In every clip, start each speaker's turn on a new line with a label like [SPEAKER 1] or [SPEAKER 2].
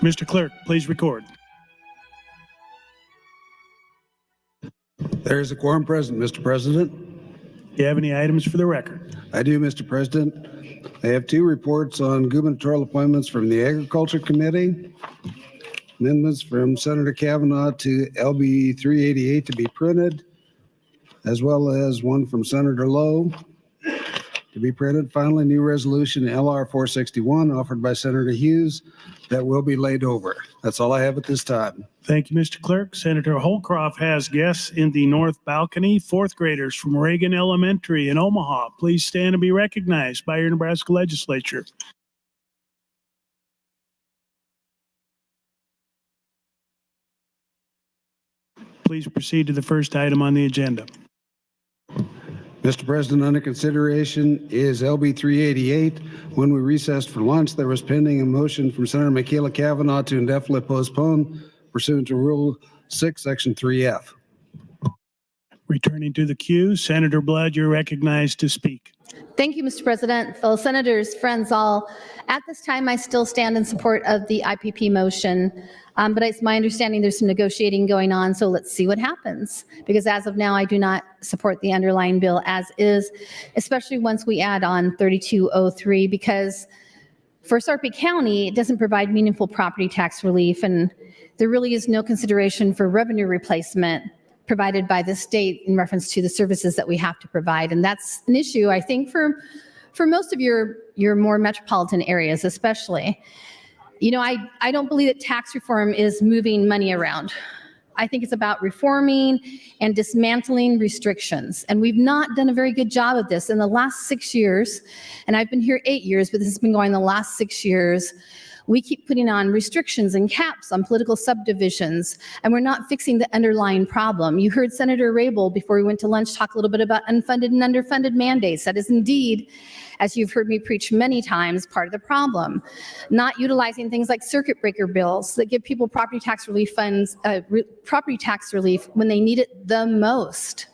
[SPEAKER 1] Mr. Clerk, please record.
[SPEAKER 2] There is a quorum present, Mr. President.
[SPEAKER 1] Do you have any items for the record?
[SPEAKER 2] I do, Mr. President. I have two reports on gubernatorial appointments from the Agriculture Committee, amendments from Senator Kavanaugh to LB 388 to be printed, as well as one from Senator Lowe to be printed. Finally, new resolution LR 461 offered by Senator Hughes that will be laid over. That's all I have at this time.
[SPEAKER 1] Thank you, Mr. Clerk. Senator Holcroft has guests in the north balcony, fourth graders from Reagan Elementary in Omaha. Please stand and be recognized by your Nebraska Legislature. Please proceed to the first item on the agenda.
[SPEAKER 2] Mr. President, under consideration is LB 388. When we recessed for lunch, there was pending a motion from Senator Michaela Kavanaugh to indefinitely postpone pursuant to Rule 6, Section 3F.
[SPEAKER 1] Returning to the queue, Senator Blood, you're recognized to speak.
[SPEAKER 3] Thank you, Mr. President. Fellow senators, friends all, at this time I still stand in support of the IPP motion, but it's my understanding there's some negotiating going on, so let's see what happens. Because as of now, I do not support the underlying bill as is, especially once we add on 3203, because for Sarpy County, it doesn't provide meaningful property tax relief, and there really is no consideration for revenue replacement provided by the state in reference to the services that we have to provide. And that's an issue, I think, for most of your more metropolitan areas, especially. You know, I don't believe that tax reform is moving money around. I think it's about reforming and dismantling restrictions. And we've not done a very good job of this in the last 6 years. And I've been here 8 years, but this has been going the last 6 years. We keep putting on restrictions and caps on political subdivisions, and we're not fixing the underlying problem. You heard Senator Rabel, before we went to lunch, talk a little bit about unfunded and underfunded mandates. That is indeed, as you've heard me preach many times, part of the problem. Not utilizing things like circuit breaker bills that give people property tax relief funds, property tax relief when they need it the most.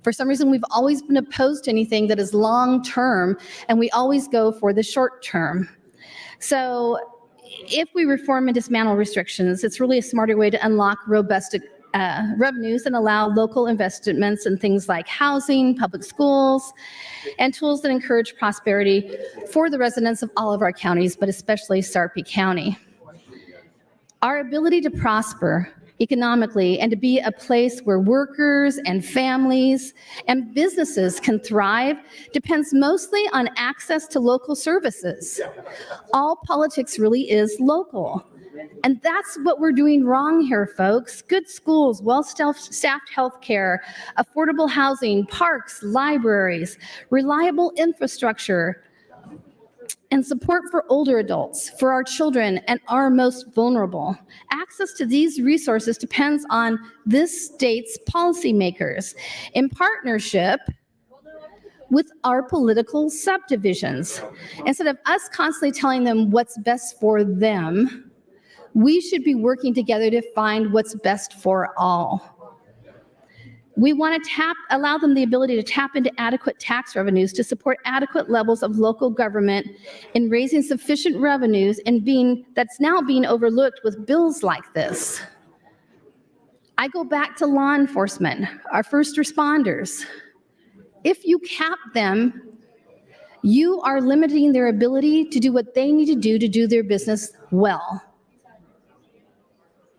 [SPEAKER 3] For some reason, we've always been opposed to anything that is long-term, and we always go for the short-term. So if we reform and dismantle restrictions, it's really a smarter way to unlock robust revenues and allow local investments in things like housing, public schools, and tools that encourage prosperity for the residents of all of our counties, but especially Sarpy County. Our ability to prosper economically and to be a place where workers and families and businesses can thrive depends mostly on access to local services. All politics really is local. And that's what we're doing wrong here, folks. Good schools, well-staffed healthcare, affordable housing, parks, libraries, reliable infrastructure, and support for older adults, for our children, and our most vulnerable. Access to these resources depends on this state's policymakers in partnership with our political subdivisions. Instead of us constantly telling them what's best for them, we should be working together to find what's best for all. We want to allow them the ability to tap into adequate tax revenues to support adequate levels of local government in raising sufficient revenues and that's now being overlooked with bills like this. I go back to law enforcement, our first responders. If you cap them, you are limiting their ability to do what they need to do their business well.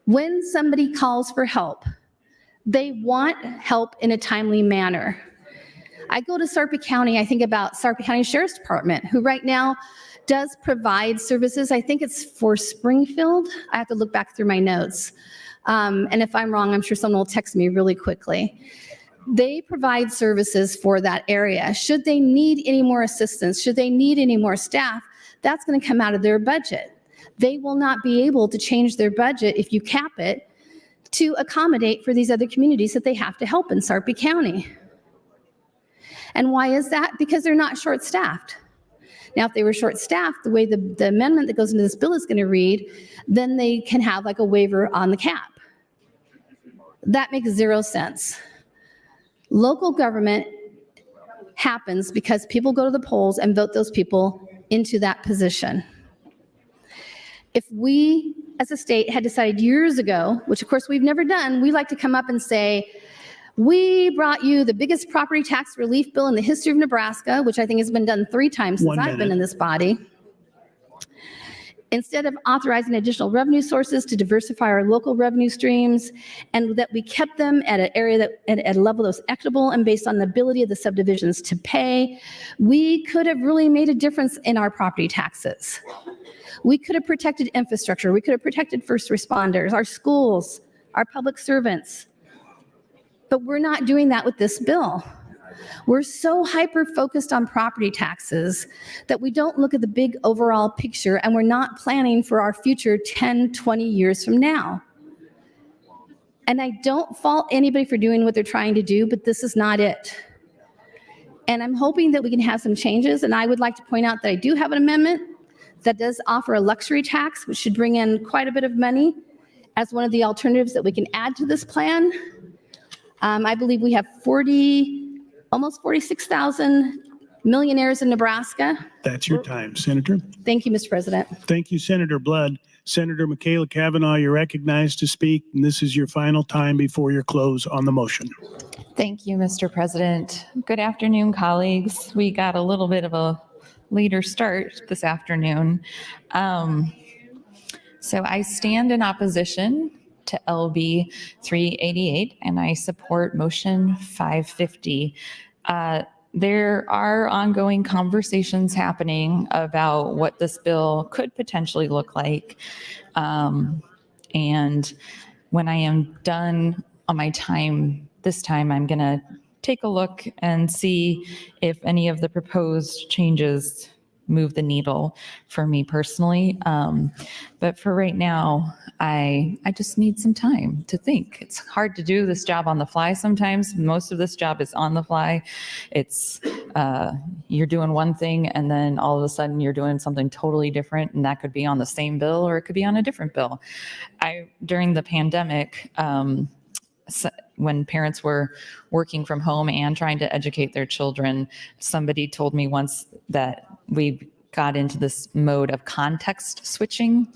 [SPEAKER 3] When somebody calls for help, they want help in a timely manner. I go to Sarpy County, I think about Sarpy County Sheriff's Department, who right now does provide services. I think it's for Springfield. I have to look back through my notes. And if I'm wrong, I'm sure someone will text me really quickly. They provide services for that area. Should they need any more assistance, should they need any more staff, that's going to come out of their budget. They will not be able to change their budget if you cap it to accommodate for these other communities that they have to help in Sarpy County. And why is that? Because they're not short-staffed. Now, if they were short-staffed, the way the amendment that goes into this bill is going to read, then they can have like a waiver on the cap. That makes zero sense. Local government happens because people go to the polls and vote those people into that position. If we as a state, had decided years ago, which of course we've never done, we like to come up and say, we brought you the biggest property tax relief bill in the history of Nebraska, which I think has been done 3 times since
[SPEAKER 1] 1
[SPEAKER 3] I've been
[SPEAKER 1] minute.
[SPEAKER 3] in this body. Instead of authorizing additional revenue sources to diversify our local revenue streams, and that we kept them at an area that at a level that was equitable and based on the ability of the subdivisions to pay, we could have really made a difference in our property taxes. We could have protected infrastructure. We could have protected first responders, our schools, our public servants. But we're not doing that with this bill. We're so hyper-focused on property taxes that we don't look at the big overall picture, and we're not planning for our future 10, 20 years from now. And I don't fault anybody for doing what they're trying to do, but this is not it. And I'm hoping that we can have some changes, and I would like to point out that I do have an amendment that does offer a luxury tax, which should bring in quite a bit of money as one of the alternatives that we can add to this plan. I believe we have almost 46,000 millionaires in Nebraska.
[SPEAKER 1] That's your time, Senator.
[SPEAKER 3] Thank you, Mr. President.
[SPEAKER 1] Thank you, Senator Blood. Senator Michaela Cavanaugh, you're recognized to speak, and this is your final time before your close on the motion.
[SPEAKER 4] Thank you, Mr. President. Good afternoon, colleagues. We got a little bit of a later start this afternoon. So I stand in opposition to LB 388, and I support motion 550. There are ongoing conversations happening about what this bill could potentially look like. And when I am done on my time, this time I'm going to take a look and see if any of the proposed changes move the needle for me personally. But for right now, I just need some time to think. It's hard to do this job on the fly sometimes. Most of this job is on the fly. It's you're doing one thing and then all of a sudden you're doing something totally different, and that could be on the same bill or it could be on a different bill. During the pandemic, when parents were working from home and trying to educate their children, somebody told me once that we got into this mode of context switching.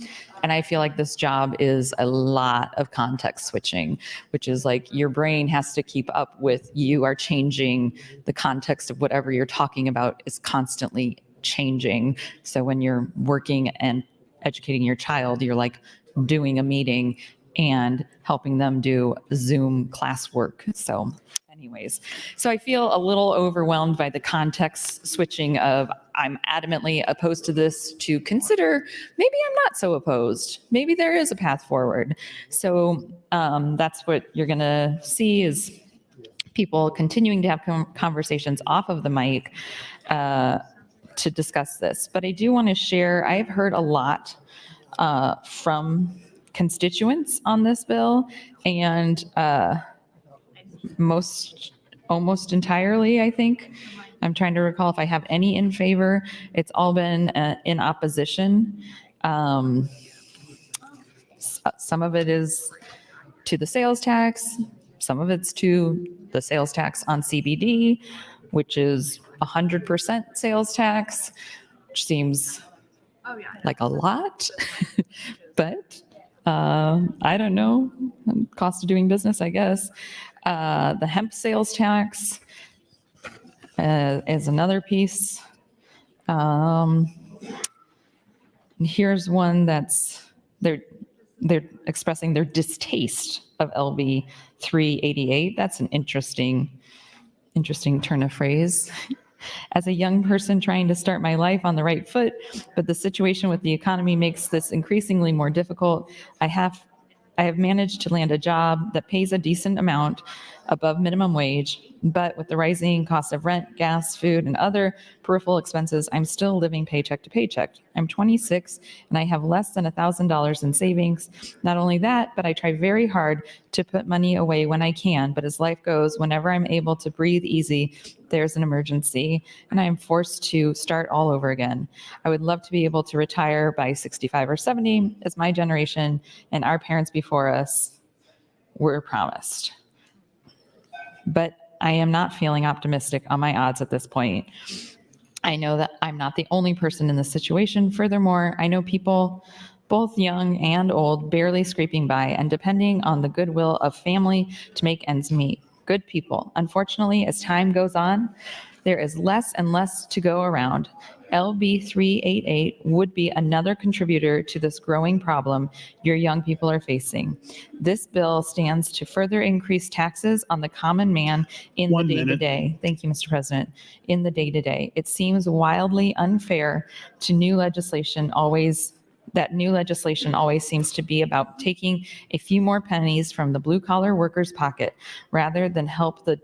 [SPEAKER 4] And I feel like this job is a lot of context switching, which is like your brain has to keep up with you are changing. The context of whatever you're talking about is constantly changing. So when you're working and educating your child, you're like doing a meeting and helping them do Zoom classwork. So anyways, so I feel a little overwhelmed by the context switching of I'm adamantly opposed to this to consider maybe I'm not so opposed. Maybe there is a path forward. So that's what you're going to see is people continuing to have conversations off of the mic to discuss this. But I do want to share, I've heard a lot from constituents on this bill, and almost entirely, I think. I'm trying to recall if I have any in favor. It's all been in opposition. Some of it is to the sales tax. Some of it's to the sales tax on CBD, which is 100% sales tax, which seems like a lot, but I don't know, cost of doing business, I guess. The hemp sales tax is another piece. Here's one that's, they're expressing their distaste of LB 388. That's an interesting turn of phrase. As a young person trying to start my life on the right foot, but the situation with the economy makes this increasingly more difficult. I have managed to land a job that pays a decent amount above minimum wage, but with the rising cost of rent, gas, food, and other peripheral expenses, I'm still living paycheck to paycheck. I'm 26 and I have less than $1,000 in savings. Not only that, but I try very hard to put money away when I can, but as life goes, whenever I'm able to breathe easy, there's an emergency and I am forced to start all over again. I would love to be able to retire by 65 or 70 as my generation and our parents before us were promised. But I am not feeling optimistic on my odds at this point. I know that I'm not the only person in this situation. Furthermore, I know people both young and old, barely scraping by and depending on the goodwill of family to make ends meet. Good people. Unfortunately, as time goes on, there is less and less to go around. LB 388 would be another contributor to this growing problem your young people are facing. This bill stands to further increase taxes on the common man in the
[SPEAKER 1] 1 minute.
[SPEAKER 4] day-to-day. Thank you, Mr. President. In the day-to-day. It seems wildly unfair to new legislation always seems to be about taking a few more pennies from the blue-collar worker's pocket rather than help the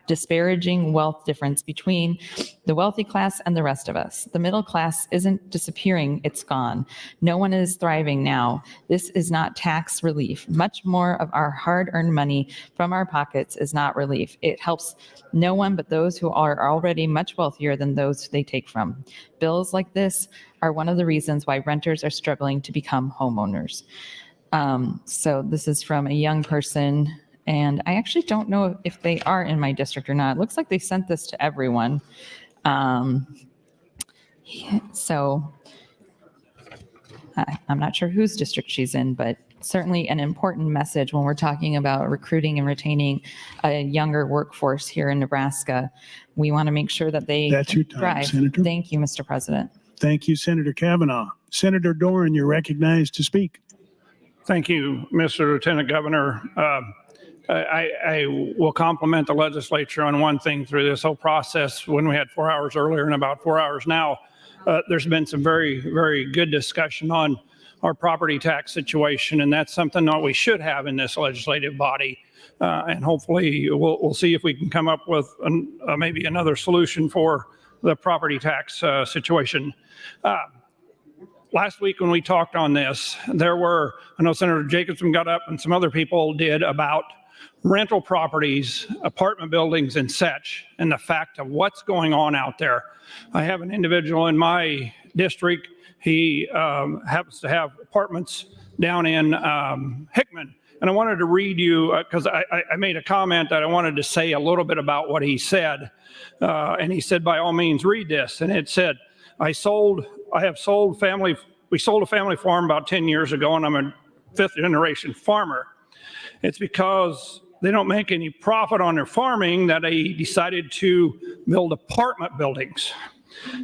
[SPEAKER 4] disparaging wealth difference between the wealthy class and the rest of us. The middle class isn't disappearing, it's gone. No one is thriving now. This is not tax relief. Much more of our hard-earned money from our pockets is not relief. It helps no one but those who are already much wealthier than those they take from. Bills like this are one of the reasons why renters are struggling to become homeowners. So this is from a young person, and I actually don't know if they are in my district or not. It looks like they sent this to everyone. So I'm not sure whose district she's in, but certainly an important message when we're talking about recruiting and retaining a younger workforce here in Nebraska. We want to make sure that they
[SPEAKER 1] That's your time,
[SPEAKER 4] thrive.
[SPEAKER 1] Senator.
[SPEAKER 4] Thank you, Mr. President.
[SPEAKER 1] Thank you, Senator Kavanaugh. Senator Doran, you're recognized to speak.
[SPEAKER 5] Thank you, Mr. Lieutenant Governor. I will compliment the legislature on one thing through this whole process. When we had 4 hours earlier and about 4 hours now, there's been some very, very good discussion on our property tax situation, and that's something that we should have in this legislative body. And hopefully we'll see if we can come up with maybe another solution for the property tax situation. Last week when we talked on this, I know Senator Jacobson got up and some other people did about rental properties, apartment buildings and such, and the fact of what's going on out there. I have an individual in my district. He happens to have apartments down in Hickman. And I wanted to read you, because I made a comment that I wanted to say a little bit about what he said. And he said, by all means, read this. And it said, we sold a family farm about 10 years ago, and I'm a fifth generation farmer. It's because they don't make any profit on their farming that they decided to build apartment buildings.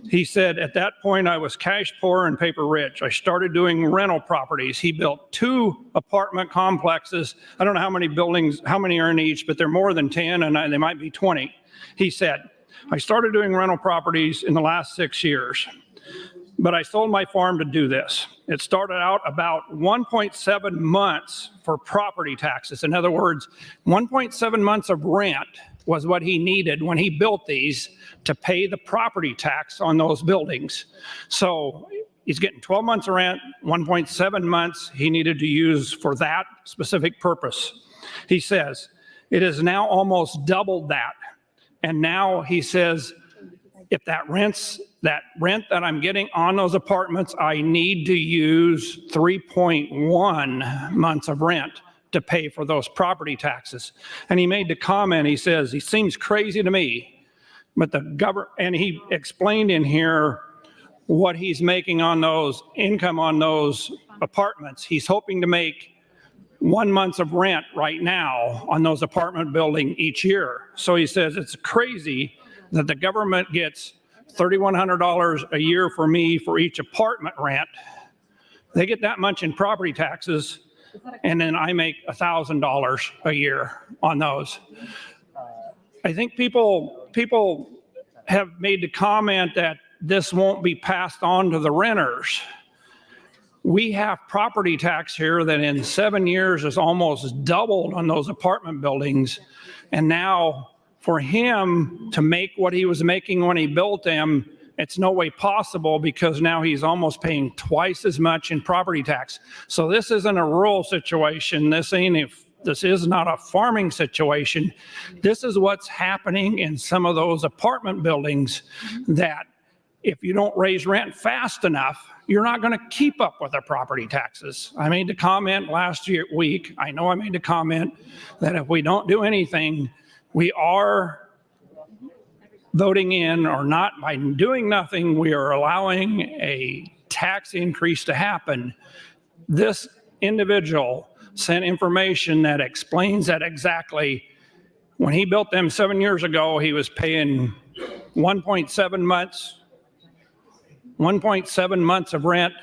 [SPEAKER 5] He said, at that point, I was cash poor and paper rich. I started doing rental properties. He built 2 apartment complexes. I don't know how many buildings, how many are in each, but they're more than 10, and they might be 20. He said, I started doing rental properties in the last 6 years, but I sold my farm to do this. It started out about 1.7 months for property taxes. In other words, 1.7 months of rent was what he needed when he built these to pay the property tax on those buildings. So he's getting 12 months of rent, 1.7 months he needed to use for that specific purpose. He says, it is now almost doubled that. And now he says, if that rent that I'm getting on those apartments, I need to use 3.1 months of rent to pay for those property taxes. And he made the comment, he says, it seems crazy to me, but the government, and he explained in here what he's making on those income on those apartments. He's hoping to make 1 month of rent right now on those apartment building each year. So he says it's crazy that the government gets $3,100 a year for me for each apartment rent. They get that much in property taxes, and then I make $1,000 a year on those. I think people have made the comment that this won't be passed on to the renters. We have property tax here that in 7 years is almost doubled on those apartment buildings. And now for him to make what he was making when he built them, it's no way possible because now he's almost paying twice as much in property tax. So this isn't a rural situation. This is not a farming situation. This is what's happening in some of those apartment buildings that if you don't raise rent fast enough, you're not going to keep up with the property taxes. I made the comment last week. I know I made the comment that if we don't do anything, we are voting in or not by doing nothing. We are allowing a tax increase to happen. This individual sent information that explains that exactly. When he built them 7 years ago, he was paying 1.7 months of rent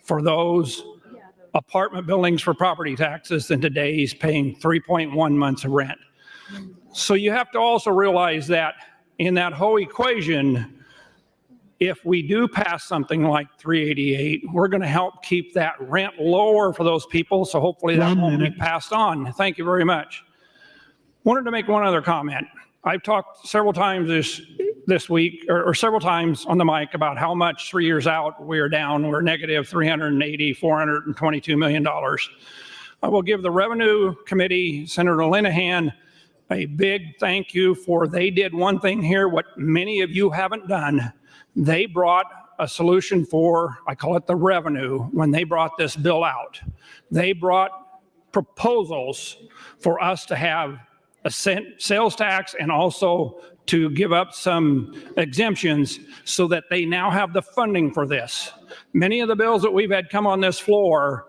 [SPEAKER 5] for those apartment buildings for property taxes, and today he's paying 3.1 months of rent. So you have to also realize that in that whole equation, if we do pass something like 388, we're going to help keep that rent lower for those people. So hopefully that won't be passed on. Thank you very much. Wanted to make one other comment. I've talked several times this week, or several times on the mic, about how much 3 years out we're down. We're negative $422 million. I will give the Revenue Committee, Senator Linehan, a big thank you for they did one thing here, what many of you haven't done. They brought a solution for, I call it the revenue, when they brought this bill out. They brought proposals for us to have a sales tax and also to give up some exemptions so that they now have the funding for this. Many of the bills that we've had come on this floor,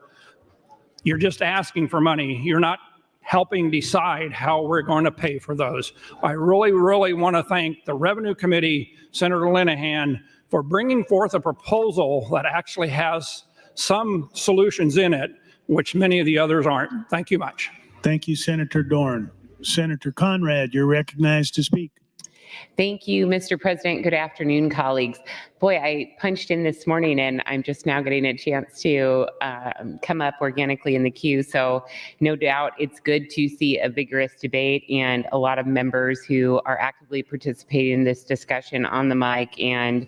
[SPEAKER 5] you're just asking for money. You're not helping decide how we're going to pay for those. I really, really want to thank the Revenue Committee, Senator Linehan, for bringing forth a proposal that actually has some solutions in it, which many of the others aren't. Thank you much.
[SPEAKER 1] Thank you, Senator Dorn. Senator Conrad, you're recognized to speak.
[SPEAKER 6] Thank you, Mr. President. Good afternoon, colleagues. Boy, I punched in this morning and I'm just now getting a chance to come up organically in the queue. So no doubt it's good to see a vigorous debate and a lot of members who are actively participating in this discussion on the mic and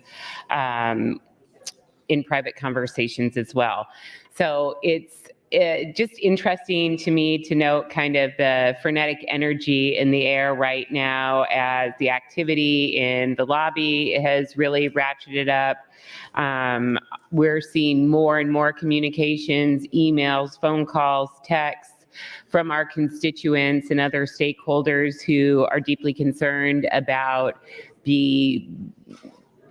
[SPEAKER 6] in private conversations as well. So it's just interesting to me to note kind of the frenetic energy in the air right now as the activity in the lobby has really ratcheted up. We're seeing more and more communications, emails, phone calls, texts from our constituents and other stakeholders who are deeply concerned about the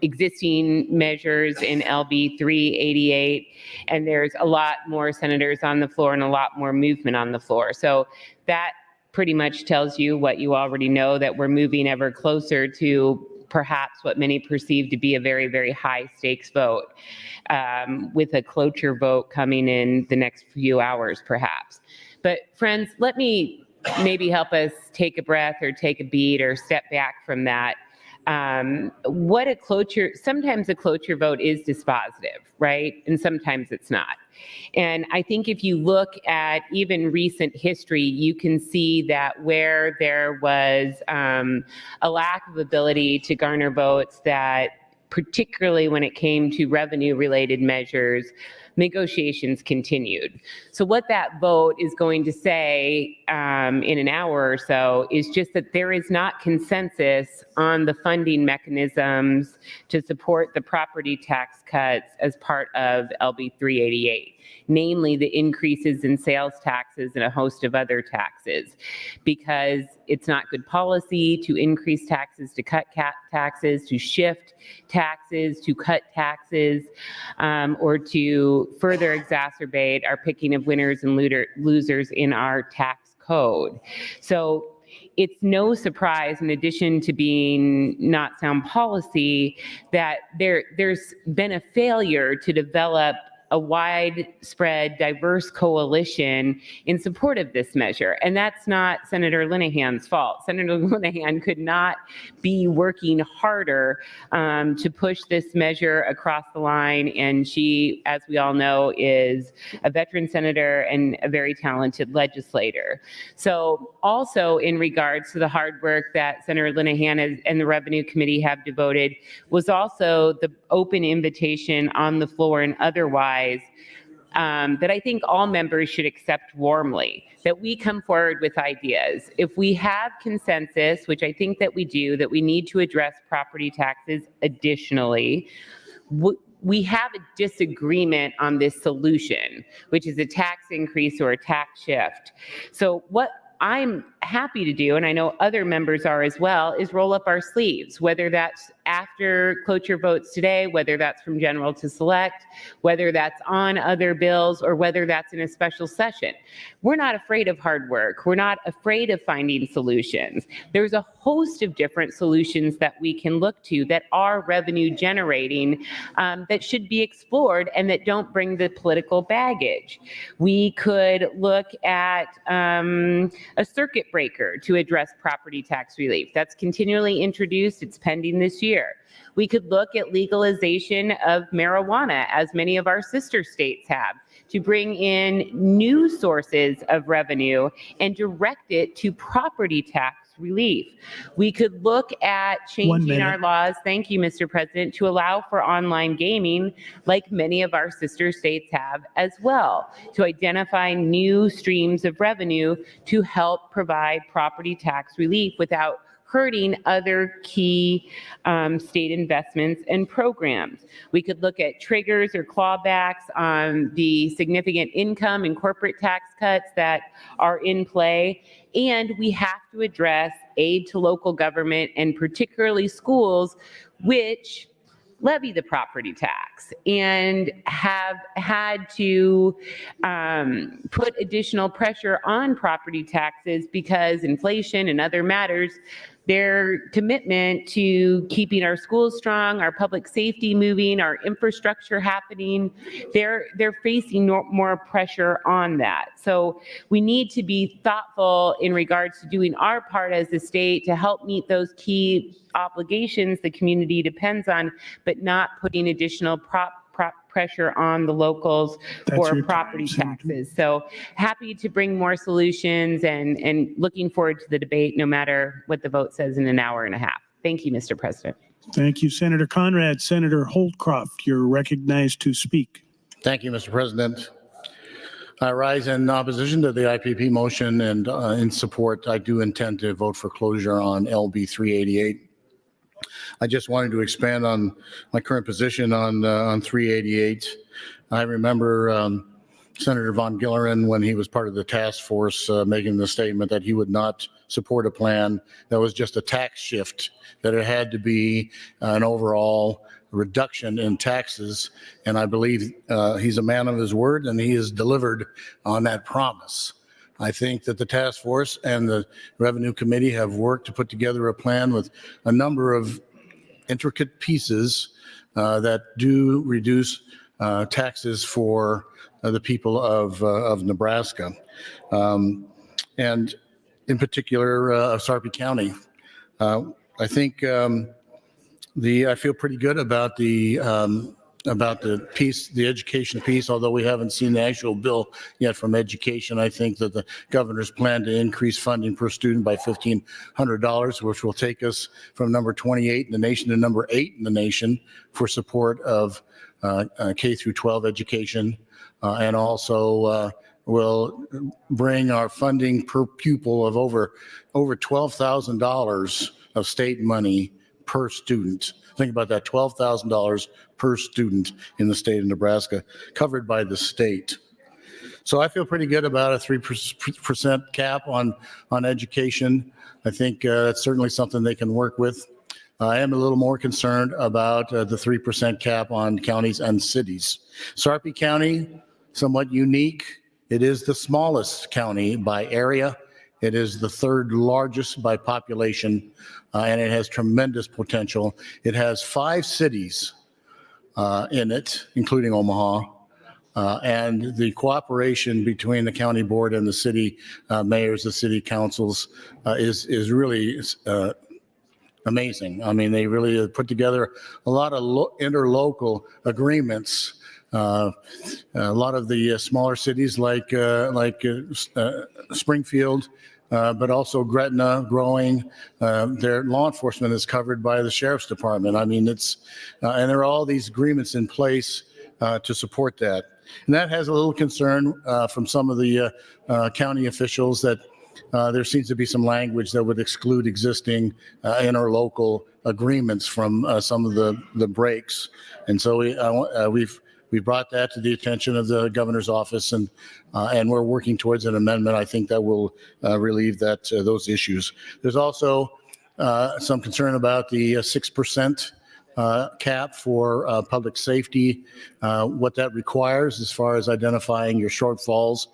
[SPEAKER 6] existing measures in LB 388, and there's a lot more senators on the floor and a lot more movement on the floor. So that pretty much tells you what you already know, that we're moving ever closer to perhaps what many perceive to be a very, very high stakes vote, with a cloture vote coming in the next few hours, perhaps. But friends, let me maybe help us take a breath or take a beat or step back from that. What a cloture, sometimes a cloture vote is dispositive, right? And sometimes it's not. And I think if you look at even recent history, you can see that where there was a lack of ability to garner votes, that particularly when it came to revenue related measures, negotiations continued. So what that vote is going to say in an hour or so is just that there is not consensus on the funding mechanisms to support the property tax cuts as part of LB 388, namely the increases in sales taxes and a host of other taxes, because it's not good policy to increase taxes, to cut taxes, to shift taxes, to cut taxes, or to further exacerbate our picking of winners and losers in our tax code. So it's no surprise, in addition to being not sound policy, that there's been a failure to develop a widespread, diverse coalition in support of this measure. And that's not Senator Linehan's fault. Senator Linehan could not be working harder to push this measure across the line. And she, as we all know, is a veteran senator and a very talented legislator. So also in regards to the hard work that Senator Linehan and the Revenue Committee have devoted, was also the open invitation on the floor and otherwise that I think all members should accept warmly, that we come forward with ideas. If we have consensus, which I think that we do, that we need to address property taxes additionally, we have a disagreement on this solution, which is a tax increase or a tax shift. So what I'm happy to do, and I know other members are as well, is roll up our sleeves, whether that's after cloture votes today, whether that's from general to select, whether that's on other bills, or whether that's in a special session. We're not afraid of hard work. We're not afraid of finding solutions. There's a host of different solutions that we can look to that are revenue generating, that should be explored and that don't bring the political baggage. We could look at a circuit breaker to address property tax relief. That's continually introduced. It's pending this year. We could look at legalization of marijuana, as many of our sister states have, to bring in new sources of revenue and direct it to property tax relief. We could look at changing our laws, thank you, Mr. President, to allow for online gaming, like many of our sister states have as well, to identify new streams of revenue to help provide property tax relief without hurting other key state investments and programs. We could look at triggers or clawbacks on the significant income and corporate tax cuts that are in play. And we have to address aid to local government and particularly schools, which levy the property tax and have had to put additional pressure on property taxes because inflation and other matters. Their commitment to keeping our schools strong, our public safety moving, our infrastructure happening, they're facing more pressure on that. So we need to be thoughtful in regards to doing our part as a state to help meet those key obligations the community depends on, but not putting additional pressure on the locals for property taxes. So happy to bring more solutions and looking forward to the debate no matter what the vote says in an hour and a half. Thank you, Mr. President.
[SPEAKER 1] Thank you, Senator Conrad. Senator Holdcroft, you're recognized to speak.
[SPEAKER 7] Thank you, Mr. President. I rise in opposition to the IPP motion, and in support, I do intend to vote for closure on LB 388. I just wanted to expand on my current position on 388. I remember Senator Von Gillerin, when he was part of the task force, making the statement that he would not support a plan that was just a tax shift, that it had to be an overall reduction in taxes. And I believe he's a man of his word, and he has delivered on that promise. I think that the task force and the revenue committee have worked to put together a plan with a number of intricate pieces that do reduce taxes for the people of Nebraska, and in particular of Sarpy County. I think I feel pretty good about the piece, the education piece, although we haven't seen the actual bill yet from education. I think that the governor's plan to increase funding per student by $1,500, which will take us from number 28 in the nation to number 8 in the nation for support of K through 12 education, and also will bring our funding per pupil of over $12,000 of state money per student. Think about that, $12,000 per student in the state of Nebraska, covered by the state. So I feel pretty good about a 3% cap on education. I think that's certainly something they can work with. I am a little more concerned about the 3% cap on counties and cities. Sarpy County, somewhat unique. It is the smallest county by area. It is the third largest by population, and it has tremendous potential. It has 5 cities in it, including Omaha, and the cooperation between the county board and the city mayors, the city councils, is really amazing. I mean, they really put together a lot of interlocal agreements. A lot of the smaller cities like Springfield, but also Gretna growing. Their law enforcement is covered by the sheriff's department. I mean, and there are all these agreements in place to support that. And that has a little concern from some of the county officials that there seems to be some language that would exclude existing interlocal agreements from some of the breaks. And so we've we brought that to the attention of the governor's office, and we're working towards an amendment. I think that will relieve those issues. There's also some concern about the 6% cap for public safety, what that requires as far as identifying your shortfalls.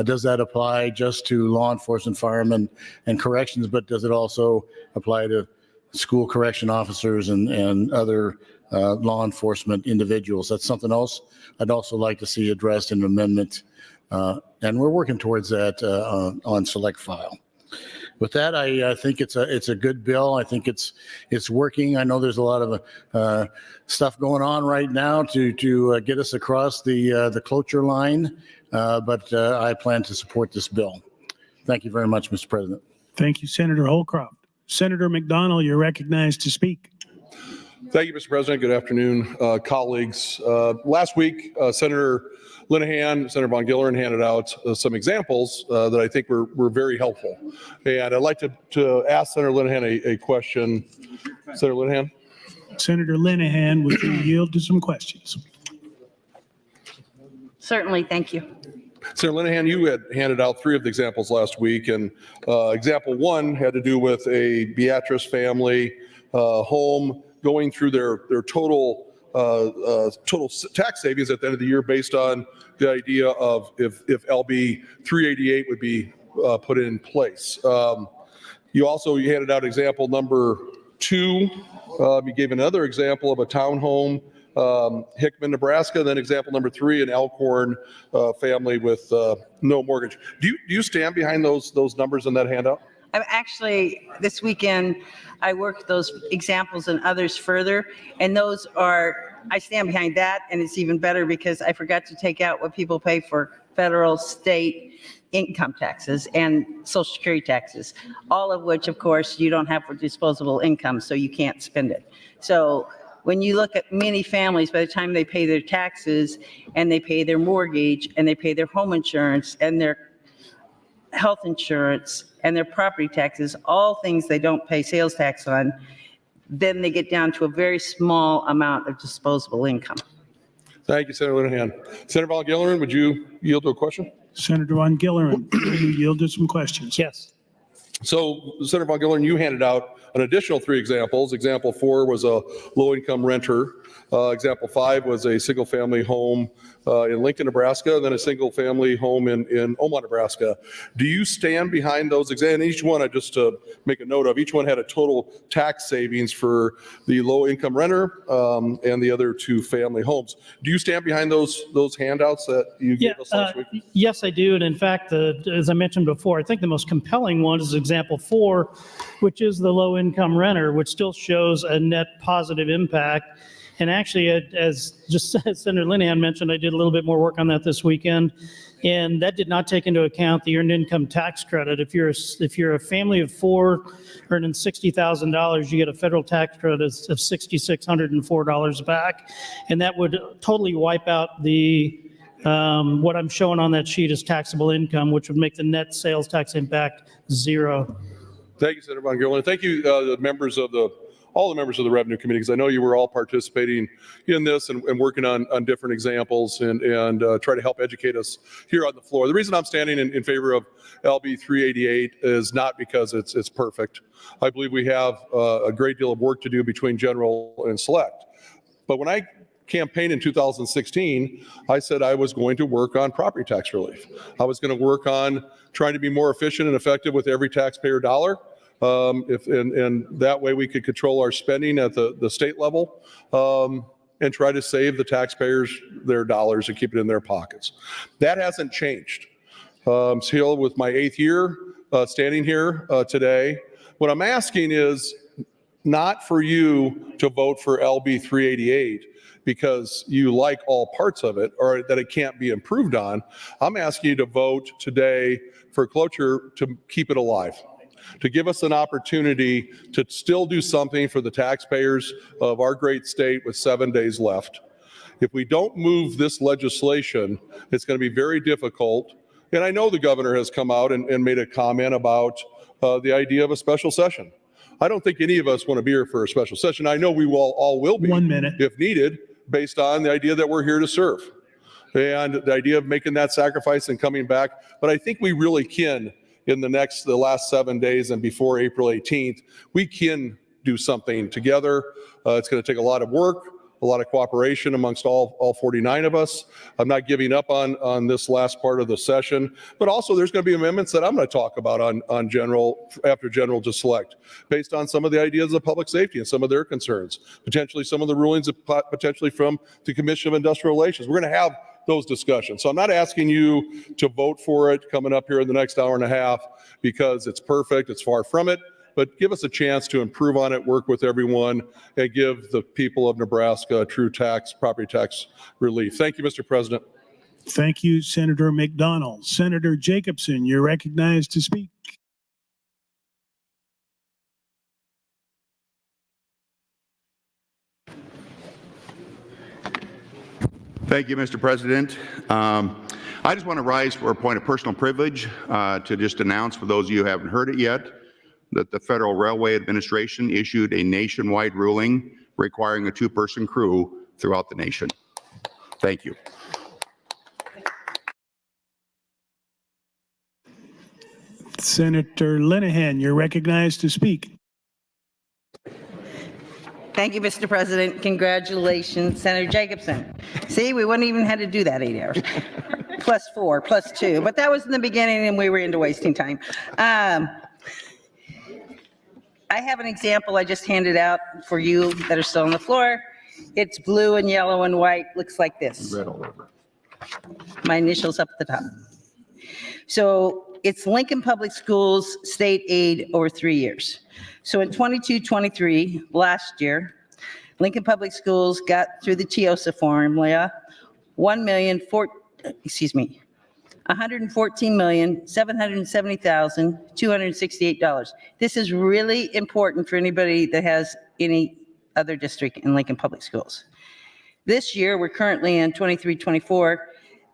[SPEAKER 7] Does that apply just to law enforcement, firemen, and corrections, but does it also apply to school correction officers and other law enforcement individuals? That's something else I'd also like to see addressed in an amendment, and we're working towards that on select file. With that, I think it's a good bill. I think it's working. I know there's a lot of stuff going on right now to get us across the cloture line, but I plan to support this bill. Thank you very much, Mr. President.
[SPEAKER 1] Thank you, Senator Holcroft. Senator McDonald, you're recognized to speak.
[SPEAKER 8] Thank you, Mr. President. Good afternoon, colleagues. Last week, Senator Linehan, Senator Von Gilleren handed out some examples that I think were very helpful. And I'd like to ask Senator Linehan a question. Senator Linehan?
[SPEAKER 1] Senator Linehan, would you yield to some questions?
[SPEAKER 9] Certainly, thank you.
[SPEAKER 8] Senator Linehan, you had handed out 3 of the examples last week, and example 1 had to do with a Beatrice family home going through their total tax savings at the end of the year based on the idea of if LB 388 would be put in place. You handed out example number 2. You gave another example of a townhome, Hickman, Nebraska. Then example number 3, an Elkhorn family with no mortgage. Do you stand behind those numbers in that handout?
[SPEAKER 9] I'm actually, this weekend, I worked those examples and others further, and those are, I stand behind that, and it's even better because I forgot to take out what people pay for federal, state income taxes and Social Security taxes, all of which, of course, you don't have for disposable income, so you can't spend it. So when you look at many families, by the time they pay their taxes and they pay their mortgage and they pay their home insurance and their health insurance and their property taxes, all things they don't pay sales tax on, then they get down to a very small amount of disposable income.
[SPEAKER 8] Thank you, Senator Linehan. Senator Von Gilleren, would you yield to a question?
[SPEAKER 1] Senator Von Gilleren, will you yield to some questions?
[SPEAKER 10] Yes.
[SPEAKER 8] So, Senator Von Gilleren, you handed out an additional 3 examples. Example 4 was a low-income renter. Example 5 was a single-family home in Lincoln, Nebraska, and then a single-family home in Omaha, Nebraska. Do you stand behind those examples? Each one, just to make a note of, each one had a total tax savings for the low-income renter and the other 2 family homes. Do you stand behind those handouts that you gave us last week?
[SPEAKER 10] Yes, I do. And in fact, as I mentioned before, I think the most compelling one is example 4, which is the low-income renter, which still shows a net positive impact. And actually, as just Senator Linehan mentioned, I did a little bit more work on that this weekend, and that did not take into account the earned income tax credit. If you're a family of 4 earning $60,000, you get a federal tax credit of $6,604 back, and that would totally wipe out the what I'm showing on that sheet is taxable income, which would make the net sales tax impact 0.
[SPEAKER 8] Thank you, Senator Von Gilleren. Thank you, all the members of the Revenue Committee, because I know you were all participating in this and working on different examples and try to help educate us here on the floor. The reason I'm standing in favor of LB 388 is not because it's perfect. I believe we have a great deal of work to do between general and select. But when I campaigned in 2016, I said I was going to work on property tax relief. I was going to work on trying to be more efficient and effective with every taxpayer dollar. And that way we could control our spending at the state level and try to save the taxpayers their dollars and keep it in their pockets. That hasn't changed. Still with my 8th year standing here today, what I'm asking is not for you to vote for LB 388 because you like all parts of it or that it can't be improved on. I'm asking you to vote today for cloture to keep it alive, to give us an opportunity to still do something for the taxpayers of our great state with 7 days left. If we don't move this legislation, it's going to be very difficult. And I know the governor has come out and made a comment about the idea of a special session. I don't think any of us want to be here for a special session. I know we all will be
[SPEAKER 1] 1 minute.
[SPEAKER 8] if needed, based on the idea that we're here to serve and the idea of making that sacrifice and coming back. But I think we really can, in the last 7 days and before April 18th, we can do something together. It's going to take a lot of work, a lot of cooperation amongst all 49 of us. I'm not giving up on this last part of the session, but also there's going to be amendments that I'm going to talk about on general, after general to select, based on some of the ideas of public safety and some of their concerns, potentially some of the rulings potentially from the Commission of Industrial Relations. We're going to have those discussions. So I'm not asking you to vote for it coming up here in the next hour and a half because it's perfect, it's far from it. But give us a chance to improve on it, work with everyone, and give the people of Nebraska a true property tax relief. Thank you, Mr. President.
[SPEAKER 1] Thank you, Senator McDonald. Senator Jacobson, you're recognized to speak.
[SPEAKER 11] Thank you, Mr. President. I just want to rise for a point of personal privilege to just announce, for those of you who haven't heard it yet, that the Federal Railway Administration issued a nationwide ruling requiring a two-person crew throughout the nation. Thank you.
[SPEAKER 1] Senator Linehan, you're recognized to speak.
[SPEAKER 9] Thank you, Mr. President. Congratulations, Senator Jacobson. See, we wouldn't even had to do that 8 hours. +4, +2, but that was in the beginning and we were into wasting time. I have an example I just handed out for you that are still on the floor. It's blue and yellow and white, looks like this.
[SPEAKER 11] Red all over.
[SPEAKER 9] My initials up at the top. So it's Lincoln Public Schools state aid over 3 years. So in 22-23, last year, Lincoln Public Schools got through the TIOSA formula $114,770,268. This is really important for anybody that has any other district in Lincoln Public Schools. This year, we're currently in 23-24.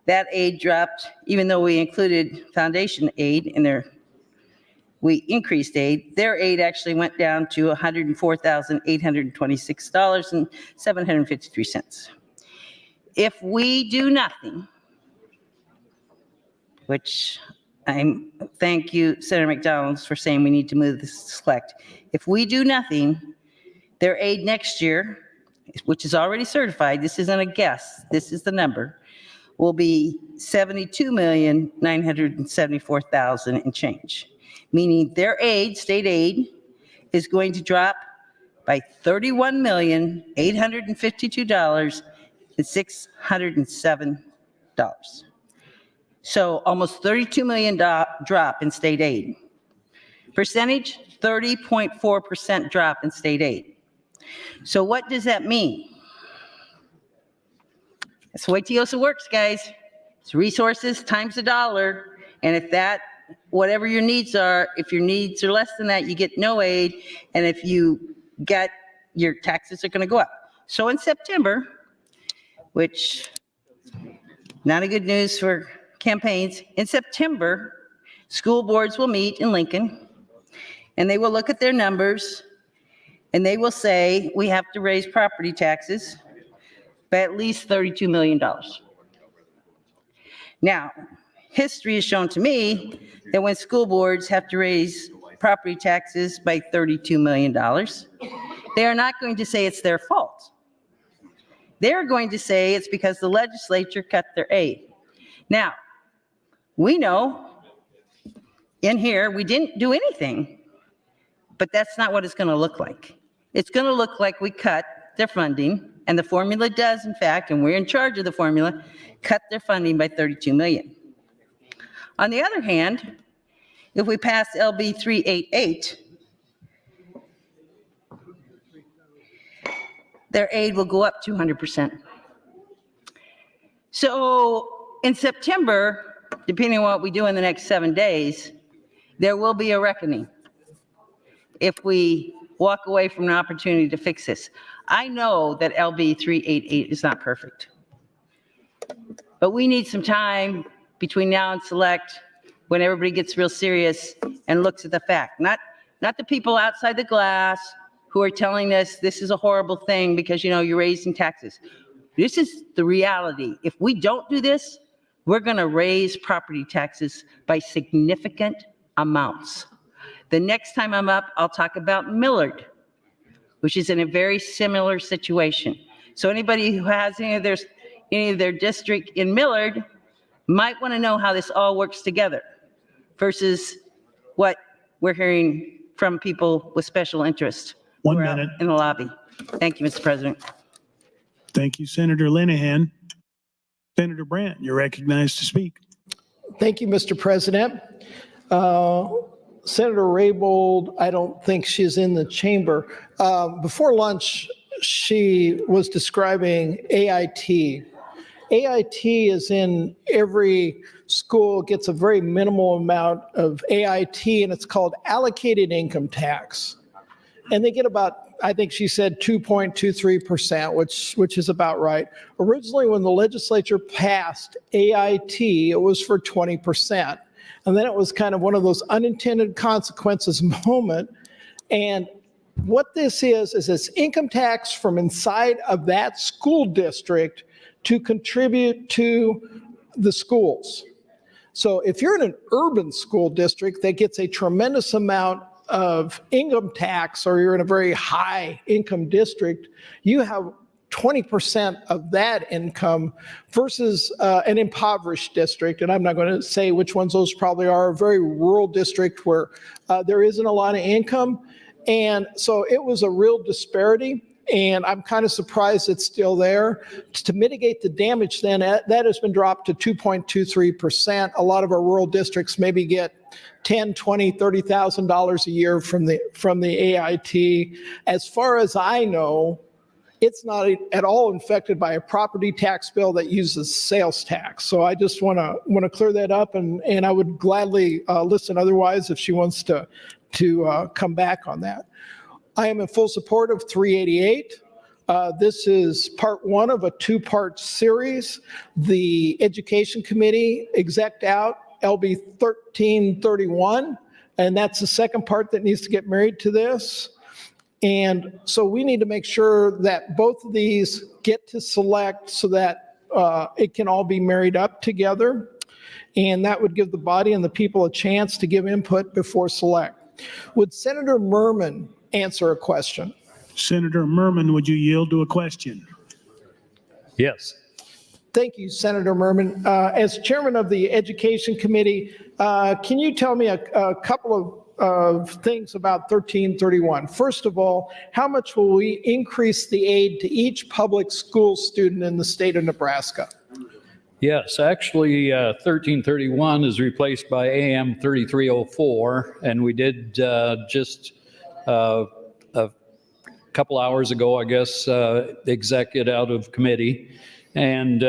[SPEAKER 9] That aid dropped, even though we included foundation aid in there, we increased aid. Their aid actually went down to $104,826.753. If we do nothing, which thank you, Senator McDonald, for saying we need to move this to select. If we do nothing, their aid next year, which is already certified, this isn't a guess, this is the number, will be $72,974,000 and change. Meaning their aid, state aid, is going to drop by $31,852,607. So almost $32 million drop in state aid. Percentage, 30.4% drop in state aid. So what does that mean? That's the way TIOSA works, guys. It's resources times a dollar. And if whatever your needs are, if your needs are less than that, you get no aid. And if you get, your taxes are going to go up. So in September, which not a good news for campaigns, in September, school boards will meet in Lincoln and they will look at their numbers and they will say, we have to raise property taxes by at least $32 million. Now, history has shown to me that when school boards have to raise property taxes by $32 million, they are not going to say it's their fault. They're going to say it's because the legislature cut their aid. Now, we know in here we didn't do anything, but that's not what it's going to look like. It's going to look like we cut their funding, and the formula does, in fact, and we're in charge of the formula, cut their funding by $32 million. On the other hand, if we pass LB 388, their aid will go up 200%. So in September, depending on what we do in the next 7 days, there will be a reckoning if we walk away from an opportunity to fix this. I know that LB 388 is not perfect, but we need some time between now and select when everybody gets real serious and looks at the fact, not the people outside the glass who are telling us this is a horrible thing because, you're raising taxes. This is the reality. If we don't do this, we're going to raise property taxes by significant amounts. The next time I'm up, I'll talk about Millard, which is in a very similar situation. So anybody who has any of their district in Millard might want to know how this all works together versus what we're hearing from people with special interest.
[SPEAKER 1] 1
[SPEAKER 9] who are out
[SPEAKER 1] minute.
[SPEAKER 9] in the lobby. Thank you, Mr. President.
[SPEAKER 1] Thank you, Senator Linehan. Senator Brandt, you're recognized to speak.
[SPEAKER 12] Thank you, Mr. President. Senator Raybold, I don't think she's in the chamber. Before lunch, she was describing AIT. AIT is in every school, gets a very minimal amount of AIT, and it's called allocated income tax. And they get about, I think she said 2.23%, which is about right. Originally, when the legislature passed AIT, it was for 20%. And then it was kind of one of those unintended consequences moment. And what this is it's income tax from inside of that school district to contribute to the schools. So if you're in an urban school district that gets a tremendous amount of income tax, or you're in a very high income district, you have 20% of that income versus an impoverished district. And I'm not going to say which ones those probably are, a very rural district where there isn't a lot of income. And so it was a real disparity. And I'm kind of surprised it's still there. To mitigate the damage then, that has been dropped to 2.23%. A lot of our rural districts maybe get $10,000, $20,000, $30,000 a year from the AIT. As far as I know, it's not at all infected by a property tax bill that uses sales tax. So I just want to clear that up, and I would gladly listen otherwise if she wants to come back on that. I am in full support of 388. This is part one of a two-part series. The Education Committee exec'd out LB 1331, and that's the second part that needs to get married to this. And so we need to make sure that both of these get to select so that it can all be married up together. And that would give the body and the people a chance to give input before select. Would Senator Merman answer a question?
[SPEAKER 1] Senator Merman, would you yield to a question?
[SPEAKER 13] Yes.
[SPEAKER 12] Thank you, Senator Merman. As chairman of the Education Committee, can you tell me a couple of things about 1331? First of all, how much will we increase the aid to each public school student in the state of Nebraska?
[SPEAKER 13] Yes, actually, 1331 is replaced by AM 3304, and we did just a couple hours ago, I guess, exec it out of committee. And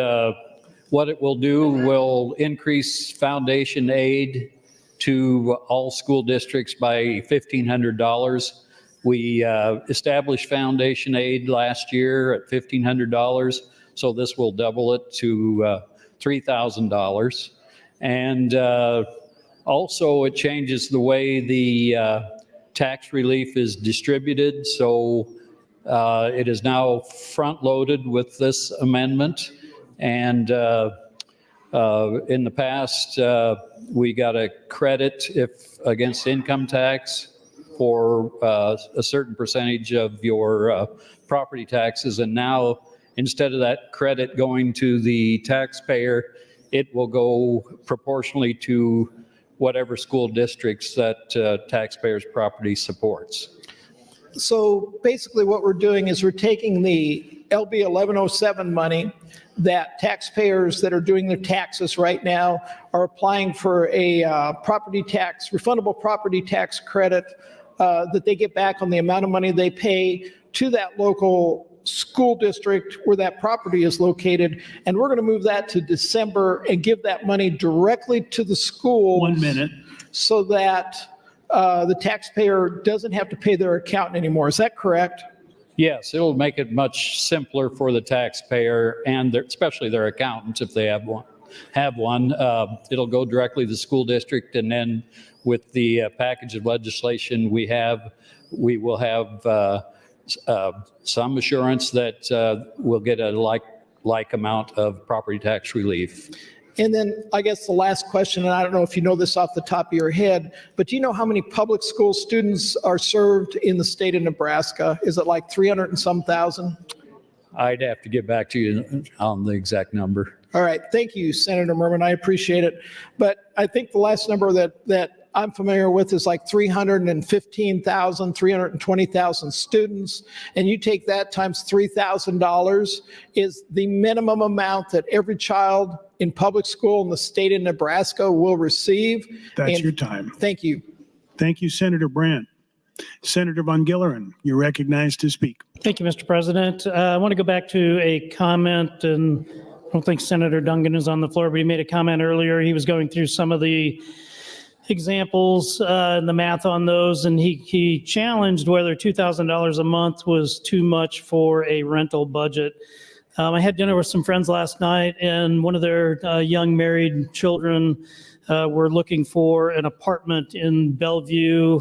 [SPEAKER 13] what it will do will increase foundation aid to all school districts by $1,500. We established foundation aid last year at $1,500, so this will double it to $3,000. And also it changes the way the tax relief is distributed, so it is now front-loaded with this amendment. And in the past, we got a credit against income tax for a certain percentage of your property taxes. And now, instead of that credit going to the taxpayer, it will go proportionally to whatever school districts that taxpayer's property supports.
[SPEAKER 12] So basically what we're doing is we're taking the LB 1107 money that taxpayers that are doing their taxes right now are applying for a property tax, refundable property tax credit that they get back on the amount of money they pay to that local school district where that property is located. And we're going to move that to December and give that money directly to the school.
[SPEAKER 1] 1 minute.
[SPEAKER 12] So that the taxpayer doesn't have to pay their accountant anymore. Is that correct?
[SPEAKER 13] Yes, it'll make it much simpler for the taxpayer and especially their accountants if they have one. It'll go directly to the school district, and then with the package of legislation we will have some assurance that we'll get a like amount of property tax relief.
[SPEAKER 12] And then I guess the last question, and I don't know if you know this off the top of your head, but do you know how many public school students are served in the state of Nebraska? Is it like 300 and some thousand?
[SPEAKER 13] I'd have to get back to you on the exact number.
[SPEAKER 12] All right. Thank you, Senator Merman. I appreciate it. But I think the last number that I'm familiar with is like 315,000, 320,000 students. And you take that times $3,000 is the minimum amount that every child in public school in the state of Nebraska will receive.
[SPEAKER 1] That's
[SPEAKER 12] And
[SPEAKER 1] your time.
[SPEAKER 12] Thank you.
[SPEAKER 1] Thank you, Senator Brandt. Senator Von Gilleren, you're recognized to speak.
[SPEAKER 10] Thank you, Mr. President. I want to go back to a comment, and I don't think Senator Dungan is on the floor, but he made a comment earlier. He was going through some of the examples and the math on those, and he challenged whether $2,000 a month was too much for a rental budget. I had dinner with some friends last night, and one of their young married children were looking for an apartment in Bellevue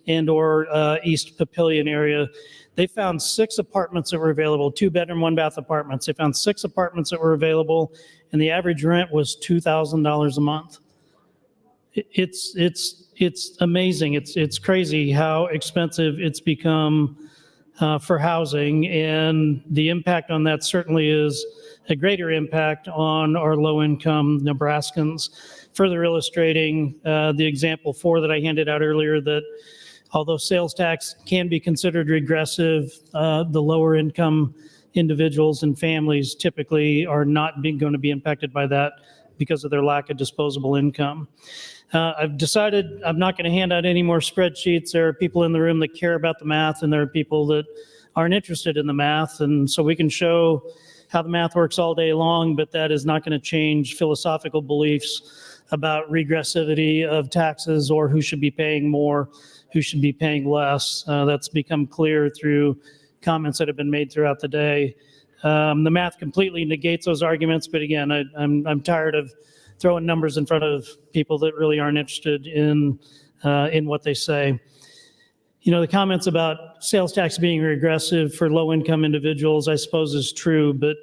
[SPEAKER 10] and or East Papillion area. They found 6 apartments that were available, 2-bedroom, 1-bath apartments. They found 6 apartments that were available, and the average rent was $2,000 a month. It's amazing. It's crazy how expensive it's become for housing, and the impact on that certainly is a greater impact on our low-income Nebraskans. Further illustrating the example 4 that I handed out earlier, that although sales tax can be considered regressive, the lower income individuals and families typically are not going to be impacted by that because of their lack of disposable income. I've decided I'm not going to hand out any more spreadsheets. There are people in the room that care about the math, and there are people that aren't interested in the math. And so we can show how the math works all day long, but that is not going to change philosophical beliefs about regressivity of taxes or who should be paying more, who should be paying less. That's become clear through comments that have been made throughout the day. The math completely negates those arguments, but again, I'm tired of throwing numbers in front of people that really aren't interested in what they say. You know, the comments about sales tax being regressive for low-income individuals, I suppose, is true, but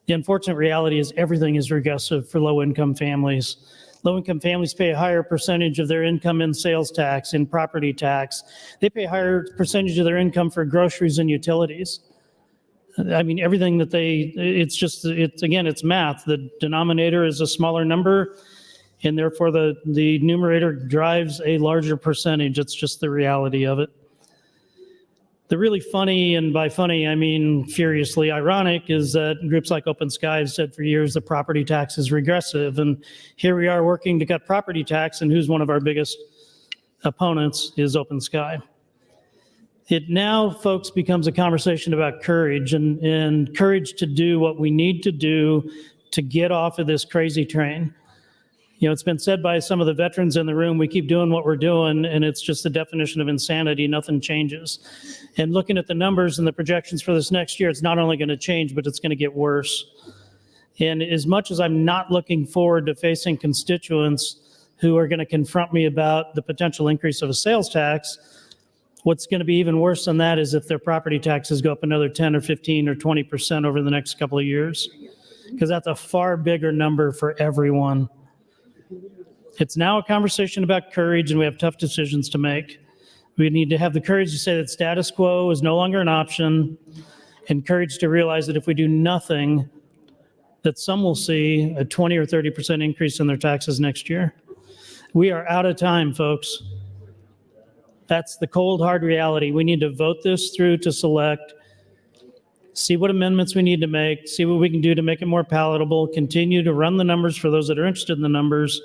[SPEAKER 10] the unfortunate reality is everything is regressive for low-income families. Low-income families pay a higher percentage of their income in sales tax, in property tax. They pay a higher percentage of their income for groceries and utilities. I mean, everything that it's math. The denominator is a smaller number, and therefore the numerator drives a larger percentage. It's just the reality of it. The really funny, and by funny, I mean furiously ironic, is that groups like Open Sky have said for years that property tax is regressive. And here we are working to cut property tax, and who's one of our biggest opponents is Open Sky. It now, folks, becomes a conversation about courage and courage to do what we need to do to get off of this crazy train. You know, it's been said by some of the veterans in the room, we keep doing what we're doing, and it's just the definition of insanity. Nothing changes. And looking at the numbers and the projections for this next year, it's not only going to change, but it's going to get worse. And as much as I'm not looking forward to facing constituents who are going to confront me about the potential increase of a sales tax, what's going to be even worse than that is if their property taxes go up another 10 or 15 or 20% over the next couple of years, because that's a far bigger number for everyone. It's now a conversation about courage, and we have tough decisions to make. We need to have the courage to say that status quo is no longer an option, and courage to realize that if we do nothing, that some will see a 20 or 30% increase in their taxes next year. We are out of time, folks. That's the cold, hard reality. We need to vote this through to select, see what amendments we need to make, see what we can do to make it more palatable, continue to run the numbers for those that are interested in the numbers,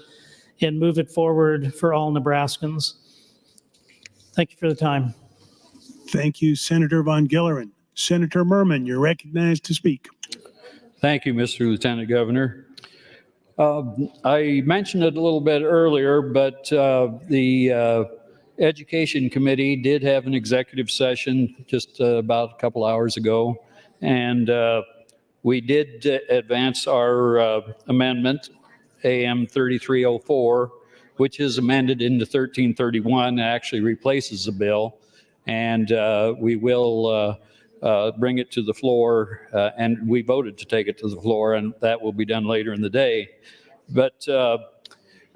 [SPEAKER 10] and move it forward for all Nebraskans. Thank you for the time.
[SPEAKER 1] Thank you, Senator Von Gilleren. Senator Merman, you're recognized to speak.
[SPEAKER 13] Thank you, Mr. Lieutenant Governor. I mentioned it a little bit earlier, but the Education Committee did have an executive session just about a couple hours ago, and we did advance our amendment, AM 3304, which is amended into 1331 and actually replaces the bill. And we will bring it to the floor, and we voted to take it to the floor, and that will be done later in the day. But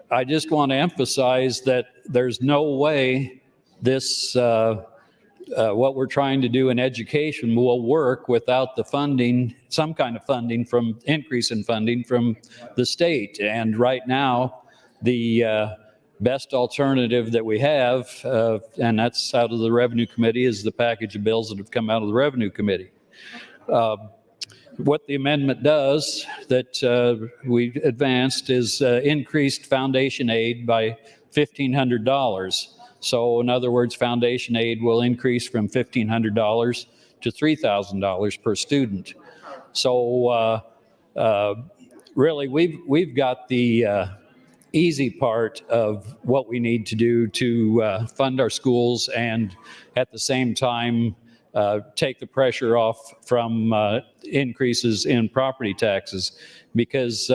[SPEAKER 13] I just want to emphasize that there's no way this, what we're trying to do in education will work without the funding, some kind of funding from, increase in funding from the state. And right now, the best alternative that we have, and that's out of the Revenue Committee, is the package of bills that have come out of the Revenue Committee. What the amendment does that we advanced is increased foundation aid by $1,500. So in other words, foundation aid will increase from $1,500 to $3,000 per student. So really, we've got the easy part of what we need to do to fund our schools, and at the same time take the pressure off from increases in property taxes, because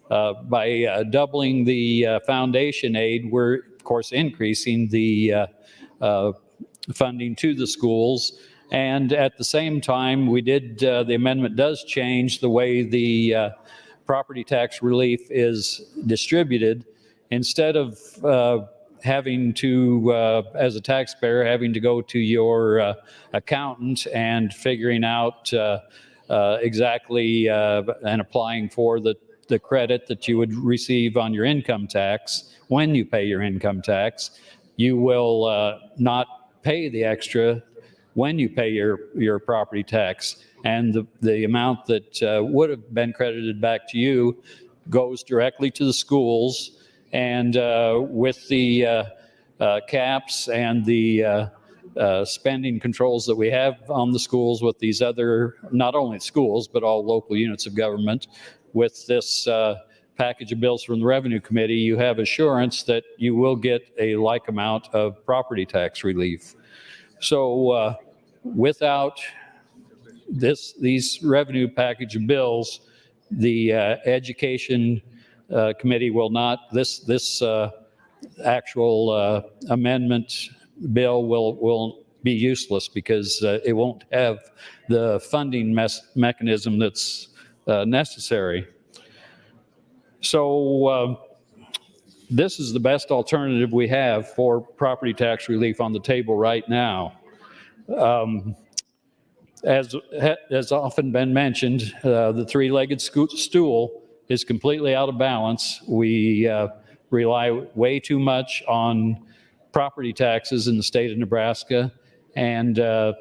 [SPEAKER 13] by doubling the foundation aid, we're of course increasing the funding to the schools. And at the same time, we did, the amendment does change the way the property tax relief is distributed. Instead of having to, as a taxpayer, having to go to your accountant and figuring out exactly and applying for the credit that you would receive on your income tax when you pay your income tax, you will not pay the extra when you pay your property tax. And the amount that would have been credited back to you goes directly to the schools. And with the caps and the spending controls that we have on the schools with these other, not only schools, but all local units of government, with this package of bills from the Revenue Committee, you have assurance that you will get a like amount of property tax relief. So without these revenue package of bills, the Education Committee will not, this actual amendment bill will be useless, because it won't have the funding mechanism that's necessary. So this is the best alternative we have for property tax relief on the table right now. As has often been mentioned, the three-legged stool is completely out of balance. We rely way too much on property taxes in the state of Nebraska, and a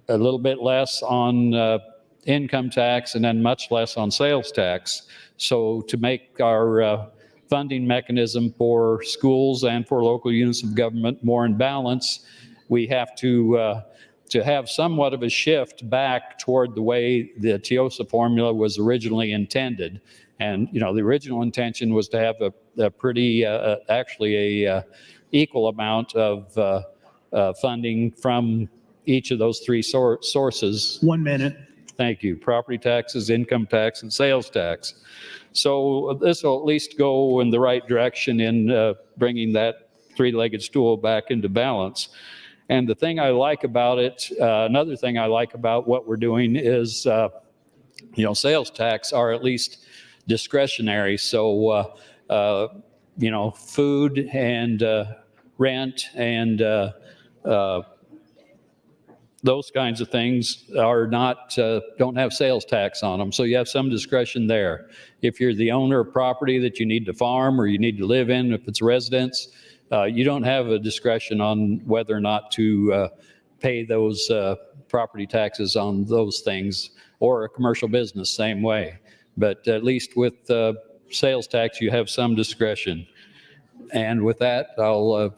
[SPEAKER 13] little bit less on income tax, and then much less on sales tax. So to make our funding mechanism for schools and for local units of government more in balance, we have to have somewhat of a shift back toward the way the TIOSA formula was originally intended. And, you know, the original intention was to have a pretty, actually a equal amount of funding from each of those three sources.
[SPEAKER 1] 1 minute.
[SPEAKER 13] Thank you. Property taxes, income tax, and sales tax. So this will at least go in the right direction in bringing that three-legged stool back into balance. And the thing I like about it, another thing I like about what we're doing is, you know, sales tax are at least discretionary. So, you know, food and rent and those kinds of things are not, don't have sales tax on them. So you have some discretion there. If you're the owner of property that you need to farm or you need to live in, if it's residence, you don't have a discretion on whether or not to pay those property taxes on those things, or a commercial business, same way. But at least with sales tax, you have some discretion. And with that, I'll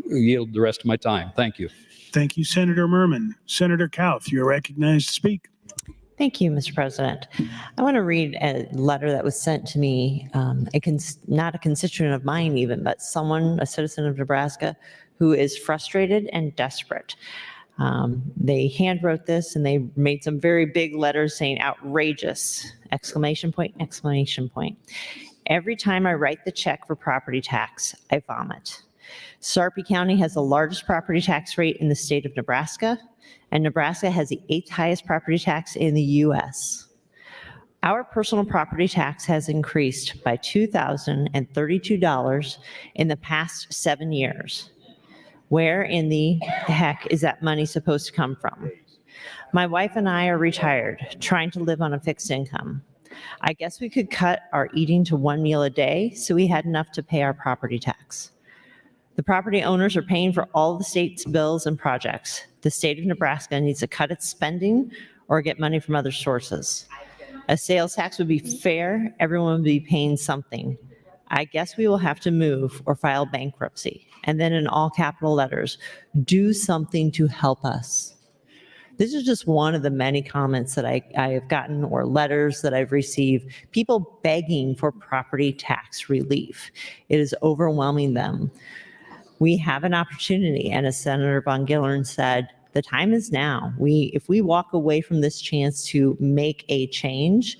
[SPEAKER 13] yield the rest of my time. Thank you.
[SPEAKER 1] Thank you, Senator Merman. Senator Kauth, you're recognized to speak.
[SPEAKER 14] Thank you, Mr. President. I want to read a letter that was sent to me, not a constituent of mine even, but someone, a citizen of Nebraska, who is frustrated and desperate. They handwrote this, and they made some very big letters saying outrageous, exclamation point, exclamation point. Every time I write the check for property tax, I vomit. Sarpy County has the largest property tax rate in the state of Nebraska, and Nebraska has the 8th highest property tax in the U.S. Our personal property tax has increased by $2,032 in the past 7 years. Where in the heck is that money supposed to come from? My wife and I are retired, trying to live on a fixed income. I guess we could cut our eating to 1 meal a day so we had enough to pay our property tax. The property owners are paying for all the state's bills and projects. The state of Nebraska needs to cut its spending or get money from other sources. A sales tax would be fair. Everyone would be paying something. I guess we will have to move or file bankruptcy. And then in all capital letters, do something to help us. This is just one of the many comments that I have gotten, or letters that I've received, people begging for property tax relief. It is overwhelming them. We have an opportunity, and as Senator Von Gillern said, the time is now. If we walk away from this chance to make a change,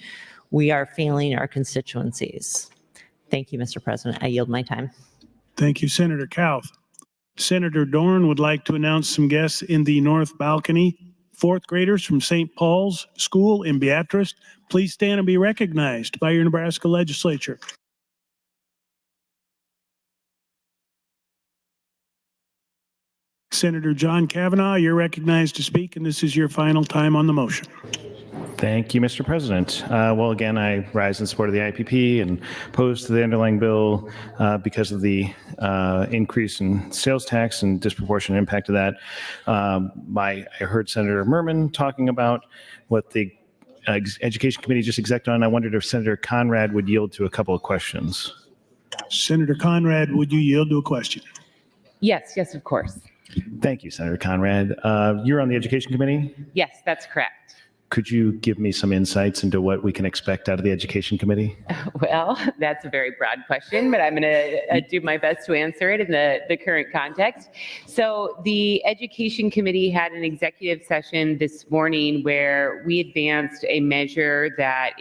[SPEAKER 14] we are failing our constituencies. Thank you, Mr. President. I yield my time.
[SPEAKER 1] Thank you, Senator Kauth. Senator Dorn would like to announce some guests in the North Balcony. 4th graders from St. Paul's School in Beatrice. Please stand and be recognized by your Nebraska Legislature. Senator John Kavanaugh, you're recognized to speak, and this is your final time on the motion.
[SPEAKER 15] Thank you, Mr. President. Well, again, I rise in support of the IPP and opposed to the underlying bill because of the increase in sales tax and disproportionate impact of that. I heard Senator Merman talking about what the Education Committee just execed on. I wondered if Senator Conrad would yield to a couple of questions.
[SPEAKER 1] Senator Conrad, would you yield to a question?
[SPEAKER 6] Yes, of course.
[SPEAKER 15] Thank you, Senator Conrad. You're on the Education Committee?
[SPEAKER 6] Yes, that's correct.
[SPEAKER 15] Could you give me some insights into what we can expect out of the Education Committee?
[SPEAKER 6] Well, that's a very broad question, but I'm going to do my best to answer it in the current context. So the Education Committee had an executive session this morning where we advanced a measure that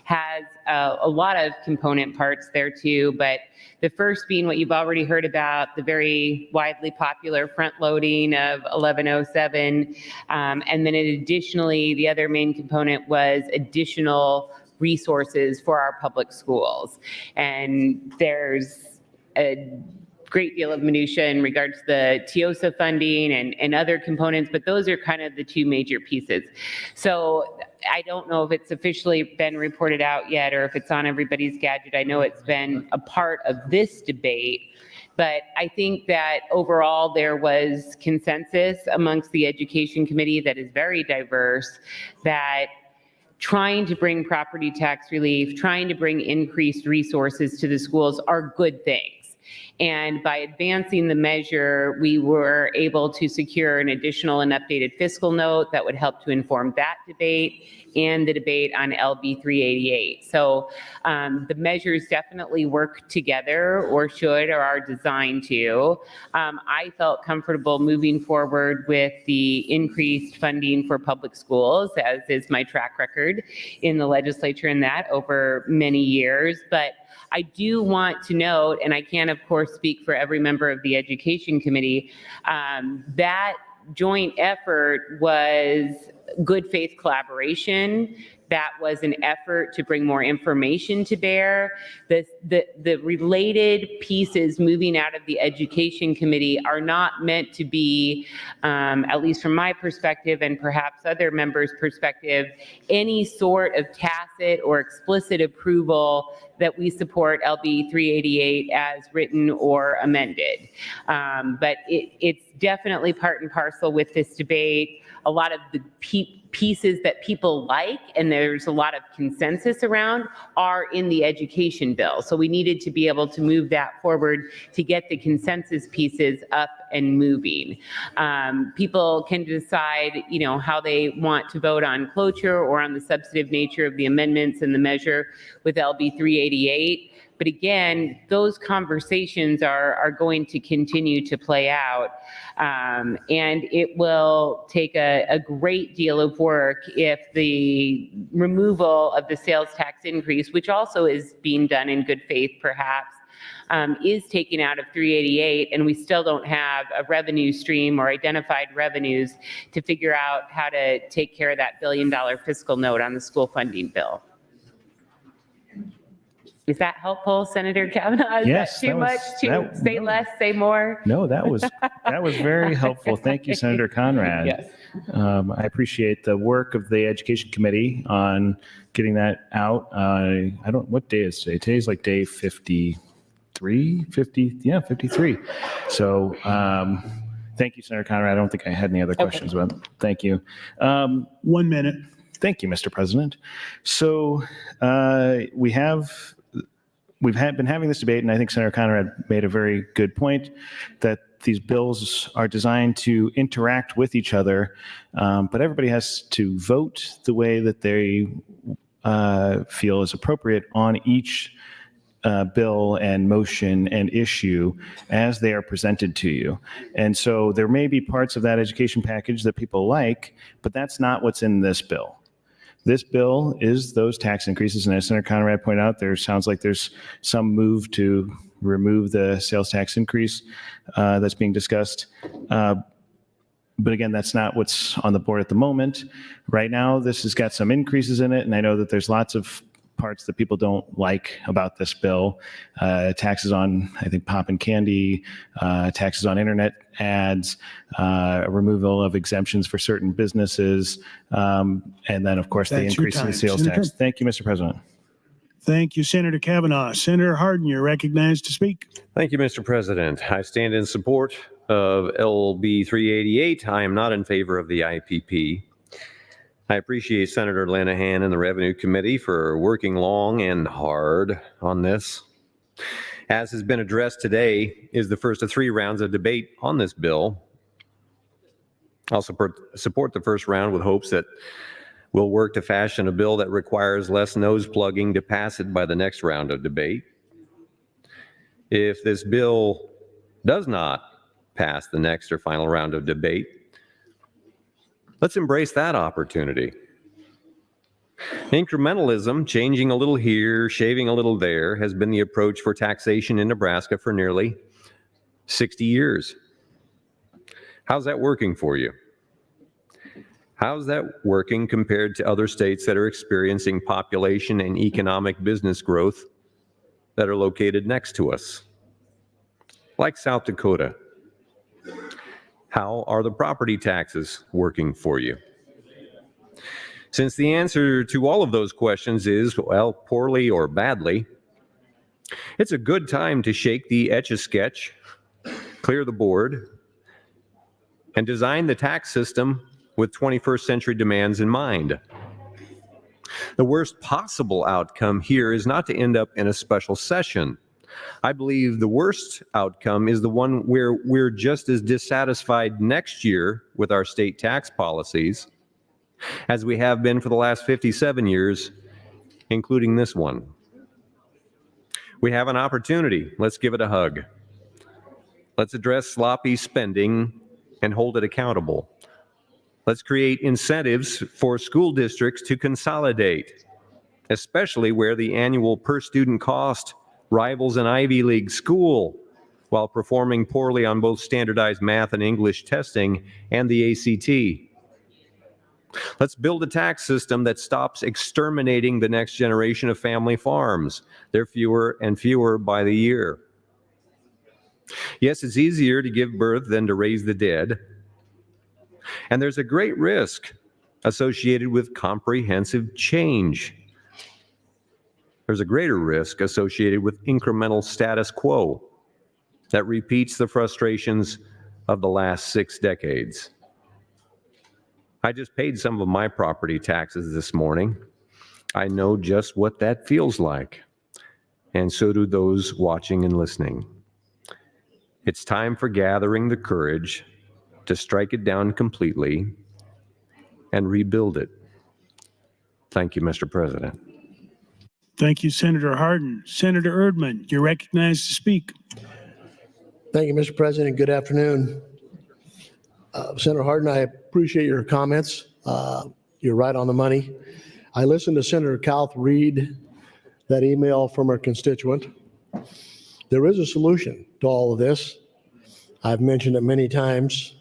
[SPEAKER 6] has a lot of component parts there too, but the first being what you've already heard about, the very widely popular front loading of 1107. And then additionally, the other main component was additional resources for our public schools. And there's a great deal of minutia in regards to the TIOSA funding and other components, but those are kind of the two major pieces. So I don't know if it's officially been reported out yet or if it's on everybody's gadget. I know it's been a part of this debate, but I think that overall there was consensus amongst the Education Committee that is very diverse, that trying to bring property tax relief, trying to bring increased resources to the schools are good things. And by advancing the measure, we were able to secure an additional and updated fiscal note that would help to inform that debate and the debate on LB 388. So the measures definitely work together, or should, or are designed to. I felt comfortable moving forward with the increased funding for public schools, as is my track record in the legislature in that over many years. But I do want to note, and I can of course speak for every member of the Education Committee, that joint effort was good faith collaboration. That was an effort to bring more information to bear. The related pieces moving out of the Education Committee are not meant to be, at least from my perspective and perhaps other members' perspective, any sort of tacit or explicit approval that we support LB 388 as written or amended. But it's definitely part and parcel with this debate. A lot of the pieces that people like, and there's a lot of consensus around, are in the education bill. So we needed to be able to move that forward to get the consensus pieces up and moving. People can decide, how they want to vote on cloture or on the substantive nature of the amendments and the measure with LB 388. But again, those conversations are going to continue to play out. And it will take a great deal of work if the removal of the sales tax increase, which also is being done in good faith perhaps, is taken out of 388, and we still don't have a revenue stream or identified revenues to figure out how to take care of that $1 billion fiscal note on the school funding bill. Is that helpful, Senator Kavanaugh? Is
[SPEAKER 15] Yes,
[SPEAKER 6] that too much? Say less, say more?
[SPEAKER 15] No, that was very helpful. Thank you, Senator Conrad.
[SPEAKER 6] Yes.
[SPEAKER 15] I appreciate the work of the Education Committee on getting that out. What day is today? Today's like day 53. So thank you, Senator Conrad. I don't think I had any other questions, but thank you.
[SPEAKER 1] 1 minute.
[SPEAKER 15] Thank you, Mr. President. So we've been having this debate, and I think Senator Conrad made a very good point that these bills are designed to interact with each other, but everybody has to vote the way that they feel is appropriate on each bill and motion and issue as they are presented to you. And so there may be parts of that education package that people like, but that's not what's in this bill. This bill is those tax increases, and as Senator Conrad pointed out, there sounds like there's some move to remove the sales tax increase that's being discussed. But again, that's not what's on the board at the moment. Right now, this has got some increases in it, and I know that there's lots of parts that people don't like about this bill. Taxes on, I think, pop and candy, taxes on internet ads, removal of exemptions for certain businesses, and then, of course, the
[SPEAKER 1] That's your
[SPEAKER 15] increase in the
[SPEAKER 1] time,
[SPEAKER 15] sales
[SPEAKER 1] Senator.
[SPEAKER 15] tax. Thank you, Mr. President.
[SPEAKER 1] Thank you, Senator Kavanaugh. Senator Hardin, you're recognized to speak.
[SPEAKER 16] Thank you, Mr. President. I stand in support of LB 388. I am not in favor of the IPP. I appreciate Senator Linehan and the Revenue Committee for working long and hard on this. As has been addressed today, is the first of 3 rounds of debate on this bill. I'll support the first round with hopes that we'll work to fashion a bill that requires less nose plugging to pass it by the next round of debate. If this bill does not pass the next or final round of debate, let's embrace that opportunity. Incrementalism, changing a little here, shaving a little there, has been the approach for taxation in Nebraska for nearly 60 years. How's that working for you? How's that working compared to other states that are experiencing population and economic business growth that are located next to us, like South Dakota? How are the property taxes working for you? Since the answer to all of those questions is, well, poorly or badly, it's a good time to shake the Etch-a-Sketch, clear the board, and design the tax system with 21st century demands in mind. The worst possible outcome here is not to end up in a special session. I believe the worst outcome is the one where we're just as dissatisfied next year with our state tax policies as we have been for the last 57 years, including this one. We have an opportunity. Let's give it a hug. Let's address sloppy spending and hold it accountable. Let's create incentives for school districts to consolidate, especially where the annual per student cost rivals an Ivy League school while performing poorly on both standardized math and English testing and the ACT. Let's build a tax system that stops exterminating the next generation of family farms. They're fewer and fewer by the year. Yes, it's easier to give birth than to raise the dead. And there's a great risk associated with comprehensive change. There's a greater risk associated with incremental status quo that repeats the frustrations of the last 6 decades. I just paid some of my property taxes this morning. I know just what that feels like, and so do those watching and listening. It's time for gathering the courage to strike it down completely and rebuild it. Thank you, Mr. President.
[SPEAKER 1] Thank you, Senator Hardin. Senator Erdman, you're recognized to speak.
[SPEAKER 17] Thank you, Mr. President. Good afternoon. Senator Hardin, I appreciate your comments. You're right on the money. I listened to Senator Kauth read that email from our constituent, There is a solution to all of this. I've mentioned it many times.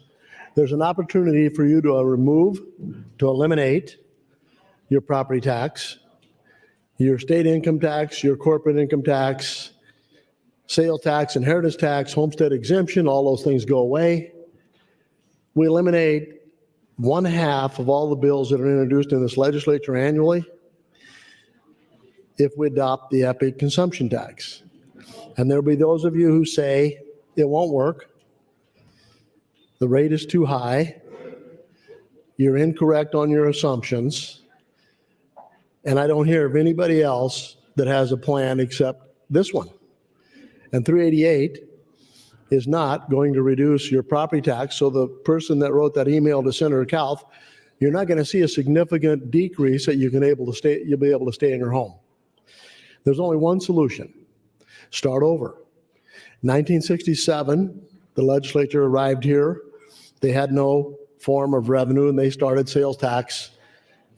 [SPEAKER 17] There's an opportunity for you to eliminate your property tax, your state income tax, your corporate income tax, sales tax, inheritance tax, homestead exemption, all those things go away. We eliminate 1/2 of all the bills that are introduced in this legislature annually if we adopt the EPIC consumption tax. And there'll be those of you who say it won't work. The rate is too high. You're incorrect on your assumptions. And I don't hear of anybody else that has a plan except this one. And 388 is not going to reduce your property tax. So the person that wrote that email to Senator Kauth, you're not going to see a significant decrease that you'll be able to stay in your home. There's only one solution. Start over. 1967, the legislature arrived here. They had no form of revenue, and they started sales tax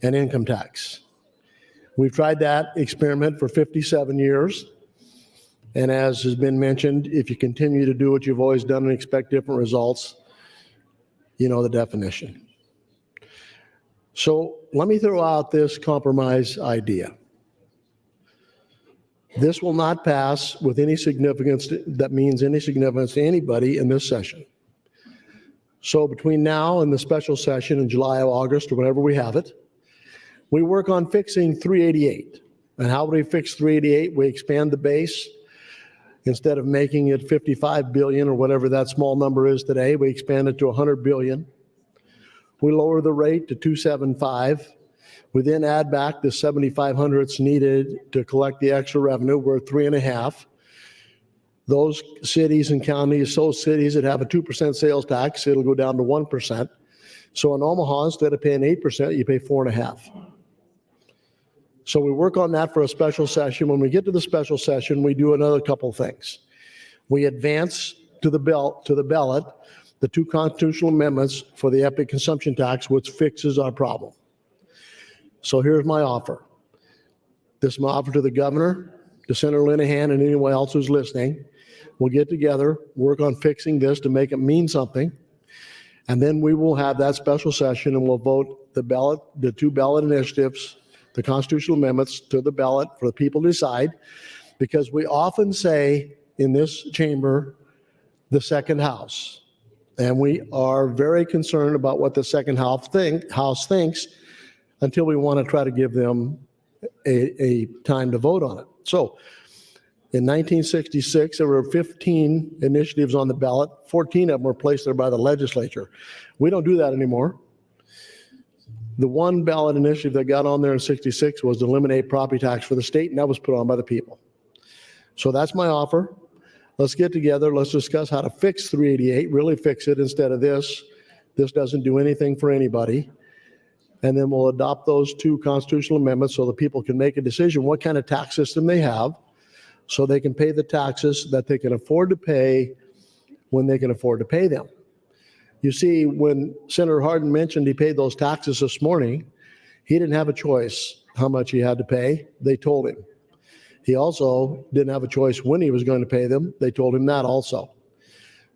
[SPEAKER 17] and income tax. We've tried that experiment for 57 years. And as has been mentioned, if you continue to do what you've always done and expect different results, you know the definition. So let me throw out this compromise idea. This will not pass with any significance that means any significance to anybody in this session. So between now and the special session in July or August or whenever we have it, we work on fixing 388. And how do we fix 388? We expand the base. Instead of making it 55 billion or whatever that small number is today, we expand it to 100 billion. We lower the rate to 275. We then add back the 7,500 needed to collect the extra revenue. We're 3.5. Those cities and counties, those cities that have a 2% sales tax, it'll go down to 1%. So in Omaha, instead of paying 8%, you pay 4.5%. So we work on that for a special session. When we get to the special session, we do another couple things. We advance to the ballot the 2 constitutional amendments for the EPIC consumption tax, which fixes our problem. So here's my offer. This is my offer to the governor, to Senator Linehan, and anyone else who's listening. We'll get together, work on fixing this to make it mean something, and then we will have that special session and we'll vote the 2 ballot initiatives, the constitutional amendments, to the ballot for the people to decide, because we often say in this chamber, the second house. And we are very concerned about what the second house thinks until we want to try to give them a time to vote on it. So in 1966, there were 15 initiatives on the ballot. 14 of them were placed there by the legislature. We don't do that anymore. The one ballot initiative that got on there in 66 was to eliminate property tax for the state, and that was put on by the people. So that's my offer. Let's get together. Let's discuss how to fix 388, really fix it instead of this. This doesn't do anything for anybody. And then we'll adopt those 2 constitutional amendments so the people can make a decision what kind of tax system they have so they can pay the taxes that they can afford to pay when they can afford to pay them. You see, when Senator Hardin mentioned he paid those taxes this morning, he didn't have a choice how much he had to pay. They told him. He also didn't have a choice when he was going to pay them. They told him that also.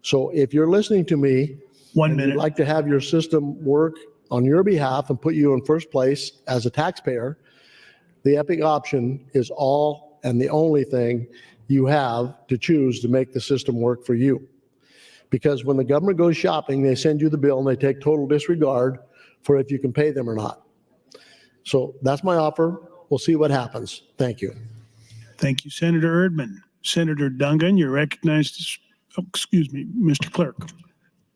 [SPEAKER 17] So if you're listening to me, you'd like to have your system work on your behalf and put you in first place as a taxpayer, the EPIC option is all and the only thing you have to choose to make the system work for you. Because when the government goes shopping, they send you the bill and they take total disregard for if you can pay them or not. So that's my offer. We'll see what happens. Thank you.
[SPEAKER 1] Thank you, Senator Erdman. Senator Dungan, you're recognized. Mr. Clerk.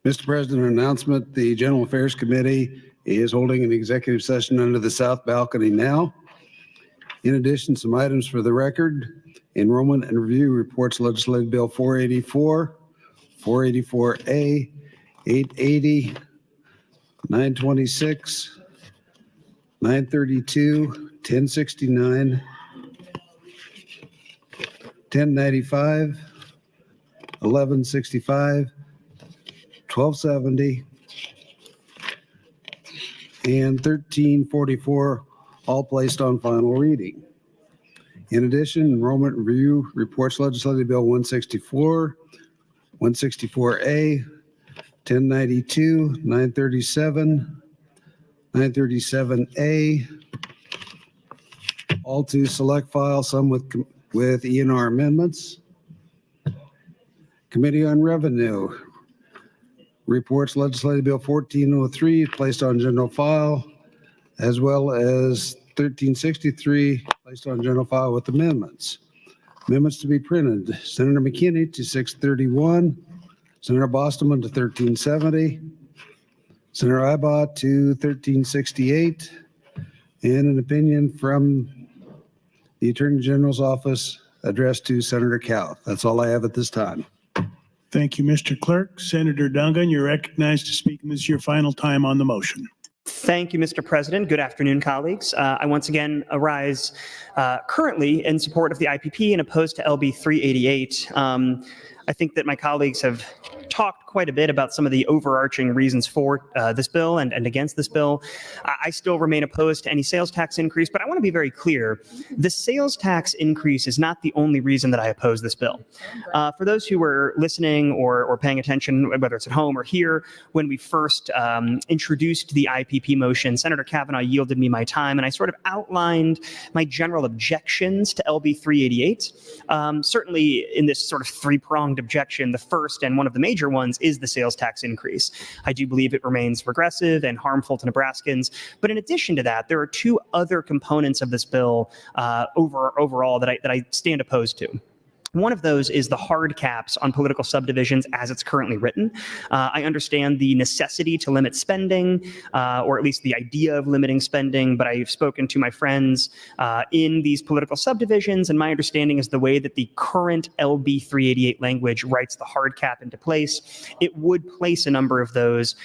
[SPEAKER 2] Mr. President, an announcement. The General Affairs Committee is holding an executive session under the south balcony now. In addition, some items for the record. Enrollment and review reports Legislative Bill 484, 484A, 880, 926, 932, 1069, 1095, 1165, 1270, and 1344, all placed on final reading. In addition, enrollment review reports Legislative Bill 164, 164A, 1092, 937, 937A, all to select file, some with ENR amendments. Committee on Revenue reports Legislative Bill 1403 placed on general file, as well as 1363 placed on general file with amendments. Amendments to be printed: Senator McKinney to 631, Senator Bostelman to 1370, Senator Ibach to 1368, and an opinion from the Attorney General's office addressed to Senator Kauth. That's all I have at this time.
[SPEAKER 1] Thank you, Mr. Clerk. Senator Dungan, you're recognized to speak, and this is your final time on the motion.
[SPEAKER 18] Thank you, Mr. President. Good afternoon, colleagues. I once again arise currently in support of the IPP and opposed to LB 388. I think that my colleagues have talked quite a bit about some of the overarching reasons for this bill and against this bill. I still remain opposed to any sales tax increase, but I want to be very clear. The sales tax increase is not the only reason that I oppose this bill. For those who were listening or paying attention, whether it's at home or here, when we first introduced the IPP motion, Senator Kavanaugh yielded me my time, and I sort of outlined my general objections to LB 388. Certainly in this sort of three-pronged objection, the first and one of the major ones is the sales tax increase. I do believe it remains regressive and harmful to Nebraskans. But in addition to that, there are two other components of this bill overall that I stand opposed to. One of those is the hard caps on political subdivisions as it's currently written. I understand the necessity to limit spending, or at least the idea of limiting spending, but I've spoken to my friends in these political subdivisions, and my understanding is the way that the current LB 388 language writes the hard cap into place, it would place a number of those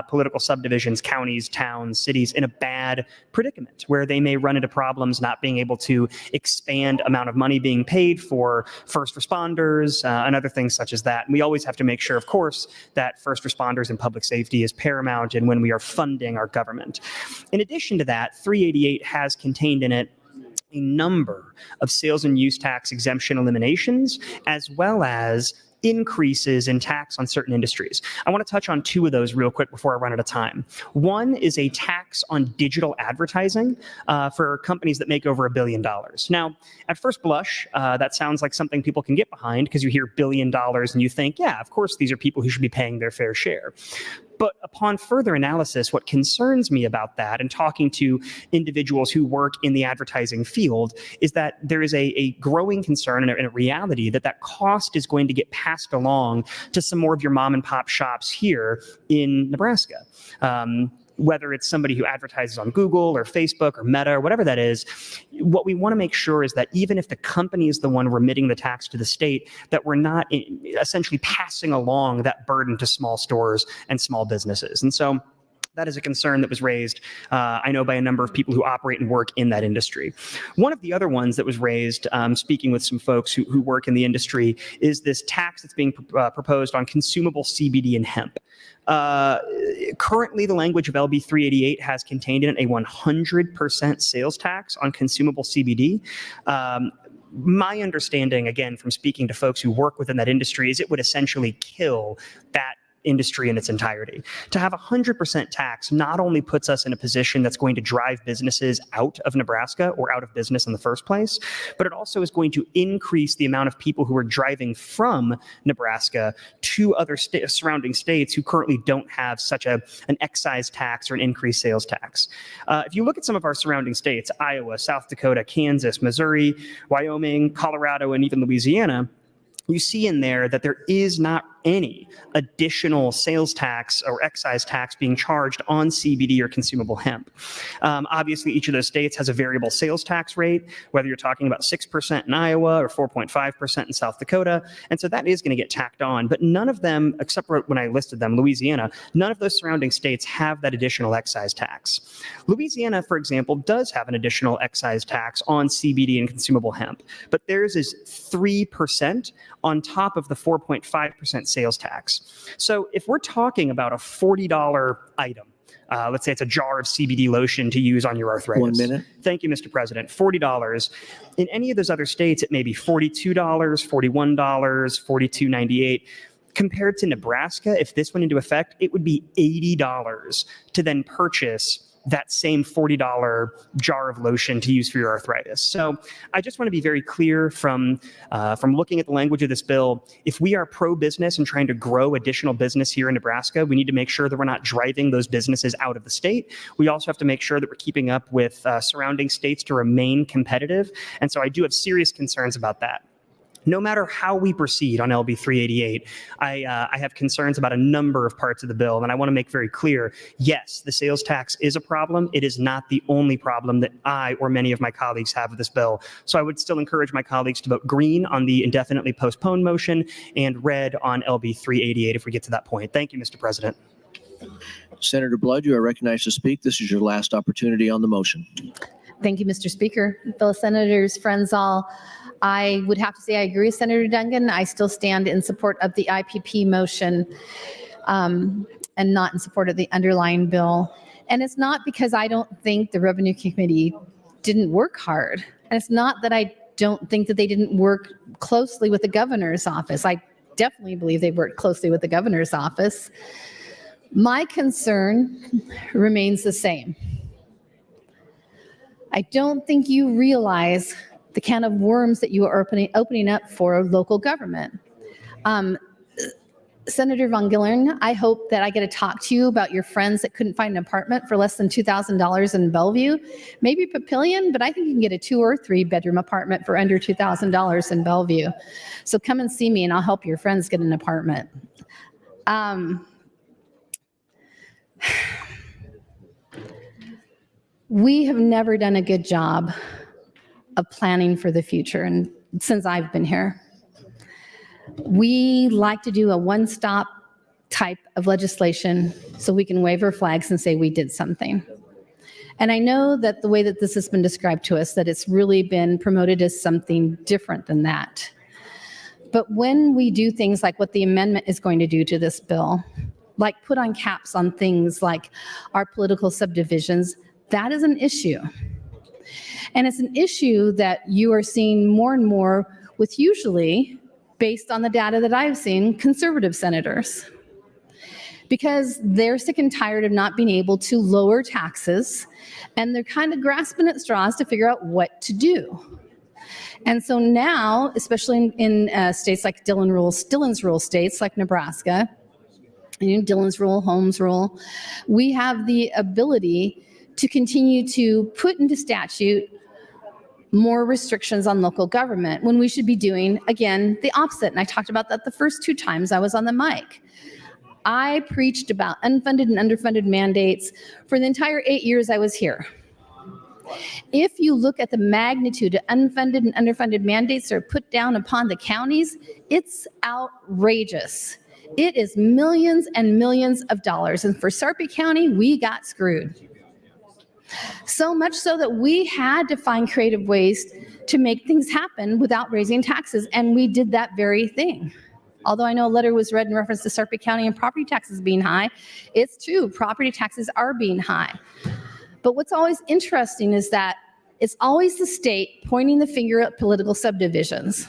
[SPEAKER 18] political subdivisions, counties, towns, cities in a bad predicament where they may run into problems not being able to expand amount of money being paid for first responders and other things such as that. And we always have to make sure, of course, that first responders and public safety is paramount and when we are funding our government. In addition to that, 388 has contained in it a number of sales and use tax exemption eliminations, as well as increases in tax on certain industries. I want to touch on two of those real quick before I run out of time. One is a tax on digital advertising for companies that make over $1 billion. Now, at first blush, that sounds like something people can get behind because you hear $1 billion and you think, yeah, of course, these are people who should be paying their fair share. But upon further analysis, what concerns me about that and talking to individuals who work in the advertising field is that there is a growing concern and a reality that that cost is going to get passed along to some more of your mom and pop shops here in Nebraska. Whether it's somebody who advertises on Google or Facebook or Meta or whatever that is, what we want to make sure is that even if the company is the one remitting the tax to the state, that we're not essentially passing along that burden to small stores and small businesses. And so that is a concern that was raised, I know, by a number of people who operate and work in that industry. One of the other ones that was raised, speaking with some folks who work in the industry, is this tax that's being proposed on consumable CBD and hemp. Currently, the language of LB 388 has contained in it a 100% sales tax on consumable CBD. My understanding, again, from speaking to folks who work within that industry, is it would essentially kill that industry in its entirety. To have 100% tax not only puts us in a position that's going to drive businesses out of Nebraska or out of business in the first place, but it also is going to increase the amount of people who are driving from Nebraska to other surrounding states who currently don't have such an excise tax or an increased sales tax. If you look at some of our surrounding states, Iowa, South Dakota, Kansas, Missouri, Wyoming, Colorado, and even Louisiana, you see in there that there is not any additional sales tax or excise tax being charged on CBD or consumable hemp. Obviously, each of those states has a variable sales tax rate, whether you're talking about 6% in Iowa or 4.5% in South Dakota. And so that is going to get tacked on. But none of them, except for when I listed them, Louisiana, none of those surrounding states have that additional excise tax. Louisiana, for example, does have an additional excise tax on CBD and consumable hemp, but theirs is 3% on top of the 4.5% sales tax. So if we're talking about a $40 item let's say it's a jar of CBD lotion to use on your arthritis.
[SPEAKER 19] 1 minute.
[SPEAKER 18] Thank you, Mr. President. $40. In any of those other states, it may be $42, $41, $42.98. Compared to Nebraska, if this went into effect, it would be $80 to then purchase that same $40 jar of lotion to use for your arthritis. So I just want to be very clear from looking at the language of this bill, if we are pro-business and trying to grow additional business here in Nebraska, we need to make sure that we're not driving those businesses out of the state. We also have to make sure that we're keeping up with surrounding states to remain competitive. And so I do have serious concerns about that. No matter how we proceed on LB 388, I have concerns about a number of parts of the bill, and I want to make very clear, yes, the sales tax is a problem. It is not the only problem that I or many of my colleagues have with this bill. So I would still encourage my colleagues to vote green on the indefinitely postponed motion and red on LB 388 if we get to that point. Thank you, Mr. President.
[SPEAKER 19] Senator Blood, you are recognized to speak. This is your last opportunity on the motion.
[SPEAKER 3] Thank you, Mr. Speaker. Fellow senators, friends all, I would have to say I agree with Senator Duncan. I still stand in support of the IPP motion and not in support of the underlying bill. And it's not because I don't think the Revenue Committee didn't work hard. And it's not that I don't think that they didn't work closely with the governor's office. I definitely believe they worked closely with the governor's office. My concern remains the same. I don't think you realize the can of worms that you are opening up for local government. Senator Von Gillern, I hope that I get to talk to you about your friends that couldn't find an apartment for less than $2,000 in Bellevue. Maybe Papillion, but I think you can get a 2 or 3 bedroom apartment for under $2,000 in Bellevue. So come and see me and I'll help your friends get an apartment. We have never done a good job of planning for the future, and since I've been here. We like to do a one-stop type of legislation so we can wave our flags and say we did something. And I know that the way that this has been described to us, that it's really been promoted as something different than that. But when we do things like what the amendment is going to do to this bill, like put on caps on things like our political subdivisions, that is an issue. And it's an issue that you are seeing more and more with, usually, based on the data that I've seen, conservative senators. Because they're sick and tired of not being able to lower taxes, and they're kind of grasping at straws to figure out what to do. And so now, especially in states like Dillon's rule states like Nebraska, Dillon's rule, Holmes rule, we have the ability to continue to put into statute more restrictions on local government when we should be doing, again, the opposite. And I talked about that the first 2 times I was on the mic. I preached about unfunded and underfunded mandates for the entire 8 years I was here. If you look at the magnitude of unfunded and underfunded mandates that are put down upon the counties, it's outrageous. It is millions and millions of dollars. And for Sarpy County, we got screwed. So much so that we had to find creative ways to make things happen without raising taxes, and we did that very thing. Although I know a letter was read in reference to Sarpy County and property taxes being high, it's true, property taxes are being high. But what's always interesting is that it's always the state pointing the finger at political subdivisions.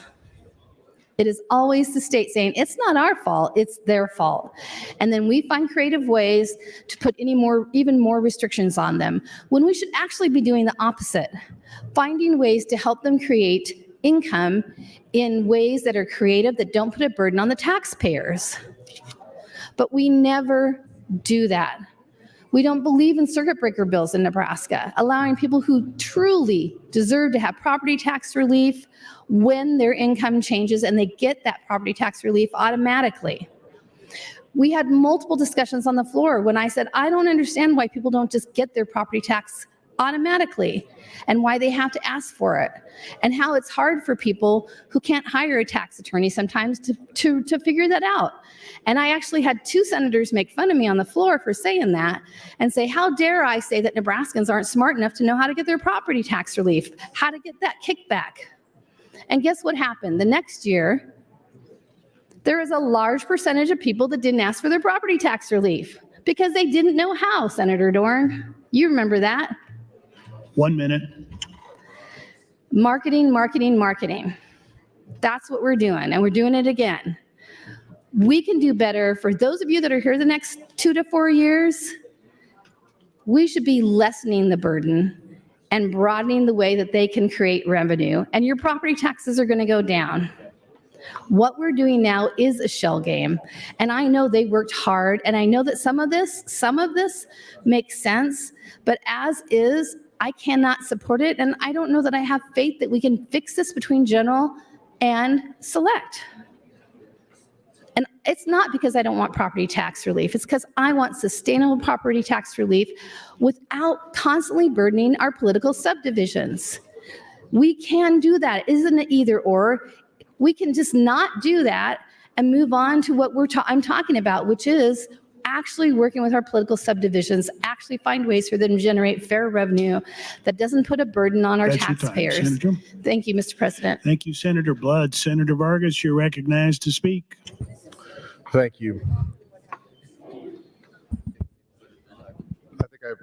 [SPEAKER 3] It is always the state saying, it's not our fault, it's their fault. And then we find creative ways to put even more restrictions on them, when we should actually be doing the opposite, finding ways to help them create income in ways that are creative, that don't put a burden on the taxpayers. But we never do that. We don't believe in circuit breaker bills in Nebraska, allowing people who truly deserve to have property tax relief when their income changes and they get that property tax relief automatically. We had multiple discussions on the floor when I said, I don't understand why people don't just get their property tax automatically and why they have to ask for it, and how it's hard for people who can't hire a tax attorney sometimes to figure that out. And I actually had 2 senators make fun of me on the floor for saying that and say, how dare I say that Nebraskans aren't smart enough to know how to get their property tax relief, how to get that kickback. And guess what happened? The next year, there is a large percentage of people that didn't ask for their property tax relief. because they didn't know how, Senator Dorn. You remember that.
[SPEAKER 1] 1 minute.
[SPEAKER 3] Marketing, marketing, marketing. That's what we're doing, and we're doing it again. We can do better. For those of you that are here the next 2 to 4 years, we should be lessening the burden and broadening the way that they can create revenue, and your property taxes are going to go down. What we're doing now is a shell game, and I know they worked hard, and I know that some of this makes sense, but as is, I cannot support it, and I don't know that I have faith that we can fix this between general and select. And it's not because I don't want property tax relief. It's because I want sustainable property tax relief without constantly burdening our political subdivisions. We can do that. Isn't it either or? We can just not do that and move on to what I'm talking about, which is actually working with our political subdivisions, actually find ways for them to generate fair revenue that doesn't put a burden on our
[SPEAKER 1] That's your time,
[SPEAKER 3] taxpayers.
[SPEAKER 1] Senator.
[SPEAKER 3] Thank you, Mr. President.
[SPEAKER 1] Thank you, Senator Blood. Senator Vargas, you're recognized to speak.
[SPEAKER 20] Thank you.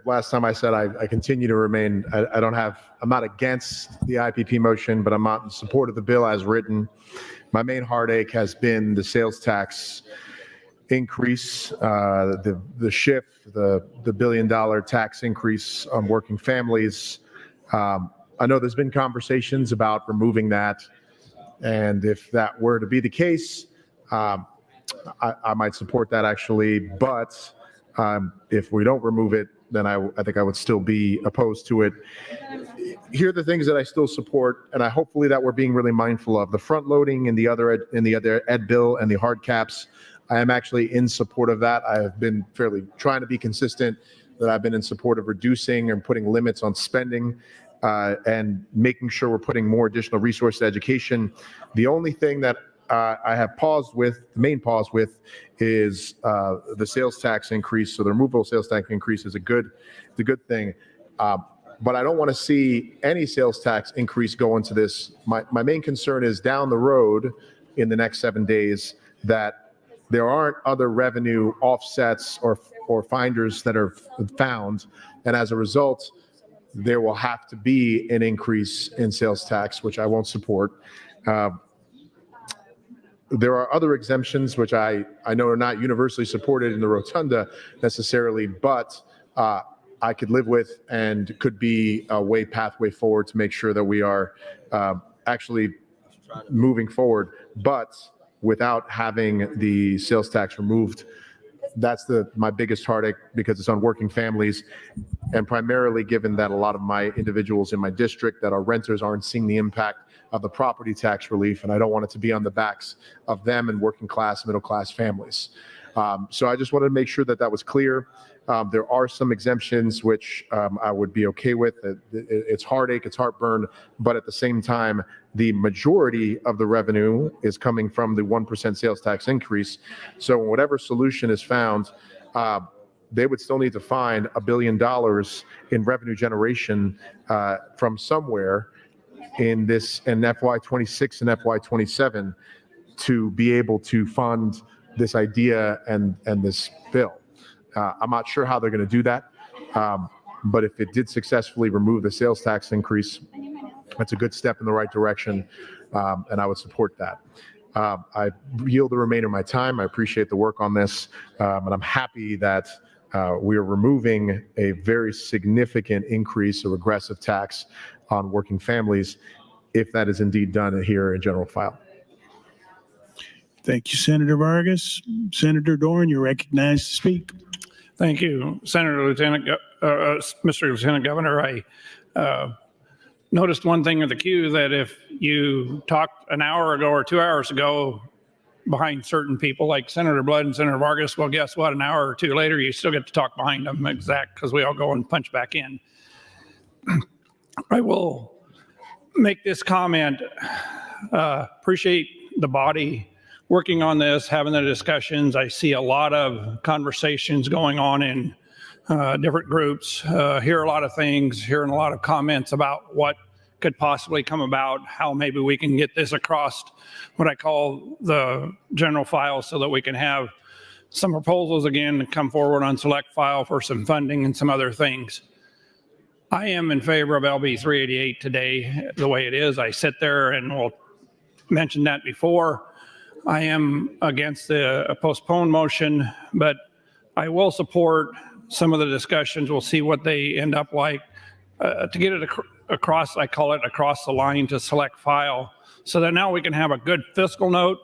[SPEAKER 20] Last time I said I continue to remain, I'm not against the IPP motion, but I'm not in support of the bill as written. My main heartache has been the sales tax increase, the shift, the $1 billion tax increase on working families. I know there's been conversations about removing that, and if that were to be the case, I might support that actually, but if we don't remove it, then I think I would still be opposed to it. Here are the things that I still support, and hopefully that we're being really mindful of. The front loading in the other ed bill and the hard caps, I am actually in support of that. I have been trying to be consistent that I've been in support of reducing and putting limits on spending and making sure we're putting more additional resources to education. The only thing that I have paused with, the main pause with, is the sales tax increase. So the removal of sales tax increase is a good thing. But I don't want to see any sales tax increase go into this. My main concern is down the road in the next 7 days that there aren't other revenue offsets or finders that are found. And as a result, there will have to be an increase in sales tax, which I won't support. There are other exemptions, which I know are not universally supported in the rotunda necessarily, but I could live with and could be a pathway forward to make sure that we are actually moving forward, but without having the sales tax removed. That's my biggest heartache because it's on working families, and primarily given that a lot of my individuals in my district that are renters aren't seeing the impact of the property tax relief, and I don't want it to be on the backs of them and working class, middle class families. So I just wanted to make sure that that was clear. There are some exemptions which I would be okay with. It's heartache, it's heartburn, but at the same time, the majority of the revenue is coming from the 1% sales tax increase. So whatever solution is found, they would still need to find $1 billion in revenue generation from somewhere in FY26 and FY27 to be able to fund this idea and this bill. I'm not sure how they're going to do that, but if it did successfully remove the sales tax increase, that's a good step in the right direction, and I would support that. I yield the remainder of my time. I appreciate the work on this, and I'm happy that we are removing a very significant increase, a regressive tax on working families, if that is indeed done here in general file.
[SPEAKER 1] Thank you, Senator Vargas. Senator Dorn, you're recognized to speak.
[SPEAKER 5] Thank you, Mr. Lieutenant Governor. I noticed one thing in the queue, that if you talked an hour ago or 2 hours ago behind certain people like Senator Blood and Senator Vargas, well, guess what? An hour or two later, you still get to talk behind them, because we all go and punch back in. I will make this comment. Appreciate the body working on this, having the discussions. I see a lot of conversations going on in different groups, hear a lot of things, hearing a lot of comments about what could possibly come about, how maybe we can get this across what I call the general file so that we can have some proposals again to come forward on select file for some funding and some other things. I am in favor of LB 388 today, the way it is. I sit there and will mention that before. I am against the postponed motion, but I will support some of the discussions. We'll see what they end up like to get it across, I call it across the line to select file, so that now we can have a good fiscal note,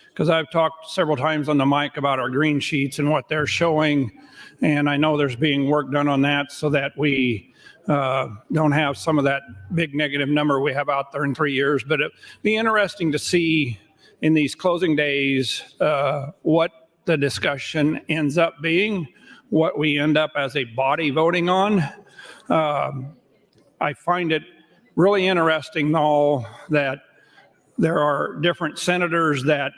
[SPEAKER 5] because I've talked several times on the mic about our green sheets and what they're showing, and I know there's being work done on that so that we don't have some of that big negative number we have out there in 3 years. But it'd be interesting to see in these closing days what the discussion ends up being, what we end up as a body voting on. I find it really interesting, though, that there are different senators that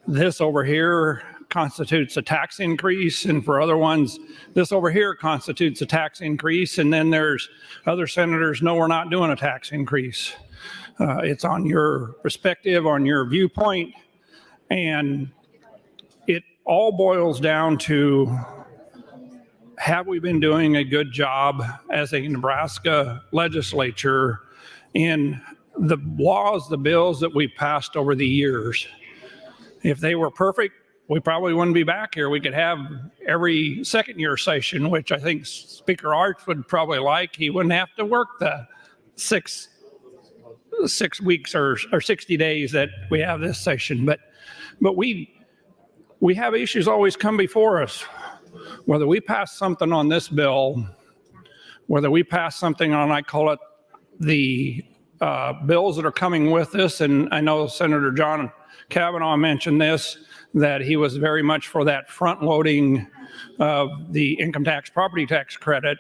[SPEAKER 5] this over here constitutes a tax increase, and for other ones, this over here constitutes a tax increase, and then there's other senators, no, we're not doing a tax increase. It's on your perspective, on your viewpoint, and it all boils down to, have we been doing a good job as a Nebraska legislature in the laws, the bills that we passed over the years? If they were perfect, we probably wouldn't be back here. We could have every second year session, which I think Speaker Arch would probably like. He wouldn't have to work the six weeks or 60 days that we have this session. But we have issues always come before us. Whether we pass something on this bill, whether we pass something on, I call it the bills that are coming with this, and I know Senator John Kavanaugh mentioned this, that he was very much for that front loading of the income tax, property tax credit.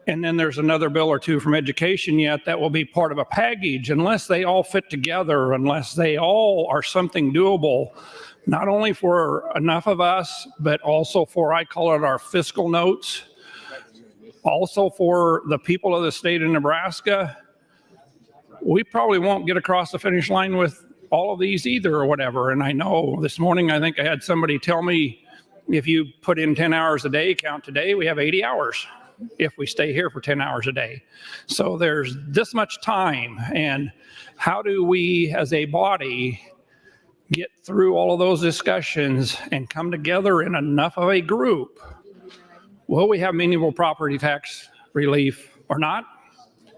[SPEAKER 5] And then there's another bill or two from education yet that will be part of a package. Unless they all fit together, unless they all are something doable, not only for enough of us, but also for, I call it our fiscal notes, also for the people of the state of Nebraska, we probably won't get across the finish line with all of these either or whatever. And I know this morning, I think I had somebody tell me, if you put in 10 hours a day, count today, we have 80 hours if we stay here for 10 hours a day. So there's this much time. And how do we as a body get through all of those discussions and come together in enough of a group? Will we have meaningful property tax relief or not?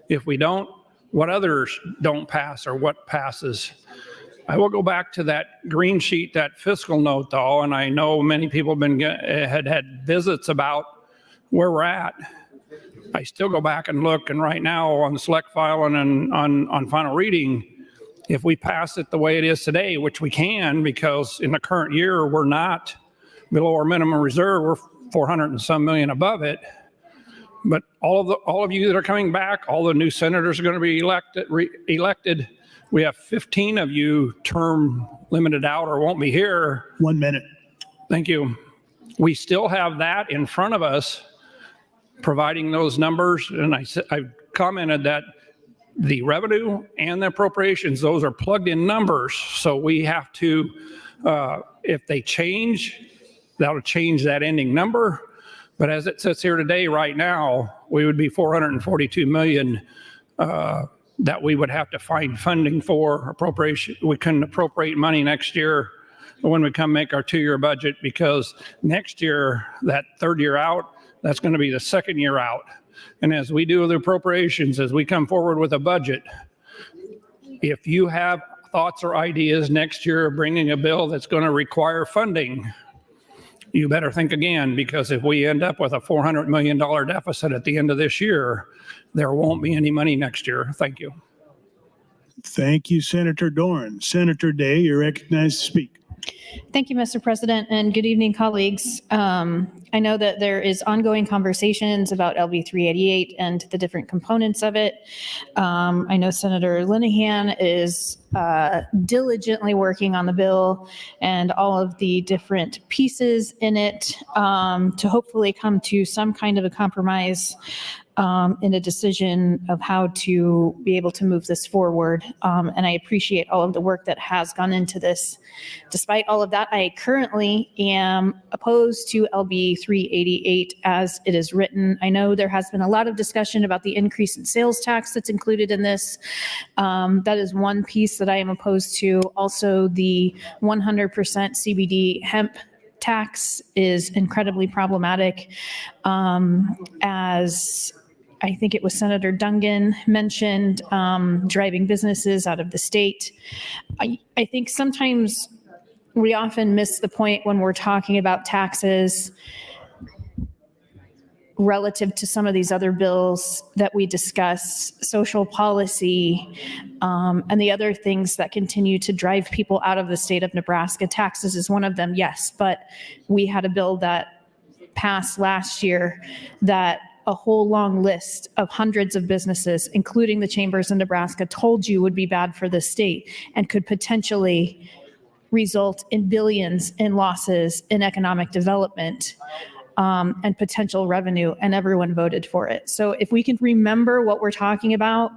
[SPEAKER 5] If we don't, what others don't pass or what passes? I will go back to that green sheet, that fiscal note, though, and I know many people have had visits about where we're at. I still go back and look, and right now on the select file and on final reading, if we pass it the way it is today, which we can, because in the current year we're not below our minimum reserve, we're 400 and some million above it. But all of you that are coming back, all the new senators are going to be elected. We have 15 of you term limited out or won't be here.
[SPEAKER 1] 1 minute.
[SPEAKER 5] Thank you. We still have that in front of us, providing those numbers. And I commented that the revenue and the appropriations, those are plugged in numbers. So we have to, if they change, that'll change that ending number. But as it sits here today, right now, we would be 442 million that we would have to find funding for appropriation. We couldn't appropriate money next year when we come make our 2-year budget, because next year, that 3rd year out, that's going to be the 2nd year out. And as we do the appropriations, as we come forward with a budget, if you have thoughts or ideas next year of bringing a bill that's going to require funding, you better think again, because if we end up with a $400 million deficit at the end of this year, there won't be any money next year. Thank you.
[SPEAKER 1] Thank you, Senator Doran. Senator Day, you're recognized to speak.
[SPEAKER 21] Thank you, Mr. President, and good evening, colleagues. I know that there is ongoing conversations about LB 388 and the different components of it. I know Senator Linehan is diligently working on the bill and all of the different pieces in it to hopefully come to some kind of a compromise. in a decision of how to be able to move this forward. And I appreciate all of the work that has gone into this. Despite all of that, I currently am opposed to LB 388 as it is written. I know there has been a lot of discussion about the increase in sales tax that's included in this. That is one piece that I am opposed to. Also, the 100% CBD hemp tax is incredibly problematic. As I think it was Senator Dungan mentioned, driving businesses out of the state. I think sometimes we often miss the point when we're talking about taxes relative to some of these other bills that we discuss, social policy, and the other things that continue to drive people out of the state of Nebraska. Taxes is one of them, yes, but we had a bill that passed last year that a whole long list of hundreds of businesses, including the chambers in Nebraska, told you would be bad for the state and could potentially result in billions in losses in economic development and potential revenue, and everyone voted for it. So if we can remember what we're talking about,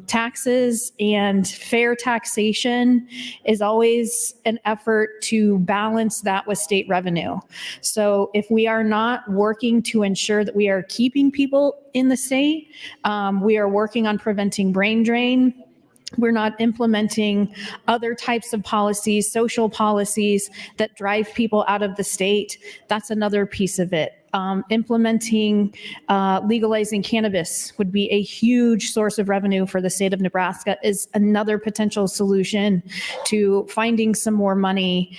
[SPEAKER 21] taxes and fair taxation is always an effort to balance that with state revenue. So if we are not working to ensure that we are keeping people in the state, we are working on preventing brain drain. We're not implementing other types of policies, social policies that drive people out of the state. That's another piece of it. Implementing, legalizing cannabis would be a huge source of revenue for the state of Nebraska, is another potential solution to finding some more money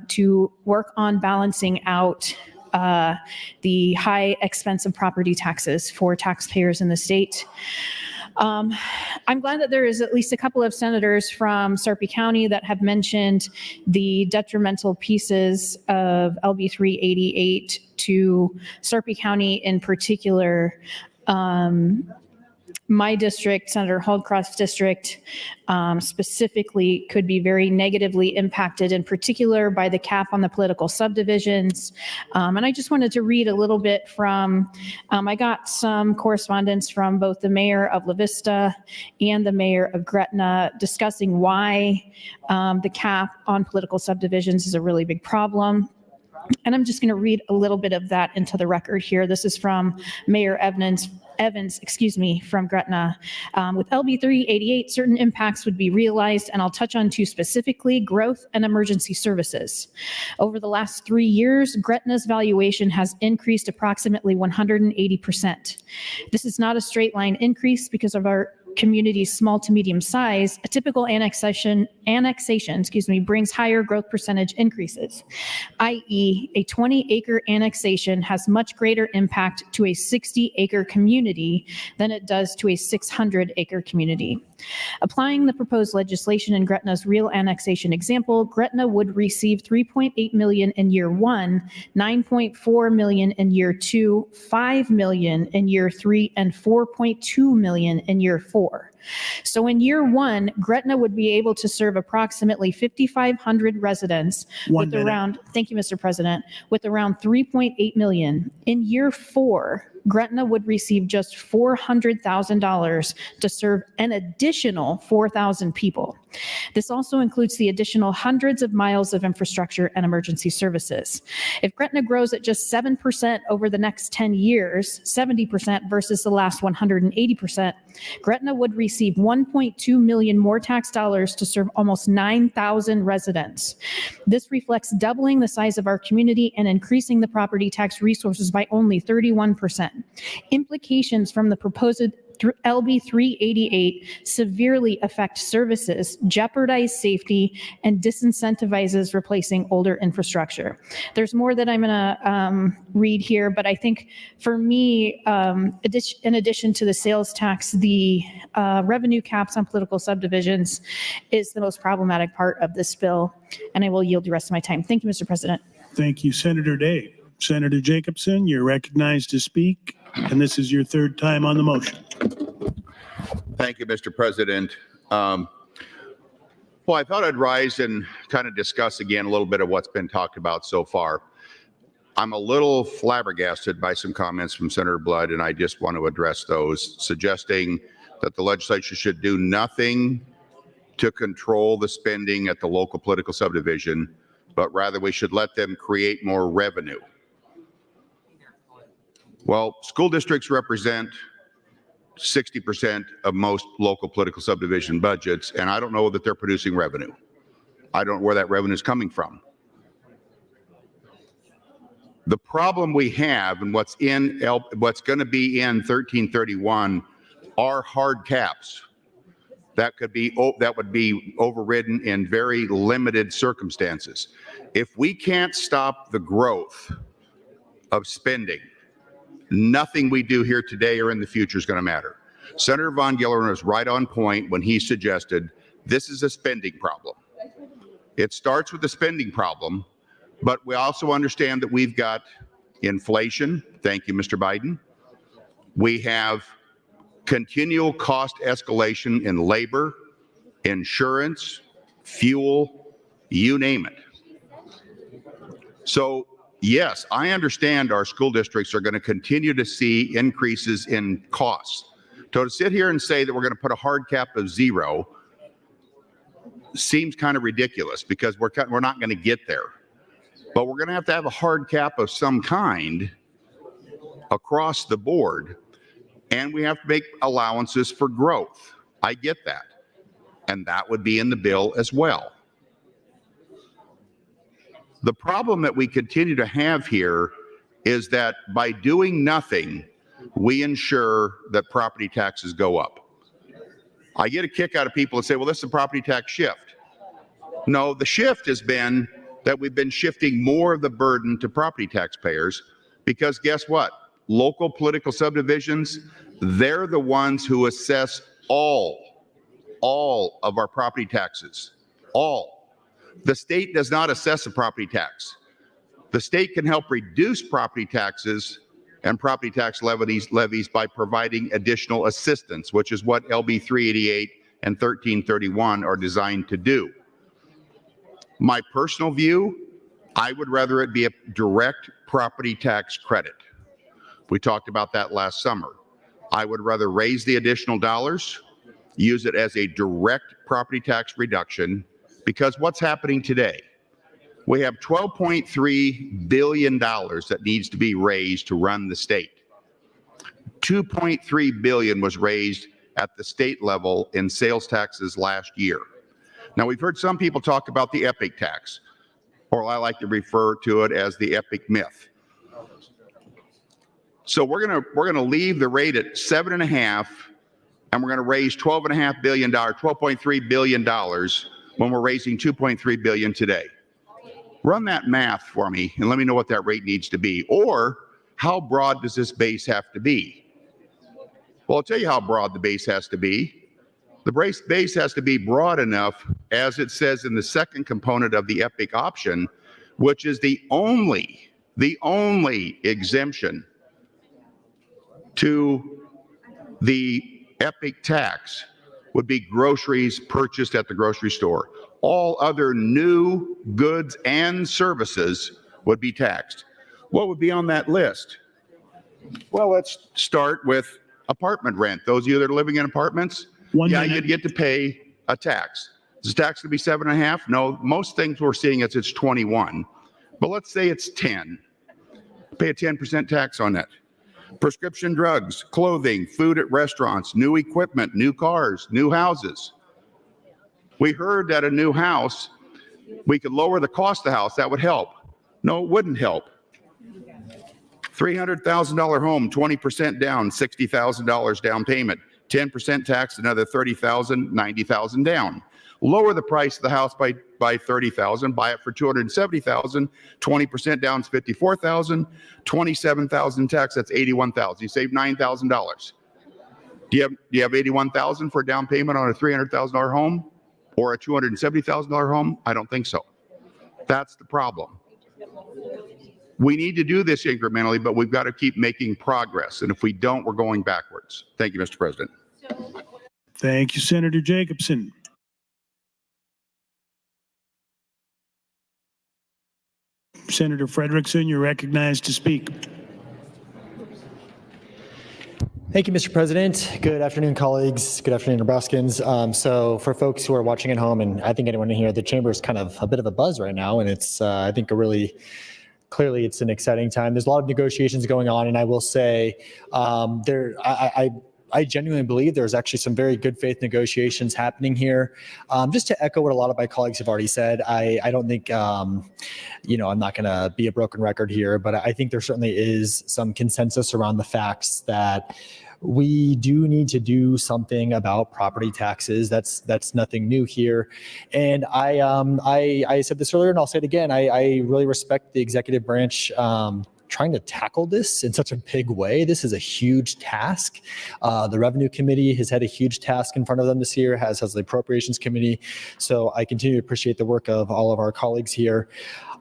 [SPEAKER 21] to work on balancing out the high expensive property taxes for taxpayers in the state. I'm glad that there is at least a couple of senators from Sarpy County that have mentioned the detrimental pieces of LB 388 to Sarpy County in particular. My district, Senator Holdcroft's district, specifically could be very negatively impacted, in particular by the cap on the political subdivisions. And I just wanted to read a little bit from, I got some correspondence from both the mayor of La Vista and the mayor of Gretna discussing why the cap on political subdivisions is a really big problem. And I'm just going to read a little bit of that into the record here. This is from Mayor Evans, from Gretna. With LB 388, certain impacts would be realized, and I'll touch on two specifically: growth and emergency services. Over the last 3 years, Gretna's valuation has increased approximately 180%. This is not a straight line increase because of our community's small to medium size. A typical annexation, brings higher growth percentage increases, i.e. a 20-acre annexation has much greater impact to a 60-acre community than it does to a 600-acre community. Applying the proposed legislation in Gretna's real annexation example, Gretna would receive $3.8 million in year 1, $9.4 million in year 2, $5 million in year 3, and $4.2 million in year 4. So in year 1, Gretna would be able to serve approximately 5,500 residents with around, thank you, Mr. President, with around $3.8 million. In year 4, Gretna would receive just $400,000 to serve an additional 4,000 people. This also includes the additional hundreds of miles of infrastructure and emergency services. If Gretna grows at just 7% over the next 10 years, 70% versus the last 180%, Gretna would receive 1.2 million more tax dollars to serve almost 9,000 residents. This reflects doubling the size of our community and increasing the property tax resources by only 31%. Implications from the proposed LB 388 severely affect services, jeopardize safety, and disincentivizes replacing older infrastructure. There's more that I'm going to read here, but I think for me, in addition to the sales tax, the revenue caps on political subdivisions is the most problematic part of this bill, and I will yield the rest of my time. Thank you, Mr. President.
[SPEAKER 1] Thank you, Senator Day. Senator Jacobson, you're recognized to speak, and this is your third time on the motion.
[SPEAKER 11] Thank you, Mr. President. Well, I thought I'd rise and kind of discuss again a little bit of what's been talked about so far. I'm a little flabbergasted by some comments from Senator Blood, and I just want to address those, suggesting that the legislature should do nothing to control the spending at the local political subdivision, but rather we should let them create more revenue. Well, school districts represent 60% of most local political subdivision budgets, and I don't know that they're producing revenue. I don't know where that revenue is coming from. The problem we have and what's going to be in 1331 are hard caps that would be overridden in very limited circumstances. If we can't stop the growth of spending, nothing we do here today or in the future is going to matter. Senator Von Gilleren was right on point when he suggested this is a spending problem. It starts with a spending problem, but we also understand that we've got inflation. Thank you, Mr. Biden. We have continual cost escalation in labor, insurance, fuel, you name it. So, yes, I understand our school districts are going to continue to see increases in costs. So to sit here and say that we're going to put a hard cap of 0 seems kind of ridiculous, because we're not going to get there. But we're going to have a hard cap of some kind across the board, and we have to make allowances for growth. I get that. And that would be in the bill as well. The problem that we continue to have here is that by doing nothing, we ensure that property taxes go up. I get a kick out of people that say, well, this is a property tax shift. No, the shift has been that we've been shifting more of the burden to property taxpayers, because guess what? Local political subdivisions, they're the ones who assess all of our property taxes, all. The state does not assess a property tax. The state can help reduce property taxes and property tax levies by providing additional assistance, which is what LB 388 and 1331 are designed to do. My personal view, I would rather it be a direct property tax credit. We talked about that last summer. I would rather raise the additional dollars, use it as a direct property tax reduction, because what's happening today? We have $12.3 billion that needs to be raised to run the state. $2.3 billion was raised at the state level in sales taxes last year. Now, we've heard some people talk about the epic tax, or I like to refer to it as the epic myth. So we're gonna leave the rate at 7.5, and we're gonna raise $12.5 billion, $12.3 billion when we're raising $2.3 billion today. Run that math for me and let me know what that rate needs to be, or how broad does this base have to be? Well, I'll tell you how broad the base has to be. The base has to be broad enough, as it says in the second component of the EPIC option, which is the only exemption to the EPIC tax would be groceries purchased at the grocery store. All other new goods and services would be taxed. What would be on that list? Well, let's start with apartment rent. Those of you that are living in apartments, you'd get to pay a tax. Is the tax going to be 7.5? No, most things we're seeing is it's 21. But let's say it's 10. Pay a 10% tax on that. Prescription drugs, clothing, food at restaurants, new equipment, new cars, new houses. We heard that a new house, we could lower the cost of the house. That would help. No, it wouldn't help. $300,000 home, 20% down, $60,000 down payment. 10% tax, another $30,000, $90,000 down. Lower the price of the house by $30,000, buy it for $270,000, 20% down is $54,000, $27,000 tax, that's $81,000. You save $9,000. Do you have $81,000 for a down payment on a $300,000 home or a $270,000 home? I don't think so. That's the problem. We need to do this incrementally, but we've got to keep making progress. And if we don't, we're going backwards. Thank you, Mr. President.
[SPEAKER 1] Thank you, Senator Jacobson. Senator Frederickson, you're recognized to speak.
[SPEAKER 4] Thank you, Mr. President. Good afternoon, colleagues. Good afternoon, Nebraskans. So for folks who are watching at home, and I think anyone in here, the chamber is kind of a bit of a buzz right now, and it's, I think, clearly it's an exciting time. There's a lot of negotiations going on, and I will say I genuinely believe there's actually some very good faith negotiations happening here. Just to echo what a lot of my colleagues have already said, I don't think, I'm not going to be a broken record here, but I think there certainly is some consensus around the facts that we do need to do something about property taxes. That's nothing new here. And I said this earlier, and I'll say it again. I really respect the executive branch trying to tackle this in such a big way. This is a huge task. The Revenue Committee has had a huge task in front of them this year, as has the Appropriations Committee. So I continue to appreciate the work of all of our colleagues here.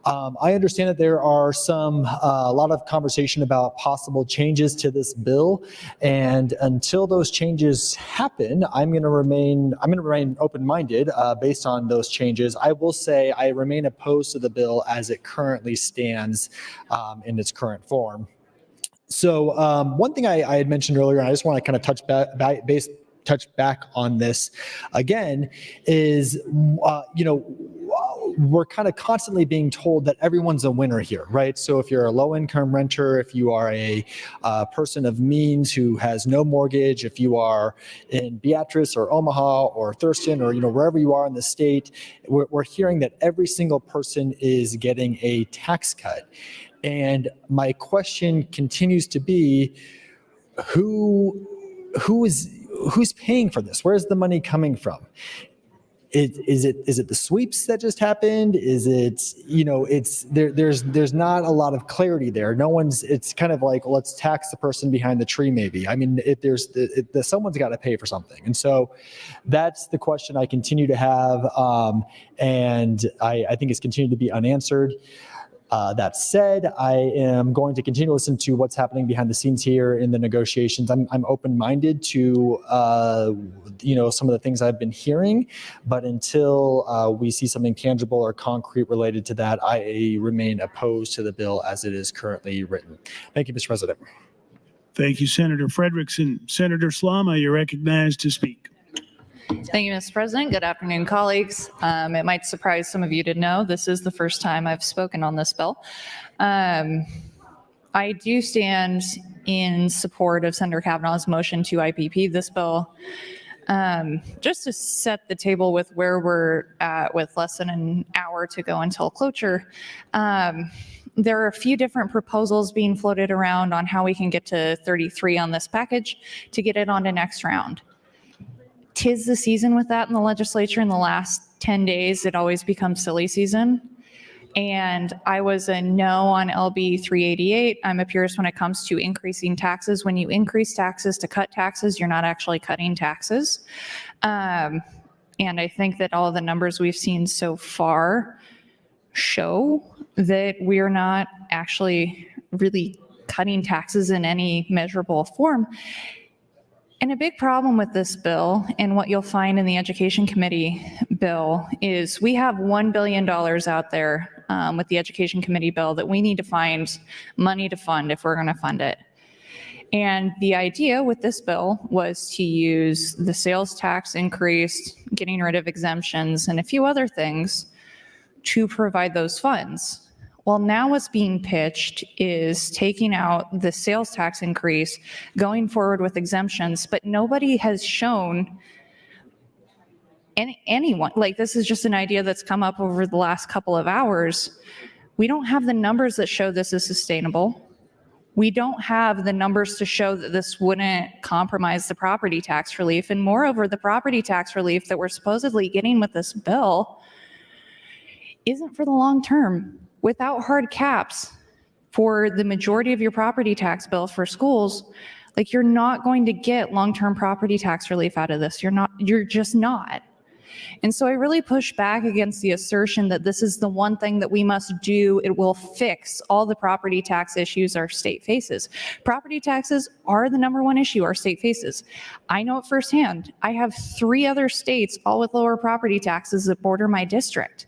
[SPEAKER 4] I understand that there are a lot of conversation about possible changes to this bill, and until those changes happen, I'm going to remain open-minded based on those changes. I will say I remain opposed to the bill as it currently stands in its current form. So one thing I had mentioned earlier, and I just want to kind of touch back on this again, is we're kind of constantly being told that everyone's a winner here, right? So if you're a low-income renter, if you are a person of means who has no mortgage, if you are in Beatrice or Omaha or Thurston or wherever you are in the state, we're hearing that every single person is getting a tax cut. And my question continues to be, who's paying for this? Where's the money coming from? Is it the sweeps that just happened? Is it, there's not a lot of clarity there. It's kind of like, let's tax the person behind the tree maybe. I mean, someone's got to pay for something. And so that's the question I continue to have. And I think it's continued to be unanswered. That said, I am going to continue to listen to what's happening behind the scenes here in the negotiations. I'm open-minded to, some of the things I've been hearing, but until we see something tangible or concrete related to that, I remain opposed to the bill as it is currently written. Thank you, Mr. President.
[SPEAKER 1] Thank you, Senator Frederickson. Senator Slama, you're recognized to speak.
[SPEAKER 22] Thank you, Mr. President. Good afternoon, colleagues. It might surprise some of you to know this is the first time I've spoken on this bill. I do stand in support of Senator Kavanaugh's motion to IPP this bill. Just to set the table with where we're at with less than an hour to go until cloture, there are a few different proposals being floated around on how we can get to 33 on this package to get it on to next round. 'Tis the season with that in the legislature. In the last 10 days, it always becomes silly season. And I was a no on LB 388. I'm a purist when it comes to increasing taxes. When you increase taxes to cut taxes, you're not actually cutting taxes. And I think that all the numbers we've seen so far show that we're not actually really cutting taxes in any measurable form. And a big problem with this bill, and what you'll find in the Education Committee bill, is we have $1 billion out there with the Education Committee bill that we need to find money to fund if we're going to fund it. And the idea with this bill was to use the sales tax increase, getting rid of exemptions, and a few other things to provide those funds. Well, now what's being pitched is taking out the sales tax increase, going forward with exemptions, but nobody has shown anyone, like this is just an idea that's come up over the last couple of hours. We don't have the numbers that show this is sustainable. We don't have the numbers to show that this wouldn't compromise the property tax relief. And moreover, the property tax relief that we're supposedly getting with this bill isn't for the long term. Without hard caps for the majority of your property tax bill for schools, like you're not going to get long-term property tax relief out of this. You're just not. And so I really push back against the assertion that this is the one thing that we must do. It will fix all the property tax issues our state faces. Property taxes are the number one issue our state faces. I know it firsthand. I have 3 other states, all with lower property taxes that border my district.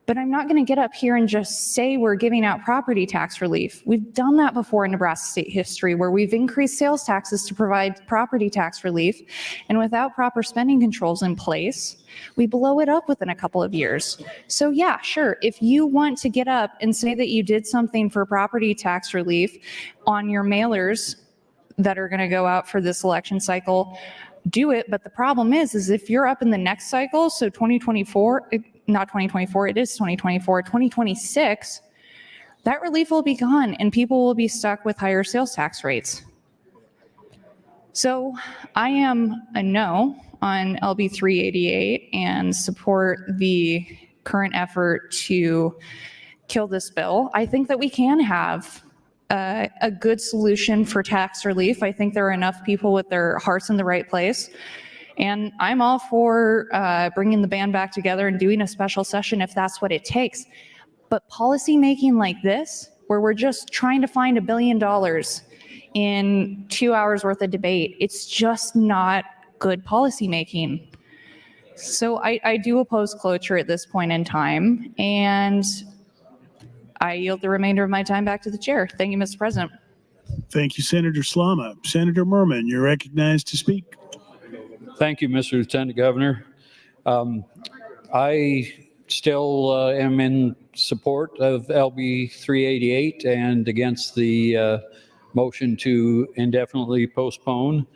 [SPEAKER 21] But I'm not going to get up here and just say we're giving out property tax relief. We've done that before in Nebraska state history, where we've increased sales taxes to provide property tax relief. And without proper spending controls in place, we blow it up within a couple of years. So yeah, sure, if you want to get up and say that you did something for property tax relief on your mailers that are going to go out for this election cycle, do it. But the problem is if you're up in the next cycle, so 2024, not 2024, it is 2024, 2026, that relief will be gone and people will be stuck with higher sales tax rates. So I am a no on LB 388 and support the current effort to kill this bill. I think that we can have a good solution for tax relief. I think there are enough people with their hearts in the right place. And I'm all for bringing the band back together and doing a special session if that's what it takes. But policy making like this, where we're just trying to find $1 billion in 2 hours worth of debate, it's just not good policy making. So I do oppose cloture at this point in time, and I yield the remainder of my time back to the chair. Thank you, Mr. President.
[SPEAKER 1] Thank you, Senator Slama. Senator Merman, you're recognized to speak.
[SPEAKER 13] Thank you, Mr. Lieutenant Governor. I still am in support of LB 388 and against the motion to indefinitely postpone.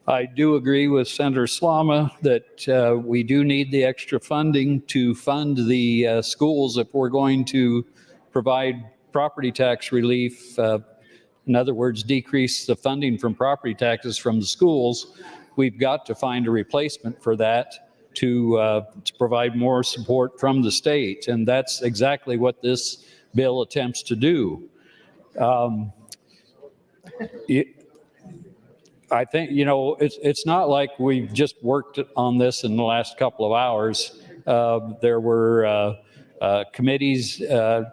[SPEAKER 13] I do agree with Senator Slama that we do need the extra funding to fund the schools if we're going to provide property tax relief. In other words, decrease the funding from property taxes from the schools. We've got to find a replacement for that to provide more support from the state. And that's exactly what this bill attempts to do. I think, you know, it's not like we've just worked on this in the last couple of hours. There were committees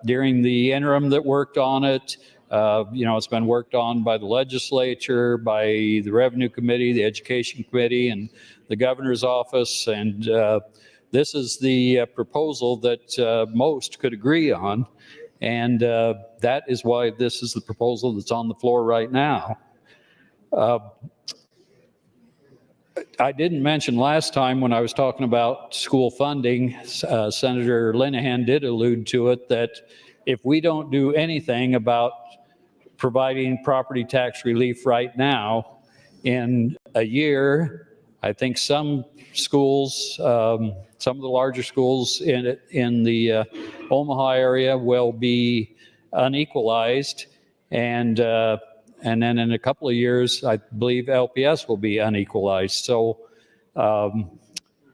[SPEAKER 13] during the interim that worked on it. You know, it's been worked on by the legislature, by the Revenue Committee, the Education Committee, and the Governor's Office. And this is the proposal that most could agree on. And that is why this is the proposal that's on the floor right now. I didn't mention last time when I was talking about school funding, Senator Linehan did allude to it, that if we don't do anything about providing property tax relief right now, in a year, I think some schools, some of the larger schools in the Omaha area will be unequalized, and then in a couple of years, I believe LPS will be unequalized. So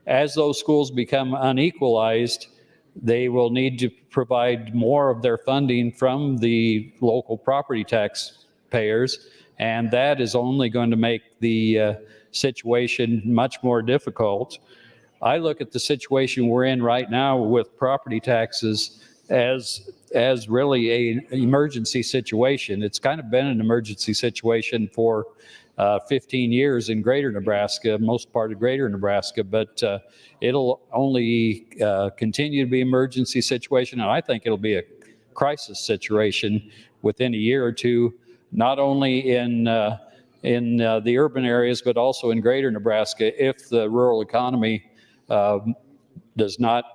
[SPEAKER 13] as those schools become unequalized, they will need to provide more of their funding from the local property tax payers, and that is only going to make the situation much more difficult. I look at the situation we're in right now with property taxes as really an emergency situation. It's kind of been an emergency situation for 15 years in greater Nebraska, most part of greater Nebraska, but it'll only continue to be an emergency situation, and I think it'll be a crisis situation within a year or two, not only in the urban areas, but also in greater Nebraska if the rural economy does not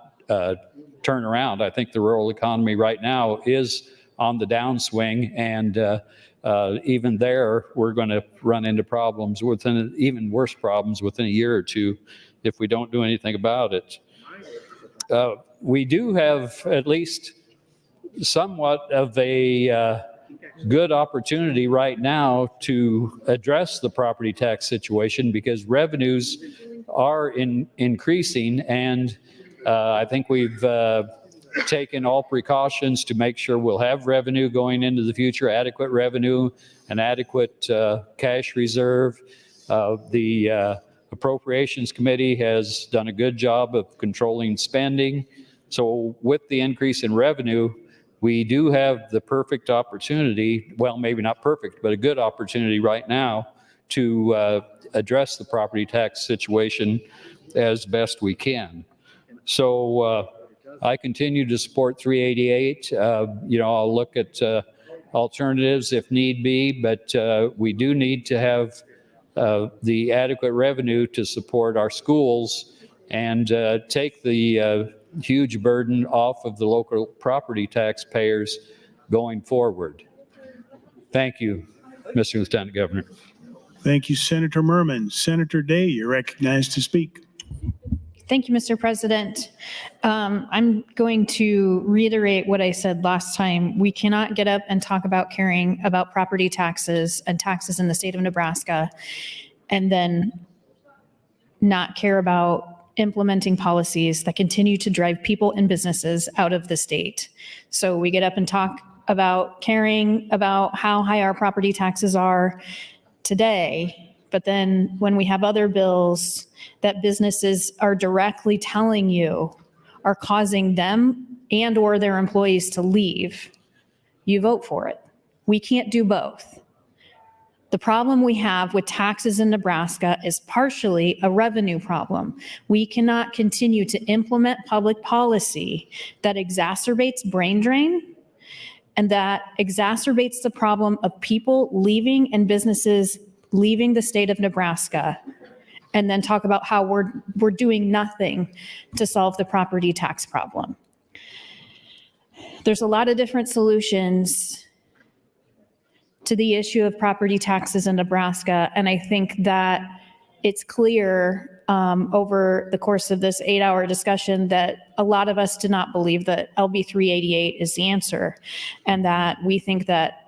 [SPEAKER 13] turn around. I think the rural economy right now is on the downswing, and even there, we're going to run into problems, even worse problems within a year or two if we don't do anything about it. We do have at least somewhat of a good opportunity right now to address the property tax situation because revenues are increasing, and I think we've taken all precautions to make sure we'll have revenue going into the future, adequate revenue, an adequate cash reserve. The Appropriations Committee has done a good job of controlling spending. So with the increase in revenue, we do have the perfect opportunity, well, maybe not perfect, but a good opportunity right now to address the property tax situation as best we can. So I continue to support 388. I'll look at alternatives if need be, but we do need to have the adequate revenue to support our schools and take the huge burden off of the local property taxpayers going forward. Thank you, Mr. Lieutenant Governor.
[SPEAKER 1] Thank you, Senator Merman. Senator Day, you're recognized to speak.
[SPEAKER 21] Thank you, Mr. President. I'm going to reiterate what I said last time. We cannot get up and talk about caring about property taxes and taxes in the state of Nebraska and then not care about implementing policies that continue to drive people and businesses out of the state. So we get up and talk about caring about how high our property taxes are today, but then when we have other bills that businesses are directly telling you are causing them and or their employees to leave, you vote for it. We can't do both. The problem we have with taxes in Nebraska is partially a revenue problem. We cannot continue to implement public policy that exacerbates brain drain and that exacerbates the problem of people leaving and businesses leaving the state of Nebraska, and then talk about how we're doing nothing to solve the property tax problem. There's a lot of different solutions to the issue of property taxes in Nebraska, and I think that it's clear over the course of this 8-hour discussion that a lot of us do not believe that LB 388 is the answer, and that we think that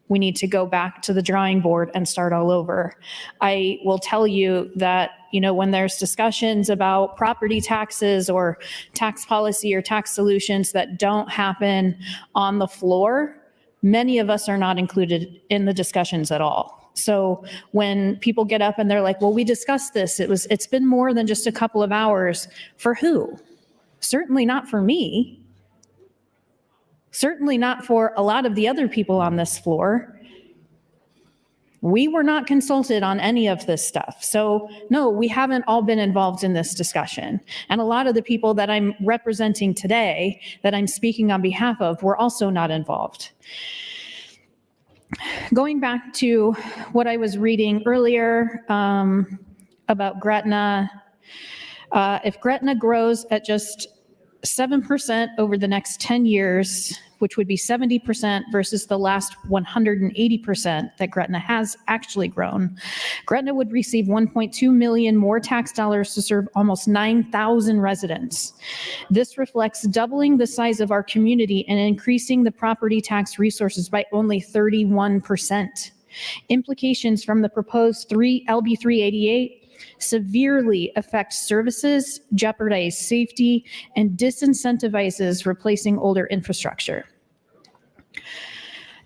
[SPEAKER 21] we need to go back to the drawing board and start all over. I will tell you that, when there's discussions about property taxes or tax policy or tax solutions that don't happen on the floor, many of us are not included in the discussions at all. So when people get up and they're like, well, we discussed this, it's been more than just a couple of hours. For who? Certainly not for me. Certainly not for a lot of the other people on this floor. We were not consulted on any of this stuff. So no, we haven't all been involved in this discussion. And a lot of the people that I'm representing today, that I'm speaking on behalf of, were also not involved. Going back to what I was reading earlier about Gretna, if Gretna grows at just 7% over the next 10 years, which would be 70% versus the last 180% that Gretna has actually grown, Gretna would receive 1.2 million more tax dollars to serve almost 9,000 residents. This reflects doubling the size of our community and increasing the property tax resources by only 31%. Implications from the proposed LB 388 severely affect services, jeopardize safety, and disincentivizes replacing older infrastructure.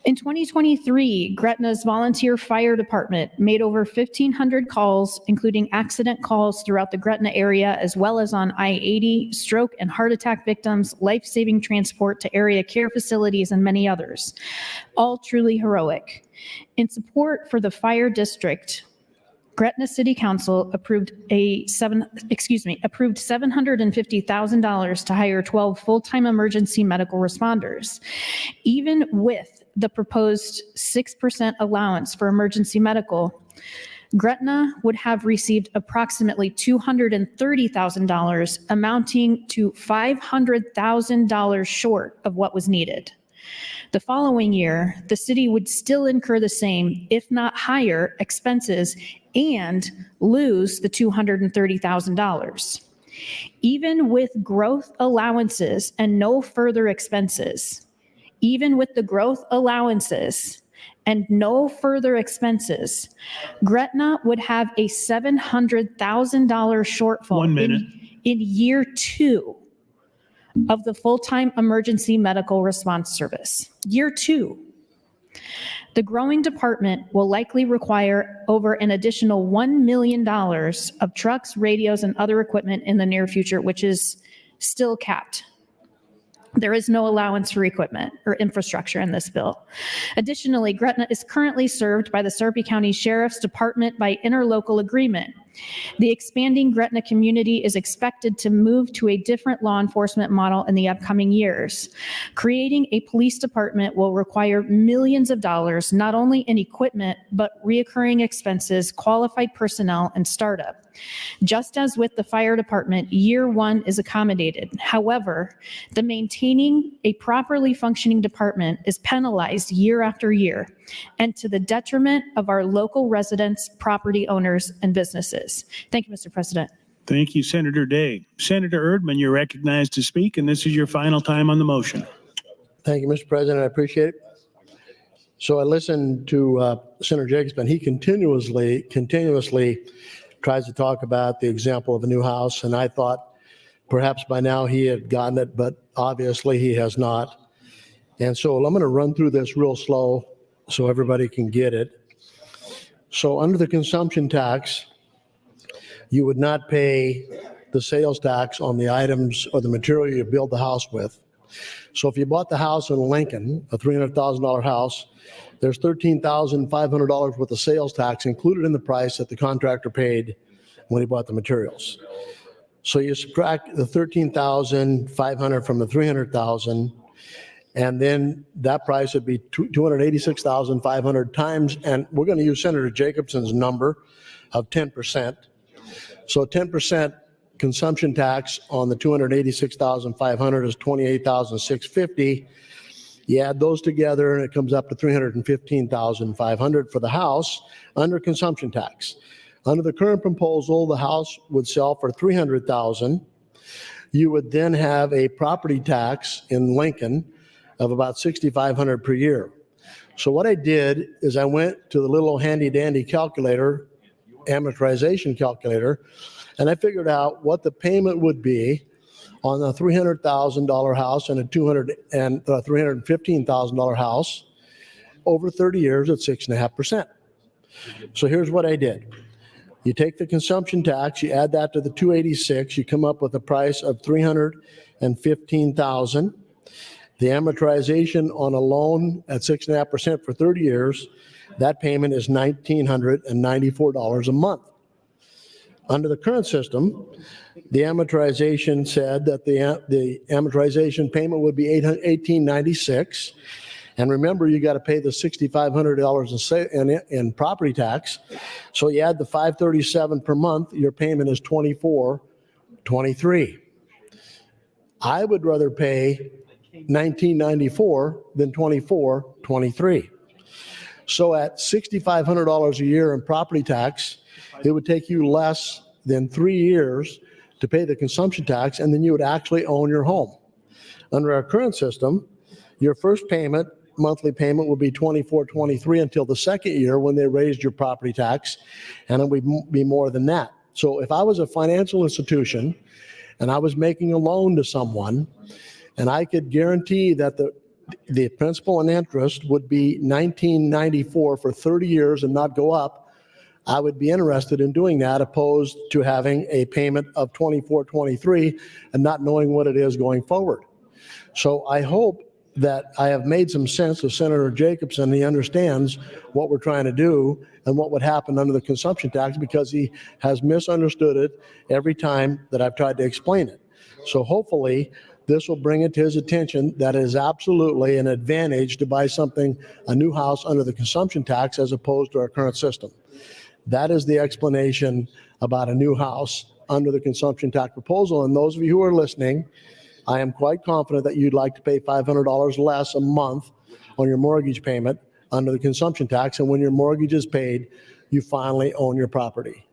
[SPEAKER 21] In 2023, Gretna's volunteer fire department made over 1,500 calls, including accident calls throughout the Gretna area, as well as on I-80, stroke and heart attack victims, life-saving transport to area care facilities, and many others. All truly heroic. In support for the fire district, Gretna City Council approved $750,000 to hire 12 full-time emergency medical responders. Even with the proposed 6% allowance for emergency medical, Gretna would have received approximately $230,000, amounting to $500,000 short of what was needed. The following year, the city would still incur the same, if not higher, expenses and lose the $230,000. Even with growth allowances and no further expenses, Gretna would have a $700,000 shortfall in year 2 of the full-time emergency medical response service. Year 2. The growing department will likely require over an additional $1 million of trucks, radios, and other equipment in the near future, which is still capped. There is no allowance for equipment or infrastructure in this bill. Additionally, Gretna is currently served by the Sarpy County Sheriff's Department by interlocal agreement. The expanding Gretna community is expected to move to a different law enforcement model in the upcoming years. Creating a police department will require millions of dollars, not only in equipment, but reoccurring expenses, qualified personnel, and startup. Just as with the fire department, year one is accommodated. However, the maintaining a properly functioning department is penalized year after year, and to the detriment of our local residents, property owners, and businesses. Thank you, Mr. President.
[SPEAKER 1] Thank you, Senator Day. Senator Erdman, you're recognized to speak, and this is your final time on the motion.
[SPEAKER 17] Thank you, Mr. President. I appreciate it. So I listened to Senator Jacobson. He continuously tries to talk about the example of a new house, and I thought perhaps by now he had gotten it, but obviously he has not. And so I'm going to run through this real slow so everybody can get it. So under the consumption tax, you would not pay the sales tax on the items or the material you build the house with. So if you bought the house in Lincoln, a $300,000 house, there's $13,500 worth of sales tax included in the price that the contractor paid when he bought the materials. So you subtract the $13,500 from the $300,000, and then that price would be $286,500 times, and we're going to use Senator Jacobson's number of 10%. So 10% consumption tax on the $286,500 is $28,650. You add those together and it comes up to $315,500 for the house under consumption tax. Under the current proposal, the house would sell for $300,000. You would then have a property tax in Lincoln of about $6,500 per year. So what I did is I went to the little handy dandy calculator, amortization calculator, and I figured out what the payment would be on a $300,000 house and a $315,000 house over 30 years at 6.5%. So here's what I did. You take the consumption tax, you add that to the 286, you come up with a price of $315,000. The amortization on a loan at 6.5% for 30 years, that payment is $1,994 a month. Under the current system, the amortization said that the amortization payment would be $1,896. And remember, you got to pay the $6,500 in property tax. So you add the $537 per month, your payment is $2,423. I would rather pay $1,994 than $2,423. So at $6,500 a year in property tax, it would take you less than 3 years to pay the consumption tax, and then you would actually own your home. Under our current system, your first payment, monthly payment, would be $2,423 until the second year when they raised your property tax, and it would be more than that. So if I was a financial institution and I was making a loan to someone, and I could guarantee that the principal and interest would be $1,994 for 30 years and not go up, I would be interested in doing that, opposed to having a payment of $2,423 and not knowing what it is going forward. So I hope that I have made some sense to Senator Jacobson. He understands what we're trying to do and what would happen under the consumption tax, because he has misunderstood it every time that I've tried to explain it. So hopefully this will bring it to his attention that it is absolutely an advantage to buy something, a new house, under the consumption tax as opposed to our current system. That is the explanation about a new house under the consumption tax proposal. And those of you who are listening, I am quite confident that you'd like to pay $500 less a month on your mortgage payment under the consumption tax. And when your mortgage is paid, you finally own your property.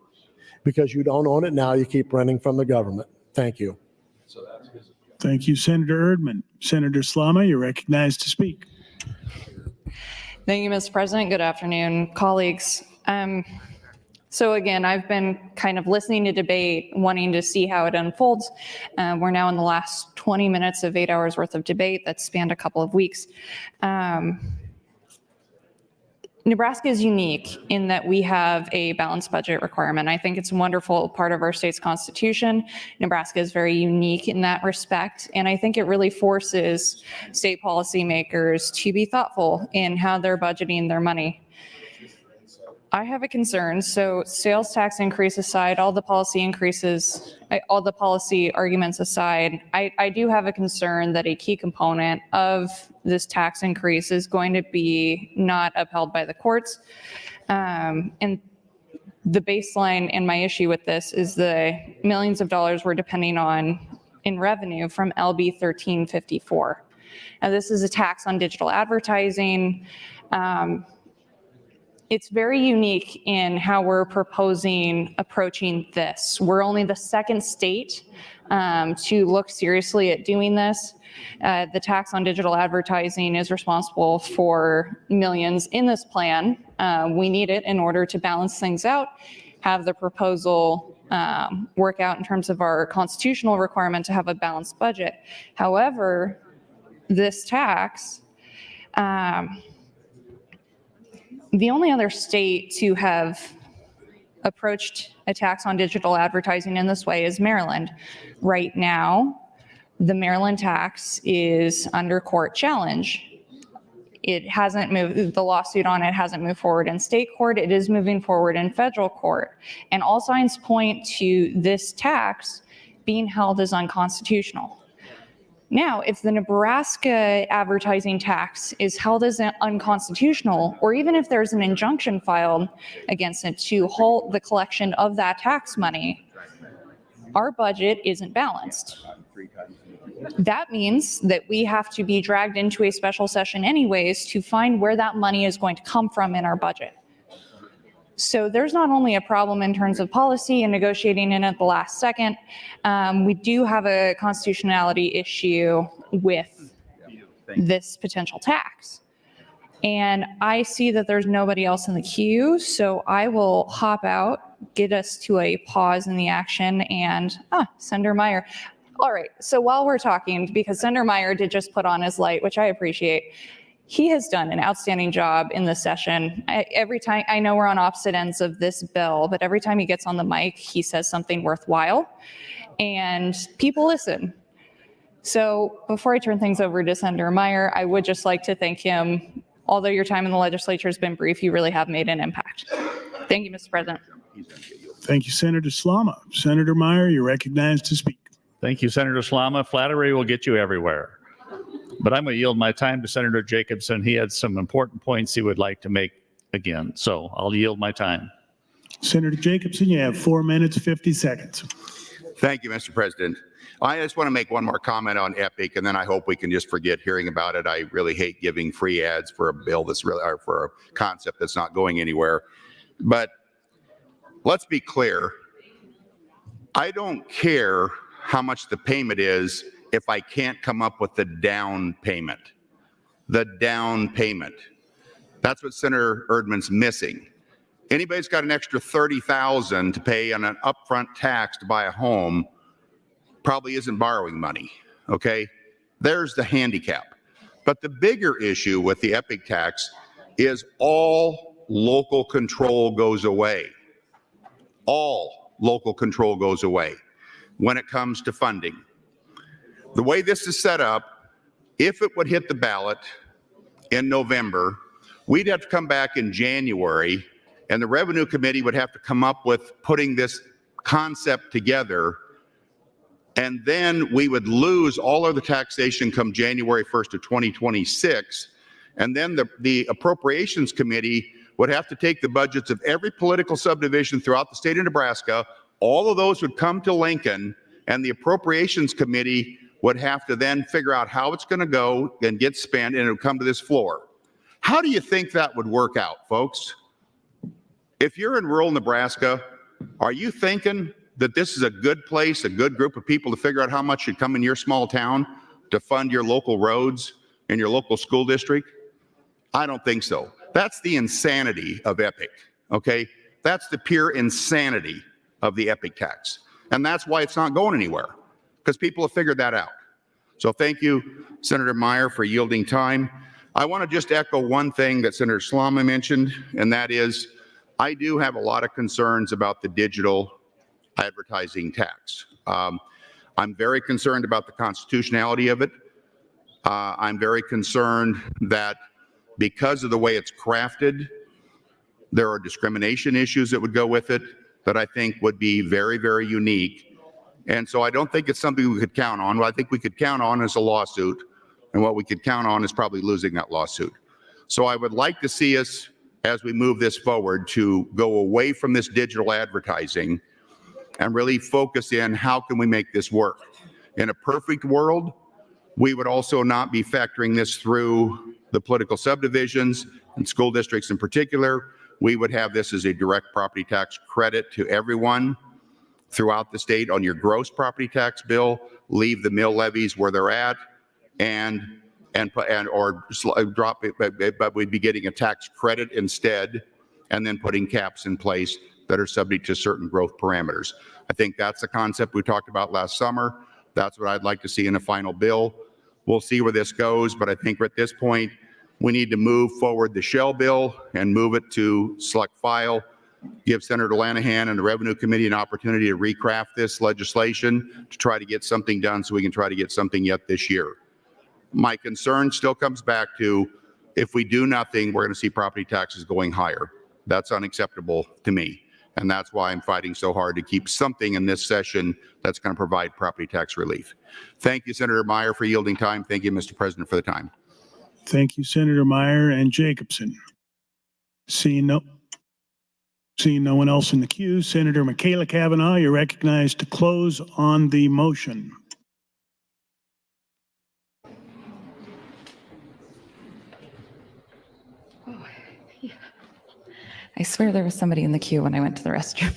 [SPEAKER 17] Because you don't own it now, you keep renting from the government. Thank you.
[SPEAKER 1] Thank you, Senator Erdman. Senator Slama, you're recognized to speak.
[SPEAKER 22] Thank you, Mr. President. Good afternoon, colleagues. So again, I've been kind of listening to debate, wanting to see how it unfolds. We're now in the last 20 minutes of 8 hours worth of debate that spanned a couple of weeks. Nebraska is unique in that we have a balanced budget requirement. I think it's a wonderful part of our state's constitution. Nebraska is very unique in that respect, and I think it really forces state policymakers to be thoughtful in how they're budgeting their money. I have a concern. So sales tax increase aside, all the policy increases, all the policy arguments aside, I do have a concern that a key component of this tax increase is going to be not upheld by the courts. And the baseline and my issue with this is the millions of dollars we're depending on in revenue from LB 1354. Now, this is a tax on digital advertising. It's very unique in how we're approaching this. We're only the second state to look seriously at doing this. The tax on digital advertising is responsible for millions in this plan. We need it in order to balance things out, have the proposal work out in terms of our constitutional requirement to have a balanced budget. However, this tax, the only other state to have approached a tax on digital advertising in this way is Maryland. Right now, the Maryland tax is under court challenge. It hasn't moved, the lawsuit on it hasn't moved forward in state court. It is moving forward in federal court. And all signs point to this tax being held as unconstitutional. Now, if the Nebraska advertising tax is held as unconstitutional, or even if there's an injunction filed against it to halt the collection of that tax money, our budget isn't balanced. That means that we have to be dragged into a special session anyways to find where that money is going to come from in our budget. So there's not only a problem in terms of policy and negotiating in at the last second, we do have a constitutionality issue with this potential tax. And I see that there's nobody else in the queue, so I will hop out, get us to a pause in the action, and Senator Meyer. All right, so while we're talking, because Senator Meyer did just put on his light, which I appreciate, he has done an outstanding job in this session. Every time, I know we're on opposite ends of this bill, but every time he gets on the mic, he says something worthwhile, and people listen. So before I turn things over to Senator Meyer, I would just like to thank him. Although your time in the legislature has been brief, you really have made an impact. Thank you, Mr. President.
[SPEAKER 1] Thank you, Senator Slama. Senator Meyer, you're recognized to speak.
[SPEAKER 7] Thank you, Senator Slama. Flattery will get you everywhere. But I'm going to yield my time to Senator Jacobson. He had some important points he would like to make again. So I'll yield my time.
[SPEAKER 1] Senator Jacobson, you have 4 minutes, 50 seconds.
[SPEAKER 11] Thank you, Mr. President. I just want to make one more comment on Epic, and then I hope we can just forget hearing about it. I really hate giving free ads for a bill that's really, or for a concept that's not going anywhere. But let's be clear. I don't care how much the payment is if I can't come up with the down payment. The down payment. That's what Senator Erdman's missing. Anybody's got an extra $30,000 to pay on an upfront tax to buy a home probably isn't borrowing money, okay? There's the handicap. But the bigger issue with the Epic tax is all local control goes away. All local control goes away when it comes to funding. The way this is set up, if it would hit the ballot in November, we'd have to come back in January, and the Revenue Committee would have to come up with putting this concept together, and then we would lose all of the taxation come January 1st of 2026, and then the Appropriations Committee would have to take the budgets of every political subdivision throughout the state of Nebraska. All of those would come to Lincoln, and the Appropriations Committee would have to then figure out how it's going to go and get spent, and it would come to this floor. How do you think that would work out, folks? If you're in rural Nebraska, are you thinking that this is a good place, a good group of people to figure out how much should come in your small town to fund your local roads and your local school district? I don't think so. That's the insanity of Epic, okay? That's the pure insanity of the Epic tax. And that's why it's not going anywhere, because people have figured that out. So thank you, Senator Meyer, for yielding time. I want to just echo one thing that Senator Slama mentioned, and that is I do have a lot of concerns about the digital advertising tax. I'm very concerned about the constitutionality of it. I'm very concerned that because of the way it's crafted, there are discrimination issues that would go with it that I think would be very, very unique. And so I don't think it's something we could count on. What I think we could count on is a lawsuit, and what we could count on is probably losing that lawsuit. So I would like to see us, as we move this forward, to go away from this digital advertising and really focus in how can we make this work. In a perfect world, we would also not be factoring this through the political subdivisions and school districts in particular. We would have this as a direct property tax credit to everyone throughout the state on your gross property tax bill, leave the mill levies where they're at, or drop it, but we'd be getting a tax credit instead, and then putting caps in place that are subject to certain growth parameters. I think that's the concept we talked about last summer. That's what I'd like to see in a final bill. We'll see where this goes, but I think at this point, we need to move forward the shell bill and move it to select file, give Senator Lanahan and the Revenue Committee an opportunity to recraft this legislation to try to get something done so we can try to get something yet this year. My concern still comes back to, if we do nothing, we're going to see property taxes going higher. That's unacceptable to me. And that's why I'm fighting so hard to keep something in this session that's going to provide property tax relief. Thank you, Senator Meyer, for yielding time. Thank you, Mr. President, for the time.
[SPEAKER 1] Thank you, Senator Meyer and Jacobson. Seeing no one else in the queue, Senator Michaela Cavanaugh, you're recognized to close on the motion.
[SPEAKER 22] I swear there was somebody in the queue when I went to the restroom.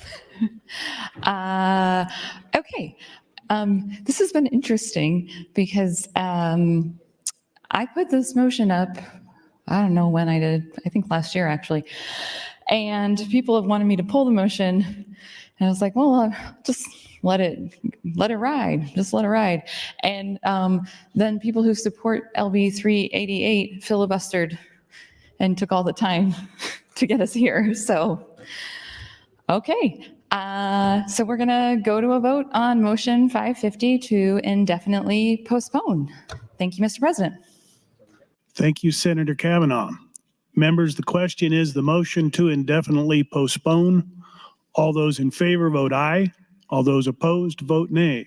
[SPEAKER 22] Okay. This has been interesting because I put this motion up, I don't know when I did, I think last year actually, and people have wanted me to pull the motion, and I was like, well, just let it ride, just let it ride. And then people who support LB 388 filibustered and took all the time to get us here. So, okay. So we're gonna go to a vote on motion 550 to indefinitely postpone. Thank you, Mr. President.
[SPEAKER 1] Thank you, Senator Cavanaugh. Members, the question is the motion to indefinitely postpone. All those in favor vote aye. All those opposed vote nay.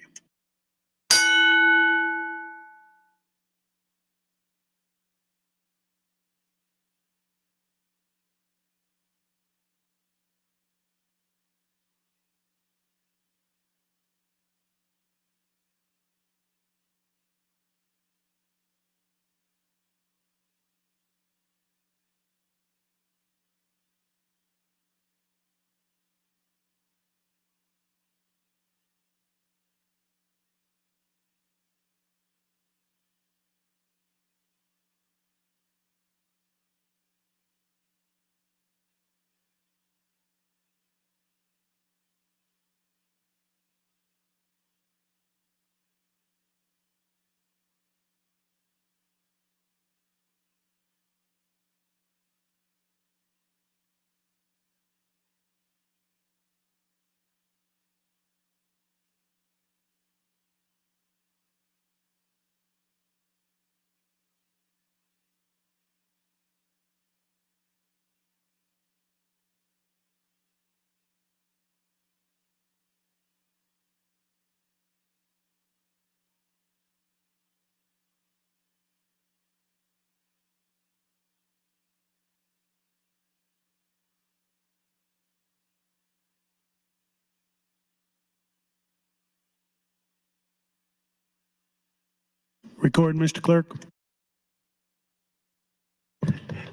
[SPEAKER 1] Record, Mr. Clerk.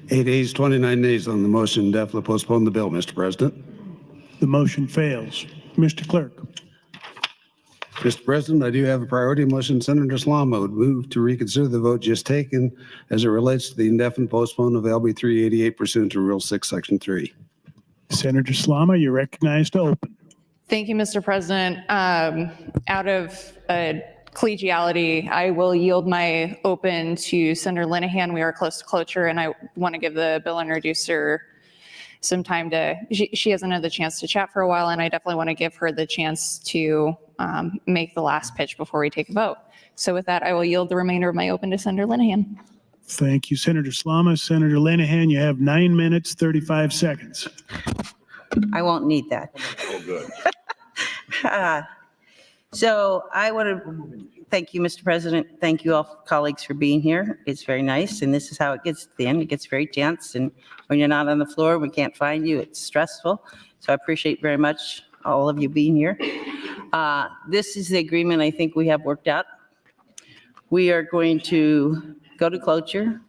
[SPEAKER 2] 8 ayes, 29 nays on the motion, indefinitely postpone the bill, Mr. President.
[SPEAKER 1] The motion fails. Mr. Clerk.
[SPEAKER 2] Mr. President, I do have a priority motion. Senator Slama would move to reconsider the vote just taken as it relates to the indefinite postponement of LB 388 pursuant to Rule 6, Section 3.
[SPEAKER 1] Senator Slama, you're recognized to open.
[SPEAKER 22] Thank you, Mr. President. Out of a collegiality, I will yield my open to Senator Linehan. We are close to cloture, and I want to give the bill introducer some time to, she hasn't had the chance to chat for a while, and I definitely want to give her the chance to make the last pitch before we take a vote. So with that, I will yield the remainder of my open to Senator Linehan.
[SPEAKER 1] Thank you, Senator Slama. Senator Linehan, you have 9 minutes, 35 seconds.
[SPEAKER 8] I won't need that.
[SPEAKER 11] Oh, good.
[SPEAKER 8] So I want to thank you, Mr. President. Thank you all colleagues for being here. It's very nice. And this is how it gets at the end. It gets very tense. And when you're not on the floor, we can't find you. It's stressful. So I appreciate very much all of you being here. This is the agreement I think we have worked out. We are going to go to cloture.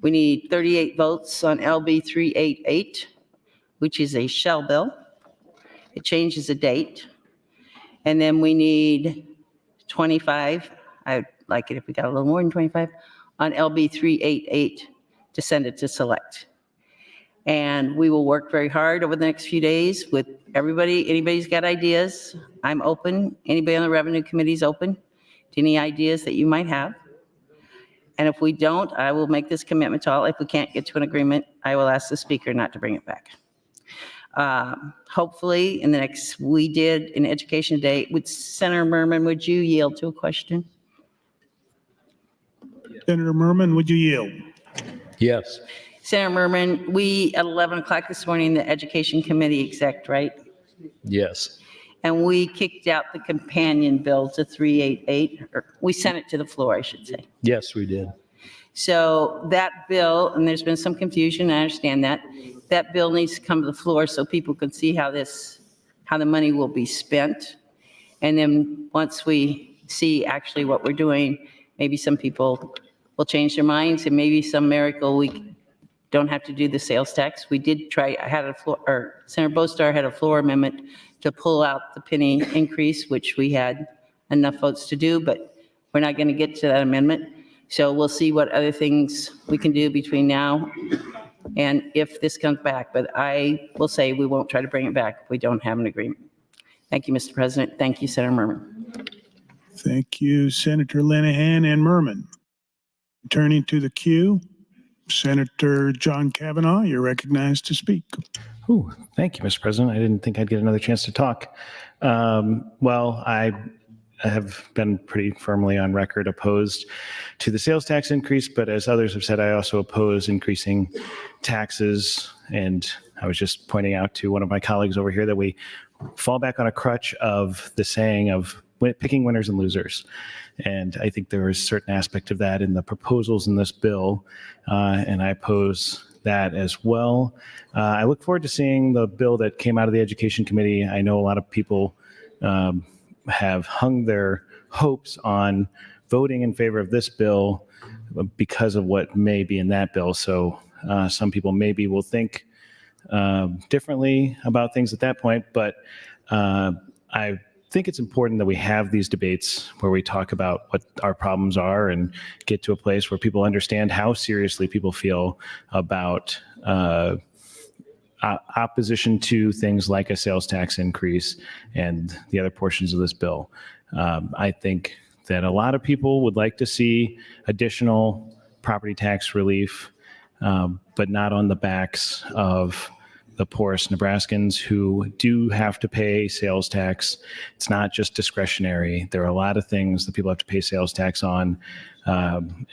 [SPEAKER 8] We need 38 votes on LB 388, which is a shell bill. It changes the date. And then we need 25, I'd like it if we got a little more than 25, on LB 388 to send it to select. And we will work very hard over the next few days with everybody. Anybody's got ideas, I'm open. Anybody on the Revenue Committee is open to any ideas that you might have. And if we don't, I will make this commitment to all. If we can't get to an agreement, I will ask the speaker not to bring it back. Hopefully in the next, we did an education day. Would Senator Merman, would you yield to a question?
[SPEAKER 1] Senator Merman, would you yield?
[SPEAKER 13] Yes.
[SPEAKER 8] Senator Merman, we at 11 o'clock this morning, the Education Committee exec, right?
[SPEAKER 13] Yes.
[SPEAKER 8] And we kicked out the companion bill to 388, or we sent it to the floor, I should say.
[SPEAKER 13] Yes, we did.
[SPEAKER 8] So that bill, and there's been some confusion, I understand that, that bill needs to come to the floor so people can see how the money will be spent. And then once we see actually what we're doing, maybe some people will change their minds and maybe some miracle we don't have to do the sales tax. We did try, I had a floor, or Senator Bostar had a floor amendment to pull out the penny increase, which we had enough votes to do, but we're not going to get to that amendment. So we'll see what other things we can do between now and if this comes back. But I will say we won't try to bring it back if we don't have an agreement. Thank you, Mr. President. Thank you, Senator Merman.
[SPEAKER 1] Thank you, Senator Linehan and Merman. Turning to the queue, Senator John Kavanaugh, you're recognized to speak.
[SPEAKER 15] Ooh, thank you, Mr. President. I didn't think I'd get another chance to talk. Well, I have been pretty firmly on record opposed to the sales tax increase, but as others have said, I also oppose increasing taxes. And I was just pointing out to one of my colleagues over here that we fall back on a crutch of the saying of picking winners and losers. And I think there is a certain aspect of that in the proposals in this bill, and I oppose that as well. I look forward to seeing the bill that came out of the Education Committee. I know a lot of people have hung their hopes on voting in favor of this bill because of what may be in that bill. So some people maybe will think differently about things at that point, but I think it's important that we have these debates where we talk about what our problems are and get to a place where people understand how seriously people feel about opposition to things like a sales tax increase and the other portions of this bill. I think that a lot of people would like to see additional property tax relief, but not on the backs of the poorest Nebraskans who do have to pay sales tax. It's not just discretionary. There are a lot of things that people have to pay sales tax on.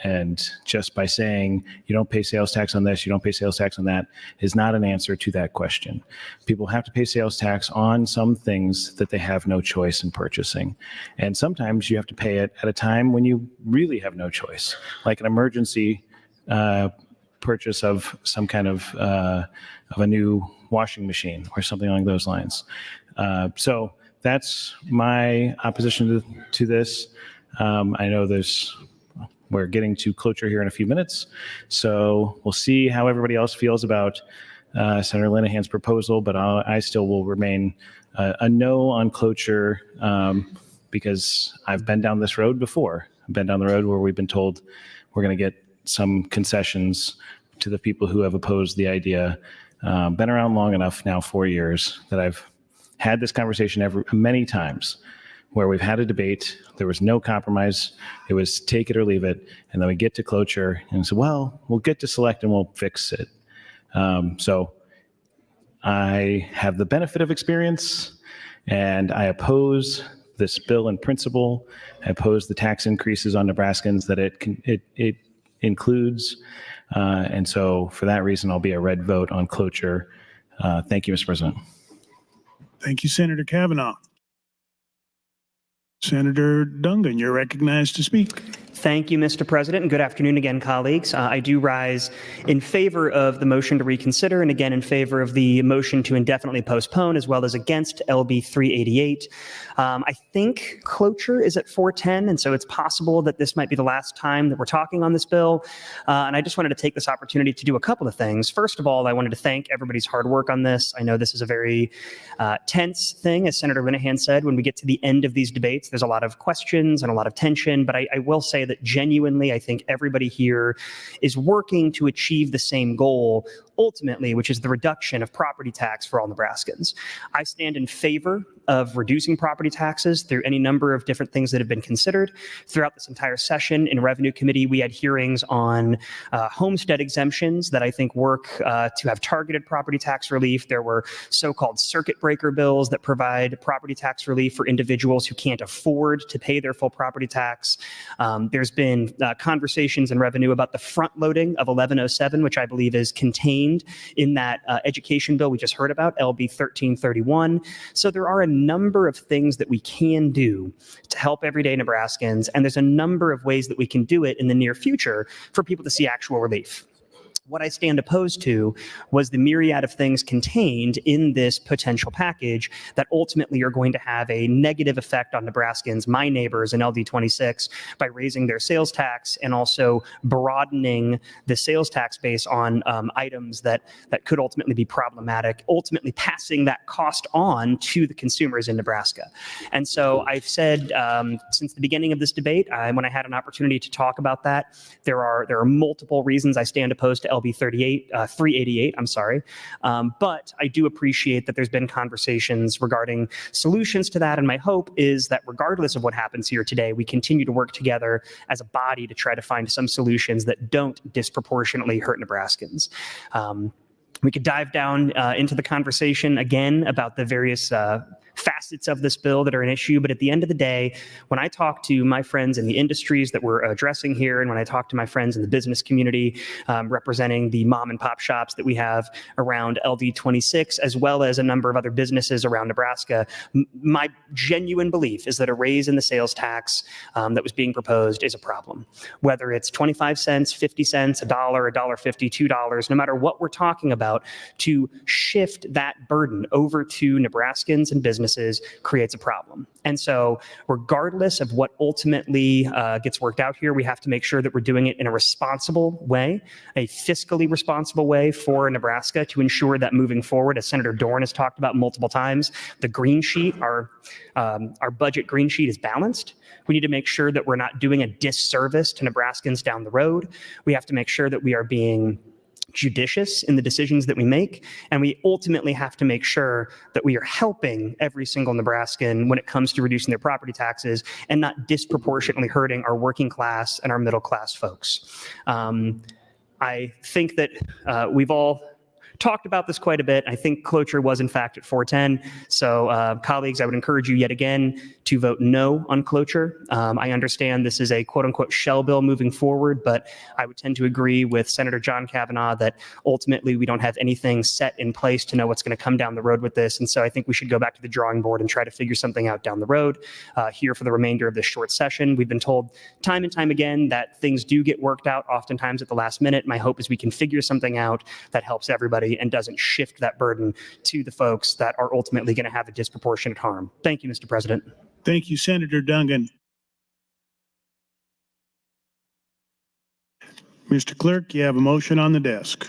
[SPEAKER 15] And just by saying you don't pay sales tax on this, you don't pay sales tax on that, is not an answer to that question. People have to pay sales tax on some things that they have no choice in purchasing. And sometimes you have to pay it at a time when you really have no choice, like an emergency purchase of some kind of a new washing machine or something along those lines. So that's my opposition to this. I know we're getting to cloture here in a few minutes, so we'll see how everybody else feels about Senator Linehan's proposal, but I still will remain a no on cloture because I've been down this road before. I've been down the road where we've been told we're going to get some concessions to the people who have opposed the idea. Been around long enough now, 4 years, that I've had this conversation many times where we've had a debate. There was no compromise. It was take it or leave it. And then we get to cloture and say, well, we'll get to select and we'll fix it. So I have the benefit of experience, and I oppose this bill in principle. I oppose the tax increases on Nebraskans that it includes. And so for that reason, I'll be a red vote on cloture. Thank you, Mr. President.
[SPEAKER 1] Thank you, Senator Kavanaugh. Senator Dungan, you're recognized to speak.
[SPEAKER 18] Thank you, Mr. President, and good afternoon again, colleagues. I do rise in favor of the motion to reconsider and again in favor of the motion to indefinitely postpone, as well as against LB 388. I think cloture is at 4:10, and so it's possible that this might be the last time that we're talking on this bill. And I just wanted to take this opportunity to do a couple of things. First of all, I wanted to thank everybody's hard work on this. I know this is a very tense thing, as Senator Linehan said. When we get to the end of these debates, there's a lot of questions and a lot of tension, but I will say that genuinely, I think everybody here is working to achieve the same goal ultimately, which is the reduction of property tax for all Nebraskans. I stand in favor of reducing property taxes through any number of different things that have been considered. Throughout this entire session in Revenue Committee, we had hearings on homestead exemptions that I think work to have targeted property tax relief. There were so-called circuit breaker bills that provide property tax relief for individuals who can't afford to pay their full property tax. There's been conversations in Revenue about the front loading of 1107, which I believe is contained in that education bill we just heard about, LB 1331. So there are a number of things that we can do to help everyday Nebraskans, and there's a number of ways that we can do it in the near future for people to see actual relief. What I stand opposed to was the myriad of things contained in this potential package that ultimately are going to have a negative effect on Nebraskans, my neighbors in LD 26, by raising their sales tax and also broadening the sales tax base on items that could ultimately be problematic, ultimately passing that cost on to the consumers in Nebraska. And so I've said since the beginning of this debate, when I had an opportunity to talk about that, there are multiple reasons I stand opposed to LB 388, I'm sorry. But I do appreciate that there's been conversations regarding solutions to that. And my hope is that regardless of what happens here today, we continue to work together as a body to try to find some solutions that don't disproportionately hurt Nebraskans. We could dive down into the conversation again about the various facets of this bill that are an issue. But at the end of the day, when I talk to my friends in the industries that we're addressing here, and when I talk to my friends in the business community representing the mom and pop shops that we have around LD 26, as well as a number of other businesses around Nebraska, my genuine belief is that a raise in the sales tax that was being proposed is a problem. Whether it's 25 cents, 50 cents, $1, $1.50, $2, no matter what we're talking about, to shift that burden over to Nebraskans and businesses creates a problem. And so regardless of what ultimately gets worked out here, we have to make sure that we're doing it in a responsible way, a fiscally responsible way for Nebraska to ensure that moving forward, as Senator Dorn has talked about multiple times, the green sheet, our budget green sheet is balanced. We need to make sure that we're not doing a disservice to Nebraskans down the road. We have to make sure that we are being judicious in the decisions that we make, and we ultimately have to make sure that we are helping every single Nebraskan when it comes to reducing their property taxes and not disproportionately hurting our working class and our middle class folks. I think that we've all talked about this quite a bit. I think cloture was in fact at 410. So colleagues, I would encourage you yet again to vote no on cloture. I understand this is a quote unquote shell bill moving forward, but I would tend to agree with Senator John Kavanaugh that ultimately we don't have anything set in place to know what's going to come down the road with this. And so I think we should go back to the drawing board and try to figure something out down the road here for the remainder of this short session. We've been told time and time again that things do get worked out oftentimes at the last minute. My hope is we can figure something out that helps everybody and doesn't shift that burden to the folks that are ultimately going to have a disproportionate harm. Thank you, Mr. President.
[SPEAKER 1] Thank you, Senator Dungan. Mr. Clerk, you have a motion on the desk.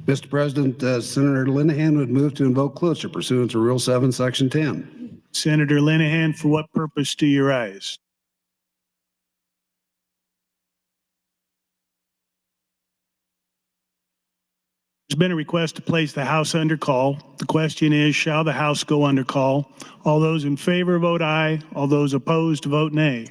[SPEAKER 2] Mr. President, Senator Linehan would move to invoke cloture pursuant to Rule 7, Section 10.
[SPEAKER 1] Senator Linehan, for what purpose do you rise? There's been a request to place the House under call. The question is, shall the House go under call? All those in favor vote aye. All those opposed vote nay.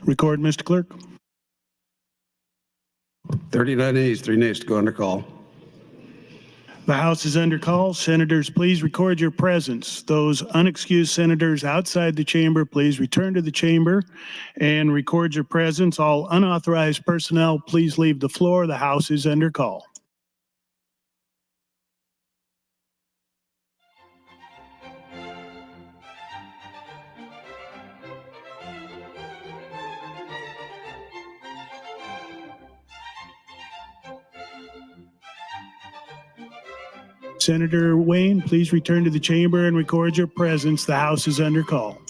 [SPEAKER 1] Record, Mr. Clerk.
[SPEAKER 2] 39 ayes, 3 nays to go under call.
[SPEAKER 1] The House is under call. Senators, please record your presence. Those unexcused senators outside the chamber, please return to the chamber and record your presence. All unauthorized personnel, please leave the floor. The House is under call. Senator Wayne, please return to the chamber and record your presence. The House is under call.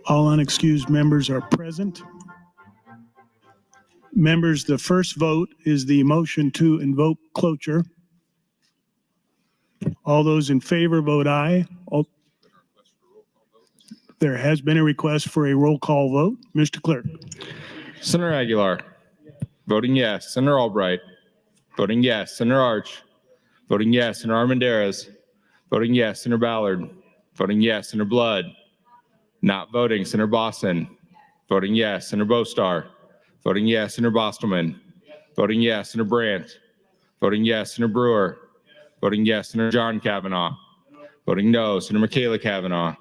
[SPEAKER 1] All unexcused members are present. Members, the first vote is the motion to invoke cloture. All those in favor vote aye. There has been a request for a roll call vote. Mr. Clerk.
[SPEAKER 9] Senator Aguilar, voting yes. Senator Albright, voting yes. Senator Arch, voting yes. Senator Armendariz, voting yes. Senator Ballard, voting yes. Senator Blood, not voting. Senator Boston, voting yes. Senator Bostar, voting yes. Senator Bostelman, voting yes. Senator Brandt, voting yes. Senator Brewer, voting yes. Senator John Kavanaugh, voting no. Senator Michaela Kavanaugh,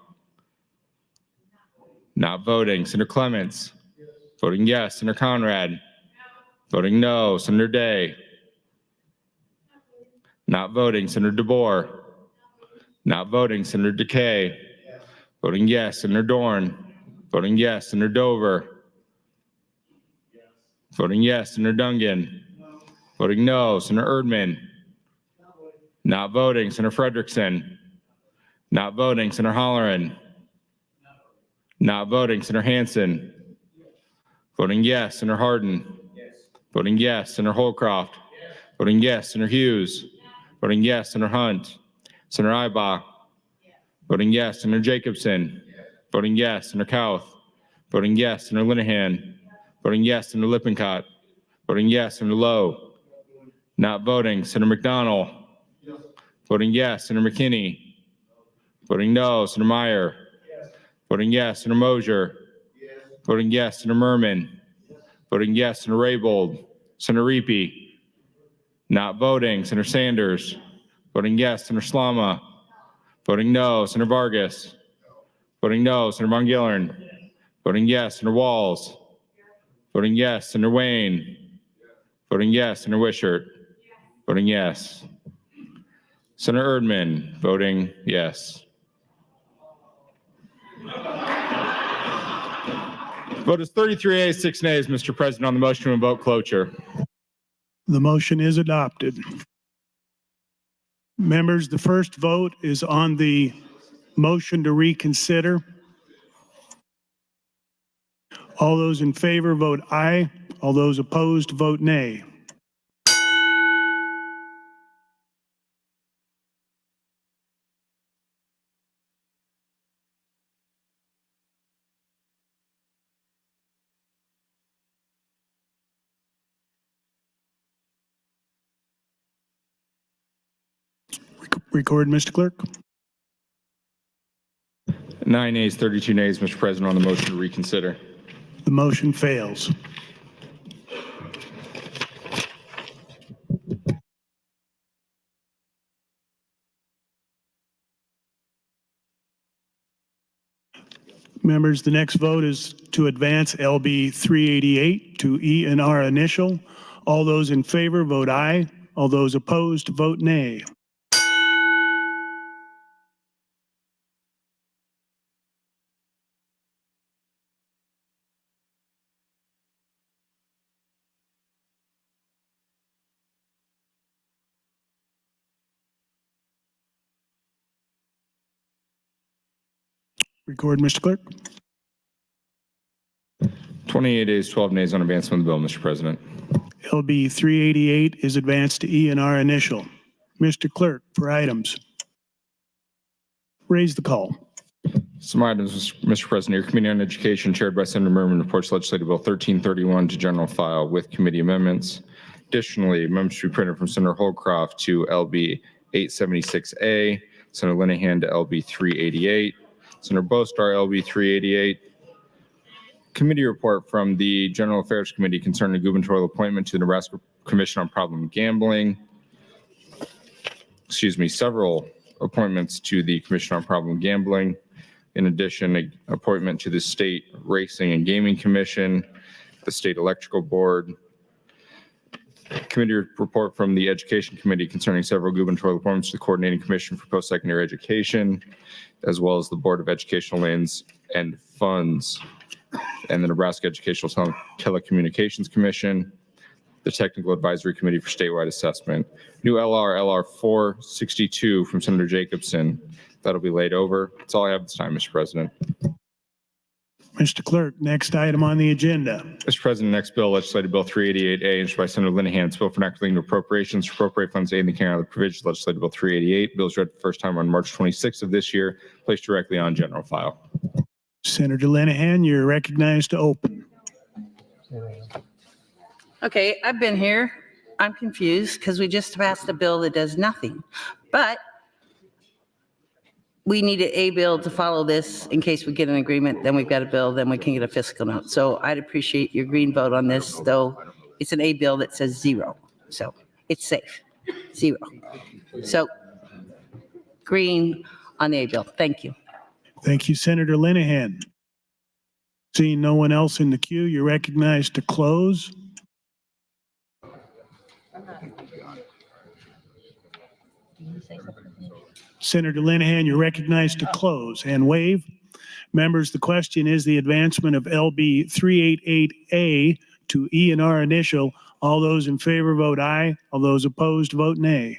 [SPEAKER 9] not voting. Senator Clements, voting yes. Senator Conrad, voting no. Senator Day, not voting. Senator DeBoer, not voting. Senator DeKay, voting yes. Senator Dorn, voting yes. Senator Dover, voting yes. Senator Dungan, voting no. Senator Erdman, not voting. Senator Frederickson, not voting. Senator Holleran, not voting. Senator Hansen, voting yes. Senator Hardin, voting yes. Senator Holcroft, voting yes. Senator Hughes, voting yes. Senator Hunt, Senator Ibach, voting yes. Senator Jacobson, voting yes. Senator Kauth, voting yes. Senator Linehan, voting yes. Senator Lippincott, voting yes. Senator Lowe, not voting. Senator McDonald, voting yes. Senator McKinney, voting no. Senator Meyer, voting yes. Senator Mosier, voting yes. Senator Merman, voting yes. Senator Raybold, Senator Reapy, not voting. Senator Sanders, voting yes. Senator Slama, voting no. Senator Vargas, voting no. Senator Von Gillern, voting yes. Senator Walls, voting yes. Senator Wayne, voting yes. Senator Wishart, voting yes. Senator Erdman, voting yes. Vote is 33 ayes, 6 nays, Mr. President, on the motion to invoke cloture.
[SPEAKER 1] The motion is adopted. Members, the first vote is on the motion to reconsider. All those in favor vote aye. All those opposed vote nay. Record, Mr. Clerk.
[SPEAKER 9] 9 ayes, 32 nays, Mr. President, on the motion to reconsider.
[SPEAKER 1] The motion fails. Members, the next vote is to advance LB 388 to E and R initial. All those in favor vote aye. All those opposed vote nay. Record, Mr. Clerk.
[SPEAKER 9] 28 ayes, 12 nays on advancement of the bill, Mr. President.
[SPEAKER 1] LB 388 is advanced to E and R initial. Mr. Clerk, for items. Raise the call.
[SPEAKER 9] Some items, Mr. President. Your Committee on Education, chaired by Senator Merman, reports Legislative Bill 1331 to general file with committee amendments. Additionally, amendments to be printed from Senator Holcroft to LB 876A, Senator Linehan to LB 388, Senator Bostar, LB 388. Committee report from the General Affairs Committee concerning a gubernatorial appointment to the Nebraska Commission on Problem Gambling. Several appointments to the Commission on Problem Gambling. In addition, an appointment to the State Racing and Gaming Commission, the State Electrical Board. Committee report from the Education Committee concerning several gubernatorial appointments to the Coordinating Commission for Post-Secondary Education, as well as the Board of Educational Lands and Funds, and the Nebraska Educational Telecommunications Commission, the Technical Advisory Committee for Statewide Assessment. New LR 462 from Senator Jacobson. That'll be laid over. That's all I have this time, Mr. President.
[SPEAKER 1] Mr. Clerk, next item on the agenda.
[SPEAKER 9] Mr. President, next bill, Legislative Bill 388A, introduced by Senator Linehan. It's bill for enacting appropriations to appropriate funds aid in the carrying out of the provisions. Legislative Bill 388. Bill is read for the first time on March 26th of this year, placed directly on general file.
[SPEAKER 1] Senator Linehan, you're recognized to open.
[SPEAKER 8] Okay, I've been here. I'm confused because we just passed a bill that does nothing. But we needed a bill to follow this in case we get an agreement, then we've got a bill, then we can get a fiscal note. So I'd appreciate your green vote on this, though it's an A bill that says 0. So it's safe, 0. So green on the A bill. Thank you.
[SPEAKER 1] Thank you, Senator Linehan. Seeing no one else in the queue, you're recognized to close. Senator Linehan, you're recognized to close and waive. Members, the question is the advancement of LB 388A to E and R initial. All those in favor vote aye. All those opposed vote nay.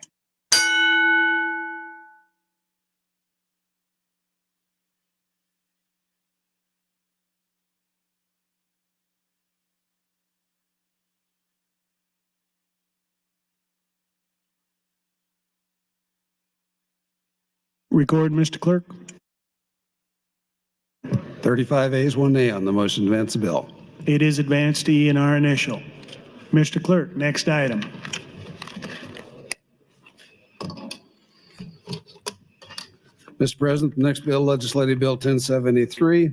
[SPEAKER 1] Record, Mr. Clerk.
[SPEAKER 2] 35 ayes, 1 nay on the motion to advance the bill.
[SPEAKER 1] It is advanced to E and R initial. Mr. Clerk, next item.
[SPEAKER 2] Mr. President, the next bill, Legislative Bill 1073,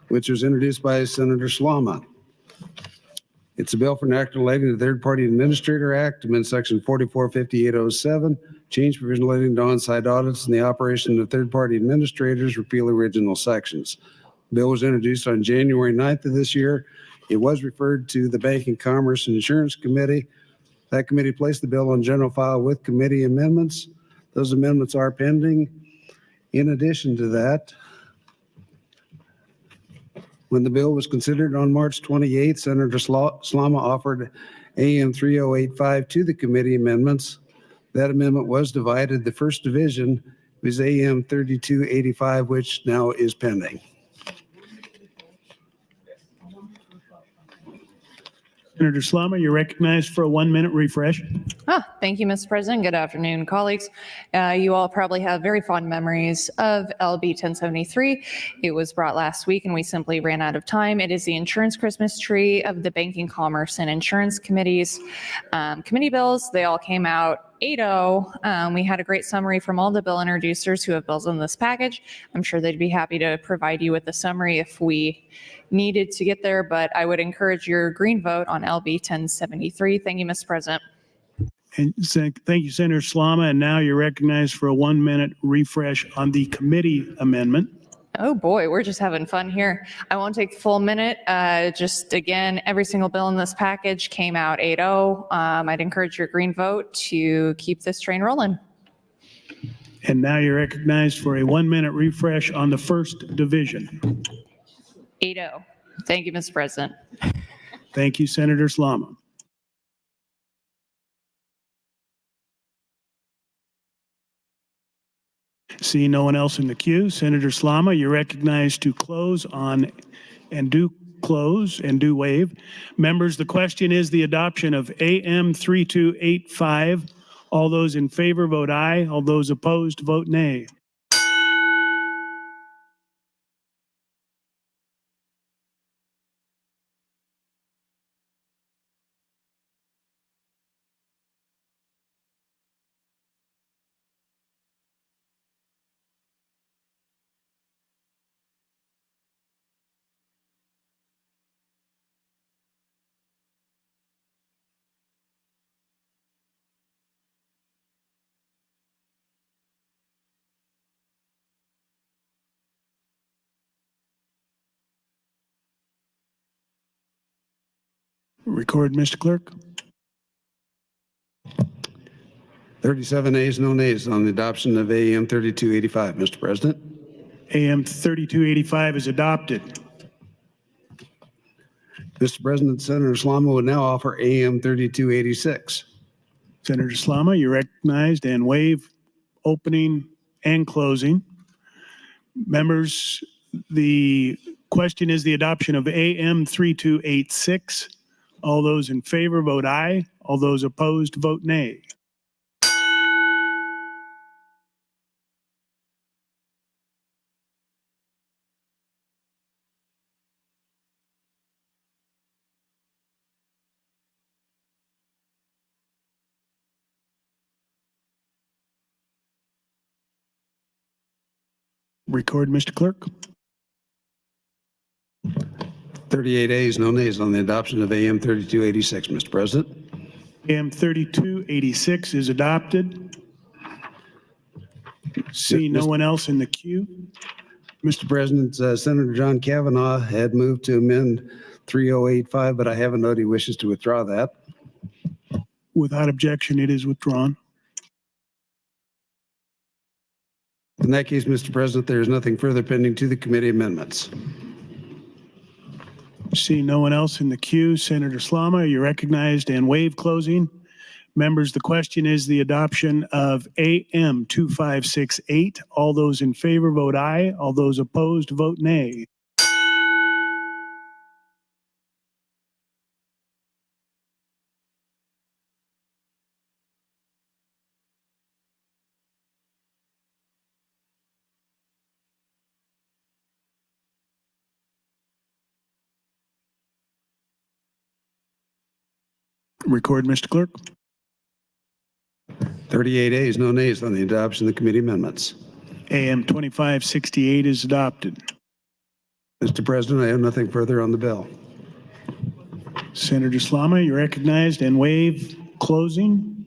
[SPEAKER 2] which was introduced by Senator Slama. It's a bill for an act relating to the Third Party Administrator Act, amend Section 445807, change provision relating to on-site audits and the operation of third-party administrators, repeal original sections. The bill was introduced on January 9th of this year. It was referred to the Banking, Commerce, and Insurance Committee. That committee placed the bill on general file with committee amendments. Those amendments are pending. In addition to that, when the bill was considered on March 28th, Senator Slama offered AM 3085 to the committee amendments. That amendment was divided. The first division was AM 3285, which now is pending.
[SPEAKER 1] Senator Slama, you're recognized for a 1-minute refresh.
[SPEAKER 22] Thank you, Mr. President. Good afternoon, colleagues. You all probably have very fond memories of LB 1073. It was brought last week and we simply ran out of time. It is the insurance Christmas tree of the Banking, Commerce, and Insurance Committees. Committee bills, they all came out 8-0. We had a great summary from all the bill introducers who have bills in this package. I'm sure they'd be happy to provide you with the summary if we needed to get there, but I would encourage your green vote on LB 1073. Thank you, Mr. President.
[SPEAKER 1] And thank you, Senator Slama. And now you're recognized for a 1-minute refresh on the committee amendment.
[SPEAKER 22] Oh boy, we're just having fun here. I won't take the full minute. Just again, every single bill in this package came out 8-0. I'd encourage your green vote to keep this train rolling.
[SPEAKER 1] And now you're recognized for a 1-minute refresh on the first division.
[SPEAKER 22] 8-0. Thank you, Mr. President.
[SPEAKER 1] Thank you, Senator Slama. See no one else in the queue. Senator Slama, you're recognized to close on and do close and do waive. Members, the question is the adoption of AM 3285. All those in favor vote aye. All those opposed vote nay. Record, Mr. Clerk.
[SPEAKER 2] 37 ayes, no nays on the adoption of AM 3285, Mr. President.
[SPEAKER 1] AM 3285 is adopted.
[SPEAKER 2] Mr. President, Senator Slama would now offer AM 3286.
[SPEAKER 1] Senator Slama, you're recognized and waive opening and closing. Members, the question is the adoption of AM 3286. All those in favor vote aye. All those opposed vote nay. Record, Mr. Clerk.
[SPEAKER 2] 38 ayes, no nays on the adoption of AM 3286, Mr. President.
[SPEAKER 1] AM 3286 is adopted. See no one else in the queue.
[SPEAKER 2] Mr. President, Senator John Kavanaugh had moved to amend 3085, but I have a note he wishes to withdraw that.
[SPEAKER 1] Without objection, it is withdrawn.
[SPEAKER 2] In that case, Mr. President, there is nothing further pending to the committee amendments.
[SPEAKER 1] See no one else in the queue. Senator Slama, you're recognized and waive closing. Members, the question is the adoption of AM 2568. All those in favor vote aye. All those opposed vote nay. Record, Mr. Clerk.
[SPEAKER 2] 38 ayes, no nays on the adoption of the committee amendments.
[SPEAKER 1] AM 2568 is adopted.
[SPEAKER 2] Mr. President, I have nothing further on the bill.
[SPEAKER 1] Senator Slama, you're recognized and waive closing.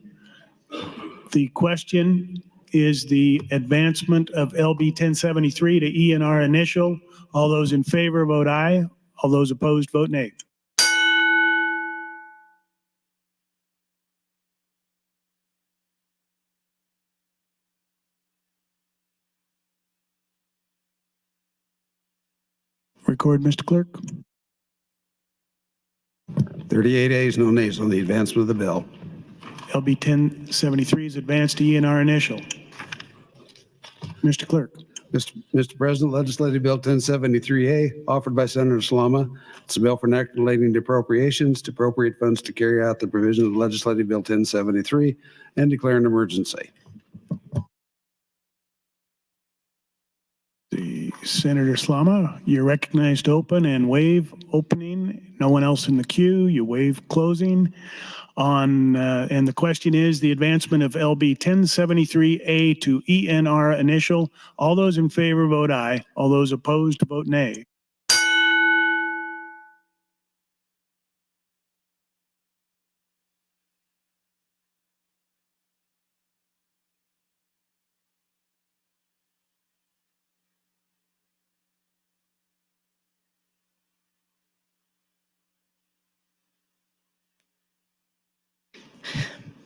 [SPEAKER 1] The question is the advancement of LB 1073 to ENR initial. All those in favor vote aye. All those opposed vote nay. record, Mr. Clerk.
[SPEAKER 2] 38 ayes, no nays on the advancement of the bill.
[SPEAKER 1] LB 1073 is advanced to ENR initial. Mr. Clerk.
[SPEAKER 2] Mr. President, Legislative Bill 1073A, offered by Senator Salama. It's a bill for an act relating to appropriations to appropriate funds to carry out the provision of Legislative Bill 1073 and declare an emergency.
[SPEAKER 1] Senator Slama, you're recognized to open and waive opening. No one else in the queue. You waive closing. And the question is the advancement of LB 1073A to ENR initial. All those in favor vote aye. All those opposed vote nay.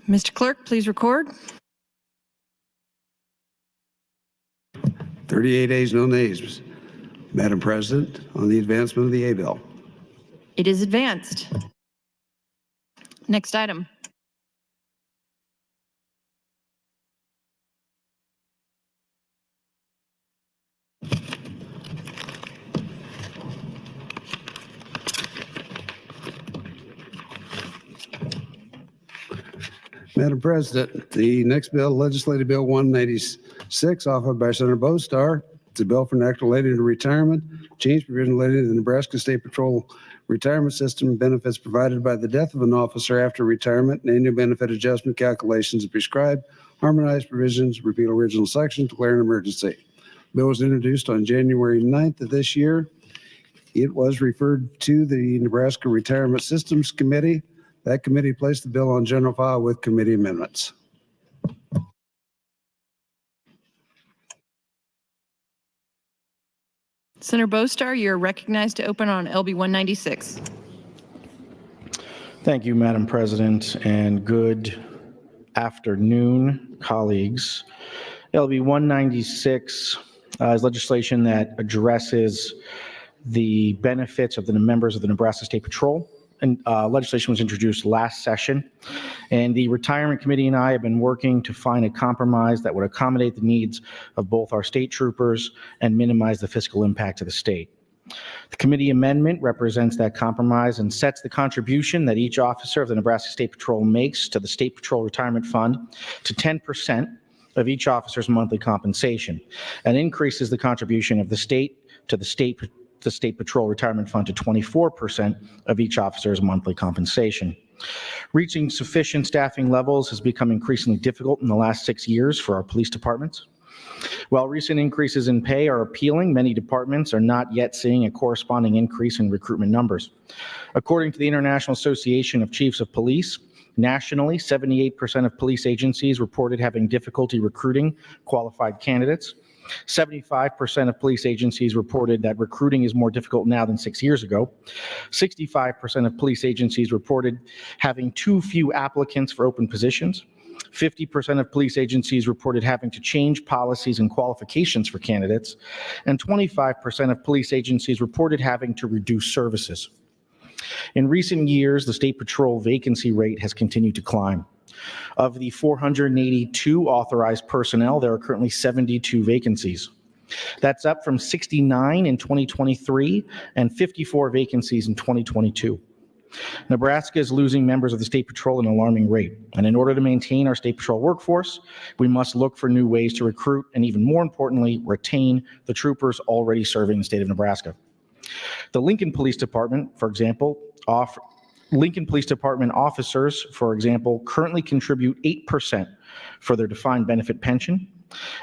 [SPEAKER 10] Mr. Clerk, please record.
[SPEAKER 2] 38 ayes, no nays. Madam President, on the advancement of the A bill.
[SPEAKER 10] It is advanced. Next item.
[SPEAKER 2] Madam President, the next bill, Legislative Bill 196, offered by Senator Bostar. It's a bill for an act relating to retirement, change provision relating to the Nebraska State Patrol retirement system, benefits provided by the death of an officer after retirement, and annual benefit adjustment calculations and prescribed harmonized provisions, repeal original section, declare an emergency. Bill was introduced on January 9th of this year. It was referred to the Nebraska Retirement Systems Committee. That committee placed the bill on general file with committee amendments.
[SPEAKER 10] Senator Bostar, you're recognized to open on LB 196.
[SPEAKER 12] Thank you, Madam President, and good afternoon, colleagues. LB 196 is legislation that addresses the benefits of the members of the Nebraska State Patrol. And legislation was introduced last session, and the Retirement Committee and I have been working to find a compromise that would accommodate the needs of both our state troopers and minimize the fiscal impact to the state. The committee amendment represents that compromise and sets the contribution that each officer of the Nebraska State Patrol makes to the State Patrol Retirement Fund to 10% of each officer's monthly compensation, and increases the contribution of the state to the State Patrol Retirement Fund to 24% of each officer's monthly compensation. Reaching sufficient staffing levels has become increasingly difficult in the last 6 years for our police departments. While recent increases in pay are appealing, many departments are not yet seeing a corresponding increase in recruitment numbers. According to the International Association of Chiefs of Police, nationally, 78% of police agencies reported having difficulty recruiting qualified candidates. 75% of police agencies reported that recruiting is more difficult now than 6 years ago. 65% of police agencies reported having too few applicants for open positions. 50% of police agencies reported having to change policies and qualifications for candidates. And 25% of police agencies reported having to reduce services. In recent years, the State Patrol vacancy rate has continued to climb. Of the 482 authorized personnel, there are currently 72 vacancies. That's up from 69 in 2023 and 54 vacancies in 2022. Nebraska is losing members of the State Patrol at an alarming rate. And in order to maintain our State Patrol workforce, we must look for new ways to recruit and, even more importantly, retain the troopers already serving the state of Nebraska. The Lincoln Police Department, for example, Lincoln Police Department officers, for example, currently contribute 8% for their defined benefit pension.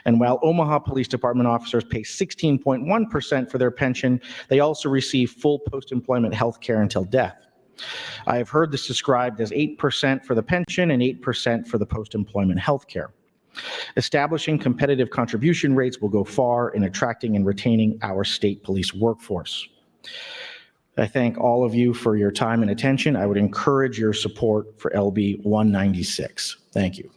[SPEAKER 12] And while Omaha Police Department officers pay 16.1% for their pension, they also receive full post-employment health care until death. I have heard this described as 8% for the pension and 8% for the post-employment health care. Establishing competitive contribution rates will go far in attracting and retaining our state police workforce. I thank all of you for your time and attention. I would encourage your support for LB 196. Thank you.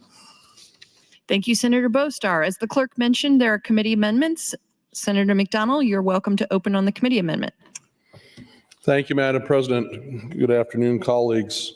[SPEAKER 10] Thank you, Senator Bostar. As the clerk mentioned, there are committee amendments. Senator McDonald, you're welcome to open on the committee amendment.
[SPEAKER 6] Thank you, Madam President. Good afternoon, colleagues.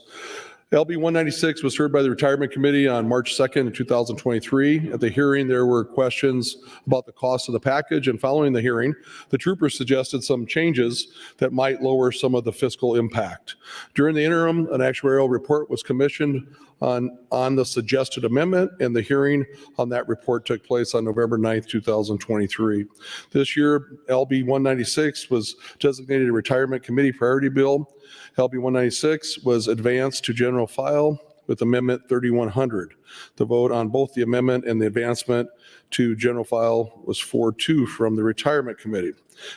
[SPEAKER 6] LB 196 was heard by the Retirement Committee on March 2nd, 2023. At the hearing, there were questions about the cost of the package, and following the hearing, the troopers suggested some changes that might lower some of the fiscal impact. During the interim, an actuarial report was commissioned on the suggested amendment, and the hearing on that report took place on November 9th, 2023. This year, LB 196 was designated a Retirement Committee priority bill. LB 196 was advanced to general file with Amendment 3100. The vote on both the amendment and the advancement to general file was 4-2 from the Retirement Committee.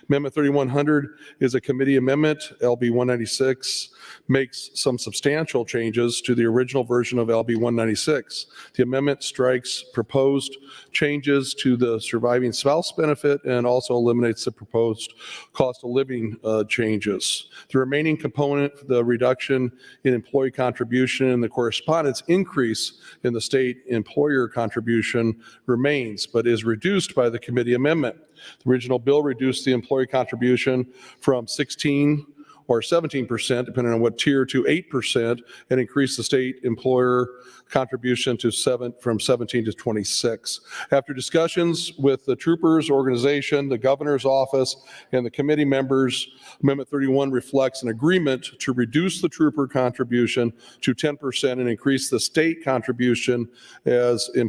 [SPEAKER 6] Amendment 3100 is a committee amendment. LB 196 makes some substantial changes to the original version of LB 196. The amendment strikes proposed changes to the surviving spouse benefit and also eliminates the proposed cost of living changes. The remaining component, the reduction in employee contribution and the correspondence increase in the state employer contribution remains, but is reduced by the committee amendment. The original bill reduced the employee contribution from 16 or 17%, depending on what tier, to 8%, and increased the state employer contribution from 17 to 26. After discussions with the troopers organization, the governor's office, and the committee members, Amendment 31 reflects an agreement to reduce the trooper contribution to 10% and increase the state contribution as the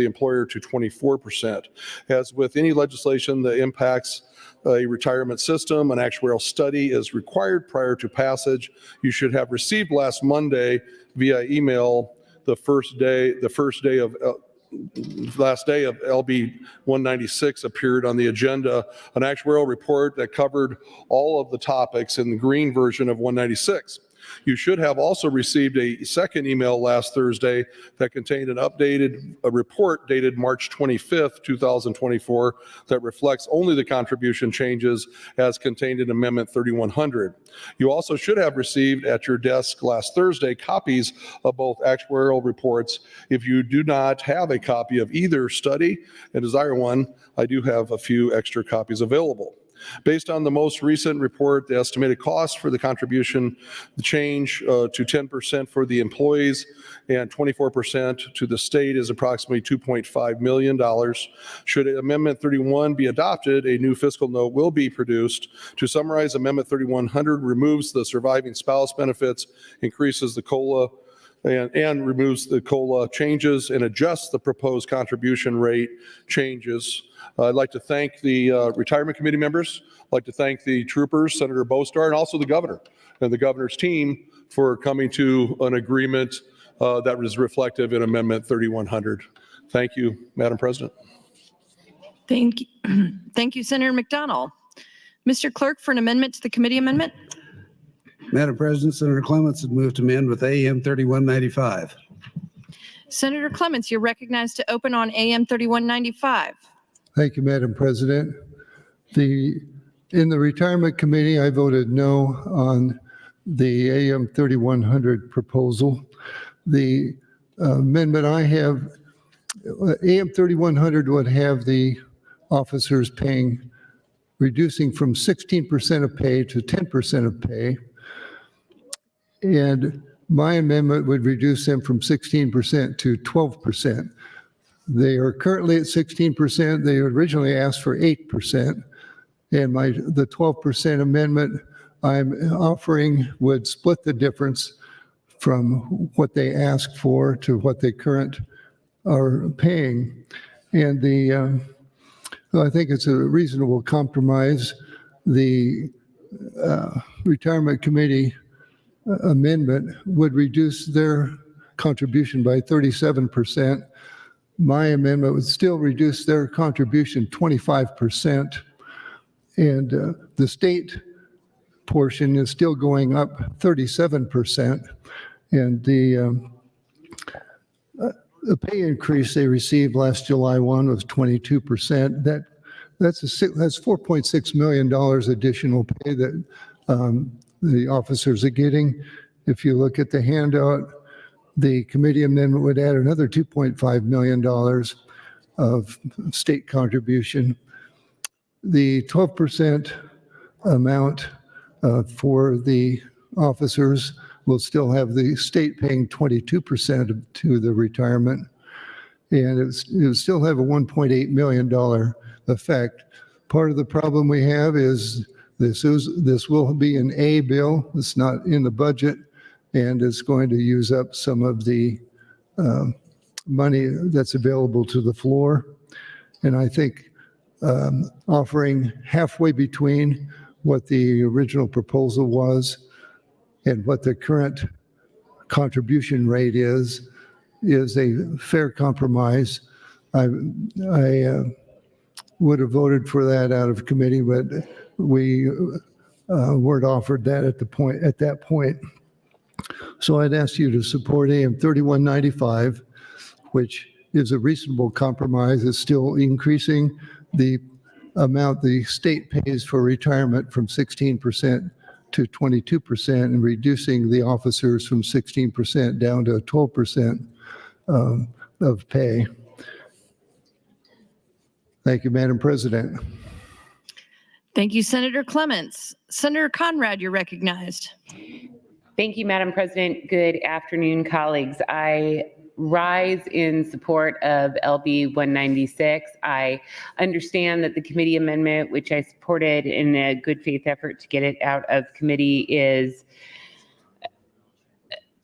[SPEAKER 6] employer to 24%. As with any legislation that impacts a retirement system, an actuarial study is required prior to passage. You should have received last Monday via email the last day of LB 196 appeared on the agenda, an actuarial report that covered all of the topics in the green version of 196. You should have also received a second email last Thursday that contained an updated report dated March 25th, 2024 that reflects only the contribution changes as contained in Amendment 3100. You also should have received at your desk last Thursday copies of both actuarial reports. If you do not have a copy of either study and desire one, I do have a few extra copies available. Based on the most recent report, the estimated cost for the contribution, the change to 10% for the employees and 24% to the state is approximately $2.5 million. Should Amendment 31 be adopted, a new fiscal note will be produced. To summarize, Amendment 3100 removes the surviving spouse benefits, increases the COLA, and removes the COLA changes and adjusts the proposed contribution rate changes. I'd like to thank the Retirement Committee members. I'd like to thank the troopers, Senator Bostar, and also the governor and the governor's team for coming to an agreement that was reflective in Amendment 3100. Thank you, Madam President.
[SPEAKER 10] Thank you. Thank you, Senator McDonald. Mr. Clerk, for an amendment to the committee amendment.
[SPEAKER 2] Madam President, Senator Clements has moved to amend with AM 3195.
[SPEAKER 10] Senator Clements, you're recognized to open on AM 3195.
[SPEAKER 14] Thank you, Madam President. In the Retirement Committee, I voted no on the AM 3100 proposal. The amendment I have, AM 3100 would have the officers reducing from 16% of pay to 10% of pay. And my amendment would reduce them from 16% to 12%. They are currently at 16%. They originally asked for 8%. And the 12% amendment I'm offering would split the difference from what they asked for to what they currently are paying. And I think it's a reasonable compromise. The Retirement Committee amendment would reduce their contribution by 37%. My amendment would still reduce their contribution 25%. And the state portion is still going up 37%. And the pay increase they received last July 1 was 22%. That's $4.6 million additional pay that the officers are getting. If you look at the handout, the committee amendment would add another $2.5 million of state contribution. The 12% amount for the officers. We'll still have the state paying 22% to the retirement, and it will still have a $1.8 million effect. Part of the problem we have is this will be an A bill. It's not in the budget, and it's going to use up some of the money that's available to the floor. And I think offering halfway between what the original proposal was and what the current contribution rate is a fair compromise. I would have voted for that out of committee, but we weren't offered that at that point. So I'd ask you to support AM 3195, which is a reasonable compromise. It's still increasing the amount the state pays for retirement from 16% to 22% and reducing the officers from 16% down to 12% of pay. Thank you, Madam President.
[SPEAKER 10] Thank you, Senator Clements. Senator Conrad, you're recognized.
[SPEAKER 16] Thank you, Madam President. Good afternoon, colleagues. I rise in support of LB 196. I understand that the committee amendment, which I supported in a good faith effort to get it out of committee, is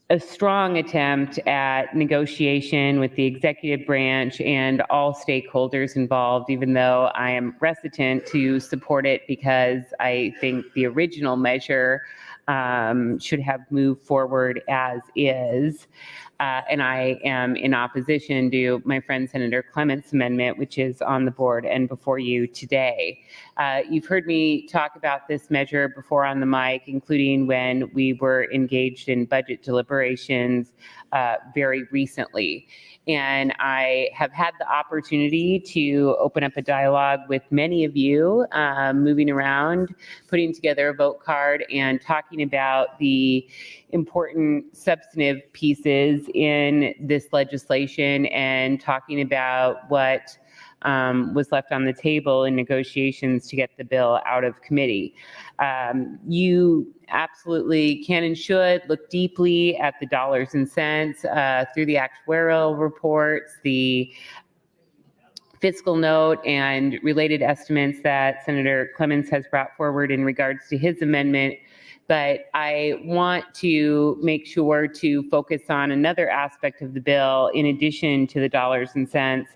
[SPEAKER 16] a strong attempt at negotiation with the executive branch and all stakeholders involved, even though I am reticent to support it because I think the original measure should have moved forward as is. And I am in opposition to my friend Senator Clements' amendment, which is on the board and before you today. You've heard me talk about this measure before on the mic, including when we were engaged in budget deliberations very recently. And I have had the opportunity to open up a dialogue with many of you, moving around, putting together a vote card, and talking about the important substantive pieces in this legislation and talking about what was left on the table in negotiations to get the bill out of committee. You absolutely can and should look deeply at the dollars and cents through the actuarial reports, the fiscal note, and related estimates that Senator Clements has brought forward in regards to his amendment. But I want to make sure to focus on another aspect of the bill in addition to the dollars and cents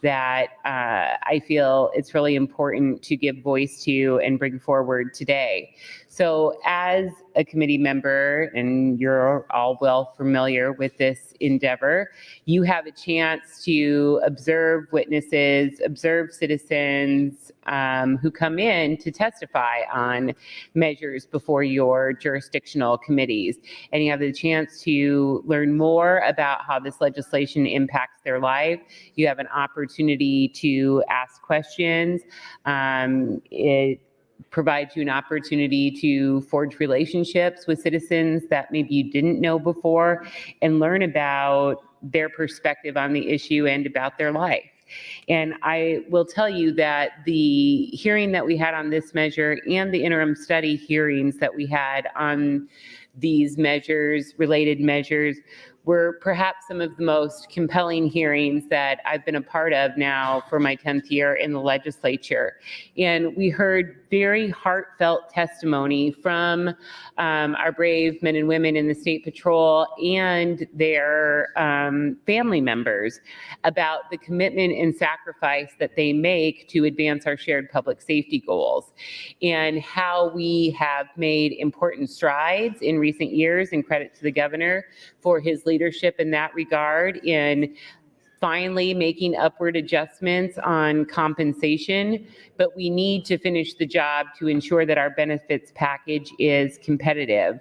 [SPEAKER 16] that I feel it's really important to give voice to and bring forward today. So as a committee member, and you're all well familiar with this endeavor, you have a chance to observe witnesses, observe citizens who come in to testify on measures before your jurisdictional committees. And you have the chance to learn more about how this legislation impacts their life. You have an opportunity to ask questions. It provides you an opportunity to forge relationships with citizens that maybe you didn't know before and learn about their perspective on the issue and about their life. And I will tell you that the hearing that we had on this measure and the interim study hearings that we had on these measures, related measures, were perhaps some of the most compelling hearings that I've been a part of now for my 10th year in the legislature. And we heard very heartfelt testimony from our brave men and women in the State Patrol and their family members about the commitment and sacrifice that they make to advance our shared public safety goals, and how we have made important strides in recent years, and credit to the governor for his leadership in that regard, in finally making upward adjustments on compensation. But we need to finish the job to ensure that our benefits package is competitive.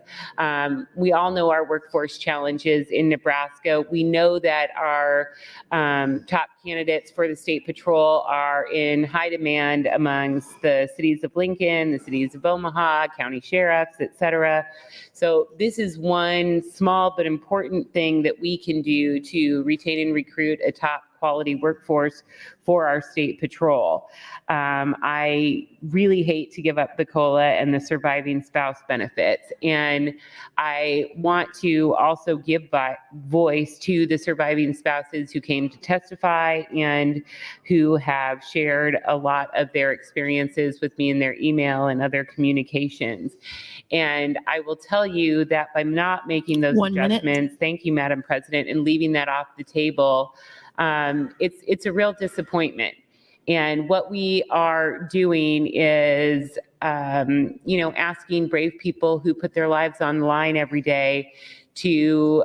[SPEAKER 16] We all know our workforce challenges in Nebraska. We know that our top candidates for the State Patrol are in high demand amongst the cities of Lincoln, the cities of Omaha, county sheriffs, et cetera. So this is one small but important thing that we can do to retain and recruit a top quality workforce for our state patrol. I really hate to give up the COLA and the surviving spouse benefits. And I want to also give voice to the surviving spouses who came to testify and who have shared a lot of their experiences with me in their email and other communications. And I will tell you that by not making those adjustments, thank you, Madam President, and leaving that off the table, it's a real disappointment. And what we are doing is, asking brave people who put their lives on the line every day to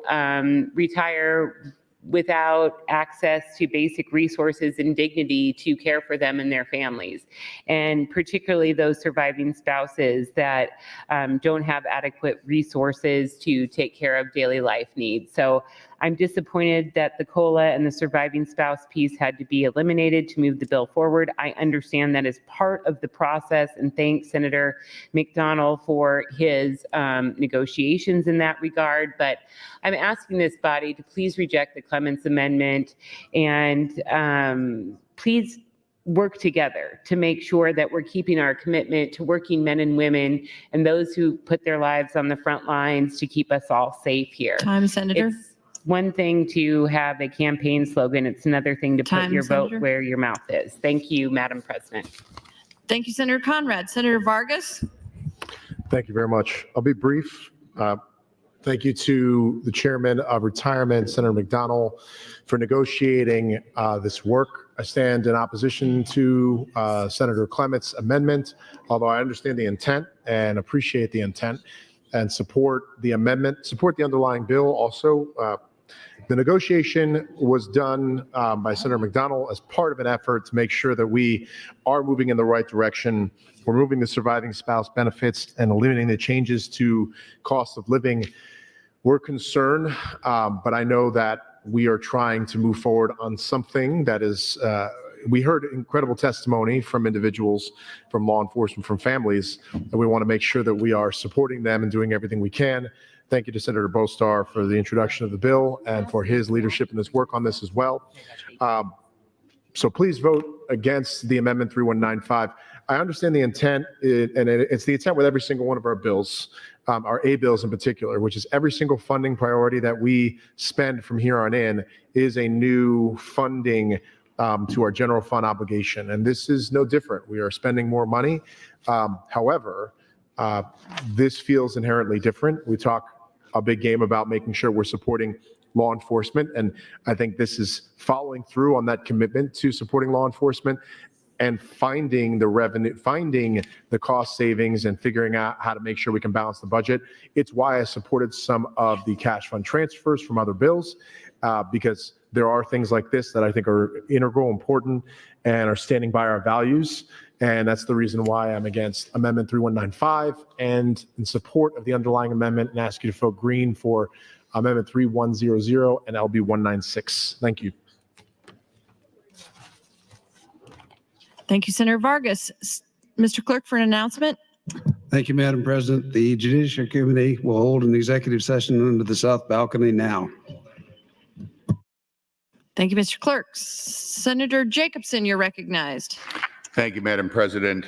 [SPEAKER 16] retire without access to basic resources and dignity to care for them and their families, and particularly those surviving spouses that don't have adequate resources to take care of daily life needs. So I'm disappointed that the COLA and the surviving spouse piece had to be eliminated to move the bill forward. I understand that as part of the process, and thank Senator McDonald for his negotiations in that regard. But I'm asking this body to please reject the Clements Amendment and please work together to make sure that we're keeping our commitment to working men and women and those who put their lives on the front lines to keep us all safe here.
[SPEAKER 10] Time, Senator.
[SPEAKER 16] It's one thing to have a campaign slogan. It's another thing to put your vote where your mouth is. Thank you, Madam President.
[SPEAKER 10] Thank you, Senator Conrad. Senator Vargas?
[SPEAKER 20] Thank you very much. I'll be brief. Thank you to the Chairman of Retirement, Senator McDonald, for negotiating this work. I stand in opposition to Senator Clement's amendment, although I understand the intent and appreciate the intent and support the amendment, support the underlying bill also. The negotiation was done by Senator McDonald as part of an effort to make sure that we are moving in the right direction. We're moving the surviving spouse benefits and eliminating the changes to cost of living. We're concerned, but I know that we are trying to move forward on something that is, we heard incredible testimony from individuals, from law enforcement, from families, and we want to make sure that we are supporting them and doing everything we can. Thank you to Senator Bostar for the introduction of the bill and for his leadership and his work on this as well. So please vote against the Amendment 3195. I understand the intent, and it's the intent with every single one of our bills, our A bills in particular, which is every single funding priority that we spend from here on in is a new funding to our general fund obligation. And this is no different. We are spending more money. However, this feels inherently different. We talk a big game about making sure we're supporting law enforcement. And I think this is following through on that commitment to supporting law enforcement and finding the revenue, finding the cost savings and figuring out how to make sure we can balance the budget. It's why I supported some of the cash fund transfers from other bills, because there are things like this that I think are integral, important, and are standing by our values. And that's the reason why I'm against Amendment 3195 and in support of the underlying amendment, and ask you to vote green for Amendment 3100 and LB 196. Thank you.
[SPEAKER 10] Thank you, Senator Vargas. Mr. Clerk, for an announcement.
[SPEAKER 2] Thank you, Madam President. The Judiciary Committee will hold an executive session under the south balcony now.
[SPEAKER 10] Thank you, Mr. Clerk. Senator Jacobson, you're recognized.
[SPEAKER 11] Thank you, Madam President.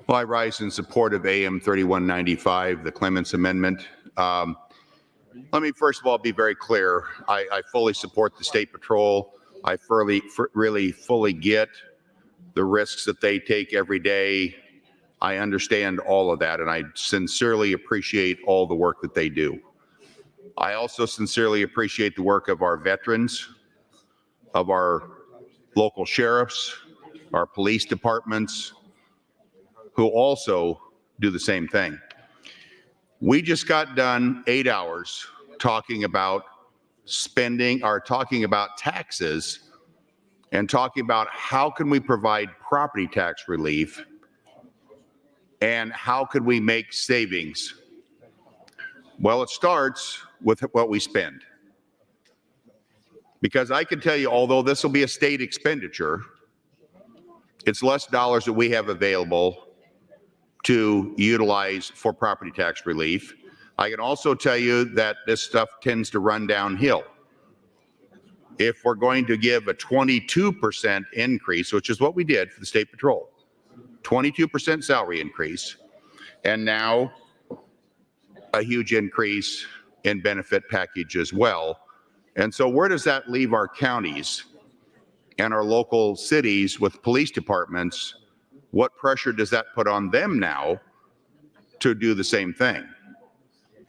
[SPEAKER 11] Well, I rise in support of AM 3195, the Clements Amendment. Let me first of all be very clear. I fully support the State Patrol. I really fully get the risks that they take every day. I understand all of that, and I sincerely appreciate all the work that they do. I also sincerely appreciate the work of our veterans, of our local sheriffs, our police departments, who also do the same thing. We just got done 8 hours talking about spending, or talking about taxes, and talking about how can we provide property tax relief and how could we make savings. Well, it starts with what we spend. Because I can tell you, although this will be a state expenditure, it's less dollars that we have available to utilize for property tax relief. I can also tell you that this stuff tends to run downhill. if we're going to give a 22% increase, which is what we did for the state patrol, 22% salary increase, and now a huge increase in benefit package as well. And so where does that leave our counties and our local cities with police departments? What pressure does that put on them now to do the same thing?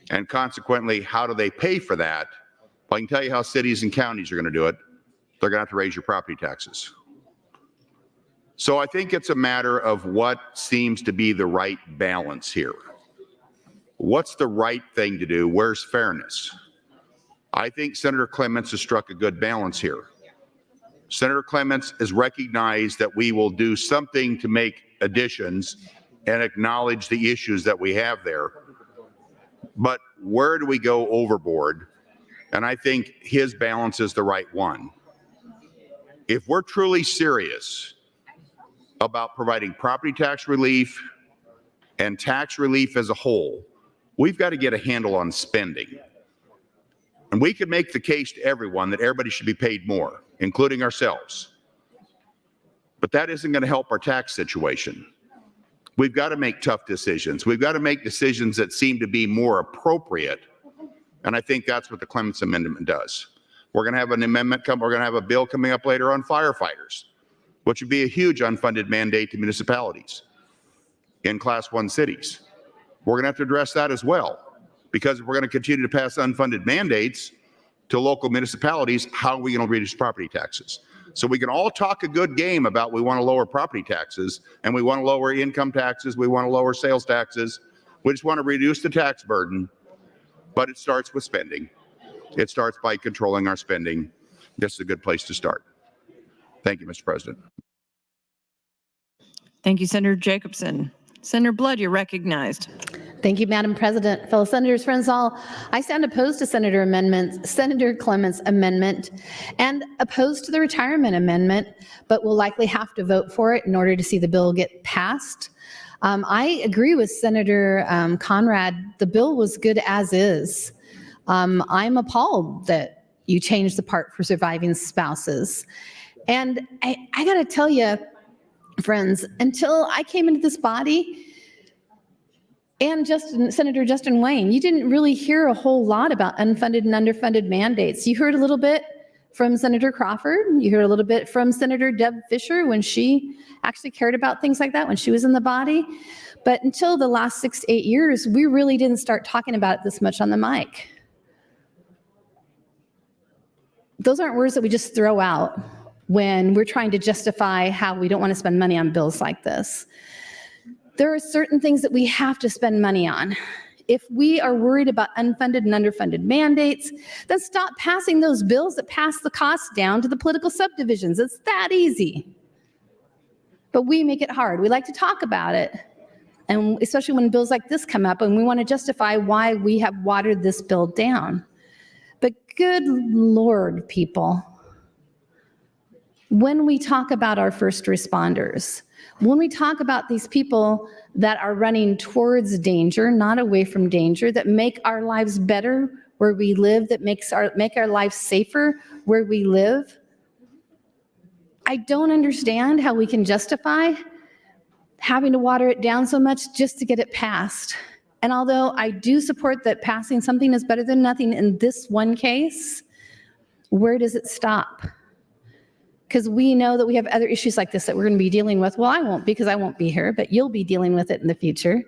[SPEAKER 11] And consequently, how do they pay for that? I can tell you how cities and counties are going to do it. They're going to have to raise your property taxes. So I think it's a matter of what seems to be the right balance here. What's the right thing to do? Where's fairness? I think Senator Clements has struck a good balance here. Senator Clements has recognized that we will do something to make additions and acknowledge the issues that we have there. But where do we go overboard? And I think his balance is the right one. If we're truly serious about providing property tax relief and tax relief as a whole, we've got to get a handle on spending. And we could make the case to everyone that everybody should be paid more, including ourselves. But that isn't going to help our tax situation. We've got to make tough decisions. We've got to make decisions that seem to be more appropriate. And I think that's what the Clements Amendment does. We're going to have an amendment we're going to have a bill coming up later on firefighters, which would be a huge unfunded mandate to municipalities in Class 1 cities. We're going to have to address that as well, because if we're going to continue to pass unfunded mandates to local municipalities, how are we going to reduce property taxes? So we can all talk a good game about we want to lower property taxes and we want to lower income taxes, we want to lower sales taxes. We just want to reduce the tax burden, but it starts with spending. It starts by controlling our spending. This is a good place to start. Thank you, Mr. President.
[SPEAKER 10] Thank you, Senator Jacobson. Senator Blood, you're recognized.
[SPEAKER 3] Thank you, Madam President. Fellow senators, friends all, I stand opposed to Senator Clements' amendment and opposed to the retirement amendment, but will likely have to vote for it in order to see the bill get passed. I agree with Senator Conrad. The bill was good as is. I'm appalled that you changed the part for surviving spouses. And I got to tell you, friends, until I came into this body, and Senator Justin Wayne, you didn't really hear a whole lot about unfunded and underfunded mandates. You heard a little bit from Senator Crawford. You heard a little bit from Senator Deb Fisher when she actually cared about things like that when she was in the body. But until the last 6 to 8 years, we really didn't start talking about it this much on the mic. Those aren't words that we just throw out when we're trying to justify how we don't want to spend money on bills like this. There are certain things that we have to spend money on. If we are worried about unfunded and underfunded mandates, then stop passing those bills that pass the costs down to the political subdivisions. It's that easy. But we make it hard. We like to talk about it. And especially when bills like this come up and we want to justify why we have watered this bill down. But good Lord, people, when we talk about our first responders, when we talk about these people that are running towards danger, not away from danger, that make our lives better where we live, that make our lives safer where we live, I don't understand how we can justify having to water it down so much just to get it passed. And although I do support that passing something is better than nothing in this one case, where does it stop? Because we know that we have other issues like this that we're going to be dealing with. Well, I won't, because I won't be here, but you'll be dealing with it in the future,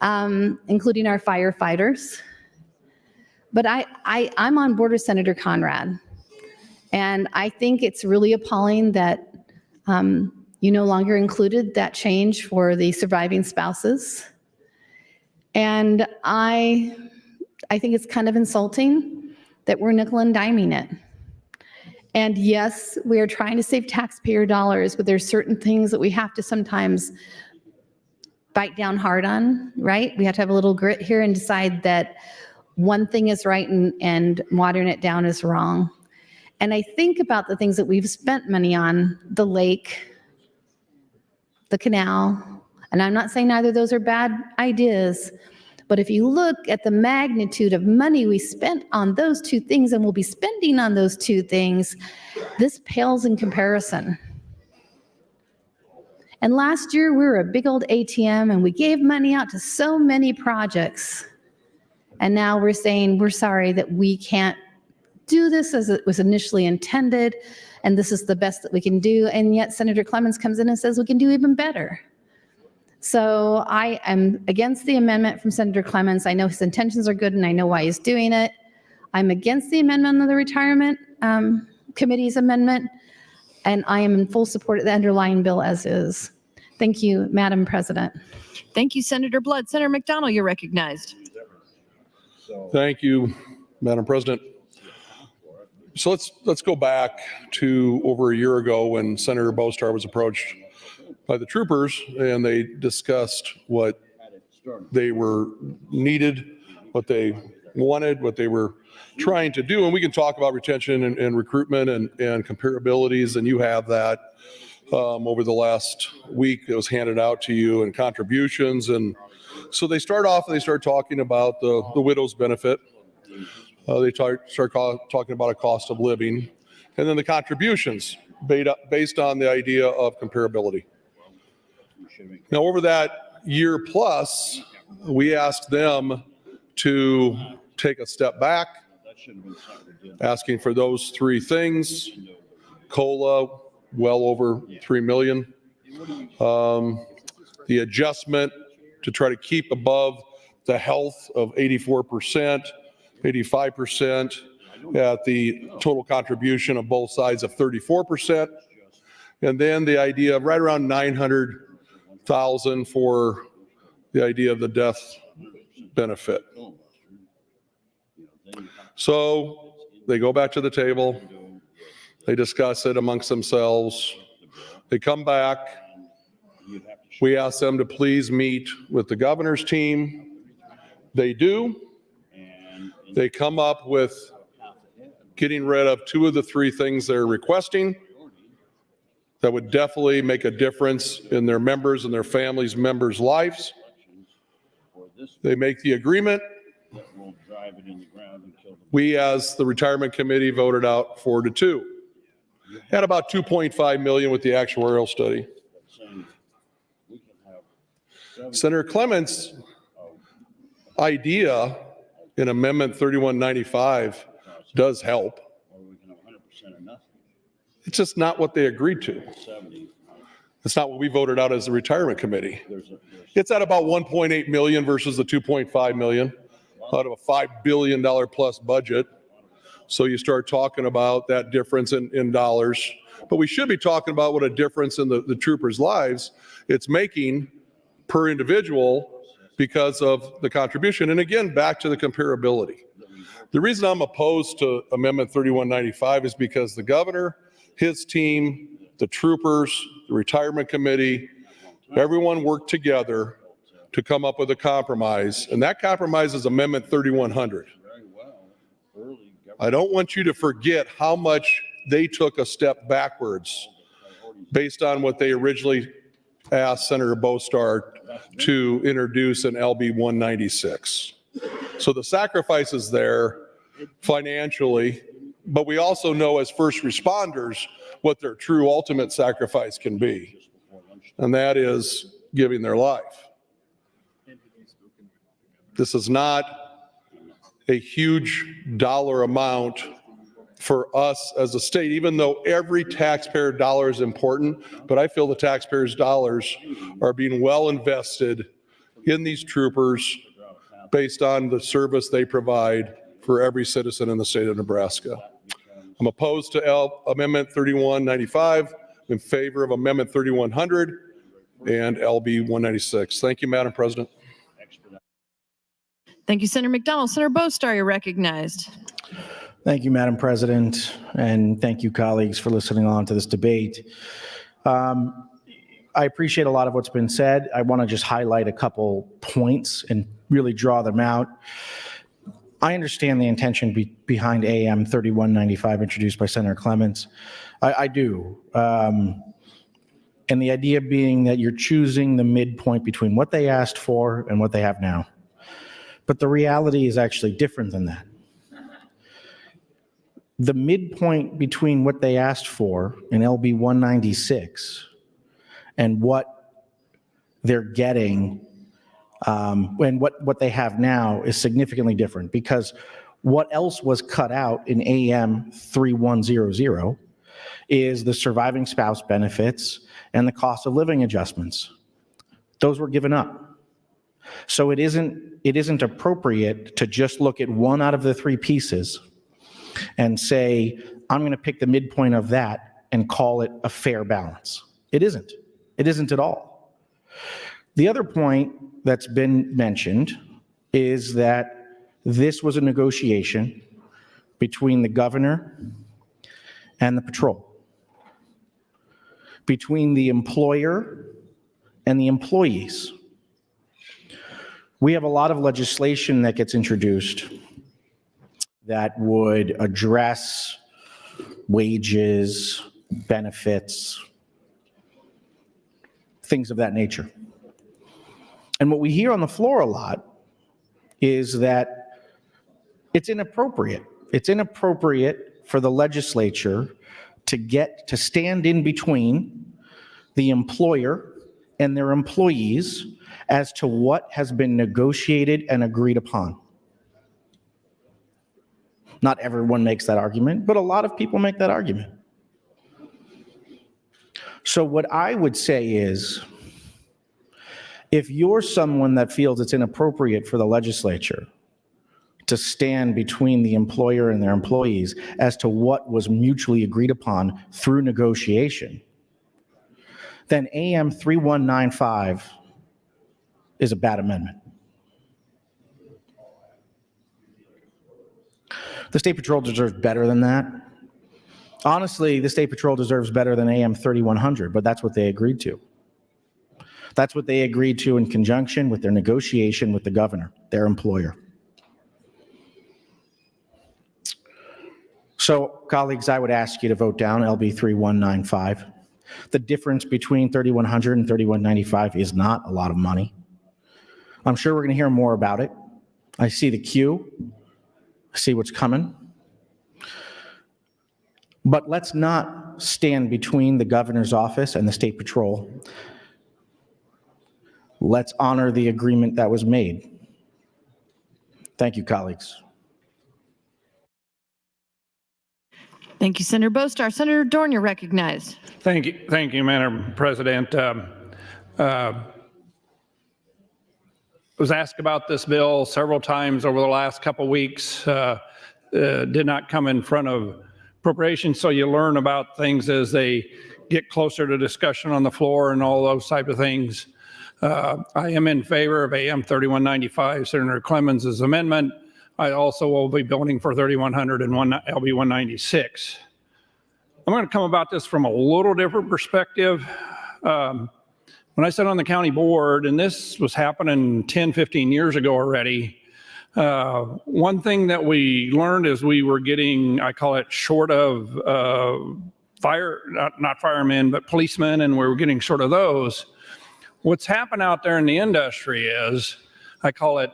[SPEAKER 3] including our firefighters. But I'm on board with Senator Conrad. And I think it's really appalling that you no longer included that change for the surviving spouses. And I think it's kind of insulting that we're nickel and diming it. And yes, we are trying to save taxpayer dollars, but there's certain things that we have to sometimes bite down hard on, right? We have to have a little grit here and decide that one thing is right and watering it down is wrong. And I think about the things that we've spent money on, the lake, the canal, and I'm not saying either of those are bad ideas, But if you look at the magnitude of money we spent on those two things and we'll be spending on those two things, this pales in comparison. And last year, we were a big old ATM and we gave money out to so many projects. And now we're saying, we're sorry that we can't do this as it was initially intended, and this is the best that we can do. And yet Senator Clements comes in and says we can do even better. So I am against the amendment from Senator Clements. I know his intentions are good and I know why he's doing it. I'm against the amendment of the Retirement Committee's amendment, and I am in full support of the underlying bill as is. Thank you, Madam President.
[SPEAKER 10] Thank you, Senator Blood. Senator McDonald, you're recognized.
[SPEAKER 6] Thank you, Madam President. So let's go back to over a year ago when Senator Bostar was approached by the troopers and they discussed what they were needed, what they wanted, what they were trying to do. And we can talk about retention and recruitment and comparabilities, and you have that over the last week. It was handed out to you, and contributions. And so they start off and they start talking about the widow's benefit. They start talking about a cost of living, and then the contributions based on the idea of comparability. Now, over that year plus, we asked them to take a step back, asking for those three things: COLA, well over $3 million, the adjustment to try to keep above the health of 84%, 85%, at the total contribution of both sides of 34%, and then the idea of right around $900,000 for the idea of the death benefit. So they go back to the table, they discuss it amongst themselves, they come back, we ask them to please meet with the governor's team. They do. They come up with getting rid of two of the three things they're requesting that would definitely make a difference in their members and their families' members' lives. They make the agreement. We, as the retirement committee, voted out 4-2. Had about $2.5 million with the actuarial study. Senator Clements' idea in Amendment 3195 does help. It's just not what they agreed to. It's not what we voted out as the retirement committee. It's at about 1.8 million versus the 2.5 million out of a $5 billion plus budget. So you start talking about that difference in dollars. But we should be talking about what a difference in the troopers' lives it's making per individual because of the contribution. And again, back to the comparability. The reason I'm opposed to Amendment 3195 is because the governor, his team, the troopers, the retirement committee, everyone worked together to come up with a compromise. And that compromise is Amendment 3100. I don't want you to forget how much they took a step backwards based on what they originally asked Senator Bostar to introduce in LB 196. So the sacrifice is there financially, but we also know as first responders what their true ultimate sacrifice can be, and that is giving their life. This is not a huge dollar amount for us as a state, even though every taxpayer dollar is important, but I feel the taxpayers' dollars are being well invested in these troopers based on the service they provide for every citizen in the state of Nebraska. I'm opposed to Amendment 3195, in favor of Amendment 3100 and LB 196. Thank you, Madam President.
[SPEAKER 10] Thank you, Senator McDonald. Senator Bostar, you're recognized.
[SPEAKER 12] Thank you, Madam President, and thank you, colleagues, for listening on to this debate. I appreciate a lot of what's been said. I want to just highlight a couple points and really draw them out. I understand the intention behind AM 3195 introduced by Senator Clements. I do. And the idea being that you're choosing the midpoint between what they asked for and what they have now. But the reality is actually different than that. The midpoint between what they asked for in LB 196 and what they're getting and what they have now is significantly different, because what else was cut out in AM 3100 is the surviving spouse benefits and the cost of living adjustments. Those were given up. So it isn't appropriate to just look at one out of the three pieces and say, I'm going to pick the midpoint of that and call it a fair balance. It isn't. It isn't at all. The other point that's been mentioned is that this was a negotiation between the governor and the patrol, between the employer and the employees. We have a lot of legislation that gets introduced that would address wages, benefits, things of that nature. And what we hear on the floor a lot is that it's inappropriate. It's inappropriate for the legislature to stand in between the employer and their employees as to what has been negotiated and agreed upon. Not everyone makes that argument, but a lot of people make that argument. So what I would say is, if you're someone that feels it's inappropriate for the legislature to stand between the employer and their employees as to what was mutually agreed upon through negotiation, then AM 3195 is a bad amendment. The State Patrol deserves better than that. Honestly, the State Patrol deserves better than AM 3100, but that's what they agreed to. That's what they agreed to in conjunction with their negotiation with the governor, their employer. So, colleagues, I would ask you to vote down LB 3195. The difference between 3100 and 3195 is not a lot of money. I'm sure we're going to hear more about it. I see the queue. I see what's coming. But let's not stand between the governor's office and the State Patrol. Let's honor the agreement that was made. Thank you, colleagues.
[SPEAKER 10] Thank you, Senator Bostar. Senator Dorn, you're recognized.
[SPEAKER 5] Thank you, Madam President. Was asked about this bill several times over the last couple weeks. Did not come in front of appropriations, so you learn about things as they get closer to discussion on the floor and all those type of things. I am in favor of AM 3195, Senator Clemens' amendment. I also will be voting for 3100 and LB 196. I'm going to come about this from a little different perspective. When I sat on the county board, and this was happening 10, 15 years ago already, one thing that we learned is we were getting, I call it short of not firemen, but policemen, and we were getting short of those. What's happened out there in the industry is, I call it,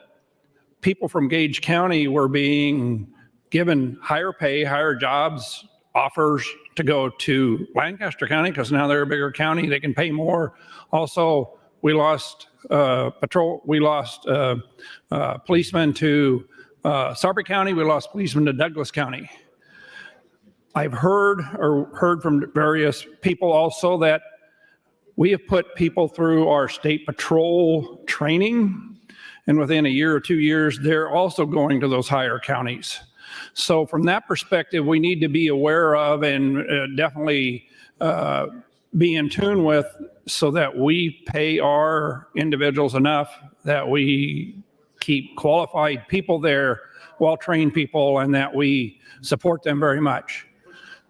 [SPEAKER 5] people from Gage County were being given higher pay, higher jobs, offers to go to Lancaster County because now they're a bigger county, they can pay more. Also, we lost policemen to Sarpy County, we lost policemen to Douglas County. I've heard from various people also that we have put people through our State Patrol training, and within a year or 2 years, they're also going to those higher counties. So from that perspective, we need to be aware of and definitely be in tune with, so that we pay our individuals enough that we keep qualified people there, well-trained people, and that we support them very much.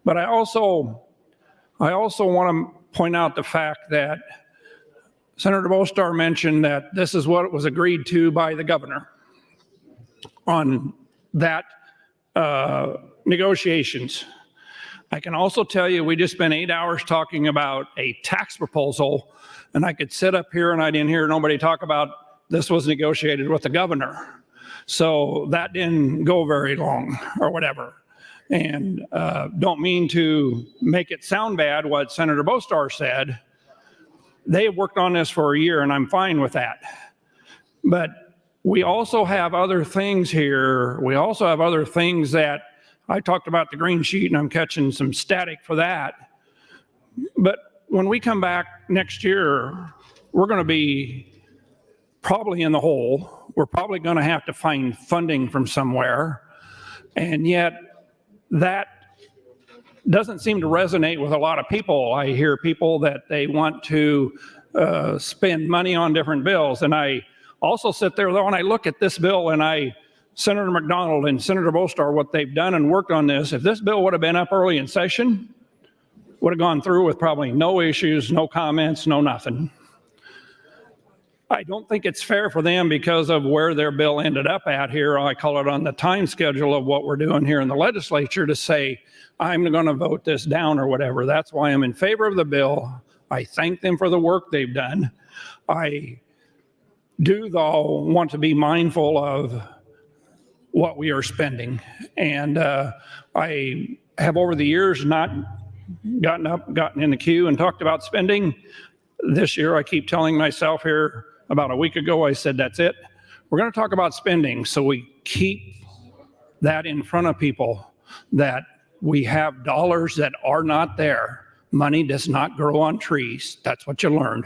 [SPEAKER 5] But I also want to point out the fact that Senator Bostar mentioned that this is what was agreed to by the governor on that negotiations. I can also tell you we just spent 8 hours talking about a tax proposal, and I could sit up here and I didn't hear nobody talk about this was negotiated with the governor. So that didn't go very long or whatever. And don't mean to make it sound bad what Senator Bostar said. They worked on this for a year, and I'm fine with that. But we also have other things here. We also have other things that I talked about the green sheet, and I'm catching some static for that. But when we come back next year, we're going to be probably in the hole. We're probably going to have to find funding from somewhere. And yet that doesn't seem to resonate with a lot of people. I hear people that they want to spend money on different bills. And I also sit there, though, and I look at this bill, and Senator McDonald and Senator Bostar, what they've done and worked on this, if this bill would have been up early in session, would have gone through with probably no issues, no comments, no nothing. I don't think it's fair for them because of where their bill ended up at here. I call it on the time schedule of what we're doing here in the legislature to say, I'm going to vote this down or whatever. That's why I'm in favor of the bill. I thank them for the work they've done. I do, though, want to be mindful of what we are spending. And I have over the years not gotten in the queue and talked about spending. This year, I keep telling myself here, about a week ago, I said, that's it. We're going to talk about spending. So we keep that in front of people, that we have dollars that are not there. Money does not grow on trees. That's what you learned.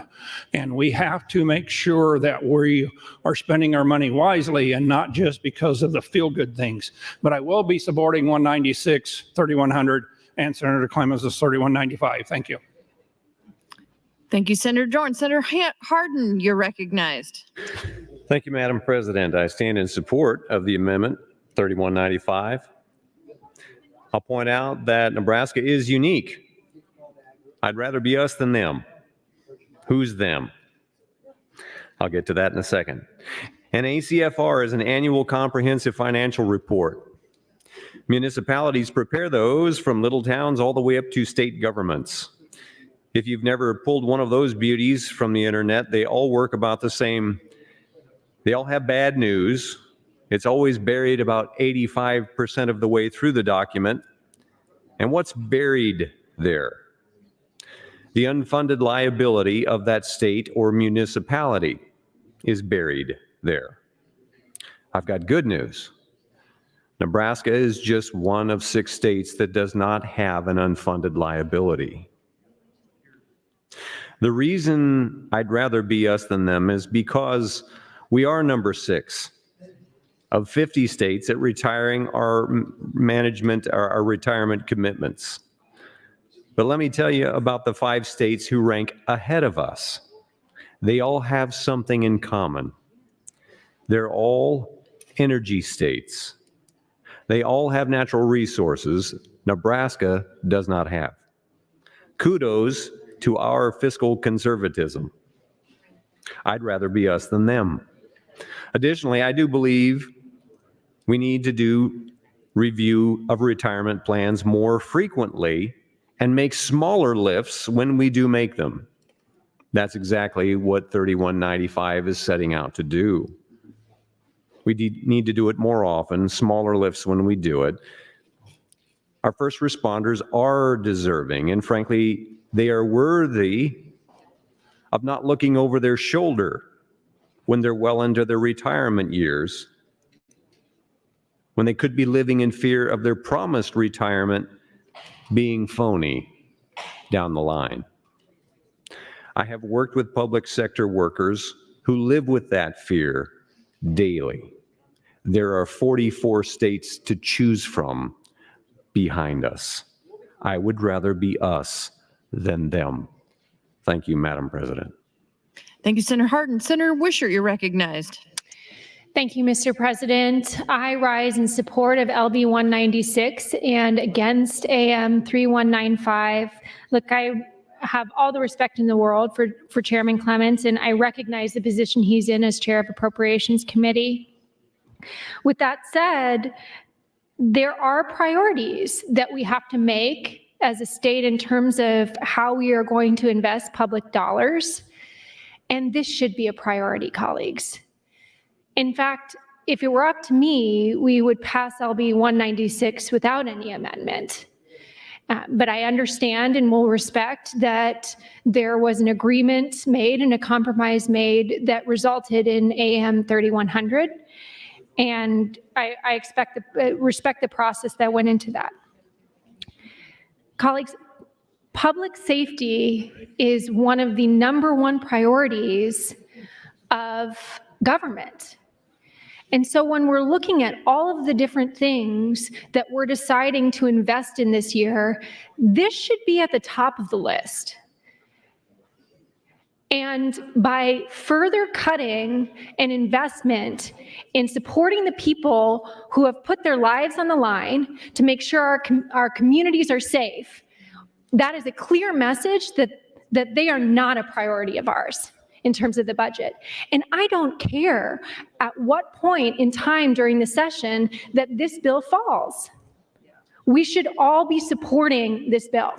[SPEAKER 5] And we have to make sure that we are spending our money wisely and not just because of the feel-good things. But I will be supporting 196, 3100, and Senator Clemens' 3195. Thank you.
[SPEAKER 10] Thank you, Senator Dorn. Senator Hardin, you're recognized.
[SPEAKER 4] Thank you, Madam President. I stand in support of the amendment 3195. I'll point out that Nebraska is unique. I'd rather be us than them. Who's them? I'll get to that in a second. An ACFR is an annual comprehensive financial report. Municipalities prepare those from little towns all the way up to state governments. If you've never pulled one of those beauties from the internet, they all work about the same. They all have bad news. It's always buried about 85% of the way through the document. And what's buried there? The unfunded liability of that state or municipality is buried there. I've got good news. Nebraska is just one of 6 states that does not have an unfunded liability. The reason I'd rather be us than them is because we are number 6 of 50 states at retiring our retirement commitments. But let me tell you about the 5 states who rank ahead of us. They all have something in common. They're all energy states. They all have natural resources Nebraska does not have. Kudos to our fiscal conservatism. I'd rather be us than them. Additionally, I do believe we need to do review of retirement plans more frequently and make smaller lifts when we do make them. That's exactly what 3195 is setting out to do. We need to do it more often, smaller lifts when we do it. Our first responders are deserving, and frankly, they are worthy of not looking over their shoulder when they're well into their retirement years, when they could be living in fear of their promised retirement being phony down the line. I have worked with public sector workers who live with that fear daily. There are 44 states to choose from behind us. I would rather be us than them. Thank you, Madam President.
[SPEAKER 10] Thank you, Senator Hardin. Senator Wisher, you're recognized.
[SPEAKER 19] Thank you, Mr. President. I rise in support of LB 196 and against AM 3195. Look, I have all the respect in the world for Chairman Clements, and I recognize the position he's in as Chair of Appropriations Committee. With that said, there are priorities that we have to make as a state in terms of how we are going to invest public dollars, and this should be a priority, colleagues. In fact, if it were up to me, we would pass LB 196 without any amendment. But I understand and will respect that there was an agreement made and a compromise made that resulted in AM 3100. And I respect the process that went into that. Colleagues, public safety is one of the #1 priorities of government. And so when we're looking at all of the different things that we're deciding to invest in this year, this should be at the top of the list. And by further cutting an investment in supporting the people who have put their lives on the line to make sure our communities are safe, that is a clear message that they are not a priority of ours in terms of the budget. And I don't care at what point in time during the session that this bill falls. We should all be supporting this bill.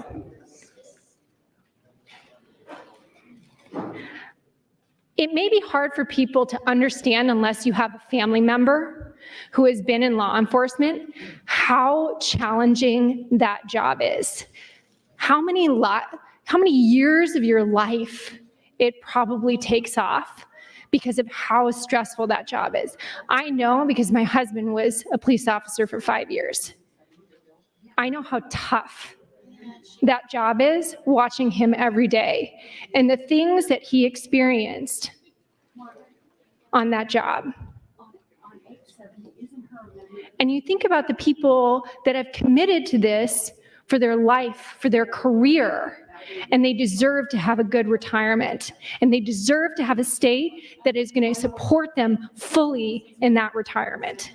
[SPEAKER 19] It may be hard for people to understand unless you have a family member who has been in law enforcement, how challenging that job is. How many years of your life it probably takes off because of how stressful that job is. I know because my husband was a police officer for 5 years. I know how tough that job is, watching him every day and the things that he experienced on that job. And you think about the people that have committed to this for their life, for their career, and they deserve to have a good retirement. And they deserve to have a state that is going to support them fully in that retirement.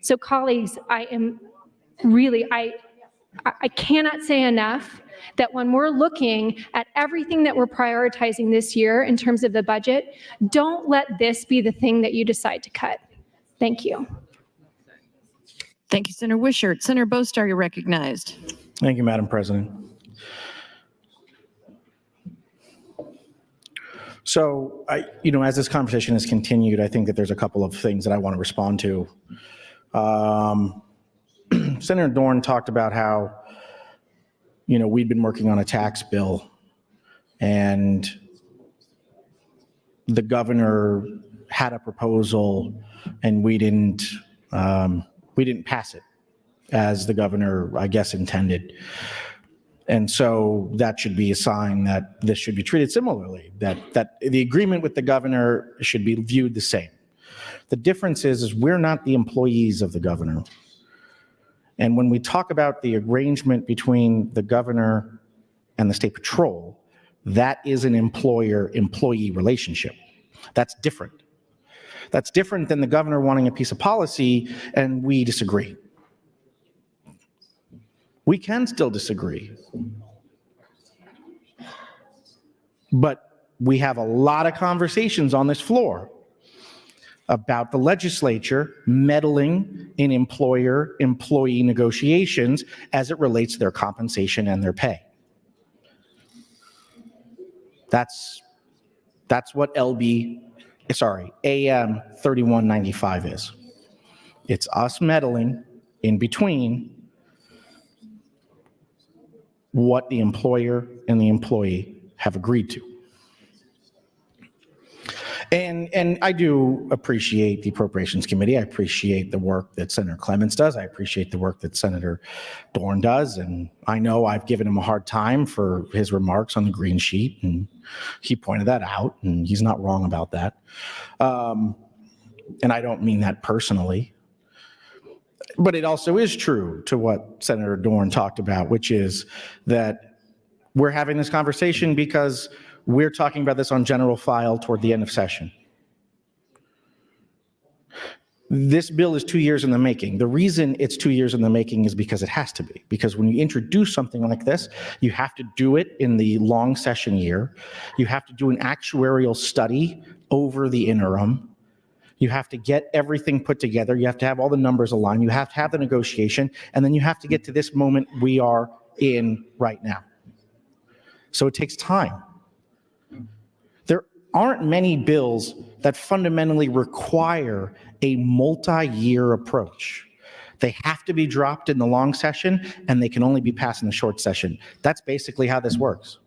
[SPEAKER 19] So colleagues, I cannot say enough that when we're looking at everything that we're prioritizing this year in terms of the budget, don't let this be the thing that you decide to cut. Thank you.
[SPEAKER 10] Thank you, Senator Wishart. Senator Boestar, you're recognized.
[SPEAKER 12] Thank you, Madam President. So, as this conversation has continued, I think that there's a couple of things that I want to respond to. Senator Dorn talked about how, we'd been working on a tax bill and the governor had a proposal and we didn't pass it as the governor, I guess, intended. And so that should be a sign that this should be treated similarly, that the agreement with the governor should be viewed the same. The difference is we're not the employees of the governor. And when we talk about the arrangement between the governor and the state patrol, that is an employer-employee relationship. That's different. That's different than the governor wanting a piece of policy and we disagree. We can still disagree. But we have a lot of conversations on this floor about the legislature meddling in employer-employee negotiations as it relates to their compensation and their pay. That's what AM 3195 is. It's us meddling in between what the employer and the employee have agreed to. And I do appreciate the Appropriations Committee. I appreciate the work that Senator Clements does. I appreciate the work that Senator Dorn does. And I know I've given him a hard time for his remarks on the green sheet, and he pointed that out, and he's not wrong about that. And I don't mean that personally. But it also is true to what Senator Dorn talked about, which is that we're having this conversation because we're talking about this on general file toward the end of session. This bill is 2 years in the making. The reason it's 2 years in the making is because it has to be. Because when you introduce something like this, you have to do it in the long session year. You have to do an actuarial study over the interim. You have to get everything put together. You have to have all the numbers aligned. You have to have the negotiation. And then you have to get to this moment we are in right now. So it takes time. There aren't many bills that fundamentally require a multi-year approach. They have to be dropped in the long session, and they can only be passed in the short session. That's basically how this works.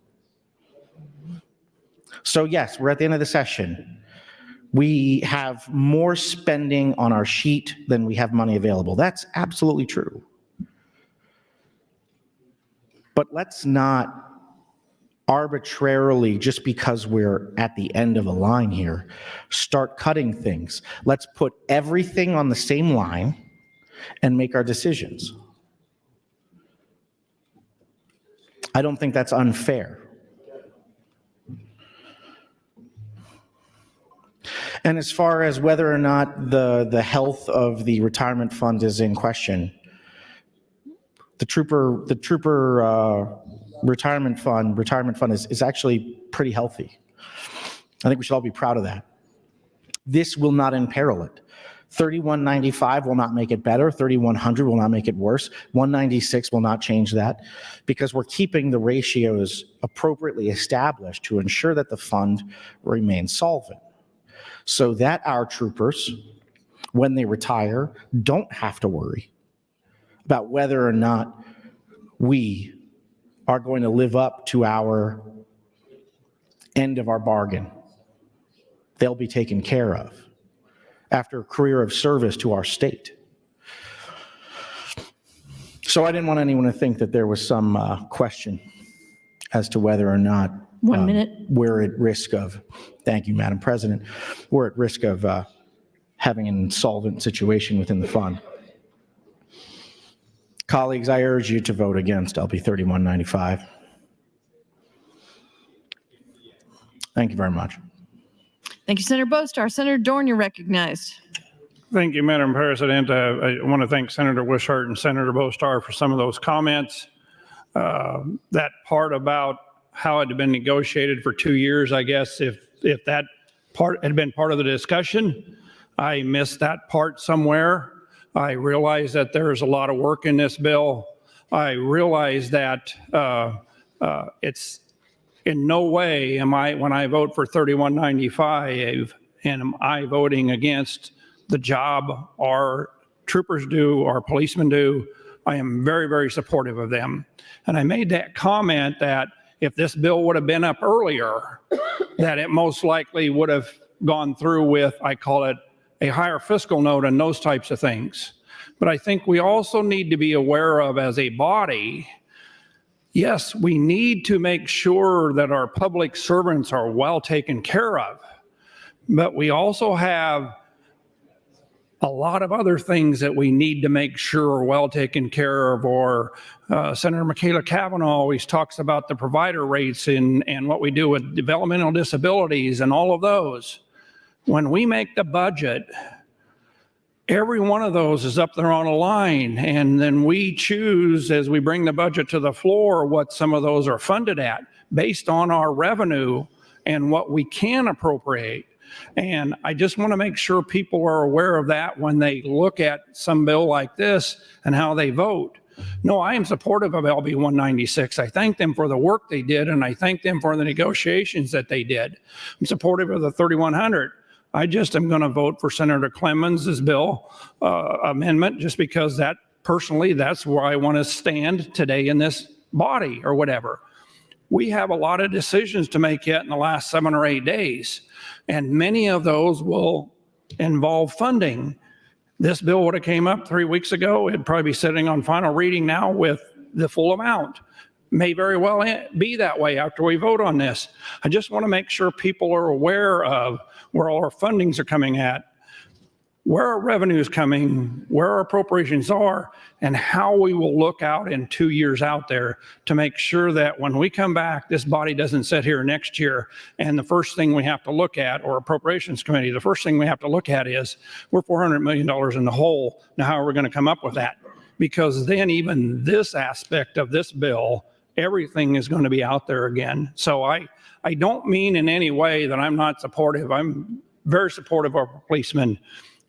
[SPEAKER 12] So yes, we're at the end of the session. We have more spending on our sheet than we have money available. That's absolutely true. But let's not arbitrarily, just because we're at the end of a line here, start cutting things. Let's put everything on the same line and make our decisions. I don't think that's unfair. And as far as whether or not the health of the retirement fund is in question, the trooper retirement fund is actually pretty healthy. I think we should all be proud of that. This will not imperil it. 3195 will not make it better. 3100 will not make it worse. 196 will not change that, because we're keeping the ratios appropriately established to ensure that the fund remains solvent, so that our troopers, when they retire, don't have to worry about whether or not we are going to live up to our end of our bargain. They'll be taken care of after a career of service to our state. So I didn't want anyone to think that there was some question as to whether or not
[SPEAKER 10] 1 minute.
[SPEAKER 12] We're at risk of, thank you, Madam President, we're at risk of having an insolvent situation within the fund. Colleagues, I urge you to vote against LB 3195. Thank you very much.
[SPEAKER 10] Thank you, Senator Bostar. Senator Dorn, you're recognized.
[SPEAKER 5] Thank you, Madam President. I want to thank Senator Wishart and Senator Bostar for some of those comments. That part about how it had been negotiated for 2 years, I guess, if that part had been part of the discussion, I missed that part somewhere. I realize that there's a lot of work in this bill. I realize that it's in no way am I, when I vote for 3195, am I voting against the job our troopers do, our policemen do. I am very, very supportive of them. And I made that comment that if this bill would have been up earlier, that it most likely would have gone through with, I call it, a higher fiscal note and those types of things. But I think we also need to be aware of, as a body, yes, we need to make sure that our public servants are well taken care of, but we also have a lot of other things that we need to make sure are well taken care of. Or Senator Michaela Cavanaugh always talks about the provider rates and what we do with developmental disabilities and all of those. When we make the budget, every one of those is up there on a line, and then we choose, as we bring the budget to the floor, what some of those are funded at based on our revenue and what we can appropriate. And I just want to make sure people are aware of that when they look at some bill like this and how they vote. No, I am supportive of LB 196. I thank them for the work they did, and I thank them for the negotiations that they did. I'm supportive of the 3100. I just am going to vote for Senator Clemens's bill amendment, just because that personally, that's where I want to stand today in this body or whatever. We have a lot of decisions to make yet in the last 7 or 8 days, and many of those will involve funding. This bill would have came up 3 weeks ago. It'd probably be sitting on final reading now with the full amount. May very well be that way after we vote on this. I just want to make sure people are aware of where all our fundings are coming at, where our revenue is coming, where our appropriations are, and how we will look out in 2 years out there to make sure that when we come back, this body doesn't sit here next year and the first thing we have to look at, or Appropriations Committee, the first thing we have to look at is, we're $400 million in the hole. Now, how are we going to come up with that? Because then even this aspect of this bill, everything is going to be out there again. So I don't mean in any way that I'm not supportive. I'm very supportive of our policemen.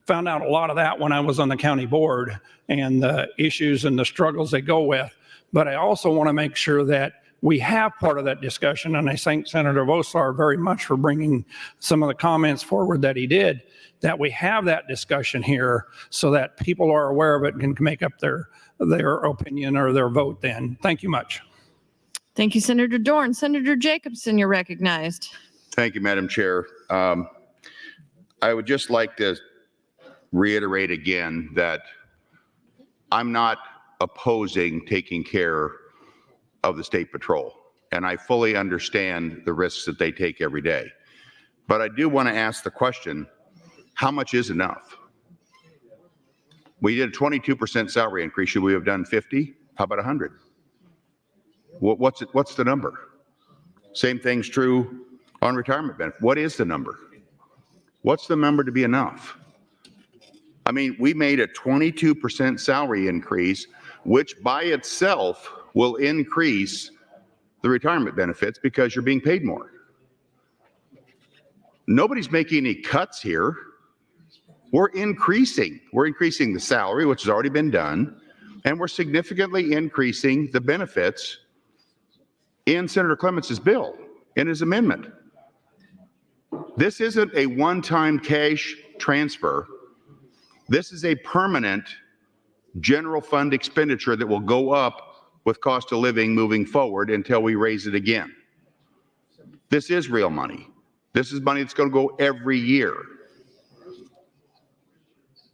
[SPEAKER 5] Found out a lot of that when I was on the county board and the issues and the struggles they go with. But I also want to make sure that we have part of that discussion, and I thank Senator Vosar very much for bringing some of the comments forward that he did, that we have that discussion here so that people are aware of it and can make up their opinion or their vote then. Thank you much.
[SPEAKER 10] Thank you, Senator Dorn. Senator Jacobson, you're recognized.
[SPEAKER 11] Thank you, Madam Chair. I would just like to reiterate again that I'm not opposing taking care of the State Patrol, and I fully understand the risks that they take every day. But I do want to ask the question, how much is enough? We did a 22% salary increase. Should we have done 50? How about 100? What's the number? Same thing's true on retirement benefit. What is the number? What's the number to be enough? I mean, we made a 22% salary increase, which by itself will increase the retirement benefits because you're being paid more. Nobody's making any cuts here. We're increasing the salary, which has already been done, and we're significantly increasing the benefits in Senator Clements's bill, in his amendment. This isn't a one-time cash transfer. This is a permanent general fund expenditure that will go up with cost of living moving forward until we raise it again. This is real money. This is money that's going to go every year.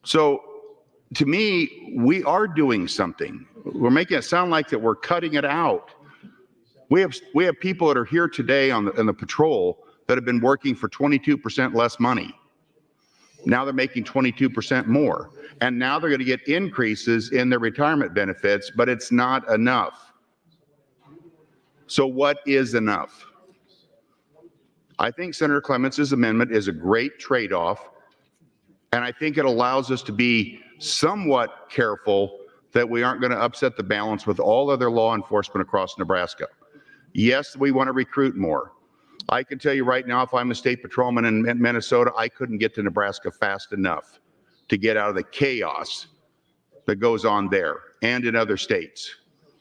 [SPEAKER 11] So to me, we are doing something. We're making it sound like that we're cutting it out. We have people that are here today on the patrol that have been working for 22% less money. Now they're making 22% more. And now they're going to get increases in their retirement benefits, but it's not enough. So what is enough? I think Senator Clements's amendment is a great trade-off, and I think it allows us to be somewhat careful that we aren't going to upset the balance with all other law enforcement across Nebraska. Yes, we want to recruit more. I can tell you right now, if I'm a state patrolman in Minnesota, I couldn't get to Nebraska fast enough to get out of the chaos that goes on there and in other states.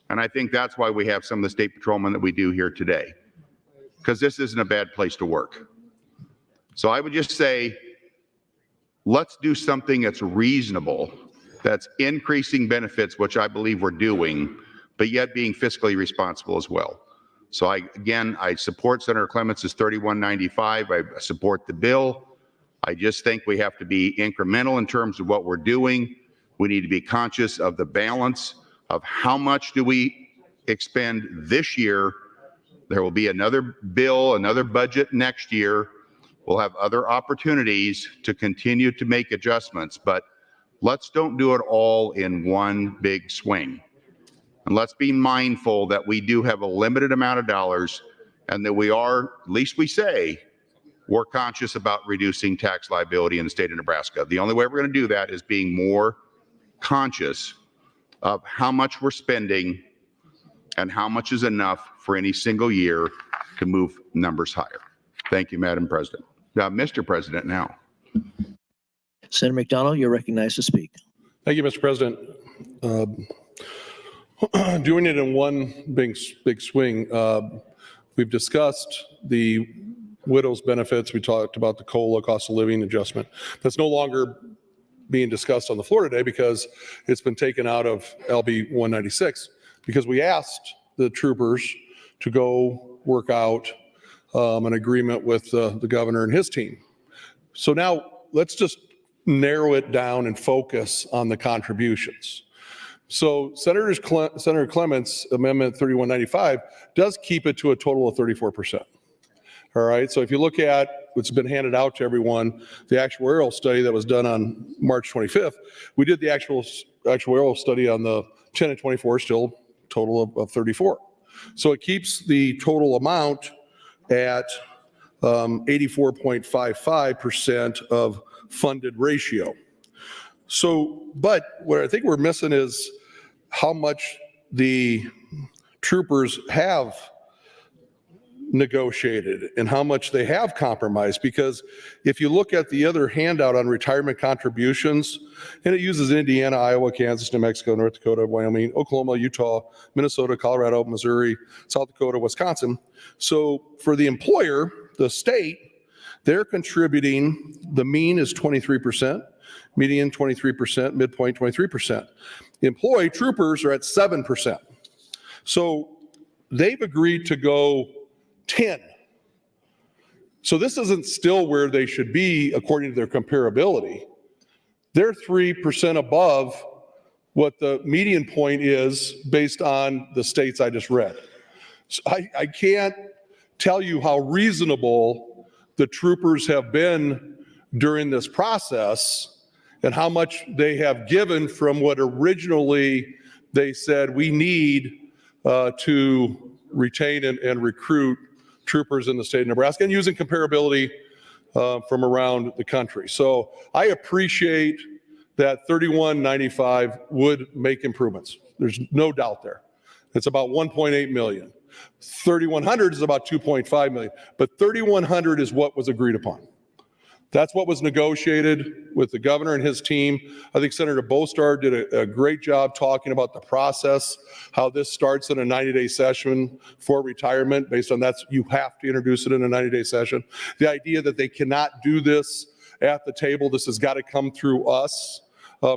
[SPEAKER 11] And I think that's why we have some of the state patrolmen that we do here today, because this isn't a bad place to work. So I would just say, let's do something that's reasonable, that's increasing benefits, which I believe we're doing, but yet being fiscally responsible as well. So I support Senator Clements's 3195. I support the bill. I just think we have to be incremental in terms of what we're doing. We need to be conscious of the balance of how much do we expend this year. There will be another bill, another budget next year. We'll have other opportunities to continue to make adjustments, but let's don't do it all in one big swing. And let's be mindful that we do have a limited amount of dollars and that we are, at least we say, we're conscious about reducing tax liability in the state of Nebraska. The only way we're going to do that is being more conscious of how much we're spending and how much is enough for any single year to move numbers higher. Thank you, Madam President. Mr. President now.
[SPEAKER 17] Senator McDonald, you're recognized to speak.
[SPEAKER 6] Thank you, Mr. President. Doing it in one big swing, we've discussed the widow's benefits. We talked about the COLA, cost of living adjustment. That's no longer being discussed on the floor today because it's been taken out of LB 196 because we asked the troopers to go work out an agreement with the governor and his team. So now let's just narrow it down and focus on the contributions. So Senator Clements' Amendment 3195 does keep it to a total of 34%. All right, so if you look at what's been handed out to everyone, the actuarial study that was done on March 25th, we did the actuarial study on the 10 and 24, still total of 34. So it keeps the total amount at 84.55% of funded ratio. So, but what I think we're missing is how much the troopers have negotiated and how much they have compromised. Because if you look at the other handout on retirement contributions, and it uses Indiana, Iowa, Kansas, New Mexico, North Dakota, Wyoming, Oklahoma, Utah, Minnesota, Colorado, Missouri, South Dakota, Wisconsin. So for the employer, the state, they're contributing, the mean is 23%, median 23%, midpoint 23%. Employee troopers are at 7%. So they've agreed to go 10. So this isn't still where they should be according to their comparability. They're 3% above what the median point is based on the states I just read. So I can't tell you how reasonable the troopers have been during this process and how much they have given from what originally they said we need to retain and recruit troopers in the state of Nebraska, and using comparability from around the country. So I appreciate that 3195 would make improvements. There's no doubt there. It's about 1.8 million. 3100 is about 2.5 million, but 3100 is what was agreed upon. That's what was negotiated with the governor and his team. I think Senator Bostar did a great job talking about the process, how this starts in a 90-day session for retirement. Based on that, you have to introduce it in a 90-day session. The idea that they cannot do this at the table, this has got to come through us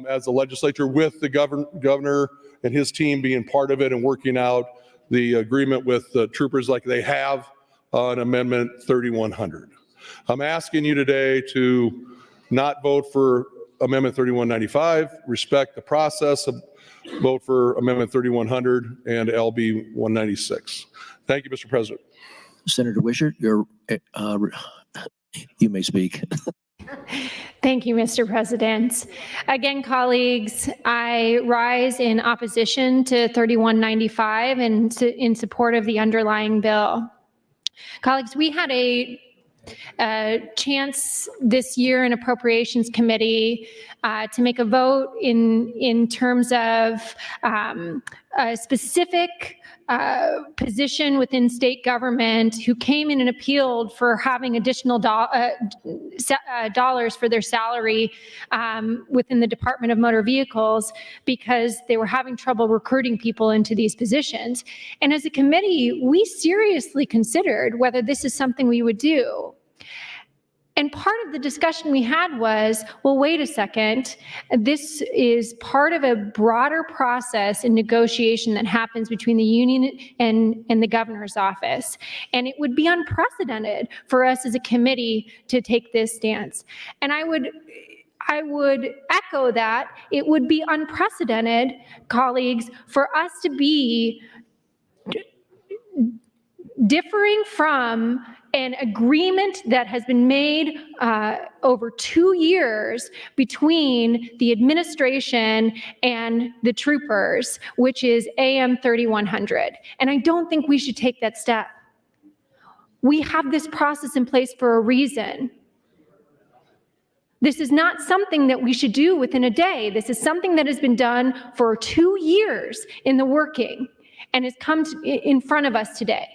[SPEAKER 6] as the legislature, with the governor and his team being part of it and working out the agreement with the troopers like they have on Amendment 3100. I'm asking you today to not vote for Amendment 3195, respect the process, vote for Amendment 3100 and LB 196. Thank you, Mr. President.
[SPEAKER 17] Senator Wishart, you may speak.
[SPEAKER 19] Thank you, Mr. President. Again, colleagues, I rise in opposition to 3195 and in support of the underlying bill. Colleagues, we had a chance this year in Appropriations Committee to make a vote in terms of a specific position within state government who came in and appealed for having additional dollars for their salary within the Department of Motor Vehicles because they were having trouble recruiting people into these positions. And as a committee, we seriously considered whether this is something we would do. And part of the discussion we had was, well, wait a second, this is part of a broader process in negotiation that happens between the union and the governor's office. And it would be unprecedented for us as a committee to take this stance. And I would echo that. It would be unprecedented, colleagues, for us to be differing from an agreement that has been made over 2 years between the administration and the troopers, which is AM 3100. And I don't think we should take that step. We have this process in place for a reason. This is not something that we should do within a day. This is something that has been done for 2 years in the working and has come in front of us today.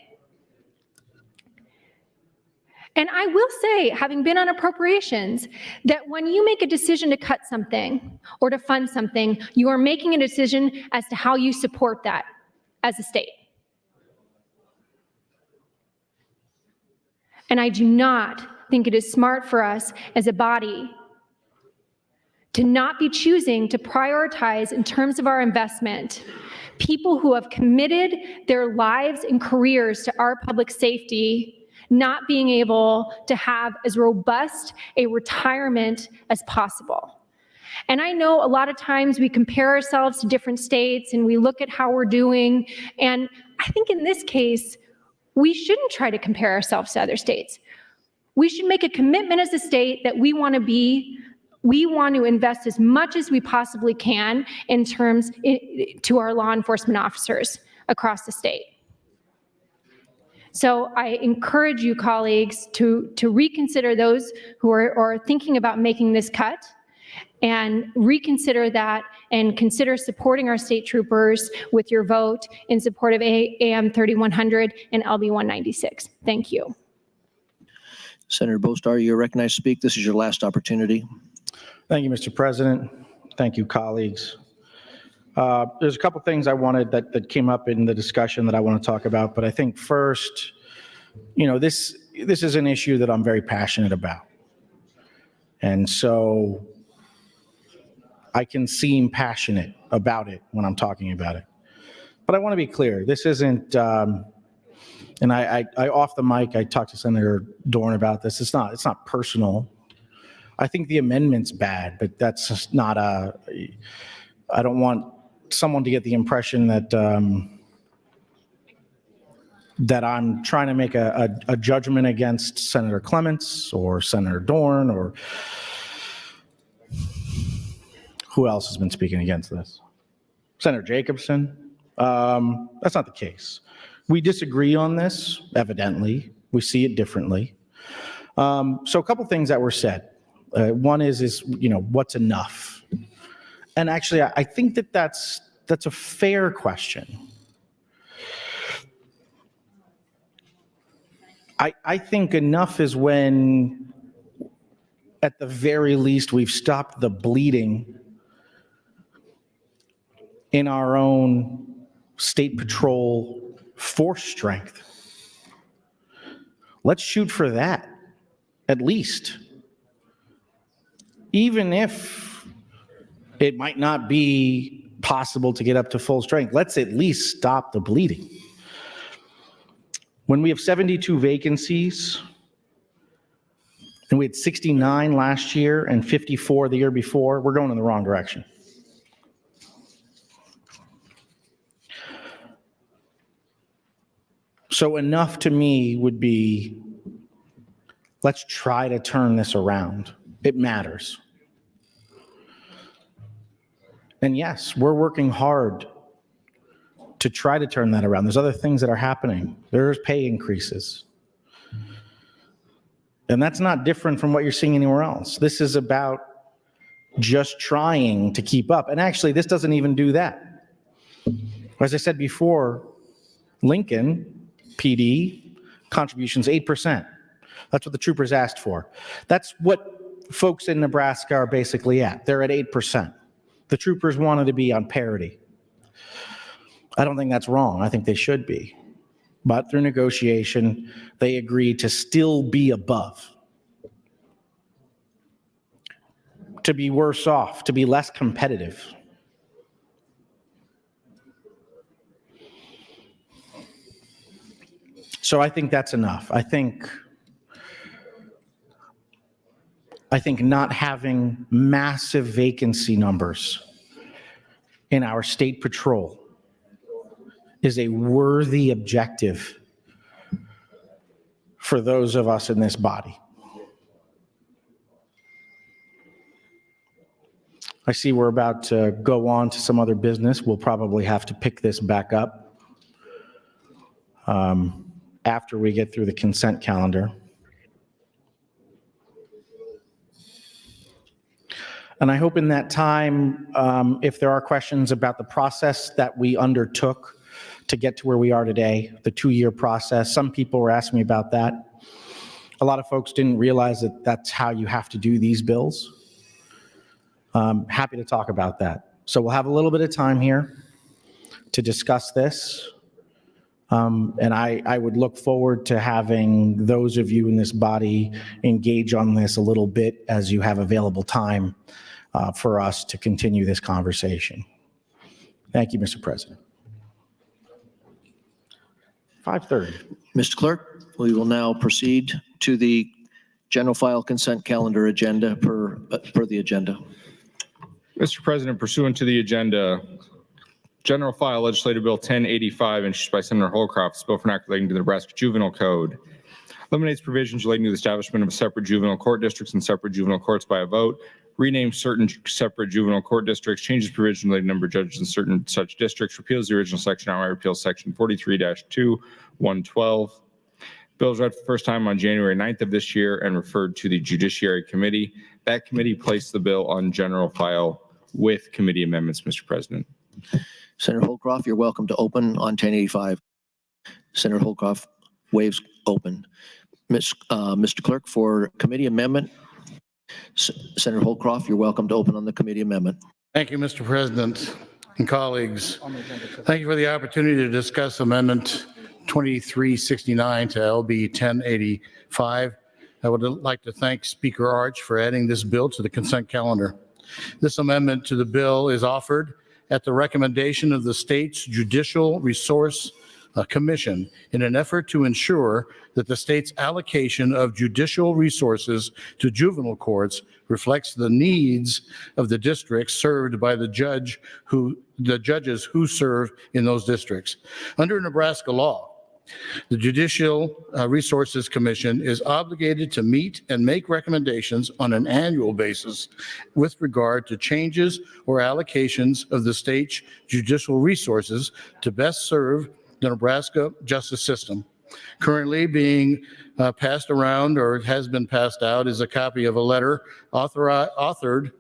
[SPEAKER 19] And I will say, having been on appropriations, that when you make a decision to cut something or to fund something, you are making a decision as to how you support that as a state. And I do not think it is smart for us as a body to not be choosing to prioritize in terms of our investment people who have committed their lives and careers to our public safety, not being able to have as robust a retirement as possible. And I know a lot of times we compare ourselves to different states and we look at how we're doing. And I think in this case, we shouldn't try to compare ourselves to other states. We should make a commitment as a state that we want to invest as much as we possibly can in terms to our law enforcement officers across the state. So I encourage you, colleagues, to reconsider, those who are thinking about making this cut, and reconsider that and consider supporting our state troopers with your vote in support of AM 3100 and LB 196. Thank you.
[SPEAKER 17] Senator Bostar, you're recognized to speak. This is your last opportunity.
[SPEAKER 12] Thank you, Mr. President. Thank you, colleagues. There's a couple things I wanted that came up in the discussion that I want to talk about, but I think first, this is an issue that I'm very passionate about. And so I can seem passionate about it when I'm talking about it. But I want to be clear, this isn't, and I off the mic, I talked to Senator Dorn about this. It's not personal. I think the amendment's bad, but that's just not I don't want someone to get the impression that that I'm trying to make a judgment against Senator Clements or Senator Dorn or who else has been speaking against this? Senator Jacobson. That's not the case. We disagree on this, evidently. We see it differently. So a couple things that were said. One is what's enough? And actually, I think that's a fair question. I think enough is when, at the very least, we've stopped the bleeding in our own state patrol force strength. Let's shoot for that, at least. Even if it might not be possible to get up to full strength, let's at least stop the bleeding. When we have 72 vacancies, and we had 69 last year and 54 the year before, we're going in the wrong direction. So enough to me would be, let's try to turn this around. It matters. And yes, we're working hard to try to turn that around. There's other things that are happening. There's pay increases. And that's not different from what you're seeing anywhere else. This is about just trying to keep up. And actually, this doesn't even do that. As I said before, Lincoln PD contributions 8%. That's what the troopers asked for. That's what folks in Nebraska are basically at. They're at 8%. The troopers wanted to be on parity. I don't think that's wrong. I think they should be. But through negotiation, they agreed to still be above, to be worse off, to be less competitive. So I think that's enough. I think not having massive vacancy numbers in our state patrol is a worthy objective for those of us in this body. I see we're about to go on to some other business. We'll probably have to pick this back up after we get through the consent calendar. And I hope in that time, if there are questions about the process that we undertook to get to where we are today, the 2-year process, some people were asking me about that. A lot of folks didn't realize that that's how you have to do these bills. Happy to talk about that. So we'll have a little bit of time here to discuss this. And I would look forward to having those of you in this body engage on this a little bit as you have available time for us to continue this conversation. Thank you, Mr. President. 5:30.
[SPEAKER 17] Mr. Clerk, we will now proceed to the general file consent calendar agenda per the agenda.
[SPEAKER 9] Mr. President, pursuant to the agenda, General File Legislative Bill 1085, introduced by Senator Holcroft, this bill for an act relating to the Nebraska Juvenile Code, eliminates provisions relating to the establishment of separate juvenile court districts and separate juvenile courts by a vote, renames certain separate juvenile court districts, changes provisions relating to number of judges in certain such districts, repeals the original section, outright repeals section 43-2, 112. Bill was read for the first time on January 9th of this year and referred to the Judiciary Committee. that committee place the bill on general file with committee amendments, Mr. President.
[SPEAKER 17] Senator Holcroft, you're welcome to open on 1085. Senator Holcroft waves open. Mr. Clerk, for committee amendment, Senator Holcroft, you're welcome to open on the committee amendment.
[SPEAKER 7] Thank you, Mr. President and colleagues. Thank you for the opportunity to discuss Amendment 2369 to LB 1085. I would like to thank Speaker Arch for adding this bill to the consent calendar. This amendment to the bill is offered at the recommendation of the state's Judicial Resource Commission in an effort to ensure that the state's allocation of judicial resources to juvenile courts reflects the needs of the districts served by the judges who serve in those districts. Under Nebraska law, the Judicial Resources Commission is obligated to meet and make recommendations on an annual basis with regard to changes or allocations of the state's judicial resources to best serve the Nebraska justice system. Currently being passed around, or has been passed out, is a copy of a letter authored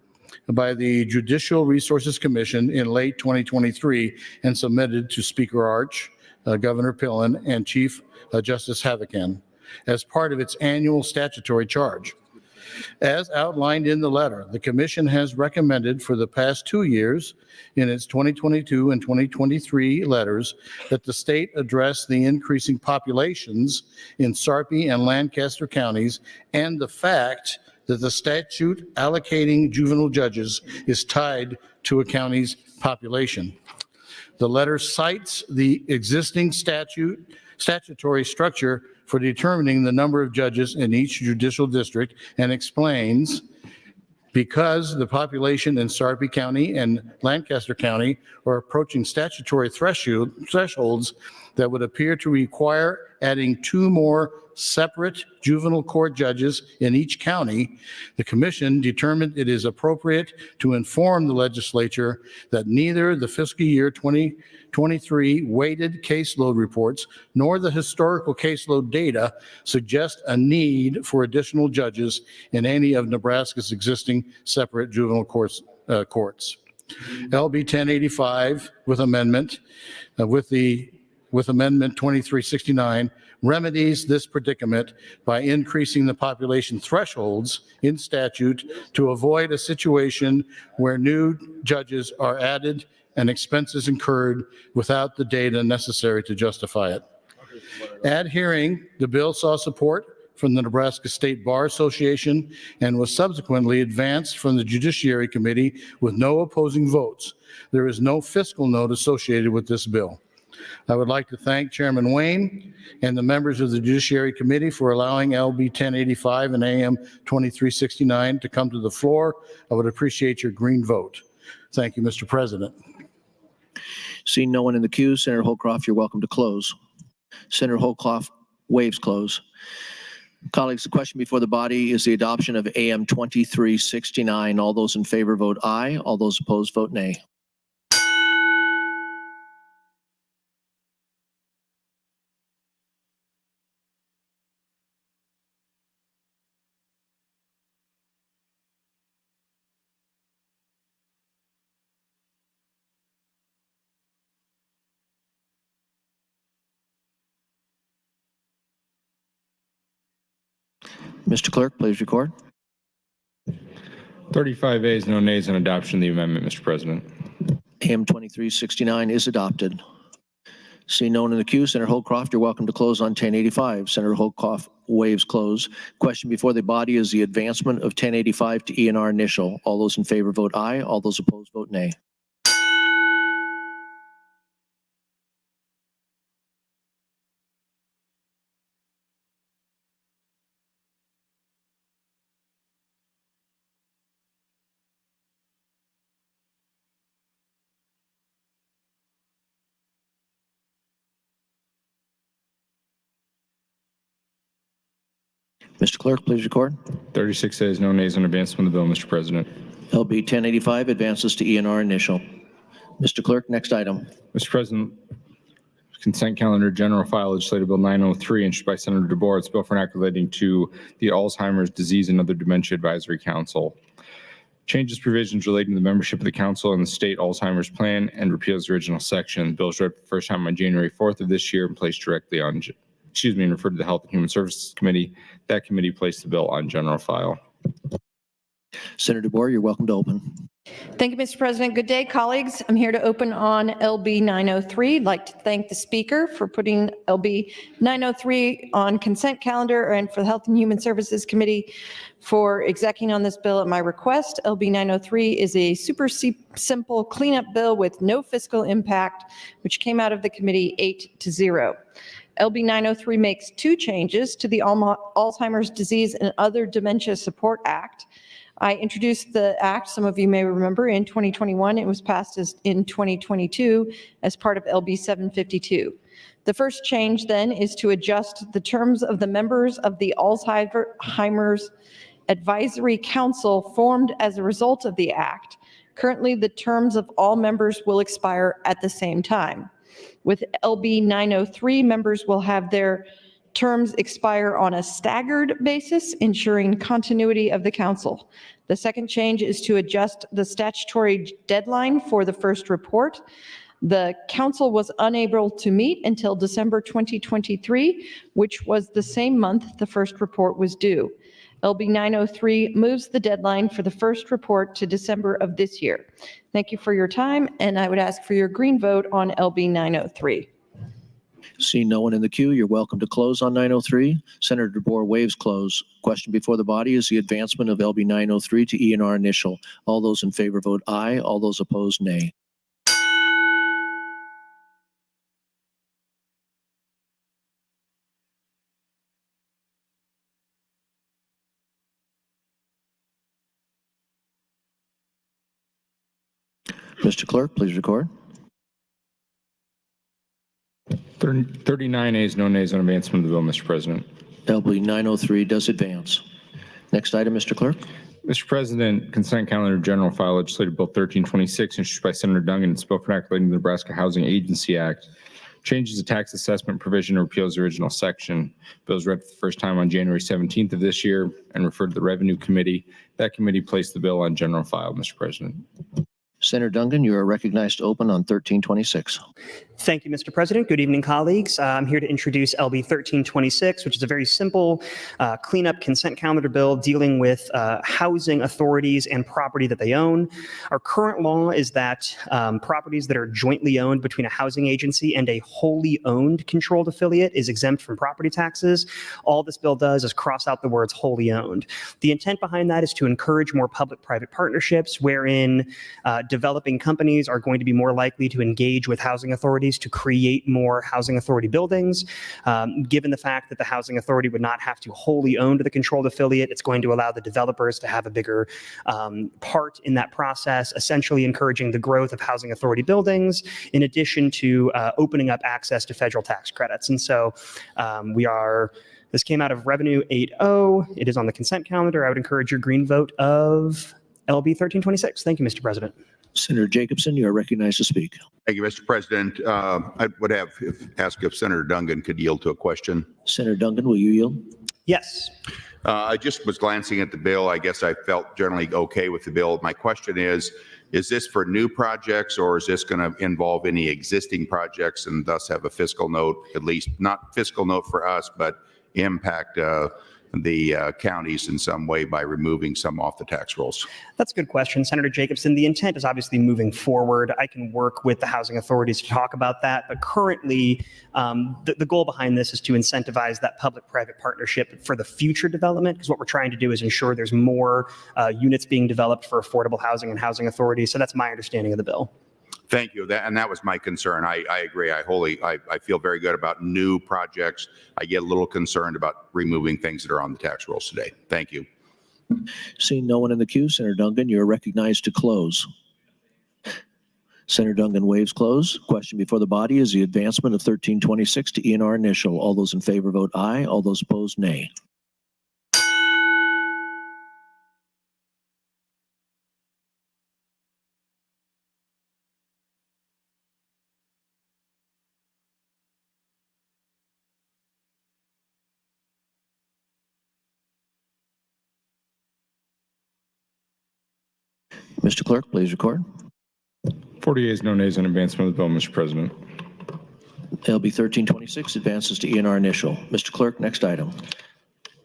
[SPEAKER 7] by the Judicial Resources Commission in late 2023 and submitted to Speaker Arch, Governor Pillen, and Chief Justice Havakan as part of its annual statutory charge. As outlined in the letter, the Commission has recommended for the past 2 years in its 2022 and 2023 letters that the state address the increasing populations in Sarpy and Lancaster counties and the fact that the statute allocating juvenile judges is tied to a county's population. The letter cites the existing statutory structure for determining the number of judges in each judicial district and explains, because the population in Sarpy County and Lancaster County are approaching statutory thresholds that would appear to require adding 2 more separate juvenile court judges in each county, the Commission determined it is appropriate to inform the legislature that neither the fiscal year 2023 weighted caseload reports nor the historical caseload data suggest a need for additional judges in any of Nebraska's existing separate juvenile courts. LB 1085 with amendment, with Amendment 2369 remedies this predicament by increasing the population thresholds in statute to avoid a situation where new judges are added and expenses incurred without the data necessary to justify it. At hearing, the bill saw support from the Nebraska State Bar Association and was subsequently advanced from the Judiciary Committee with no opposing votes. There is no fiscal note associated with this bill. I would like to thank Chairman Wayne and the members of the Judiciary Committee for allowing LB 1085 and AM 2369 to come to the floor. I would appreciate your green vote. Thank you, Mr. President.
[SPEAKER 17] Seeing no one in the queue, Senator Holcroft, you're welcome to close. Senator Holcroft waves close. Colleagues, the question before the body is the adoption of AM 2369. All those in favor vote aye. All those opposed vote nay. Mr. Clerk, please record.
[SPEAKER 9] 35 ayes, no nays on adoption of the amendment, Mr. President.
[SPEAKER 17] AM 2369 is adopted. Seeing no one in the queue, Senator Holcroft, you're welcome to close on 1085. Senator Holcroft waves close. Question before the body is the advancement of 1085 to ENR initial. All those in favor vote aye. All those opposed vote nay. Mr. Clerk, please record.
[SPEAKER 9] 36 ayes, no nays on advancement of the bill, Mr. President.
[SPEAKER 17] LB 1085 advances to ENR initial. Mr. Clerk, next item.
[SPEAKER 9] Mr. President, Consent calendar, general file, legislative bill 903, introduced by Senator DeBoer. It's a bill for an act relating to the Alzheimer's Disease and Other Dementia Advisory Council. Changes provisions relating to the membership of the council and the state Alzheimer's plan and repeals the original section. The bill was read for the first time on January 4th of this year and placed directly on, and referred to the Health and Human Services Committee. That committee placed the bill on general file.
[SPEAKER 17] Senator DeBoer, you're welcome to open.
[SPEAKER 10] Thank you, Mr. President. Good day, colleagues. I'm here to open on LB 903. I'd like to thank the Speaker for putting LB 903 on consent calendar and for the Health and Human Services Committee for executing on this bill at my request. LB 903 is a super simple cleanup bill with no fiscal impact, which came out of the committee 8-0. LB 903 makes two changes to the Alzheimer's Disease and Other Dementia Support Act. I introduced the act, some of you may remember, in 2021. It was passed in 2022 as part of LB 752. The first change then is to adjust the terms of the members of the Alzheimer's Advisory Council formed as a result of the act. Currently, the terms of all members will expire at the same time. With LB 903, members will have their terms expire on a staggered basis, ensuring continuity of the council. The second change is to adjust the statutory deadline for the first report. The council was unable to meet until December 2023, which was the same month the first report was due. LB 903 moves the deadline for the first report to December of this year. Thank you for your time, and I would ask for your green vote on LB 903.
[SPEAKER 17] Seeing no one in the queue, you're welcome to close on 903. Senator DeBoer waives close. Question before the body is the advancement of LB 903 to E&R initial. All those in favor vote aye. All those opposed, nay. Mr. Clerk, please record.
[SPEAKER 9] 39 ayes, no nays on advancement of the bill, Mr. President.
[SPEAKER 17] LB 903 does advance. Next item, Mr. Clerk.
[SPEAKER 9] Mr. President, consent calendar, general file, legislative bill 1326, introduced by Senator Duncan. It's a bill for an act relating to the Nebraska Housing Agency Act. Changes the tax assessment provision and repeals the original section. Bill was read for the first time on January 17th of this year and referred to the Revenue Committee. That committee placed the bill on general file, Mr. President.
[SPEAKER 17] Senator Duncan, you are recognized to open on 1326.
[SPEAKER 18] Thank you, Mr. President. Good evening, colleagues. I'm here to introduce LB 1326, which is a very simple cleanup consent calendar bill dealing with housing authorities and property that they own. Our current law is that properties that are jointly owned between a housing agency and a wholly owned controlled affiliate is exempt from property taxes. All this bill does is cross out the words wholly owned. The intent behind that is to encourage more public-private partnerships wherein developing companies are going to be more likely to engage with housing authorities to create more housing authority buildings. Given the fact that the housing authority would not have to wholly own the controlled affiliate, it's going to allow the developers to have a bigger part in that process, essentially encouraging the growth of housing authority buildings, in addition to opening up access to federal tax credits. And so this came out of Revenue 8.0. It is on the consent calendar. I would encourage your green vote of LB 1326. Thank you, Mr. President.
[SPEAKER 17] Senator Jacobson, you are recognized to speak.
[SPEAKER 11] Thank you, Mr. President. I would ask if Senator Duncan could yield to a question.
[SPEAKER 17] Senator Duncan, will you yield?
[SPEAKER 18] Yes.
[SPEAKER 11] I just was glancing at the bill. I guess I felt generally okay with the bill. My question is this for new projects, or is this going to involve any existing projects and thus have a fiscal note, at least not fiscal note for us, but impact the counties in some way by removing some off the tax rolls?
[SPEAKER 18] That's a good question, Senator Jacobson. The intent is obviously moving forward. I can work with the housing authorities to talk about that, but currently the goal behind this is to incentivize that public-private partnership for the future development, because what we're trying to do is ensure there's more units being developed for affordable housing and housing authorities. So that's my understanding of the bill.
[SPEAKER 11] Thank you. That was my concern. I agree. I feel very good about new projects. I get a little concerned about removing things that are on the tax rolls today. Thank you.
[SPEAKER 17] Seeing no one in the queue, Senator Duncan, you are recognized to close. Senator Duncan waives close. Question before the body is the advancement of 1326 to E&R initial. All those in favor vote aye. All those opposed, nay. Mr. Clerk, please record.
[SPEAKER 9] 40 yeas, no nays on advancement of the bill, Mr. President.
[SPEAKER 17] LB 1326 advances to E&R initial. Mr. Clerk, next item.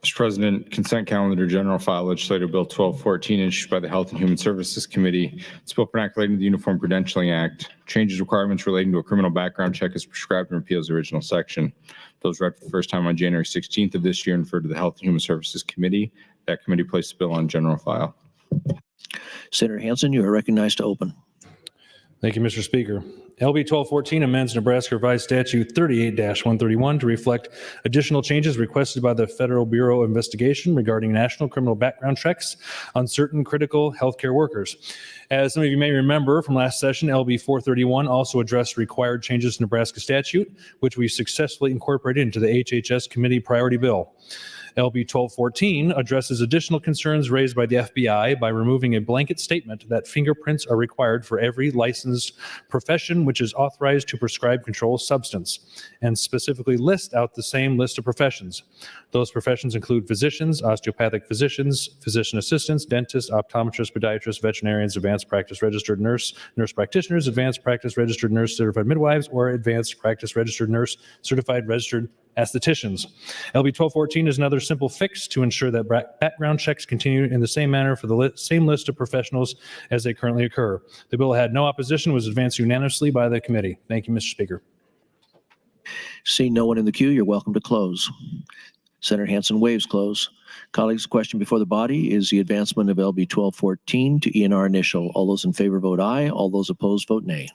[SPEAKER 9] Mr. President, consent calendar, general file, legislative bill 1214, introduced by the Health and Human Services Committee. It's bill for an act relating to the Uniform Credentialing Act. Changes requirements relating to a criminal background check as prescribed and repeals the original section. Bill was read for the first time on January 16th of this year and referred to the Health and Human Services Committee. That committee placed the bill on general file.
[SPEAKER 17] Senator Hansen, you are recognized to open.
[SPEAKER 13] Thank you, Mr. Speaker. LB 1214 amends Nebraska Revised Statute 38-131 to reflect additional changes requested by the Federal Bureau of Investigation regarding national criminal background checks on certain critical healthcare workers. As some of you may remember from last session, LB 431 also addressed required changes to Nebraska statute, which we successfully incorporated into the HHS committee priority bill. LB 1214 addresses additional concerns raised by the FBI by removing a blanket statement that fingerprints are required for every licensed profession which is authorized to prescribe controlled substance, and specifically list out the same list of professions. Those professions include physicians, osteopathic physicians, physician assistants, dentists, optometrists, podiatrists, veterinarians, advanced practice registered nurse, nurse practitioners, advanced practice registered nurse certified midwives, or advanced practice registered nurse certified registered aestheticians. LB 1214 is another simple fix to ensure that background checks continue in the same manner for the same list of professionals as they currently occur. The bill had no opposition, was advanced unanimously by the committee. Thank you, Mr. Speaker.
[SPEAKER 17] Seeing no one in the queue, you're welcome to close. Senator Hansen waives close. Colleagues, the question before the body is the advancement of LB 1214 to E&R initial. All those in favor vote aye. All those opposed vote nay.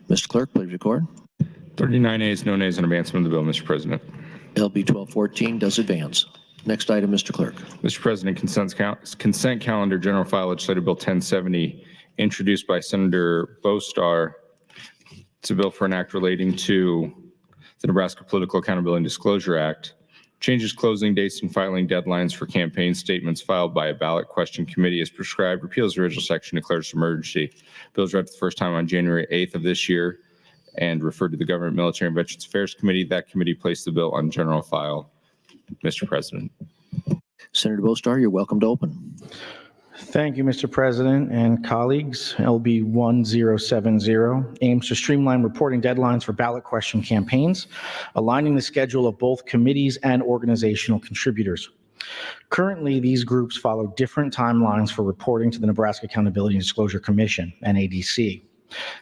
[SPEAKER 17] Mr. Clerk, please record.
[SPEAKER 9] 39 ayes, no nays on advancement of the bill, Mr. President.
[SPEAKER 17] LB 1214 does advance. Next item, Mr. Clerk.
[SPEAKER 9] Mr. President, consent calendar, general file, legislative bill 1070, introduced by Senator Bostar. It's a bill for an act relating to the Nebraska Political Accountability and Disclosure Act. Changes closing dates and filing deadlines for campaign statements filed by a ballot question committee as prescribed, repeals the original section, declares emergency. Bill was read for the first time on January 8th of this year and referred to the Government, Military, and Veterans Affairs Committee. That committee placed the bill on general file. Mr. President.
[SPEAKER 17] Senator Bostar, you're welcome to open.
[SPEAKER 12] Thank you, Mr. President and colleagues. LB 1070 aims to streamline reporting deadlines for ballot question campaigns, aligning the schedule of both committees and organizational contributors. Currently, these groups follow different timelines for reporting to the Nebraska Accountability and Disclosure Commission, NADC,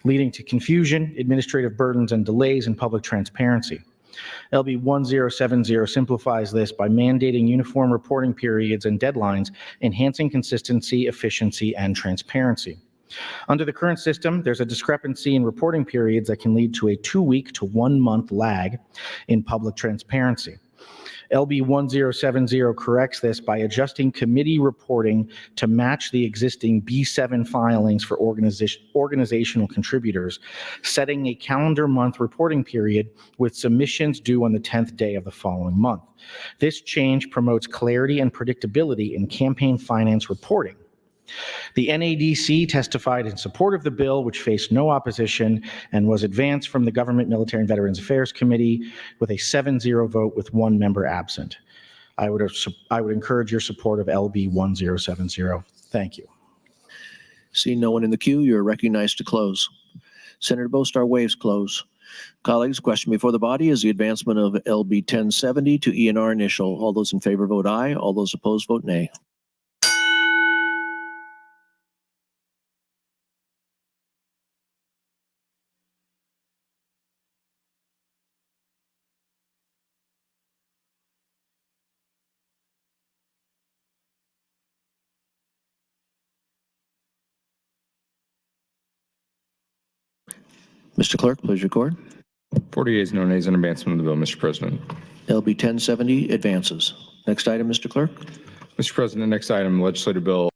[SPEAKER 12] leading to confusion, administrative burdens, and delays in public transparency. LB 1070 simplifies this by mandating uniform reporting periods and deadlines, enhancing consistency, efficiency, and transparency. Under the current system, there's a discrepancy in reporting periods that can lead to a 2-week to 1-month lag in public transparency. LB 1070 corrects this by adjusting committee reporting to match the existing B7 filings for organizational contributors, setting a calendar month reporting period with submissions due on the 10th day of the following month. This change promotes clarity and predictability in campaign finance reporting. The NADC testified in support of the bill, which faced no opposition and was advanced from the Government, Military, and Veterans Affairs Committee with a 7-0 vote with 1 member absent. I would encourage your support of LB 1070. Thank you.
[SPEAKER 17] Seeing no one in the queue, you are recognized to close. Senator Bostar waives close. Colleagues, question before the body is the advancement of LB 1070 to E&R initial. All those in favor vote aye. All those opposed vote nay. Mr. Clerk, please record.
[SPEAKER 9] 40 ayes, no nays on advancement of the bill, Mr. President.
[SPEAKER 17] LB 1070 advances. Next item, Mr. Clerk.
[SPEAKER 9] Mr. President, next item, legislative bill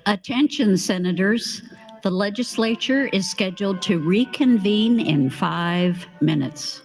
[SPEAKER 15] Attention, Senators. The legislature is scheduled to reconvene in 5 minutes.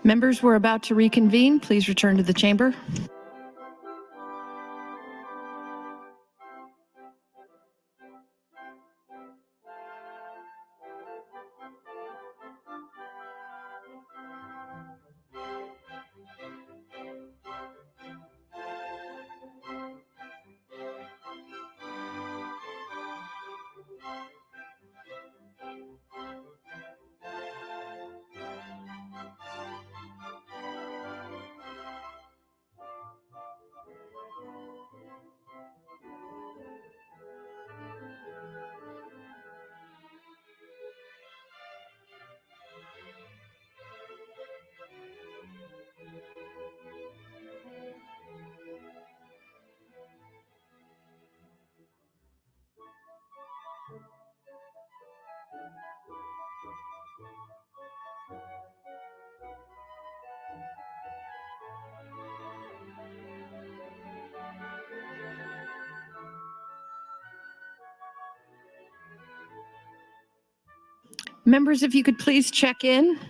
[SPEAKER 10] Members, we're about to reconvene. Please return to the chamber. Members, if you could please check in.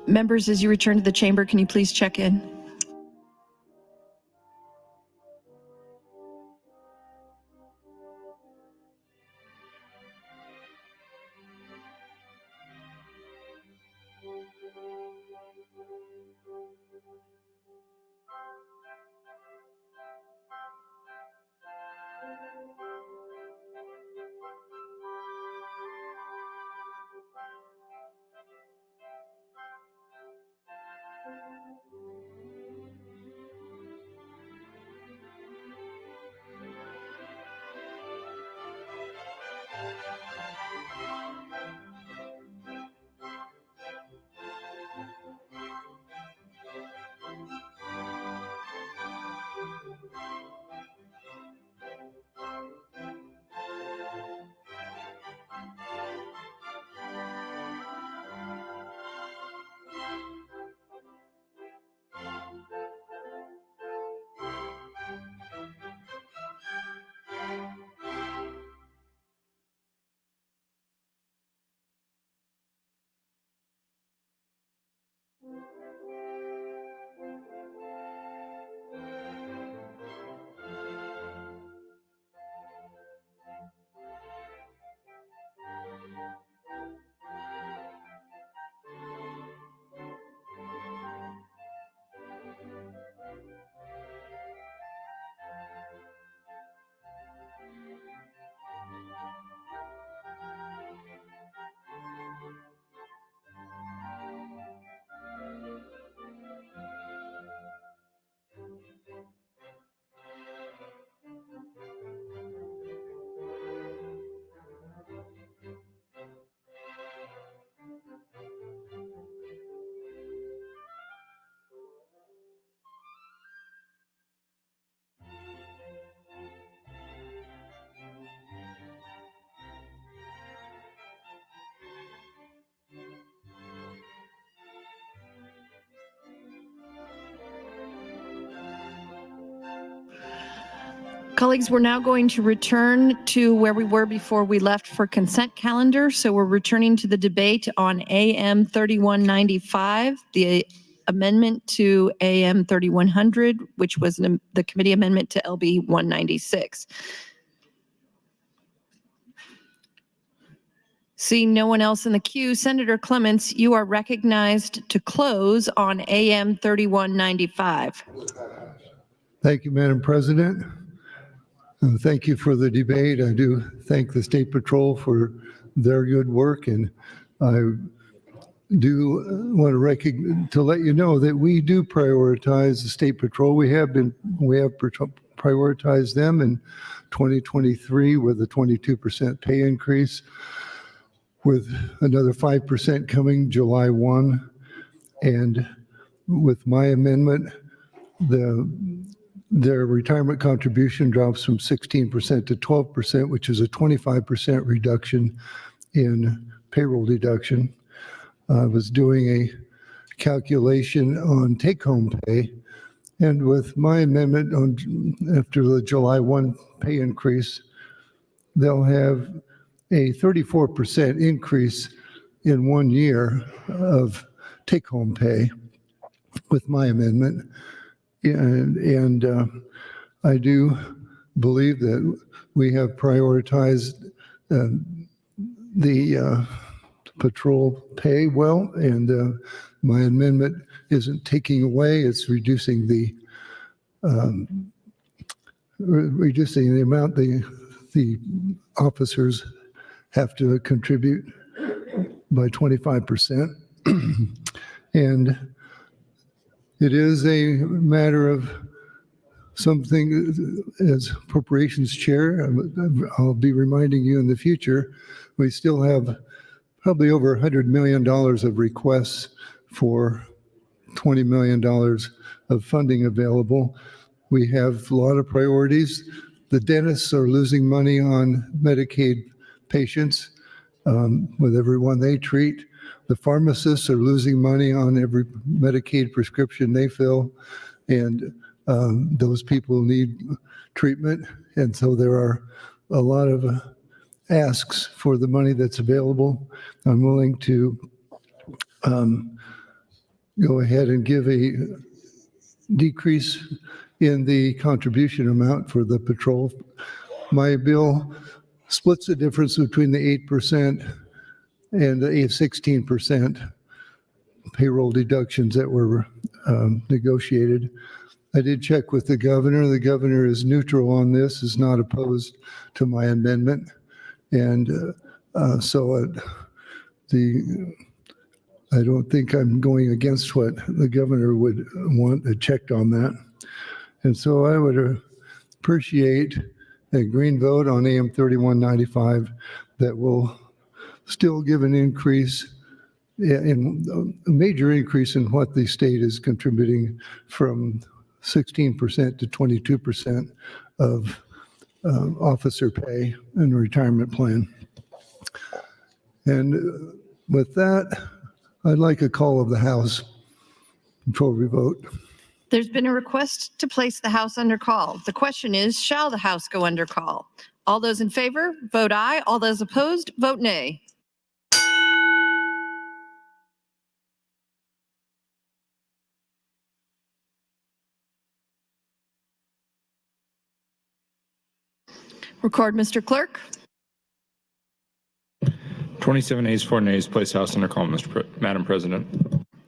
[SPEAKER 10] Members, as you return to the chamber, can you please check in? Colleagues, we're now going to return to where we were before we left for consent calendar. So we're returning to the debate on AM 3195, the amendment to AM 3100, which was the committee amendment to LB 196. Seeing no one else in the queue, Senator Clements, you are recognized to close on AM 3195.
[SPEAKER 14] Thank you, Madam President. And thank you for the debate. I do thank the State Patrol for their good work, and I do want to let you know that we do prioritize the state patrol. We have prioritized them in 2023 with a 22% pay increase, with another 5% coming July 1. And with my amendment, their retirement contribution drops from 16% to 12%, which is a 25% reduction in payroll deduction. I was doing a calculation on take-home pay, and with my amendment after the July 1 pay increase, they'll have a 34% increase in 1 year of take-home pay with my amendment. And I do believe that we have prioritized the patrol pay well, and my amendment isn't taking away, it's reducing the amount the officers have to contribute by 25%. And it is a matter of something, as appropriations chair, I'll be reminding you in the future, we still have probably over $100 million of requests for $20 million of funding available. We have a lot of priorities. The dentists are losing money on Medicaid patients with everyone they treat. The pharmacists are losing money on every Medicaid prescription they fill, and those people need treatment. And so there are a lot of asks for the money that's available. I'm willing to go ahead and give a decrease in the contribution amount for the patrol. My bill splits the difference between the 8% and the 16% payroll deductions that were negotiated. I did check with the governor. The governor is neutral on this, is not opposed to my amendment. And so I don't think I'm going against what the governor would want. I checked on that. And so I would appreciate a green vote on AM 3195 that will still give an increase, in a major increase in what the state is contributing from 16% to 22% of officer pay and retirement plan. And with that, I'd like a call of the House before we vote.
[SPEAKER 10] There's been a request to place the House under call. The question is, shall the House go under call? All those in favor, vote aye. All those opposed, vote nay. Record, Mr. Clerk.
[SPEAKER 9] 27 ayes, 4 nays, place House under call, Madam President.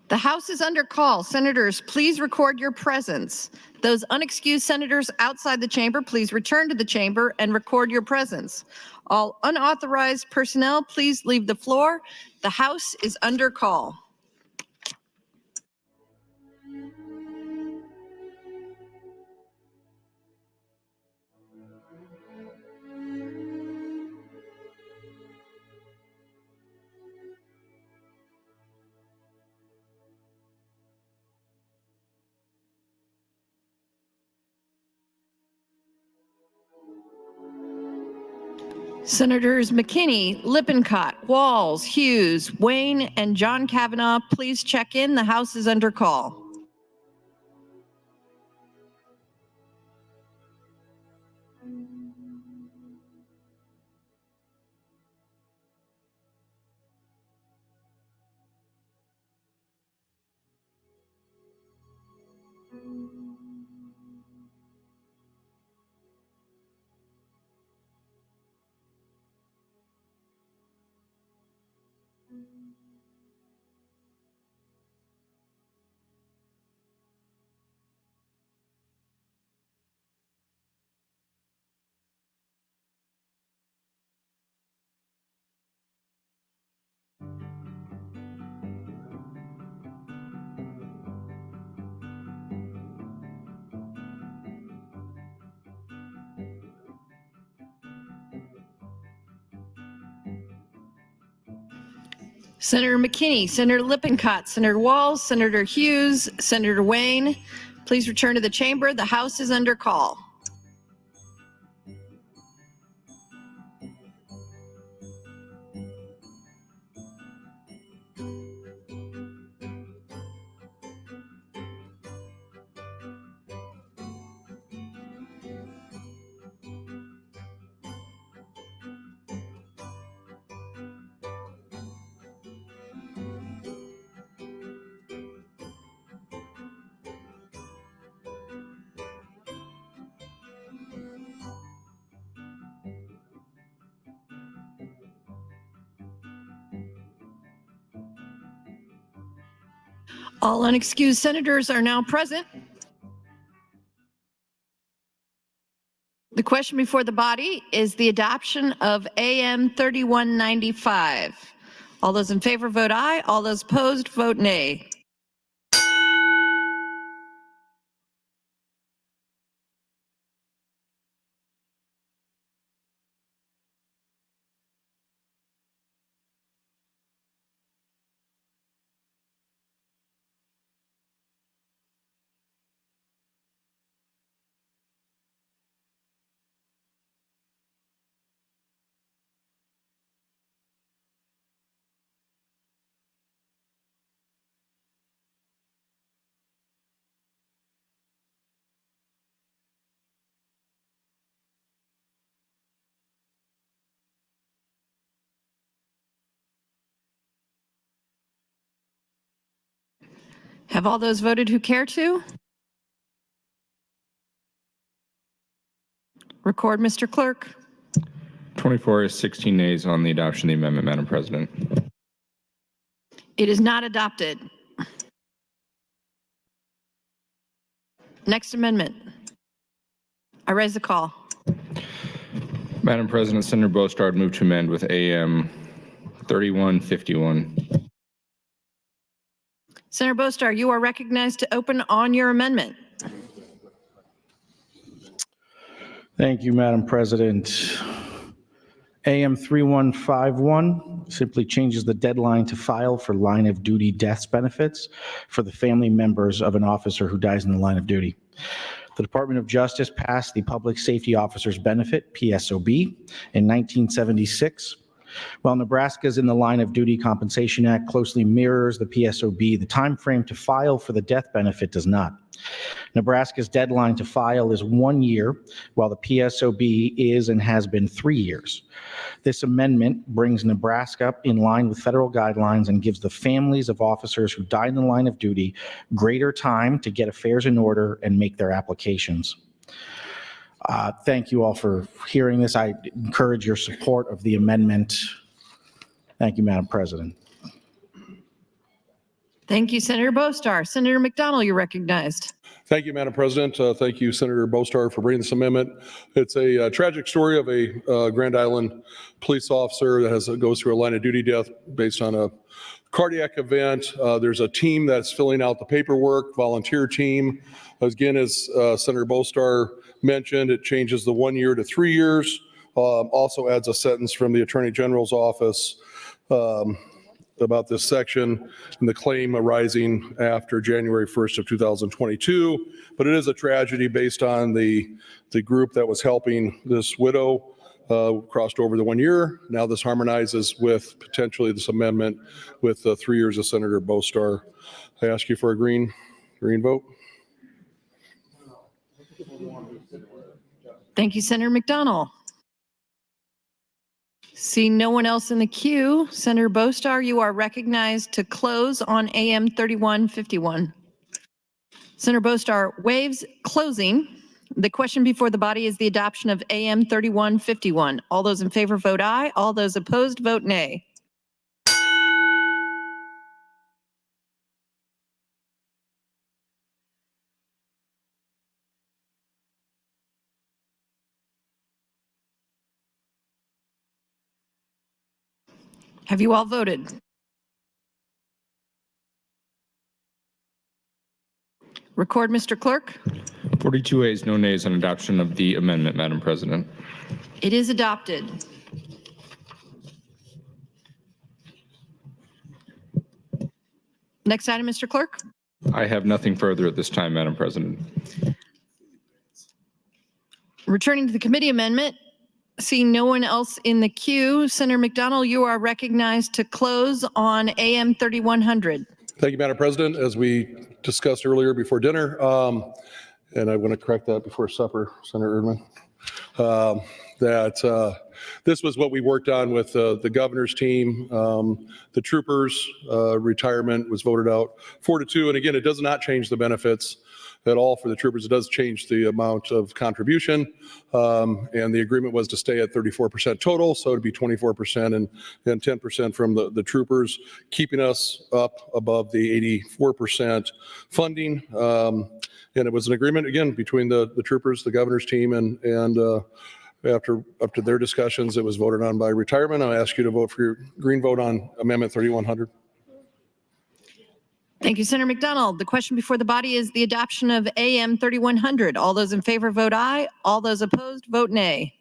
[SPEAKER 10] The House is under call. Senators, please record your presence. Those unexcused senators outside the chamber, please return to the chamber and record your presence. All unauthorized personnel, please leave the floor. The House is under call. Senators McKinney, Lippincott, Walls, Hughes, Wayne, and John Kavanaugh, please check in. The House is under call. Senator McKinney, Senator Lippincott, Senator Walls, Senator Hughes, Senator Wayne, please return to the chamber. The House is under call. All unexcused senators are now present. The question before the body is the adoption of AM 3195. All those in favor vote aye. All those opposed vote nay. Have all those voted who care to? Record, Mr. Clerk.
[SPEAKER 9] 24 16 nays on the adoption of the amendment, Madam President.
[SPEAKER 10] It is not adopted. Next amendment. I raise the call.
[SPEAKER 9] Madam President, Senator Boastard moved to amend with AM 3151.
[SPEAKER 10] Senator Boastar, you are recognized to open on your amendment.
[SPEAKER 12] Thank you, Madam President. AM 3151 simply changes the deadline to file for line of duty deaths benefits for the family members of an officer who dies in the line of duty. The Department of Justice passed the Public Safety Officers Benefit, PSOB, in 1976. While Nebraska's In the Line of Duty Compensation Act closely mirrors the PSOB, the time frame to file for the death benefit does not. Nebraska's deadline to file is 1 year, while the PSOB is and has been 3 years. This amendment brings Nebraska in line with federal guidelines and gives the families of officers who died in the line of duty greater time to get affairs in order and make their applications. Thank you all for hearing this. I encourage your support of the amendment. Thank you, Madam President.
[SPEAKER 10] Thank you, Senator Boastar. Senator McDonald, you're recognized.
[SPEAKER 6] Thank you, Madam President. Thank you, Senator Boastar, for bringing this amendment. It's a tragic story of a Grand Island police officer that goes through a line of duty death based on a cardiac event. There's a team that's filling out the paperwork, volunteer team. Again, as Senator Boastar mentioned, it changes the 1 year to 3 years. Also adds a sentence from the Attorney General's office about this section and the claim arising after January 1st of 2022. But it is a tragedy based on the group that was helping this widow crossed over the 1 year. Now this harmonizes with potentially this amendment with 3 years of Senator Boastar. I ask you for a green vote.
[SPEAKER 10] Thank you, Senator McDonald. See no one else in the queue. Senator Boastar, you are recognized to close on AM 3151. Senator Boastar waives closing. The question before the body is the adoption of AM 3151. All those in favor vote aye. All those opposed vote nay. Have you all voted? Record, Mr. Clerk.
[SPEAKER 9] 42 ayes, no nays on adoption of the amendment, Madam President.
[SPEAKER 10] It is adopted. Next item, Mr. Clerk.
[SPEAKER 9] I have nothing further at this time, Madam President.
[SPEAKER 10] Returning to the committee amendment, seeing no one else in the queue, Senator McDonald, you are recognized to close on AM 3100.
[SPEAKER 6] Thank you, Madam President. As we discussed earlier before dinner, and I want to correct that before supper, Senator Erdman, that this was what we worked on with the governor's team. The troopers' retirement was voted out 4-2. And again, it does not change the benefits at all for the troopers. It does change the amount of contribution. And the agreement was to stay at 34% total, so it'd be 24% and 10% from the troopers, keeping us up above the 84% funding. And it was an agreement, again, between the troopers, the governor's team, and after their discussions, it was voted on by retirement. I'll ask you to vote for your green vote on Amendment 3100.
[SPEAKER 10] Thank you, Senator McDonald. The question before the body is the adoption of AM 3100. All those in favor vote aye. All those opposed vote nay.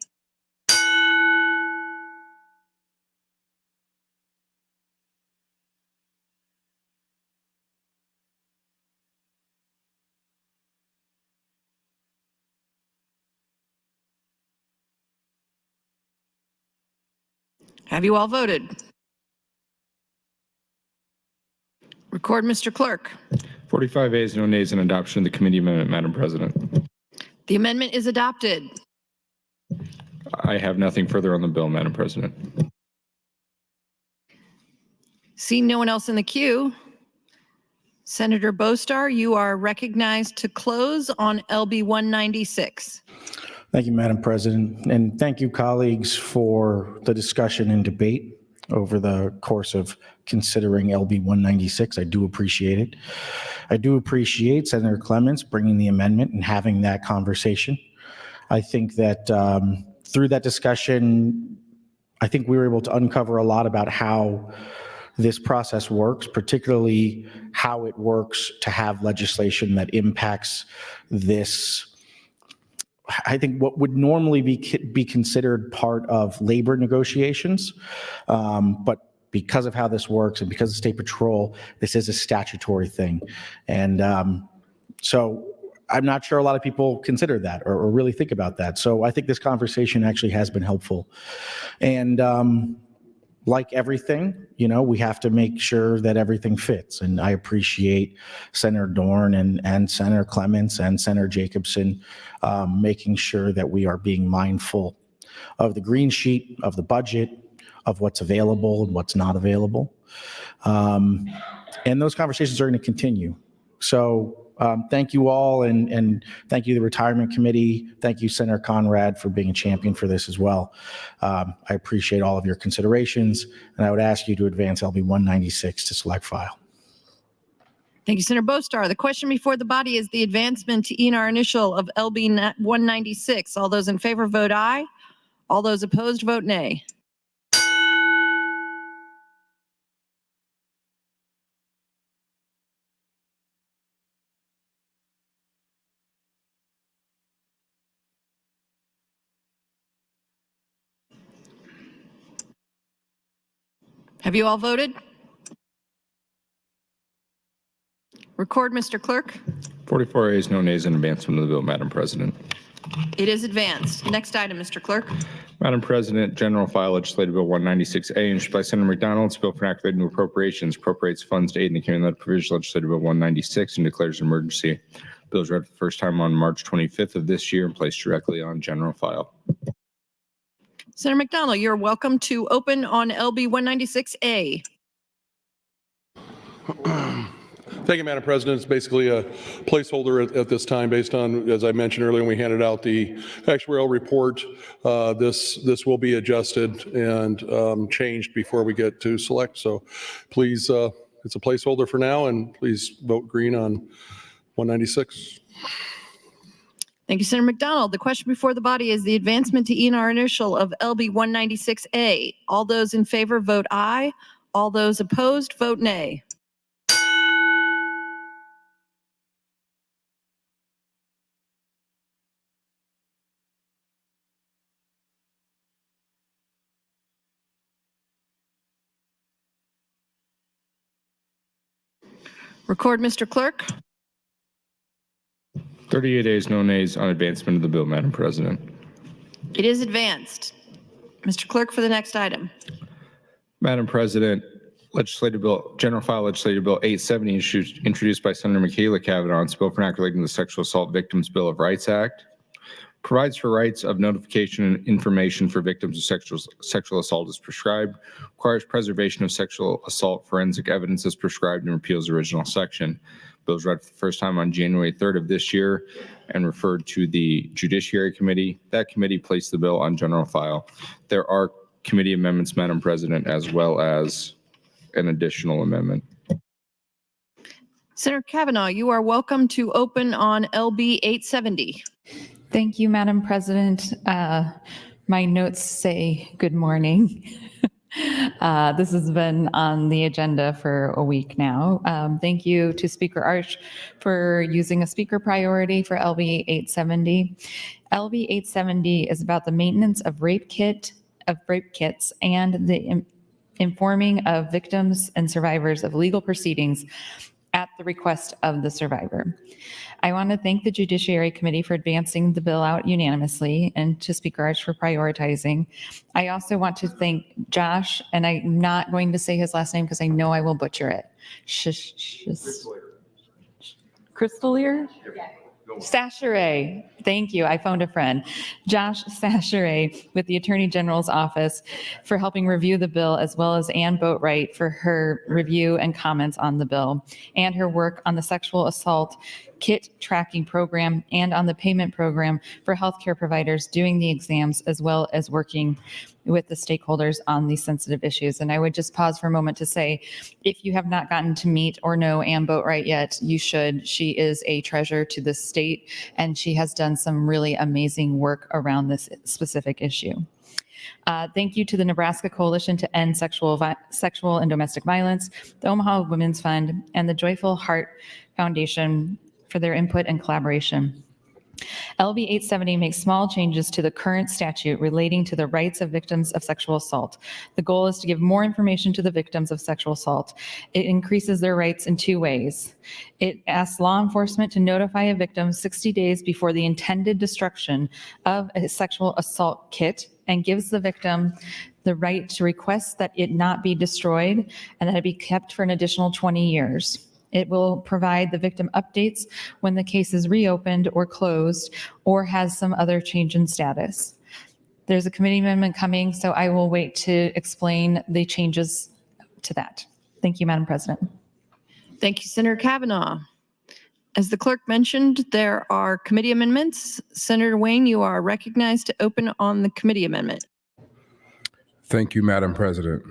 [SPEAKER 10] Have you all voted? Record, Mr. Clerk.
[SPEAKER 9] 45 ayes, no nays in adoption of the committee amendment, Madam President.
[SPEAKER 10] The amendment is adopted.
[SPEAKER 9] I have nothing further on the bill, Madam President.
[SPEAKER 10] Seeing no one else in the queue, Senator Bostar, you are recognized to close on LB 196.
[SPEAKER 12] Thank you, Madam President, and thank you, colleagues, for the discussion and debate over the course of considering LB 196. I do appreciate it. I do appreciate Senator Clements bringing the amendment and having that conversation. I think that through that discussion, I think we were able to uncover a lot about how this process works, particularly how it works to have legislation that impacts this, I think, what would normally be considered part of labor negotiations. But because of how this works and because of state patrol, this is a statutory thing. And so I'm not sure a lot of people consider that or really think about that. So I think this conversation actually has been helpful. And like everything, we have to make sure that everything fits. And I appreciate Senator Dorn and Senator Clements and Senator Jacobson making sure that we are being mindful of the green sheet, of the budget, of what's available and what's not available. And those conversations are going to continue. So thank you all, and thank you to the Retirement Committee. Thank you, Senator Conrad, for being a champion for this as well. I appreciate all of your considerations, and I would ask you to advance LB 196 to select file.
[SPEAKER 10] Thank you, Senator Bostar. The question before the body is the advancement to ENR initial of LB 196. All those in favor vote aye. All those opposed vote nay. Have you all voted? Record, Mr. Clerk.
[SPEAKER 9] 44 ayes, no nays in advancement of the bill, Madam President.
[SPEAKER 10] It is advanced. Next item, Mr. Clerk.
[SPEAKER 9] Madam President, General File Legislative Bill 196A, introduced by Senator McDonald, it's a bill for an act relating to appropriations, appropriates funds to aid in the carrying of provision Legislative Bill 196 and declares an emergency. The bill is read for the first time on March 25th of this year and placed directly on General File.
[SPEAKER 10] Senator McDonald, you're welcome to open on LB 196A.
[SPEAKER 6] Thank you, Madam President. It's basically a placeholder at this time based on, as I mentioned earlier, when we handed out the actuarial report. This will be adjusted and changed before we get to select. So please, it's a placeholder for now, and please vote green on 196.
[SPEAKER 10] Thank you, Senator McDonald. The question before the body is the advancement to ENR initial of LB 196A. All those in favor vote aye. All those opposed vote nay. Record, Mr. Clerk.
[SPEAKER 9] 38 ayes, no nays on advancement of the bill, Madam President.
[SPEAKER 10] It is advanced. Mr. Clerk, for the next item.
[SPEAKER 9] Madam President, General File Legislative Bill 870 introduced by Senator Michaela Cavanaugh. It's a bill for not regulating the Sexual Assault Victims Bill of Rights Act. Provides for rights of notification and information for victims of sexual assault as prescribed. Requires preservation of sexual assault forensic evidence as prescribed and repeals the original section. Bill was read for the first time on January 3rd of this year and referred to the Judiciary Committee. That committee placed the bill on general file. There are committee amendments, Madam President, as well as an additional amendment.
[SPEAKER 10] Senator Cavanaugh, you are welcome to open on LB 870.
[SPEAKER 8] Thank you, Madam President. My notes say good morning. This has been on the agenda for a week now. Thank you to Speaker Arch for using a speaker priority for LB 870. LB 870 is about the maintenance of rape kits and the informing of victims and survivors of legal proceedings at the request of the survivor. I want to thank the Judiciary Committee for advancing the bill out unanimously and to Speaker Arch for prioritizing. I also want to thank Josh, and I'm not going to say his last name because I know I will butcher it. Crystalier? Sachere. Thank you. I phoned a friend. Josh Sachere with the Attorney General's Office for helping review the bill, as well as Ann Boatwright for her review and comments on the bill, and her work on the sexual assault kit tracking program and on the payment program for healthcare providers doing the exams, as well as working with the stakeholders on these sensitive issues. And I would just pause for a moment to say, if you have not gotten to meet or know Ann Boatwright yet, you should. She is a treasure to the state, and she has done some really amazing work around this specific issue. Thank you to the Nebraska Coalition to End Sexual and Domestic Violence, the Omaha Women's Fund, and the Joyful Heart Foundation for their input and collaboration. LB 870 makes small changes to the current statute relating to the rights of victims of sexual assault. The goal is to give more information to the victims of sexual assault. It increases their rights in two ways. It asks law enforcement to notify a victim 60 days before the intended destruction of a sexual assault kit, and gives the victim the right to request that it not be destroyed and that it be kept for an additional 20 years. It will provide the victim updates when the case is reopened or closed or has some other change in status. There's a committee amendment coming, so I will wait to explain the changes to that. Thank you, Madam President.
[SPEAKER 10] Thank you, Senator Cavanaugh. As the clerk mentioned, there are committee amendments. Senator Wayne, you are recognized to open on the committee amendment.
[SPEAKER 21] Thank you, Madam President.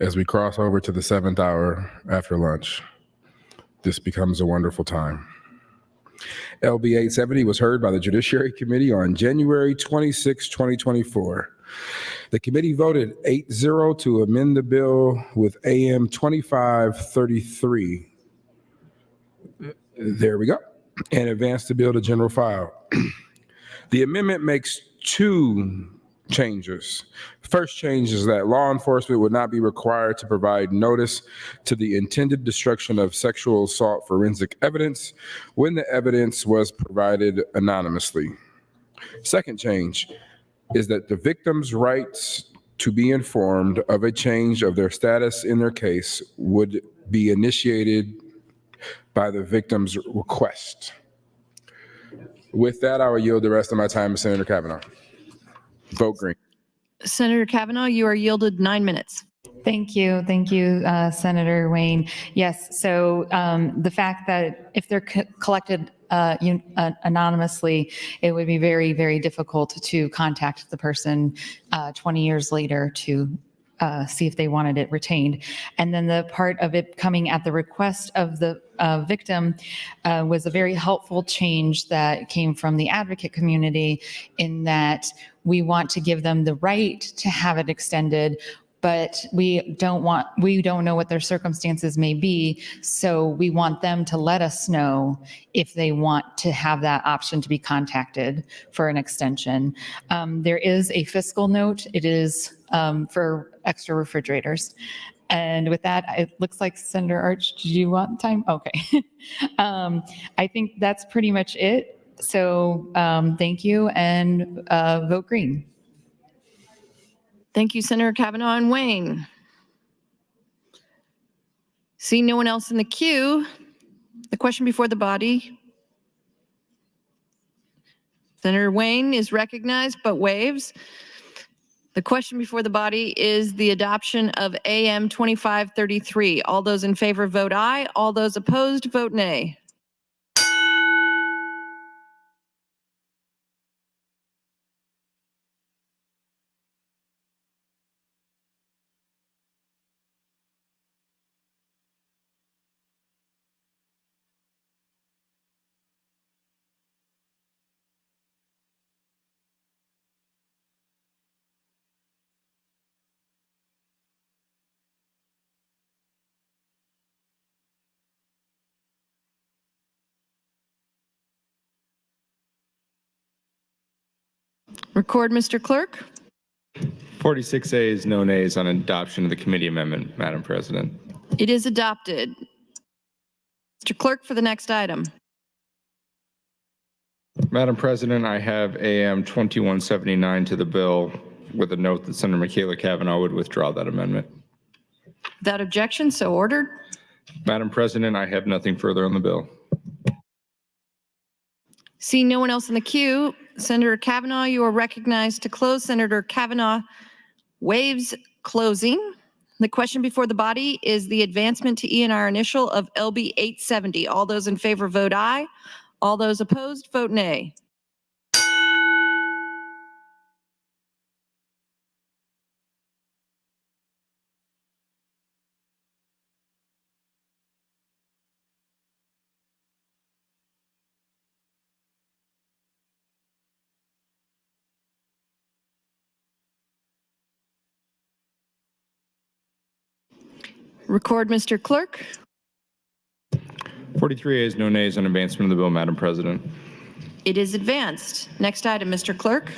[SPEAKER 21] As we cross over to the 7th hour after lunch, this becomes a wonderful time. LB 870 was heard by the Judiciary Committee on January 26, 2024. The committee voted 8-0 to amend the bill with AM 2533. There we go. And advance the bill to general file. The amendment makes two changes. First change is that law enforcement would not be required to provide notice to the intended destruction of sexual assault forensic evidence when the evidence was provided anonymously. Second change is that the victim's rights to be informed of a change of their status in their case would be initiated by the victim's request. With that, I will yield the rest of my time to Senator Cavanaugh. Vote green.
[SPEAKER 10] Senator Cavanaugh, you are yielded 9 minutes.
[SPEAKER 8] Thank you. Thank you, Senator Wayne. Yes, so the fact that if they're collected anonymously, it would be very, very difficult to contact the person 20 years later to see if they wanted it retained. And then the part of it coming at the request of the victim was a very helpful change that came from the advocate community, in that we want to give them the right to have it extended, but we don't know what their circumstances may be. So we want them to let us know if they want to have that option to be contacted for an extension. There is a fiscal note. It is for extra refrigerators. And with that, it looks like Senator Arch, do you want time? Okay. I think that's pretty much it. So thank you, and vote green.
[SPEAKER 10] Thank you, Senator Kavanaugh and Wayne. See no one else in the queue. The question before the body. Senator Wayne is recognized but waives. The question before the body is the adoption of AM 2533. All those in favor vote aye. All those opposed vote nay. Record, Mr. Clerk.
[SPEAKER 9] 46 ayes, no nays on adoption of the committee amendment, Madam President.
[SPEAKER 10] It is adopted. Mr. Clerk, for the next item.
[SPEAKER 9] Madam President, I have AM 2179 to the bill with a note that Senator Michaela Cavanaugh would withdraw that amendment.
[SPEAKER 10] Without objection, so ordered.
[SPEAKER 9] Madam President, I have nothing further on the bill.
[SPEAKER 10] See no one else in the queue. Senator Kavanaugh, you are recognized to close. Senator Kavanaugh waives closing. The question before the body is the advancement to ENR initial of LB 870. All those in favor vote aye. All those opposed vote nay. Record, Mr. Clerk.
[SPEAKER 9] 43 ayes, no nays on advancement of the bill, Madam President.
[SPEAKER 10] It is advanced. Next item, Mr. Clerk.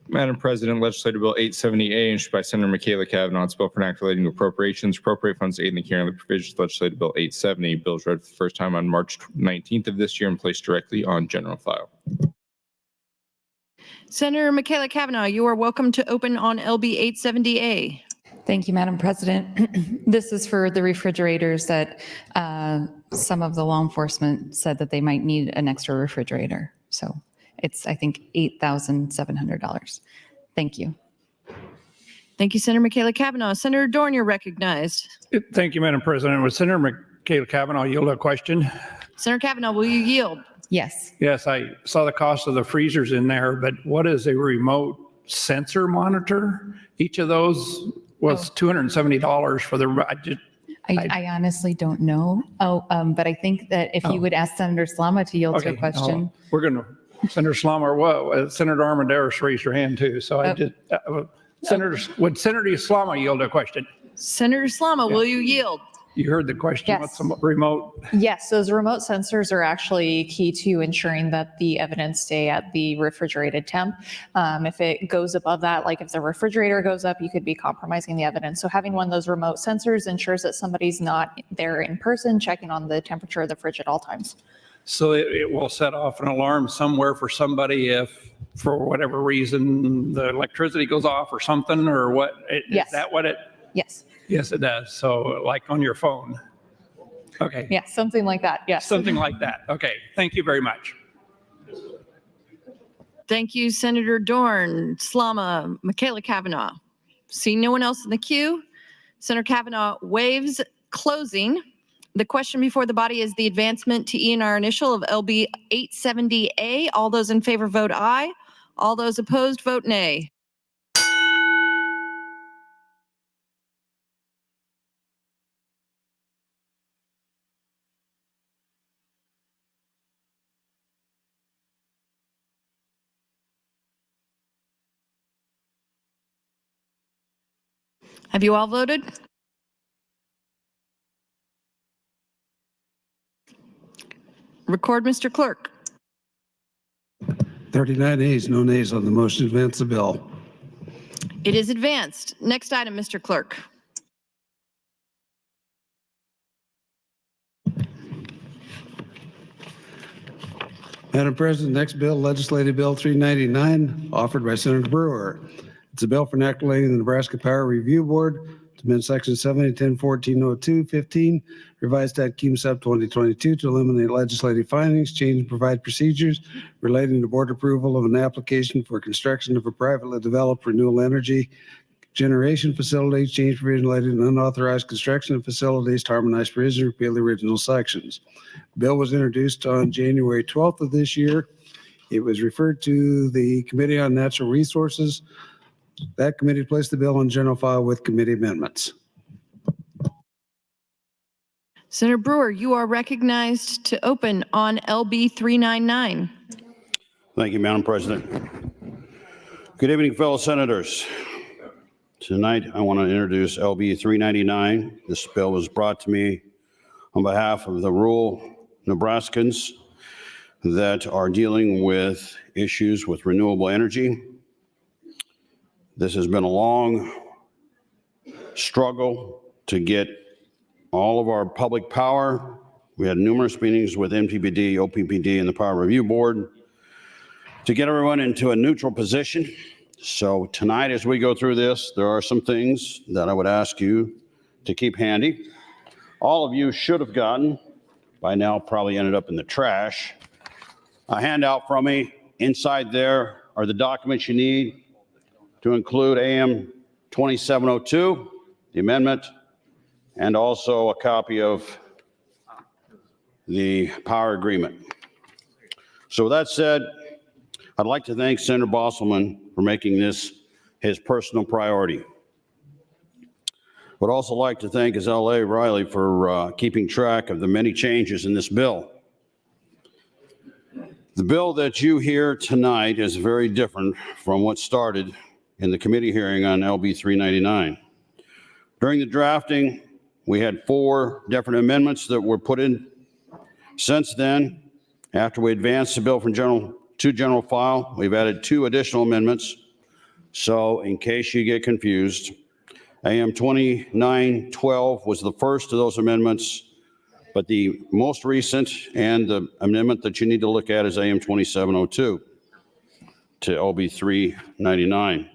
[SPEAKER 9] Madam President, Legislative Bill 870A, introduced by Senator Michaela Cavanaugh, it's bill for an act relating to appropriations, appropriate funds to aid in the carrying of the provisions of Legislative Bill 870. Bills read for the first time on March 19th of this year and placed directly on general file.
[SPEAKER 10] Senator Michaela Cavanaugh, you are welcome to open on LB 870A.
[SPEAKER 8] Thank you, Madam President. This is for the refrigerators that some of the law enforcement said that they might need an extra refrigerator. So it's, I think, $8,700. Thank you.
[SPEAKER 10] Thank you, Senator Michaela Cavanaugh. Senator Dorn, you're recognized.
[SPEAKER 5] Thank you, Madam President. Would Senator Michaela Cavanaugh yield a question?
[SPEAKER 10] Senator Cavanaugh, will you yield?
[SPEAKER 8] Yes.
[SPEAKER 5] Yes, I saw the cost of the freezers in there, but what is a remote sensor monitor? Each of those was $270 for the,
[SPEAKER 8] I honestly don't know. But I think that if you would ask Senator Slama to yield to a question.
[SPEAKER 5] We're going to, Senator Slama, well, Senator Armendariz raised her hand too. So I just, would Senator Slama yield a question?
[SPEAKER 10] Senator Slama, will you yield?
[SPEAKER 5] You heard the question.
[SPEAKER 1] Yes.
[SPEAKER 5] What's the remote?
[SPEAKER 1] Yes, those remote sensors are actually key to ensuring that the evidence stay at the refrigerated temp. If it goes above that, like if the refrigerator goes up, you could be compromising the evidence. So having one of those remote sensors ensures that somebody's not there in person checking on the temperature of the fridge at all times.
[SPEAKER 5] So it will set off an alarm somewhere for somebody if, for whatever reason, the electricity goes off or something, or what?
[SPEAKER 1] Yes.
[SPEAKER 5] Is that what it?
[SPEAKER 1] Yes.
[SPEAKER 5] Yes, it does. So like on your phone. Okay.
[SPEAKER 1] Yeah, something like that. Yes.
[SPEAKER 5] Something like that. Okay. Thank you very much.
[SPEAKER 10] Thank you, Senator Dorn, Slama, Michaela Cavanaugh. See no one else in the queue. Senator Cavanaugh waives closing. The question before the body is the advancement to ENR initial of LB 870A. All those in favor vote aye. All those opposed vote nay. Have you all voted? Record, Mr. Clerk.
[SPEAKER 2] 39 ayes, no nays on the motion to advance the bill.
[SPEAKER 10] It is advanced. Next item, Mr. Clerk.
[SPEAKER 2] Madam President, next bill, Legislative Bill 399, offered by Senator Brewer. It's a bill for enacting the Nebraska Power Review Board to amend Section 7010140215, revised Act QMSAP 2022 to eliminate legislative findings, change and provide procedures relating to board approval of an application for construction of a privately developed renewable energy generation facility, change provision related to unauthorized construction of facilities, to harmonize provisions, repeal the original sections. Bill was introduced on January 12th of this year. It was referred to the Committee on Natural Resources. That committee placed the bill on general file with committee amendments.
[SPEAKER 10] Senator Brewer, you are recognized to open on LB 399.
[SPEAKER 16] Thank you, Madam President. Good evening, fellow senators. Tonight, I want to introduce LB 399. This bill was brought to me on behalf of the rural Nebraskans that are dealing with issues with renewable energy. This has been a long struggle to get all of our public power. We had numerous meetings with NPPD, OPPD, and the Power Review Board to get everyone into a neutral position. So tonight, as we go through this, there are some things that I would ask you to keep handy. All of you should have gotten, by now probably ended up in the trash, a handout from me. Inside there are the documents you need to include AM 2702, the amendment, and also a copy of the power agreement. So with that said, I'd like to thank Senator Bosselman for making this his personal priority. Would also like to thank his LA Riley for keeping track of the many changes in this bill. The bill that you hear tonight is very different from what started in the committee hearing on LB 399. During the drafting, we had 4 different amendments that were put in. Since then, after we advanced the bill from general file, we've added 2 additional amendments. So in case you get confused, AM 2912 was the first of those amendments, but the most recent and the amendment that you need to look at is AM 2702 to LB 399.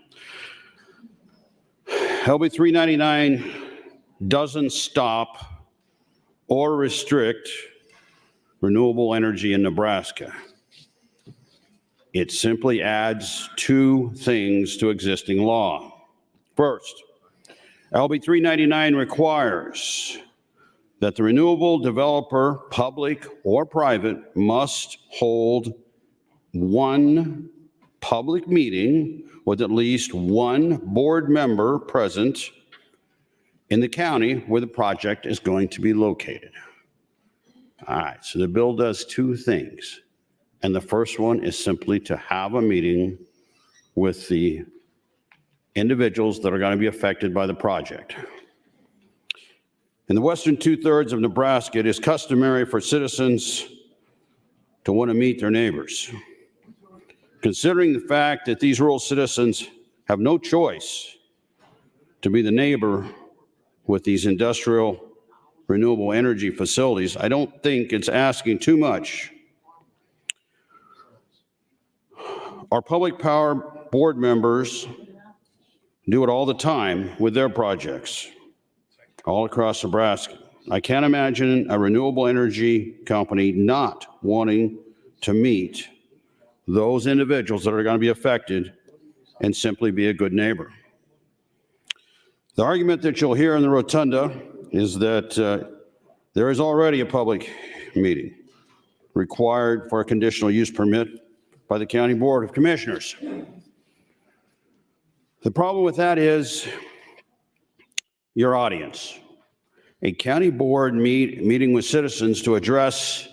[SPEAKER 16] LB 399 doesn't stop or restrict renewable energy in Nebraska. It simply adds 2 things to existing law. First, LB 399 requires that the renewable developer, public or private, must hold 1 public meeting with at least 1 board member present in the county where the project is going to be located. All right, so the bill does 2 things. And the first one is simply to have a meeting with the individuals that are going to be affected by the project. In the western 2/3 of Nebraska, it is customary for citizens to want to meet their neighbors. Considering the fact that these rural citizens have no choice to be the neighbor with these industrial renewable energy facilities, I don't think it's asking too much. Our public power board members do it all the time with their projects all across Nebraska. I can't imagine a renewable energy company not wanting to meet those individuals that are going to be affected and simply be a good neighbor. The argument that you'll hear in the rotunda is that there is already a public meeting required for a conditional use permit by the County Board of Commissioners. The problem with that is your audience. A county board meeting with citizens to address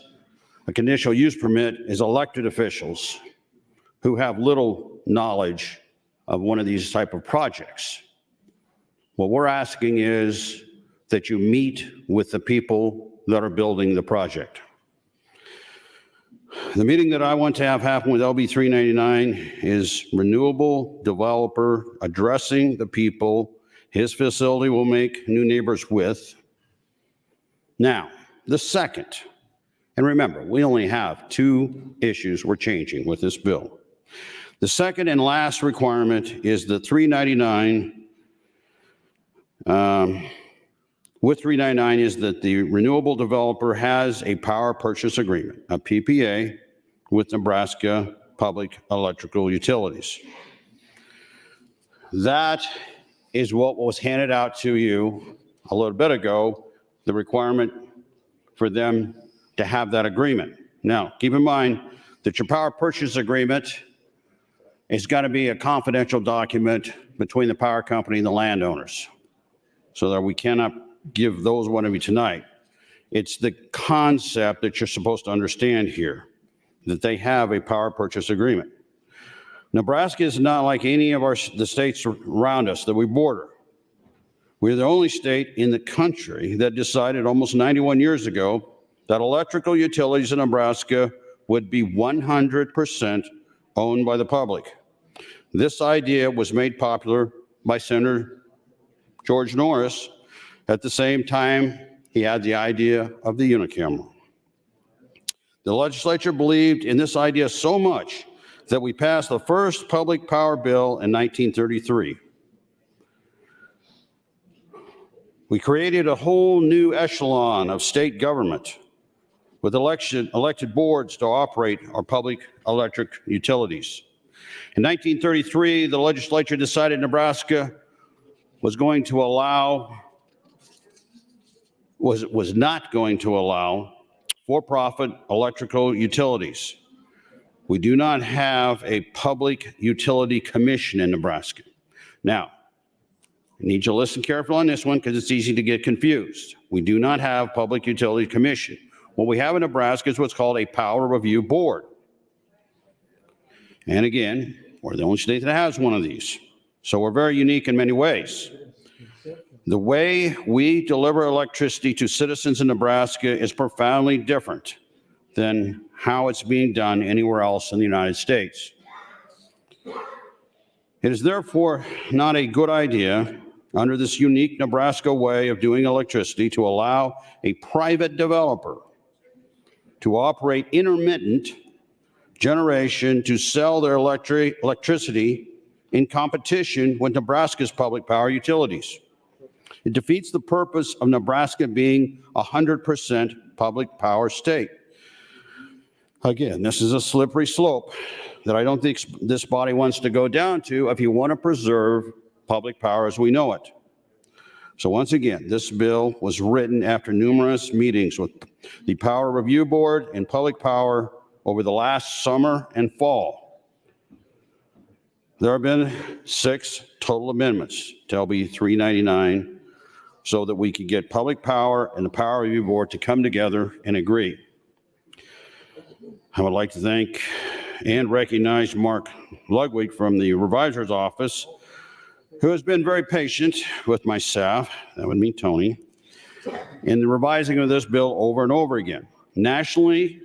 [SPEAKER 16] a conditional use permit is elected officials who have little knowledge of one of these type of projects. What we're asking is that you meet with the people that are building the project. The meeting that I want to have happen with LB 399 is renewable developer addressing the people his facility will make new neighbors with. Now, the second And remember, we only have 2 issues we're changing with this bill. The second and last requirement is the 399. With 399 is that the renewable developer has a power purchase agreement, a PPA, with Nebraska Public Electrical Utilities. That is what was handed out to you a little bit ago, the requirement for them to have that agreement. Now, keep in mind that your power purchase agreement is got to be a confidential document between the power company and the landowners, so that we cannot give those one of you tonight. It's the concept that you're supposed to understand here, that they have a power purchase agreement. Nebraska is not like any of the states around us that we border. We're the only state in the country that decided almost 91 years ago that electrical utilities in Nebraska would be 100% owned by the public. This idea was made popular by Senator George Norris. At the same time, he had the idea of the unicameral. The legislature believed in this idea so much that we passed the first public power bill in 1933. We created a whole new echelon of state government with elected boards to operate our public electric utilities. In 1933, the legislature decided Nebraska was not going to allow for-profit electrical utilities. We do not have a public utility commission in Nebraska. Now, I need you to listen carefully on this one because it's easy to get confused. We do not have public utility commission. What we have in Nebraska is what's called a power review board. And again, we're the only state that has one of these. So we're very unique in many ways. The way we deliver electricity to citizens in Nebraska is profoundly different than how it's being done anywhere else in the United States. It is therefore not a good idea under this unique Nebraska way of doing electricity to allow a private developer to operate intermittent generation to sell their electricity in competition with Nebraska's public power utilities. It defeats the purpose of Nebraska being a 100% public power state. Again, this is a slippery slope that I don't think this body wants to go down to if you want to preserve public power as we know it. So once again, this bill was written after numerous meetings with the Power Review Board and Public Power over the last summer and fall. There have been 6 total amendments to LB 399 so that we could get Public Power and the Power Review Board to come together and agree. I would like to thank and recognize Mark Ludwig from the Revisor's Office, who has been very patient with my staff, that would mean Tony, in the revising of this bill over and over again. Nationally,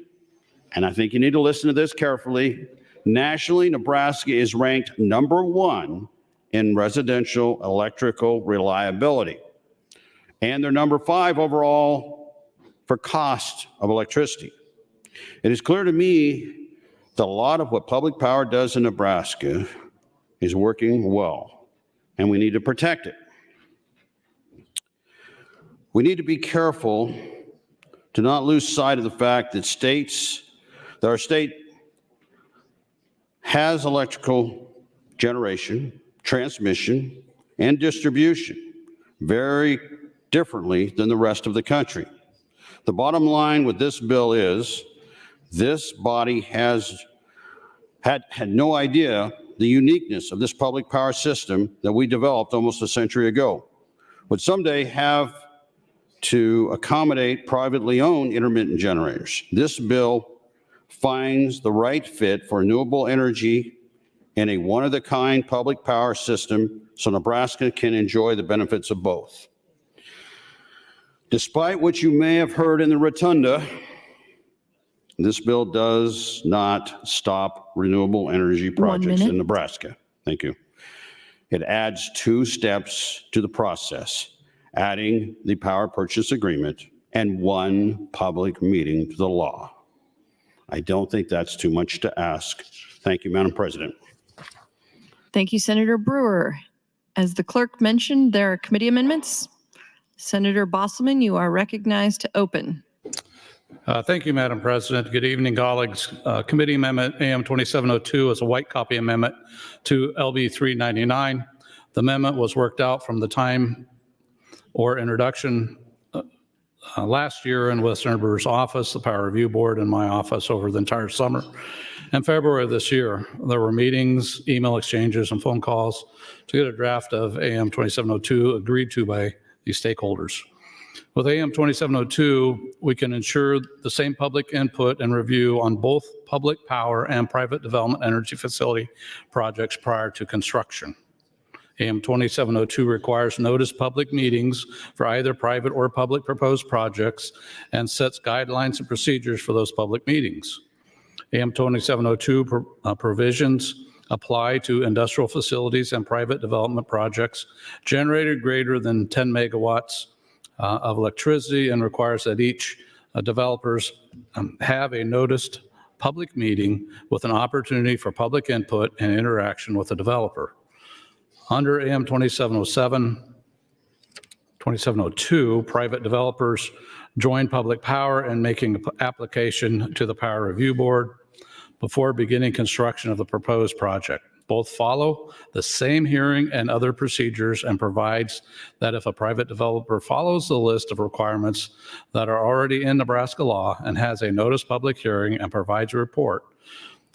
[SPEAKER 16] and I think you need to listen to this carefully, nationally, Nebraska is ranked #1 in residential electrical reliability. And they're #5 overall for cost of electricity. It is clear to me that a lot of what public power does in Nebraska is working well, and we need to protect it. We need to be careful to not lose sight of the fact that our state has electrical generation, transmission, and distribution very differently than the rest of the country. The bottom line with this bill is this body had no idea the uniqueness of this public power system that we developed almost a century ago, would someday have to accommodate privately owned intermittent generators. This bill finds the right fit for renewable energy in a one-of-a-kind public power system so Nebraska can enjoy the benefits of both. Despite what you may have heard in the rotunda, this bill does not stop renewable energy projects in Nebraska. Thank you. It adds 2 steps to the process, adding the power purchase agreement and one public meeting to the law. I don't think that's too much to ask. Thank you, Madam President.
[SPEAKER 10] Thank you, Senator Brewer. As the clerk mentioned, there are committee amendments. Senator Bosselman, you are recognized to open.
[SPEAKER 5] Thank you, Madam President. Good evening, colleagues. Committee Amendment AM 2702 is a white copy amendment to LB 399. The amendment was worked out from the time or introduction last year in with Senator Brewer's office, the Power Review Board, and my office over the entire summer. In February of this year, there were meetings, email exchanges, and phone calls to get a draft of AM 2702 agreed to by these stakeholders. With AM 2702, we can ensure the same public input and review on both public power and private development energy facility projects prior to construction. AM 2702 requires notice public meetings for either private or public proposed projects and sets guidelines and procedures for those public meetings. AM 2702 provisions apply to industrial facilities and private development projects generated greater than 10 megawatts of electricity and requires that each developers have a noticed public meeting with an opportunity for public input and interaction with the developer. Under AM 2702, private developers join public power in making an application to the Power Review Board before beginning construction of the proposed project. Both follow the same hearing and other procedures and provides that if a private developer follows the list of requirements that are already in Nebraska law and has a notice public hearing and provides a report,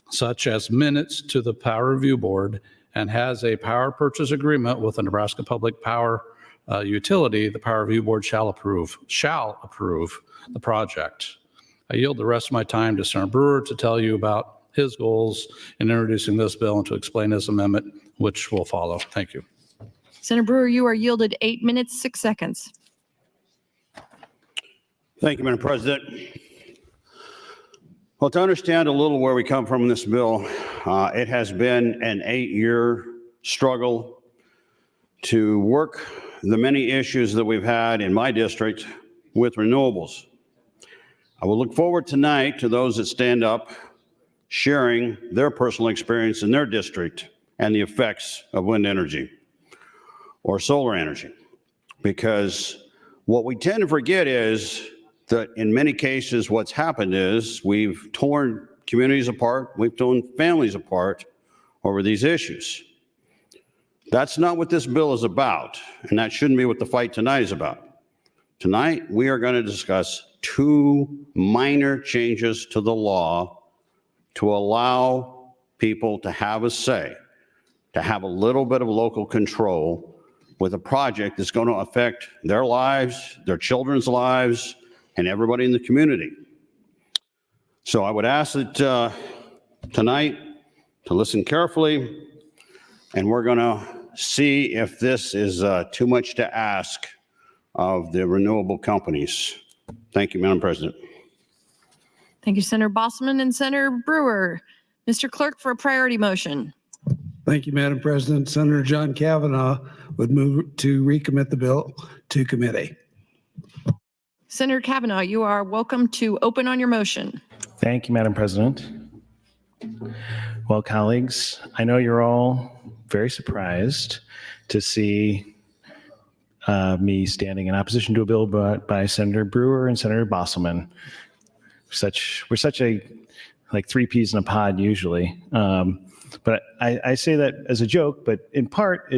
[SPEAKER 5] such as minutes to the Power Review Board, and has a power purchase agreement with the Nebraska Public Power Utility, the Power Review Board shall approve the project. I yield the rest of my time to Senator Brewer to tell you about his goals in introducing this bill and to explain his amendment, which will follow. Thank you.
[SPEAKER 10] Senator Brewer, you are yielded 8 minutes, 6 seconds.
[SPEAKER 16] Thank you, Madam President. Well, to understand a little where we come from in this bill, it has been an 8-year struggle to work the many issues that we've had in my district with renewables. I will look forward tonight to those that stand up sharing their personal experience in their district and the effects of wind energy or solar energy. Because what we tend to forget is that in many cases, what's happened is we've torn communities apart, we've torn families apart over these issues. That's not what this bill is about, and that shouldn't be what the fight tonight is about. Tonight, we are going to discuss 2 minor changes to the law to allow people to have a say, to have a little bit of local control with a project that's going to affect their lives, their children's lives, and everybody in the community. So I would ask that tonight to listen carefully, and we're going to see if this is too much to ask of the renewable companies. Thank you, Madam President.
[SPEAKER 10] Thank you, Senator Bosselman and Senator Brewer. Mr. Clerk, for a priority motion.
[SPEAKER 2] Thank you, Madam President. Senator John Kavanaugh would move to recommit the bill to committee.
[SPEAKER 10] Senator Kavanaugh, you are welcome to open on your motion.
[SPEAKER 12] Thank you, Madam President. Well, colleagues, I know you're all very surprised to see me standing in opposition to a bill brought by Senator Brewer and Senator Bosselman. We're such a, like 3 peas in a pod usually. But I say that as a joke, but in part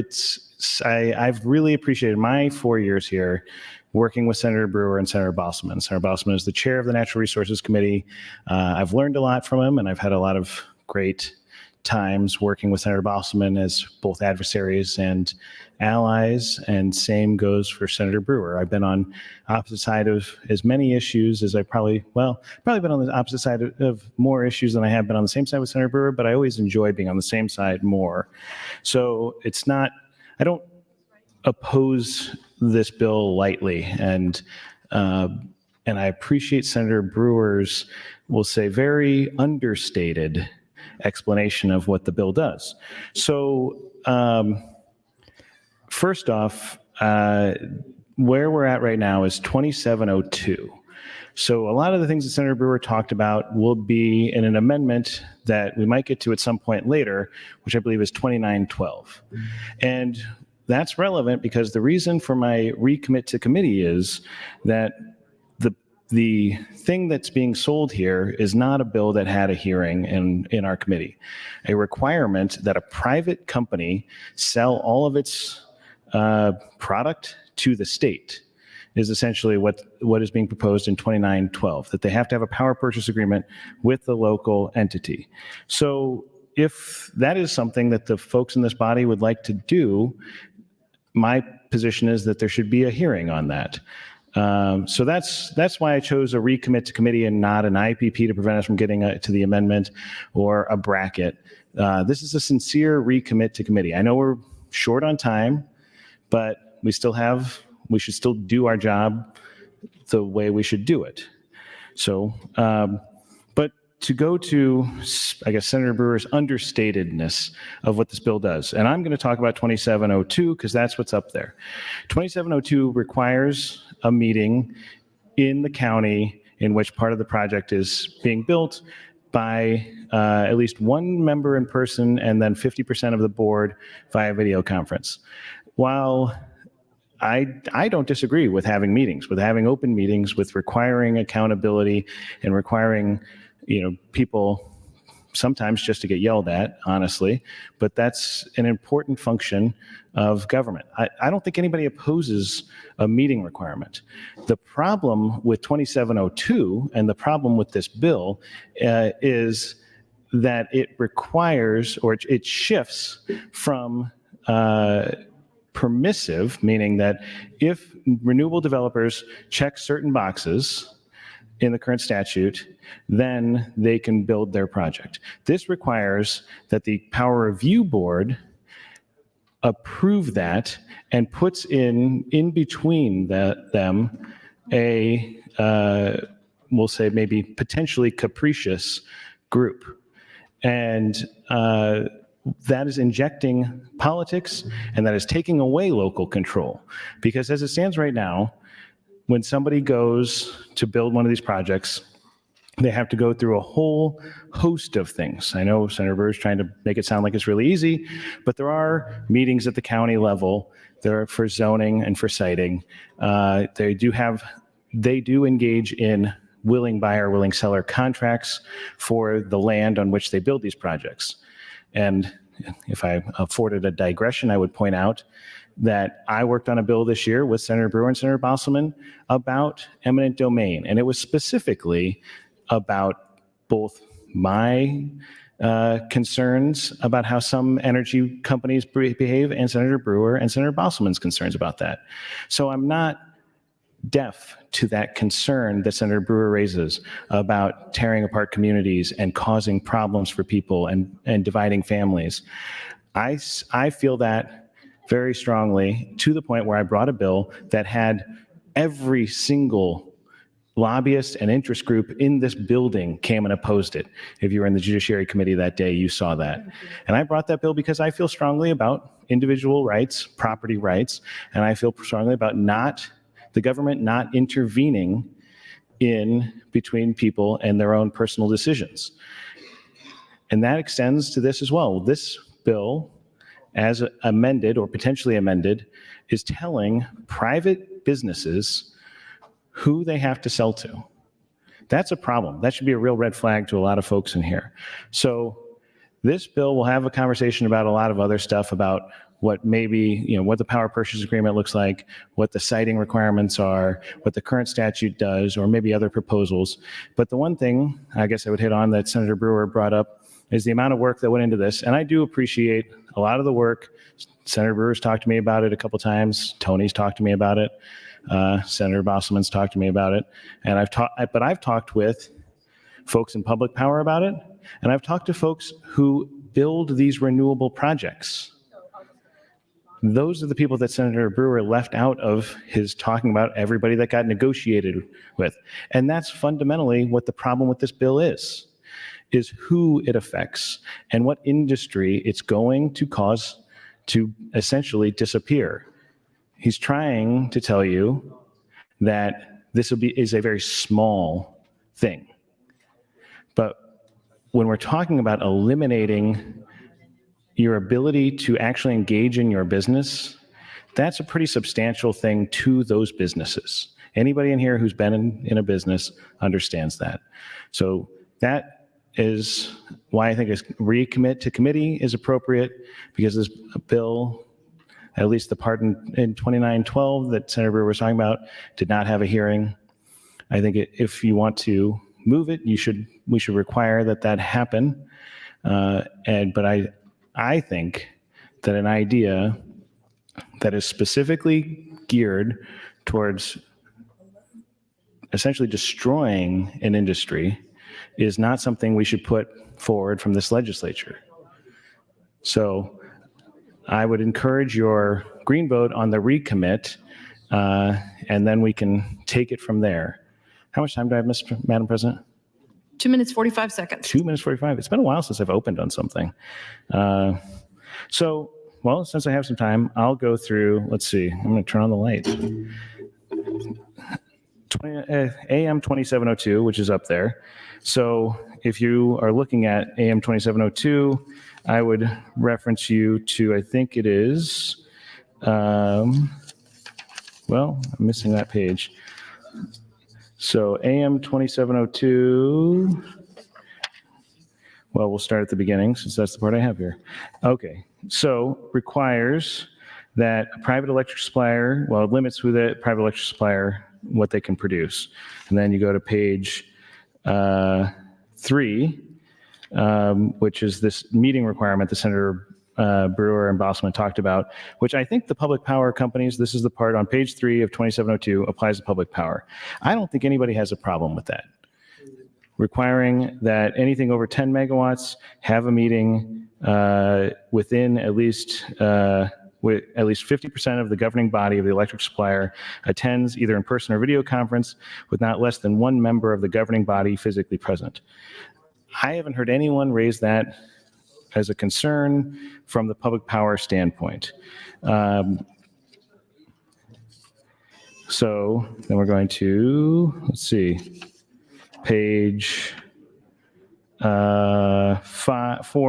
[SPEAKER 12] I've really appreciated my 4 years here working with Senator Brewer and Senator Bosselman. Senator Bosselman is the chair of the Natural Resources Committee. I've learned a lot from him, and I've had a lot of great times working with Senator Bosselman as both adversaries and allies, and same goes for Senator Brewer. I've been on opposite side of as many issues as I probably been on the opposite side of more issues than I have been on the same side with Senator Brewer, but I always enjoy being on the same side more. So I don't oppose this bill lightly, and I appreciate Senator Brewer's, we'll say, very understated explanation of what the bill does. So first off, where we're at right now is 2702. So a lot of the things that Senator Brewer talked about will be in an amendment that we might get to at some point later, which I believe is 2912. And that's relevant because the reason for my recommit to committee is that the thing that's being sold here is not a bill that had a hearing in our committee. A requirement that a private company sell all of its product to the state is essentially what is being proposed in 2912, that they have to have a power purchase agreement with the local entity. So if that is something that the folks in this body would like to do, my position is that there should be a hearing on that. So that's why I chose a recommit to committee and not an IPP to prevent us from getting to the amendment or a bracket. This is a sincere recommit to committee. I know we're short on time, but we should still do our job the way we should do it. So, but to go to, I guess, Senator Brewer's understatedness of what this bill does, and I'm going to talk about 2702 because that's what's up there. 2702 requires a meeting in the county in which part of the project is being built by at least one member in person and then 50% of the board via video conference. While I don't disagree with having meetings, with having open meetings, with requiring accountability and requiring, people sometimes just to get yelled at, honestly, but that's an important function of government. I don't think anybody opposes a meeting requirement. The problem with 2702 and the problem with this bill is that it requires, or it shifts from permissive, meaning that if renewable developers check certain boxes in the current statute, then they can build their project. This requires that the Power Review Board approve that and puts in between them a, we'll say maybe potentially capricious group. And that is injecting politics and that is taking away local control. Because as it stands right now, when somebody goes to build one of these projects, they have to go through a whole host of things. I know Senator Brewer is trying to make it sound like it's really easy, but there are meetings at the county level. There are for zoning and for siting. They do engage in willing buyer, willing seller contracts for the land on which they build these projects. And if I afforded a digression, I would point out that I worked on a bill this year with Senator Brewer and Senator Bosselman about eminent domain. And it was specifically about both my concerns about how some energy companies behave and Senator Brewer and Senator Bosselman's concerns about that. So I'm not deaf to that concern that Senator Brewer raises about tearing apart communities and causing problems for people and dividing families. I feel that very strongly to the point where I brought a bill that had every single lobbyist and interest group in this building came and opposed it. If you were in the Judiciary Committee that day, you saw that. And I brought that bill because I feel strongly about individual rights, property rights, and I feel strongly about the government not intervening in between people and their own personal decisions. And that extends to this as well. This bill, as amended or potentially amended, is telling private businesses who they have to sell to. That's a problem. That should be a real red flag to a lot of folks in here. So this bill will have a conversation about a lot of other stuff about what maybe, what the power purchase agreement looks like, what the siting requirements are, what the current statute does, or maybe other proposals. But the one thing I guess I would hit on that Senator Brewer brought up is the amount of work that went into this. And I do appreciate a lot of the work. Senator Brewer's talked to me about it a couple times. Tony's talked to me about it. Senator Bosselman's talked to me about it. And I've talked with folks in public power about it. And I've talked to folks who build these renewable projects. Those are the people that Senator Brewer left out of his talking about everybody that got negotiated with. And that's fundamentally what the problem with this bill is who it affects and what industry it's going to cause to essentially disappear. He's trying to tell you that this is a very small thing. But when we're talking about eliminating your ability to actually engage in your business, that's a pretty substantial thing to those businesses. Anybody in here who's been in a business understands that. So that is why I think a recommit to committee is appropriate, because this bill, at least the part in 2912 that Senator Brewer was talking about, did not have a hearing. I think if you want to move it, we should require that happen. But I think that an idea that is specifically geared towards essentially destroying an industry is not something we should put forward from this legislature. So I would encourage your green vote on the recommit, and then we can take it from there. How much time do I have, Madam President?
[SPEAKER 10] 2 minutes, 45 seconds.
[SPEAKER 12] 2 minutes, 45. It's been a while since I've opened on something. Well, since I have some time, I'll go through, let's see, I'm going to turn on the lights. AM 2702, which is up there. So if you are looking at AM 2702, I would reference you to, I think it is, well, I'm missing that page. So AM 2702, well, we'll start at the beginning since that's the part I have here. Okay, so requires that a private electric supplier, well, it limits who the private electric supplier, what they can produce. And then you go to page 3, which is this meeting requirement that Senator Brewer and Bosselman talked about, which I think the public power companies, this is the part on page 3 of 2702, applies to public power. I don't think anybody has a problem with that. Requiring that anything over 10 megawatts have a meeting within at least 50% of the governing body of the electric supplier attends either in person or video conference with not less than one member of the governing body physically present. I haven't heard anyone raise that as a concern from the public power standpoint. So then we're going to, let's see, page 4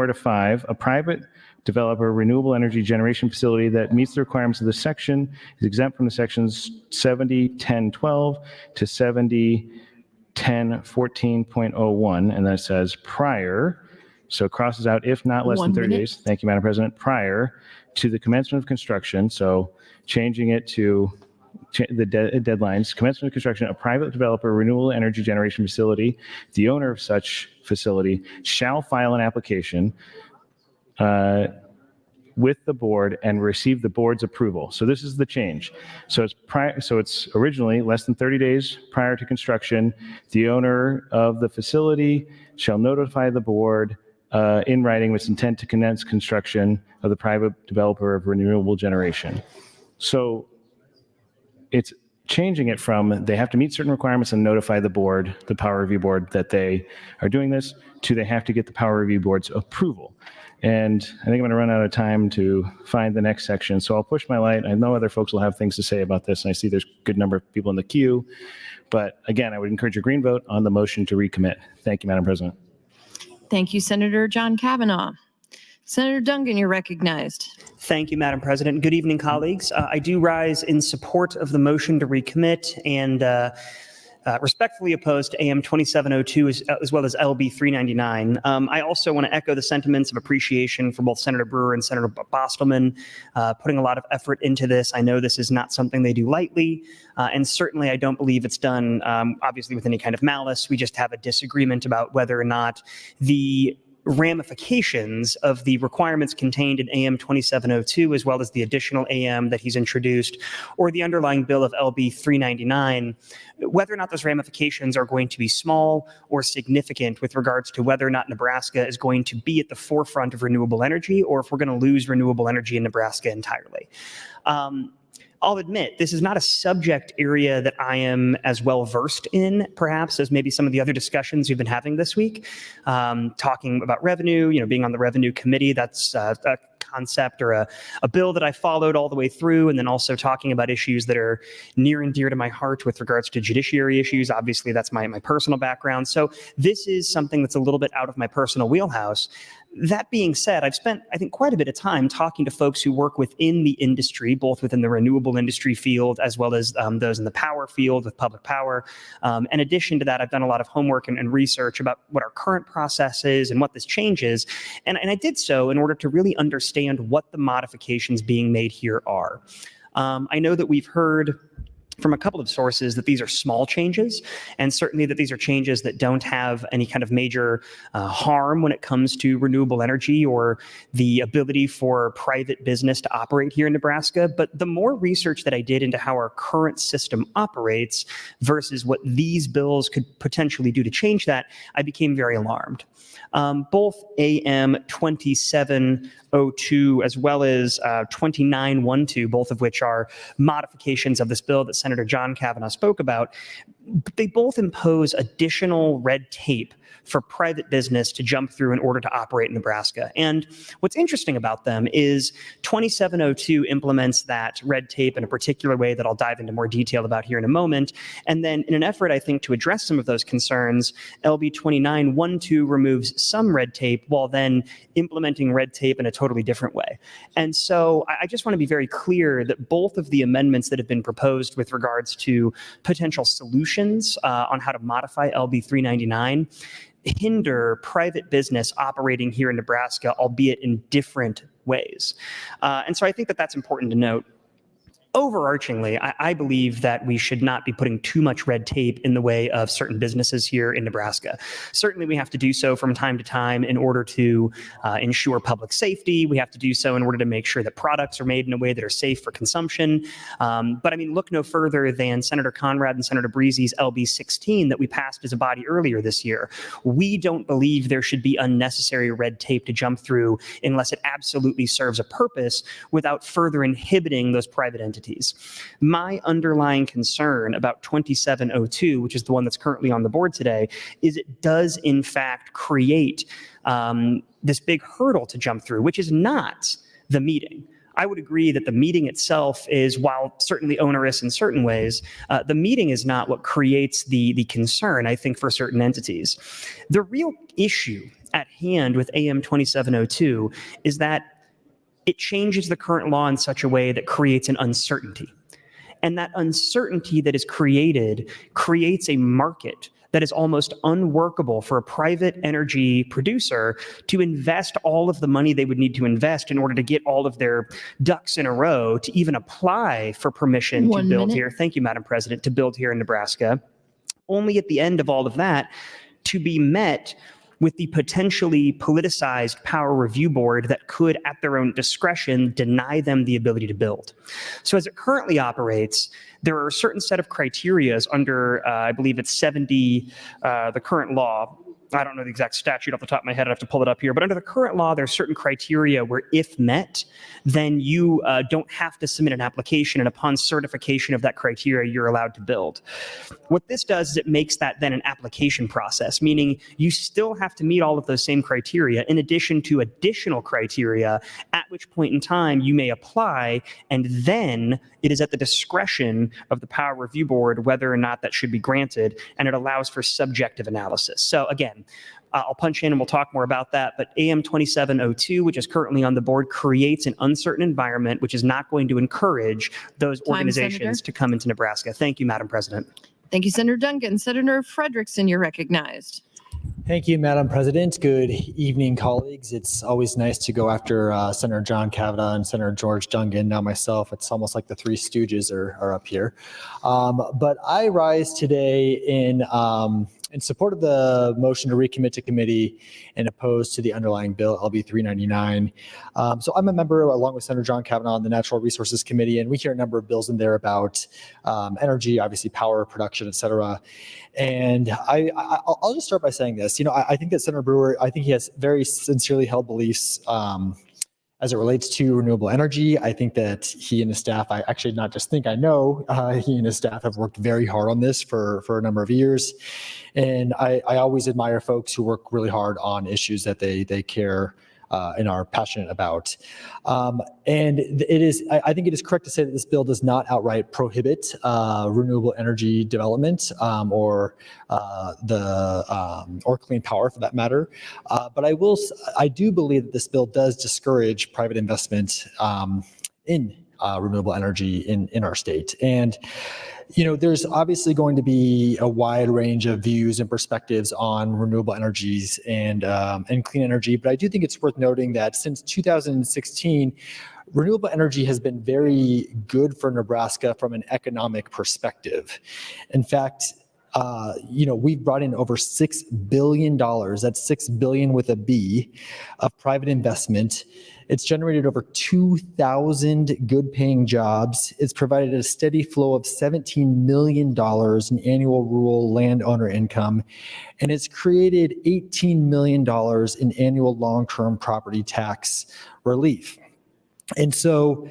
[SPEAKER 12] to 5, a private developer renewable energy generation facility that meets the requirements of the section is exempt from the sections 70.10.12 to 70.10.14.01, and that says prior, so it crosses out if not less than 30 days. Thank you, Madam President. Prior to the commencement of construction, so changing it to the deadlines, commencement of construction, a private developer renewable energy generation facility, the owner of such facility shall file an application with the board and receive the board's approval. So this is the change. So it's originally less than 30 days prior to construction. The owner of the facility shall notify the board in writing with intent to commence construction of the private developer of renewable generation. So it's changing it from they have to meet certain requirements and notify the board, the Power Review Board, that they are doing this, to they have to get the Power Review Board's approval. And I think I'm going to run out of time to find the next section, so I'll push my light. I know other folks will have things to say about this, and I see there's a good number of people in the queue. But again, I would encourage your green vote on the motion to recommit. Thank you, Madam President.
[SPEAKER 10] Thank you, Senator John Kavanaugh. Senator Dungan, you're recognized.
[SPEAKER 18] Thank you, Madam President. Good evening, colleagues. I do rise in support of the motion to recommit and respectfully opposed to AM 2702 as well as LB 399. I also want to echo the sentiments of appreciation for both Senator Brewer and Senator Bostelman putting a lot of effort into this. I know this is not something they do lightly, and certainly I don't believe it's done obviously with any kind of malice. We just have a disagreement about whether or not the ramifications of the requirements contained in AM 2702, as well as the additional AM that he's introduced, or the underlying bill of LB 399, whether or not those ramifications are going to be small or significant with regards to whether or not Nebraska is going to be at the forefront of renewable energy, or if we're going to lose renewable energy in Nebraska entirely. I'll admit, this is not a subject area that I am as well versed in, perhaps, as maybe some of the other discussions we've been having this week. Talking about revenue, being on the revenue committee, that's a concept or a bill that I followed all the way through, and then also talking about issues that are near and dear to my heart with regards to judiciary issues. Obviously, that's my personal background. So this is something that's a little bit out of my personal wheelhouse. That being said, I've spent, I think, quite a bit of time talking to folks who work within the industry, both within the renewable industry field as well as those in the power field with public power. In addition to that, I've done a lot of homework and research about what our current process is and what this changes. And I did so in order to really understand what the modifications being made here are. I know that we've heard from a couple of sources that these are small changes, and certainly that these are changes that don't have any kind of major harm when it comes to renewable energy or the ability for private business to operate here in Nebraska. But the more research that I did into how our current system operates versus what these bills could potentially do to change that, I became very alarmed. Both AM 2702 as well as 2912, both of which are modifications of this bill that Senator John Kavanaugh spoke about, they both impose additional red tape for private business to jump through in order to operate in Nebraska. And what's interesting about them is 2702 implements that red tape in a particular way that I'll dive into more detail about here in a moment. And then in an effort, I think, to address some of those concerns, LB 2912 removes some red tape while then implementing red tape in a totally different way. And so I just want to be very clear that both of the amendments that have been proposed with regards to potential solutions on how to modify LB 399 hinder private business operating here in Nebraska, albeit in different ways. And so I think that that's important to note. Overarchingly, I believe that we should not be putting too much red tape in the way of certain businesses here in Nebraska. Certainly, we have to do so from time to time in order to ensure public safety. We have to do so in order to make sure that products are made in a way that are safe for consumption. But I mean, look no further than Senator Conrad and Senator Breezy's LB 16 that we passed as a body earlier this year. We don't believe there should be unnecessary red tape to jump through unless it absolutely serves a purpose without further inhibiting those private entities. My underlying concern about 2702, which is the one that's currently on the board today, is it does in fact create this big hurdle to jump through, which is not the meeting. I would agree that the meeting itself is, while certainly onerous in certain ways, the meeting is not what creates the concern, I think, for certain entities. The real issue at hand with AM 2702 is that it changes the current law in such a way that creates an uncertainty. And that uncertainty that is created creates a market that is almost unworkable for a private energy producer to invest all of the money they would need to invest in order to get all of their ducks in a row to even apply for permission to build here. Thank you, Madam President, to build here in Nebraska. Only at the end of all of that to be met with the potentially politicized power review board that could, at their own discretion, deny them the ability to build. So as it currently operates, there are a certain set of criteria under, I believe it's 70, the current law. I don't know the exact statute off the top of my head. I have to pull it up here. But under the current law, there are certain criteria where, if met, then you don't have to submit an application. And upon certification of that criteria, you're allowed to build. What this does is it makes that then an application process, meaning you still have to meet all of those same criteria in addition to additional criteria, at which point in time you may apply. And then it is at the discretion of the Power Review Board whether or not that should be granted. And it allows for subjective analysis. So again, I'll punch in and we'll talk more about that. But AM 2702, which is currently on the board, creates an uncertain environment, which is not going to encourage those organizations to come into Nebraska. Thank you, Madam President.
[SPEAKER 10] Thank you, Senator Duncan. Senator Frederickson, you're recognized.
[SPEAKER 20] Thank you, Madam President. Good evening, colleagues. It's always nice to go after Senator John Kavanaugh and Senator George Duncan. Now myself, it's almost like the Three Stooges are up here. But I rise today in support of the motion to recommit to committee and opposed to the underlying bill, LB 399. So I'm a member, along with Senator John Kavanaugh, on the Natural Resources Committee, and we hear a number of bills in there about energy, obviously power production, et cetera. And I'll just start by saying this. You know, I think that Senator Brewer, I think he has very sincerely held beliefs as it relates to renewable energy. I think that he and his staff, I actually not just think, I know he and his staff have worked very hard on this for a number of years. And I always admire folks who work really hard on issues that they care and are passionate about. And it is, I think it is correct to say that this bill does not outright prohibit renewable energy development or clean power for that matter. But I do believe that this bill does discourage private investment in renewable energy in our state. And there's obviously going to be a wide range of views and perspectives on renewable energies and clean energy, but I do think it's worth noting that since 2016, renewable energy has been very good for Nebraska from an economic perspective. In fact, we've brought in over $6 billion, that's $6 billion with a B, of private investment. It's generated over 2,000 good-paying jobs. It's provided a steady flow of $17 million in annual rural landowner income, and it's created $18 million in annual long-term property tax relief. And so,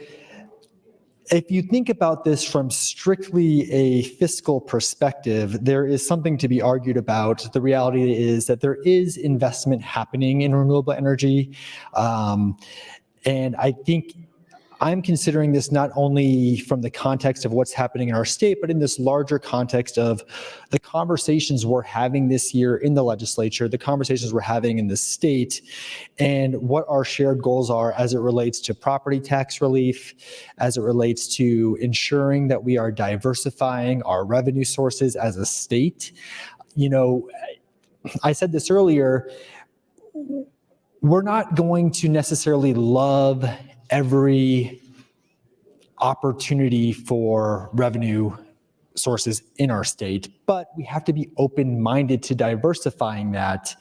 [SPEAKER 20] if you think about this from strictly a fiscal perspective, there is something to be argued about. The reality is that there is investment happening in renewable energy. And I think I'm considering this not only from the context of what's happening in our state, but in this larger context of the conversations we're having this year in the legislature, the conversations we're having in the state, and what our shared goals are as it relates to property tax relief, as it relates to ensuring that we are diversifying our revenue sources as a state. I said this earlier, we're not going to necessarily love every opportunity for revenue sources in our state, but we have to be open-minded to diversifying that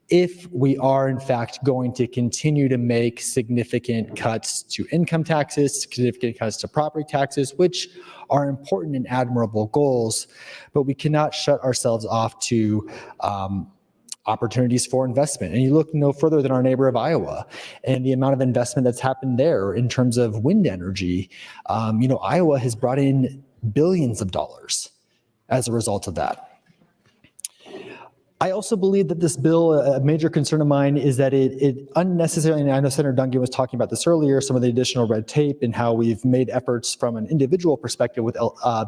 [SPEAKER 20] if we are in fact going to continue to make significant cuts to income taxes, significant cuts to property taxes, which are important and admirable goals, but we cannot shut ourselves off to opportunities for investment. And you look no further than our neighbor of Iowa and the amount of investment that's happened there in terms of wind energy. Iowa has brought in billions of dollars as a result of that. I also believe that this bill, a major concern of mine is that it unnecessarily, and I know Senator Dungan was talking about this earlier, some of the additional red tape and how we've made efforts from an individual perspective with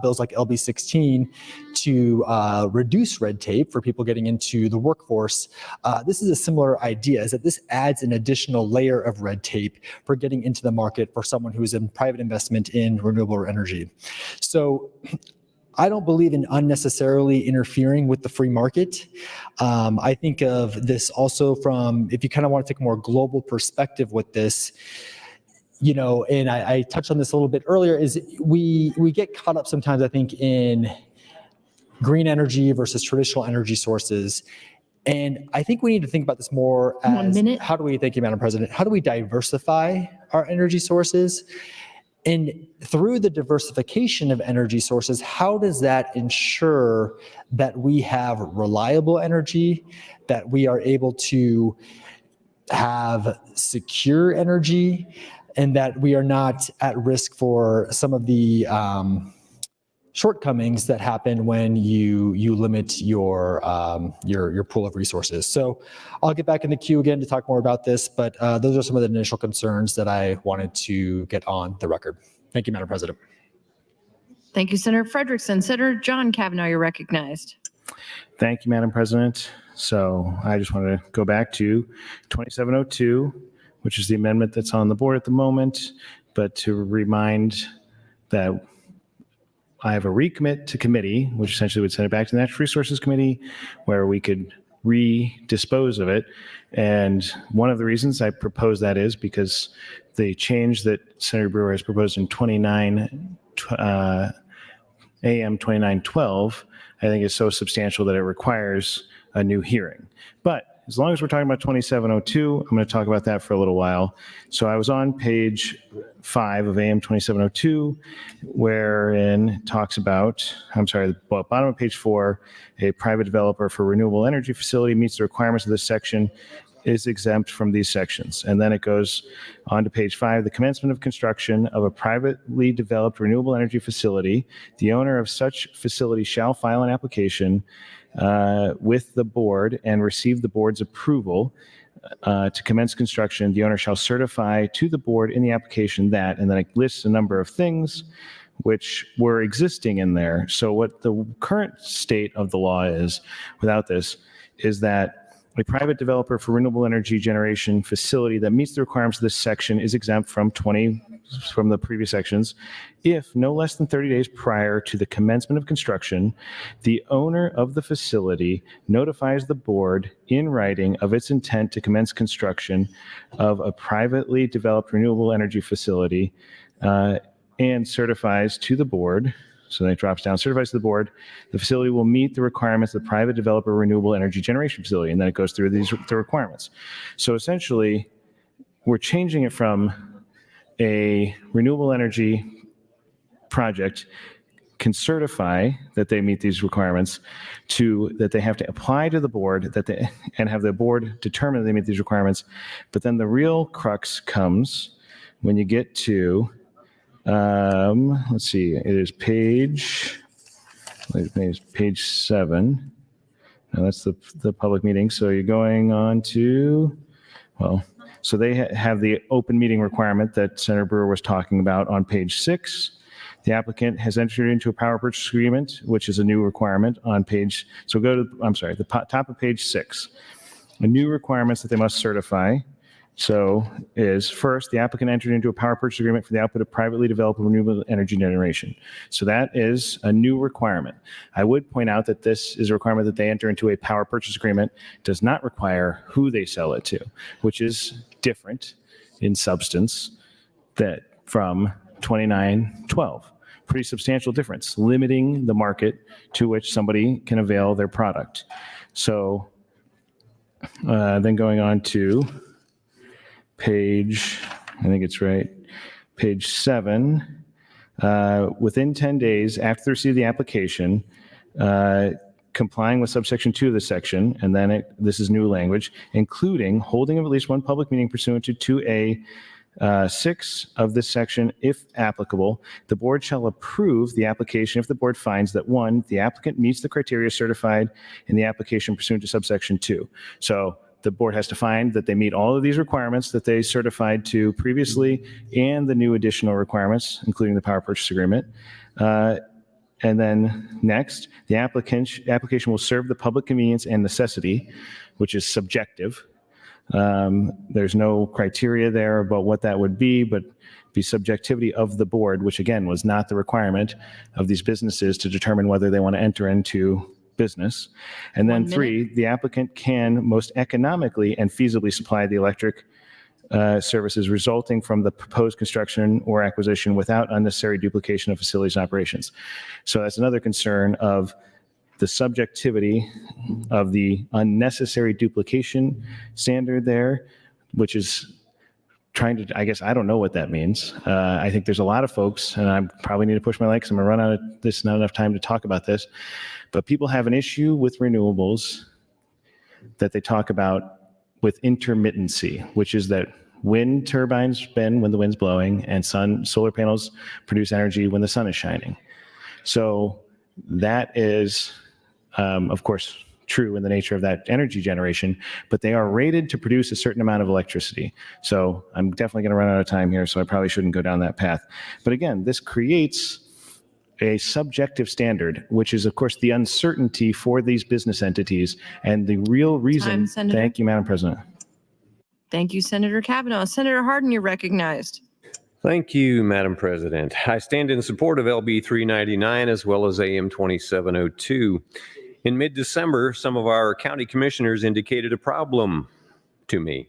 [SPEAKER 20] bills like LB 16 to reduce red tape for people getting into the workforce. This is a similar idea, is that this adds an additional layer of red tape for getting into the market for someone who is in private investment in renewable energy. So I don't believe in unnecessarily interfering with the free market. I think of this also from, if you kind of want to take a more global perspective with this, and I touched on this a little bit earlier, is we get caught up sometimes, I think, in green energy versus traditional energy sources. And I think we need to think about this more as, thank you, Madam President, how do we diversify our energy sources? And through the diversification of energy sources, how does that ensure that we have reliable energy, that we are able to have secure energy, and that we are not at risk for some of the shortcomings that happen when you limit your pool of resources. So I'll get back in the queue again to talk more about this, but those are some of the initial concerns that I wanted to get on the record. Thank you, Madam President.
[SPEAKER 10] Thank you, Senator Frederickson. Senator John Kavanaugh, you're recognized.
[SPEAKER 12] Thank you, Madam President. So I just want to go back to 2702, which is the amendment that's on the board at the moment, but to remind that I have a recommit to committee, which essentially would send it back to the Natural Resources Committee, where we could redispose of it. And one of the reasons I propose that is because the change that Senator Brewer has proposed in AM 2912, I think is so substantial that it requires a new hearing. But as long as we're talking about 2702, I'm going to talk about that for a little while. So I was on page 5 of AM 2702, wherein it talks about, bottom of page 4, a private developer for renewable energy facility meets the requirements of this section is exempt from these sections. And then it goes on to page 5, the commencement of construction of a privately developed renewable energy facility. The owner of such facility shall file an application with the board and receive the board's approval to commence construction, the owner shall certify to the board in the application that, and then it lists a number of things which were existing in there. So what the current state of the law is without this is that a private developer for renewable energy generation facility that meets the requirements of this section is exempt from the previous sections if no less than 30 days prior to the commencement of construction, the owner of the facility notifies the board in writing of its intent to commence construction of a privately developed renewable energy facility and certifies to the board. So then it drops down, certifies to the board, the facility will meet the requirements of the private developer renewable energy generation facility. And then it goes through the requirements. So essentially, we're changing it from a renewable energy project can certify that they meet these requirements to that they have to apply to the board and have the board determine that they meet these requirements. But then the real crux comes when you get to let's see, it is page 7. Now that's the public meeting. So you're going on to, well, so they have the open meeting requirement that Senator Brewer was talking about on page 6. The applicant has entered into a power purchase agreement, which is a new requirement on page, so go to, I'm sorry, the top of page 6. The new requirements that they must certify. So is first, the applicant entered into a power purchase agreement for the output of privately developed renewable energy generation. So that is a new requirement. I would point out that this is a requirement that they enter into a power purchase agreement, does not require who they sell it to, which is different in substance that from 2912. Pretty substantial difference, limiting the market to which somebody can avail their product. So then going on to page, I think it's right, page 7, within 10 days after the receipt of the application, complying with subsection 2 of the section, and then this is new language, including holding of at least one public meeting pursuant to 2A6 of this section, if applicable, the board shall approve the application if the board finds that 1, the applicant meets the criteria certified in the application pursuant to subsection 2. So the board has to find that they meet all of these requirements that they certified to previously and the new additional requirements, including the power purchase agreement. And then next, the application will serve the public convenience and necessity, which is subjective. There's no criteria there about what that would be, but be subjectivity of the board, which again was not the requirement of these businesses to determine whether they want to enter into business. And then 3, the applicant can most economically and feasibly supply the electric services resulting from the proposed construction or acquisition without unnecessary duplication of facilities and operations. So that's another concern of the subjectivity of the unnecessary duplication standard there, which is trying to, I guess, I don't know what that means. I think there's a lot of folks, and I probably need to push my luck because I'm going to run out of this, not enough time to talk about this, but people have an issue with renewables that they talk about with intermittency, which is that wind turbines spin when the wind's blowing and solar panels produce energy when the sun is shining. So that is, of course, true in the nature of that energy generation, but they are rated to produce a certain amount of electricity. So I'm definitely going to run out of time here, so I probably shouldn't go down that path. But again, this creates a subjective standard, which is, of course, the uncertainty for these business entities and the real reason.
[SPEAKER 10] Time, Senator.
[SPEAKER 12] Thank you, Madam President.
[SPEAKER 10] Thank you, Senator Kavanaugh. Senator Hardin, you're recognized.
[SPEAKER 4] Thank you, Madam President. I stand in support of LB 399 as well as AM 2702. In mid-December, some of our county commissioners indicated a problem to me.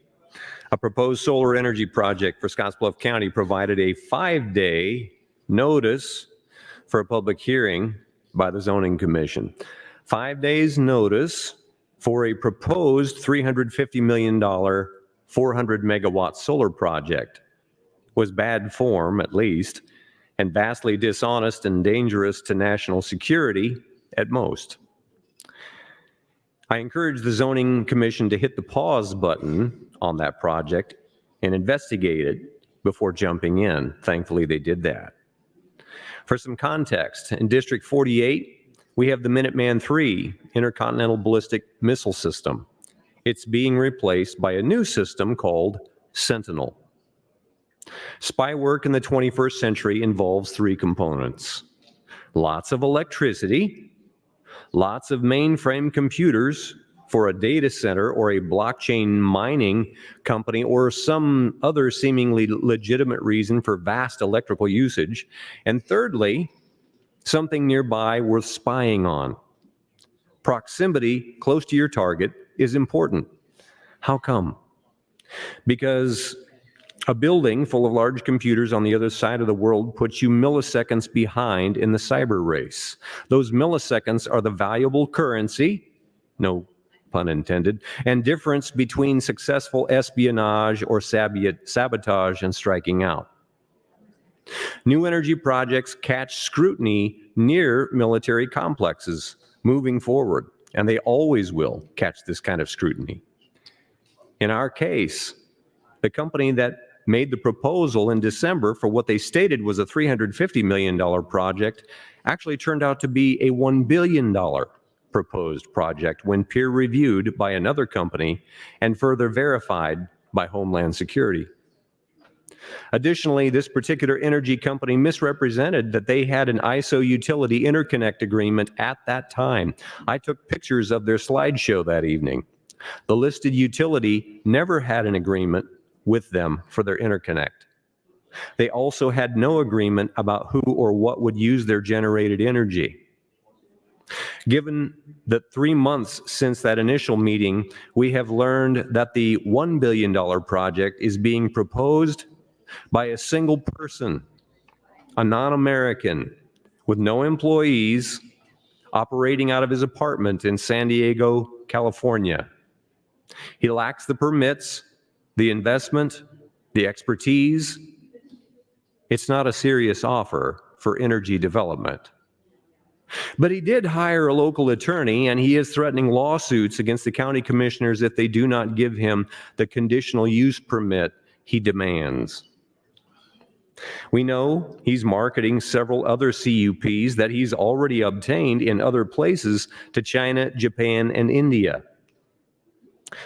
[SPEAKER 4] A proposed solar energy project for Scottsbluff County provided a 5-day notice for a public hearing by the Zoning Commission. 5 days notice for a proposed $350 million, 400 megawatt solar project was bad form, at least, and vastly dishonest and dangerous to national security at most. I encourage the Zoning Commission to hit the pause button on that project and investigate it before jumping in. Thankfully, they did that. For some context, in District 48, we have the Minuteman III intercontinental ballistic missile system. It's being replaced by a new system called Sentinel. Spy work in the 21st century involves three components: lots of electricity, lots of mainframe computers for a data center or a blockchain mining company or some other seemingly legitimate reason for vast electrical usage, and thirdly, something nearby worth spying on. Proximity close to your target is important. How come? Because a building full of large computers on the other side of the world puts you milliseconds behind in the cyber race. Those milliseconds are the valuable currency, no pun intended, and difference between successful espionage or sabotage and striking out. New energy projects catch scrutiny near military complexes moving forward, and they always will catch this kind of scrutiny. In our case, the company that made the proposal in December for what they stated was a $350 million project actually turned out to be a $1 billion proposed project when peer-reviewed by another company and further verified by Homeland Security. Additionally, this particular energy company misrepresented that they had an ISO utility interconnect agreement at that time. I took pictures of their slideshow that evening. The listed utility never had an agreement with them for their interconnect. They also had no agreement about who or what would use their generated energy. Given the 3 months since that initial meeting, we have learned that the $1 billion project is being proposed by a single person, a non-American, with no employees, operating out of his apartment in San Diego, California. He lacks the permits, the investment, the expertise. It's not a serious offer for energy development. But he did hire a local attorney, and he is threatening lawsuits against the county commissioners if they do not give him the conditional use permit he demands. We know he's marketing several other CUPs that he's already obtained in other places to China, Japan, and India.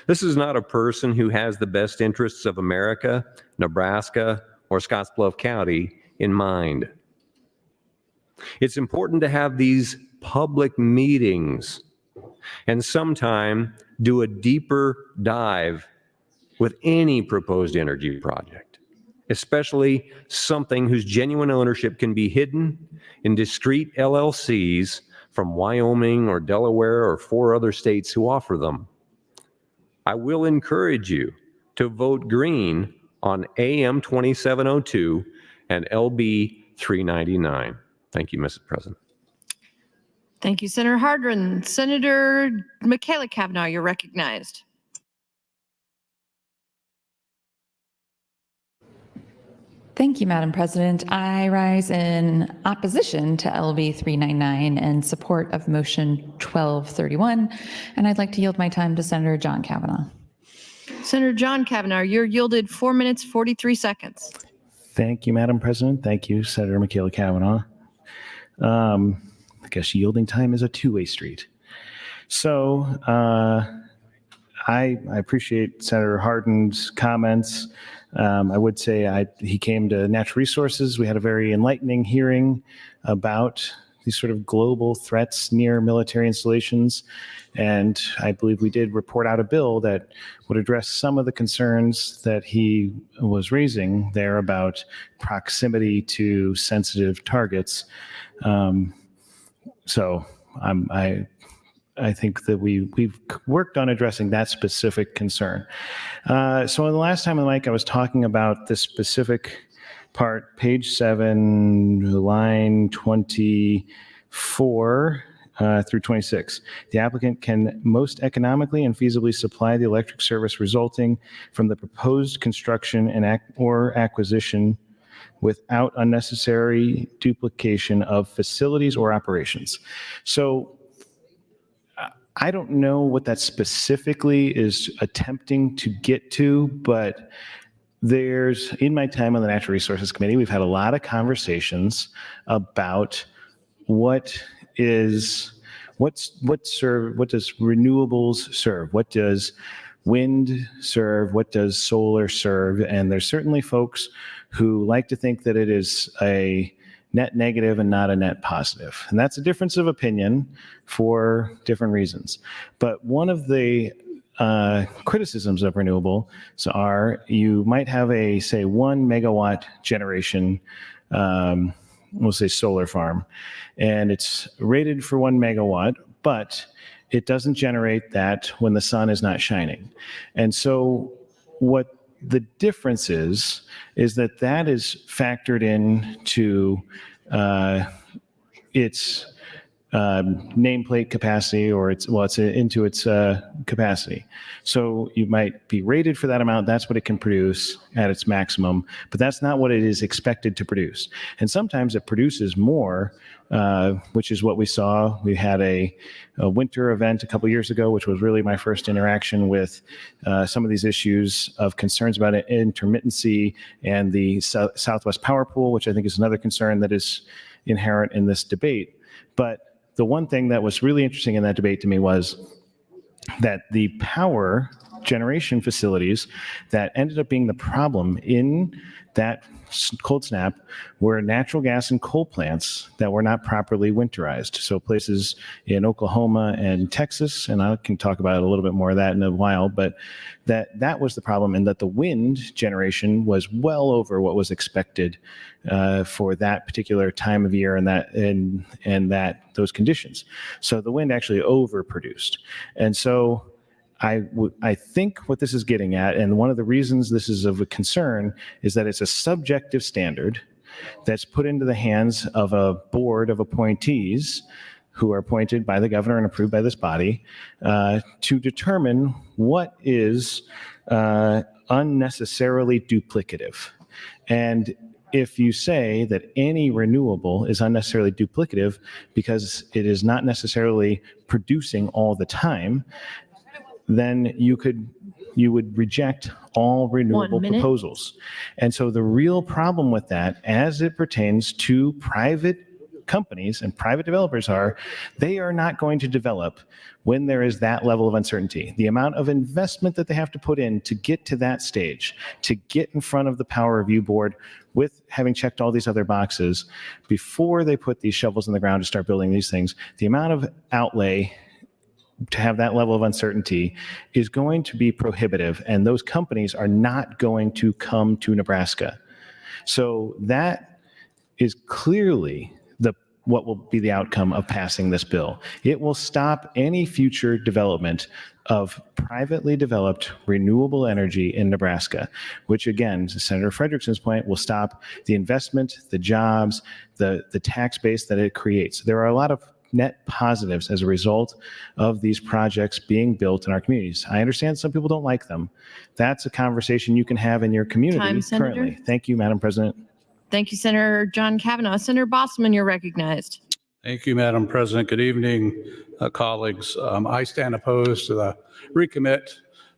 [SPEAKER 4] This is not a person who has the best interests of America, Nebraska, or Scottsbluff County in mind. It's important to have these public meetings and sometime do a deeper dive with any proposed energy project, especially something whose genuine ownership can be hidden in discrete LLCs from Wyoming or Delaware or 4 other states who offer them. I will encourage you to vote green on AM 2702 and LB 399. Thank you, Mrs. President.
[SPEAKER 10] Thank you, Senator Hardin. Senator Michaela Cavanaugh, you're recognized.
[SPEAKER 8] Thank you, Madam President. I rise in opposition to LB 399 and support of motion 1231, and I'd like to yield my time to Senator John Cavanaugh.
[SPEAKER 10] Senator John Cavanaugh, you're yielded 4 minutes, 43 seconds.
[SPEAKER 12] Thank you, Madam President. Thank you, Senator Michaela Cavanaugh. I guess yielding time is a two-way street. So I appreciate Senator Hardin's comments. I would say he came to Natural Resources. We had a very enlightening hearing about these sort of global threats near military installations. And I believe we did report out a bill that would address some of the concerns that he was raising there about proximity to sensitive targets. So I think that we've worked on addressing that specific concern. So in the last time on the mic, I was talking about this specific part, page 7, line 24 through 26. The applicant can most economically and feasibly supply the electric service resulting from the proposed construction and or acquisition without unnecessary duplication of facilities or operations. So I don't know what that specifically is attempting to get to, but in my time on the Natural Resources Committee, we've had a lot of conversations about what does renewables serve? What does wind serve? What does solar serve? And there's certainly folks who like to think that it is a net negative and not a net positive. And that's a difference of opinion for different reasons. But one of the criticisms of renewables are you might have a, say, 1 megawatt generation, we'll say solar farm, and it's rated for 1 megawatt, but it doesn't generate that when the sun is not shining. And so what the difference is that that is factored into its nameplate capacity, or it's into its capacity. So you might be rated for that amount. That's what it can produce at its maximum, but that's not what it is expected to produce. And sometimes it produces more, which is what we saw. We had a winter event a couple years ago, which was really my first interaction with some of these issues of concerns about intermittency and the Southwest Power Pool, which I think is another concern that is inherent in this debate. But the one thing that was really interesting in that debate to me was that the power generation facilities that ended up being the problem in that cold snap were natural gas and coal plants that were not properly winterized. So places in Oklahoma and Texas, and I can talk about a little bit more of that in a while, but that was the problem, and that the wind generation was well over what was expected for that particular time of year and that those conditions. So the wind actually overproduced. And so I think what this is getting at, and one of the reasons this is of a concern, is that it's a subjective standard that's put into the hands of a board of appointees who are appointed by the governor and approved by this body to determine what is unnecessarily duplicative. And if you say that any renewable is unnecessarily duplicative because it is not necessarily producing all the time, then you would reject all renewable proposals. And so the real problem with that, as it pertains to private companies and private developers, they are not going to develop when there is that level of uncertainty. The amount of investment that they have to put in to get to that stage, to get in front of the Power Review Board with having checked all these other boxes before they put these shovels in the ground to start building these things, the amount of outlay to have that level of uncertainty is going to be prohibitive, and those companies are not going to come to Nebraska. So that is clearly what will be the outcome of passing this bill. It will stop any future development of privately developed renewable energy in Nebraska, which again, to Senator Frederickson's point, will stop the investment, the jobs, the tax base that it creates. There are a lot of net positives as a result of these projects being built in our communities. I understand some people don't like them. That's a conversation you can have in your community currently. Thank you, Madam President.
[SPEAKER 10] Thank you, Senator John Kavanaugh. Senator Bosselman, you're recognized.
[SPEAKER 5] Thank you, Madam President. Good evening, colleagues. I stand opposed to the recommit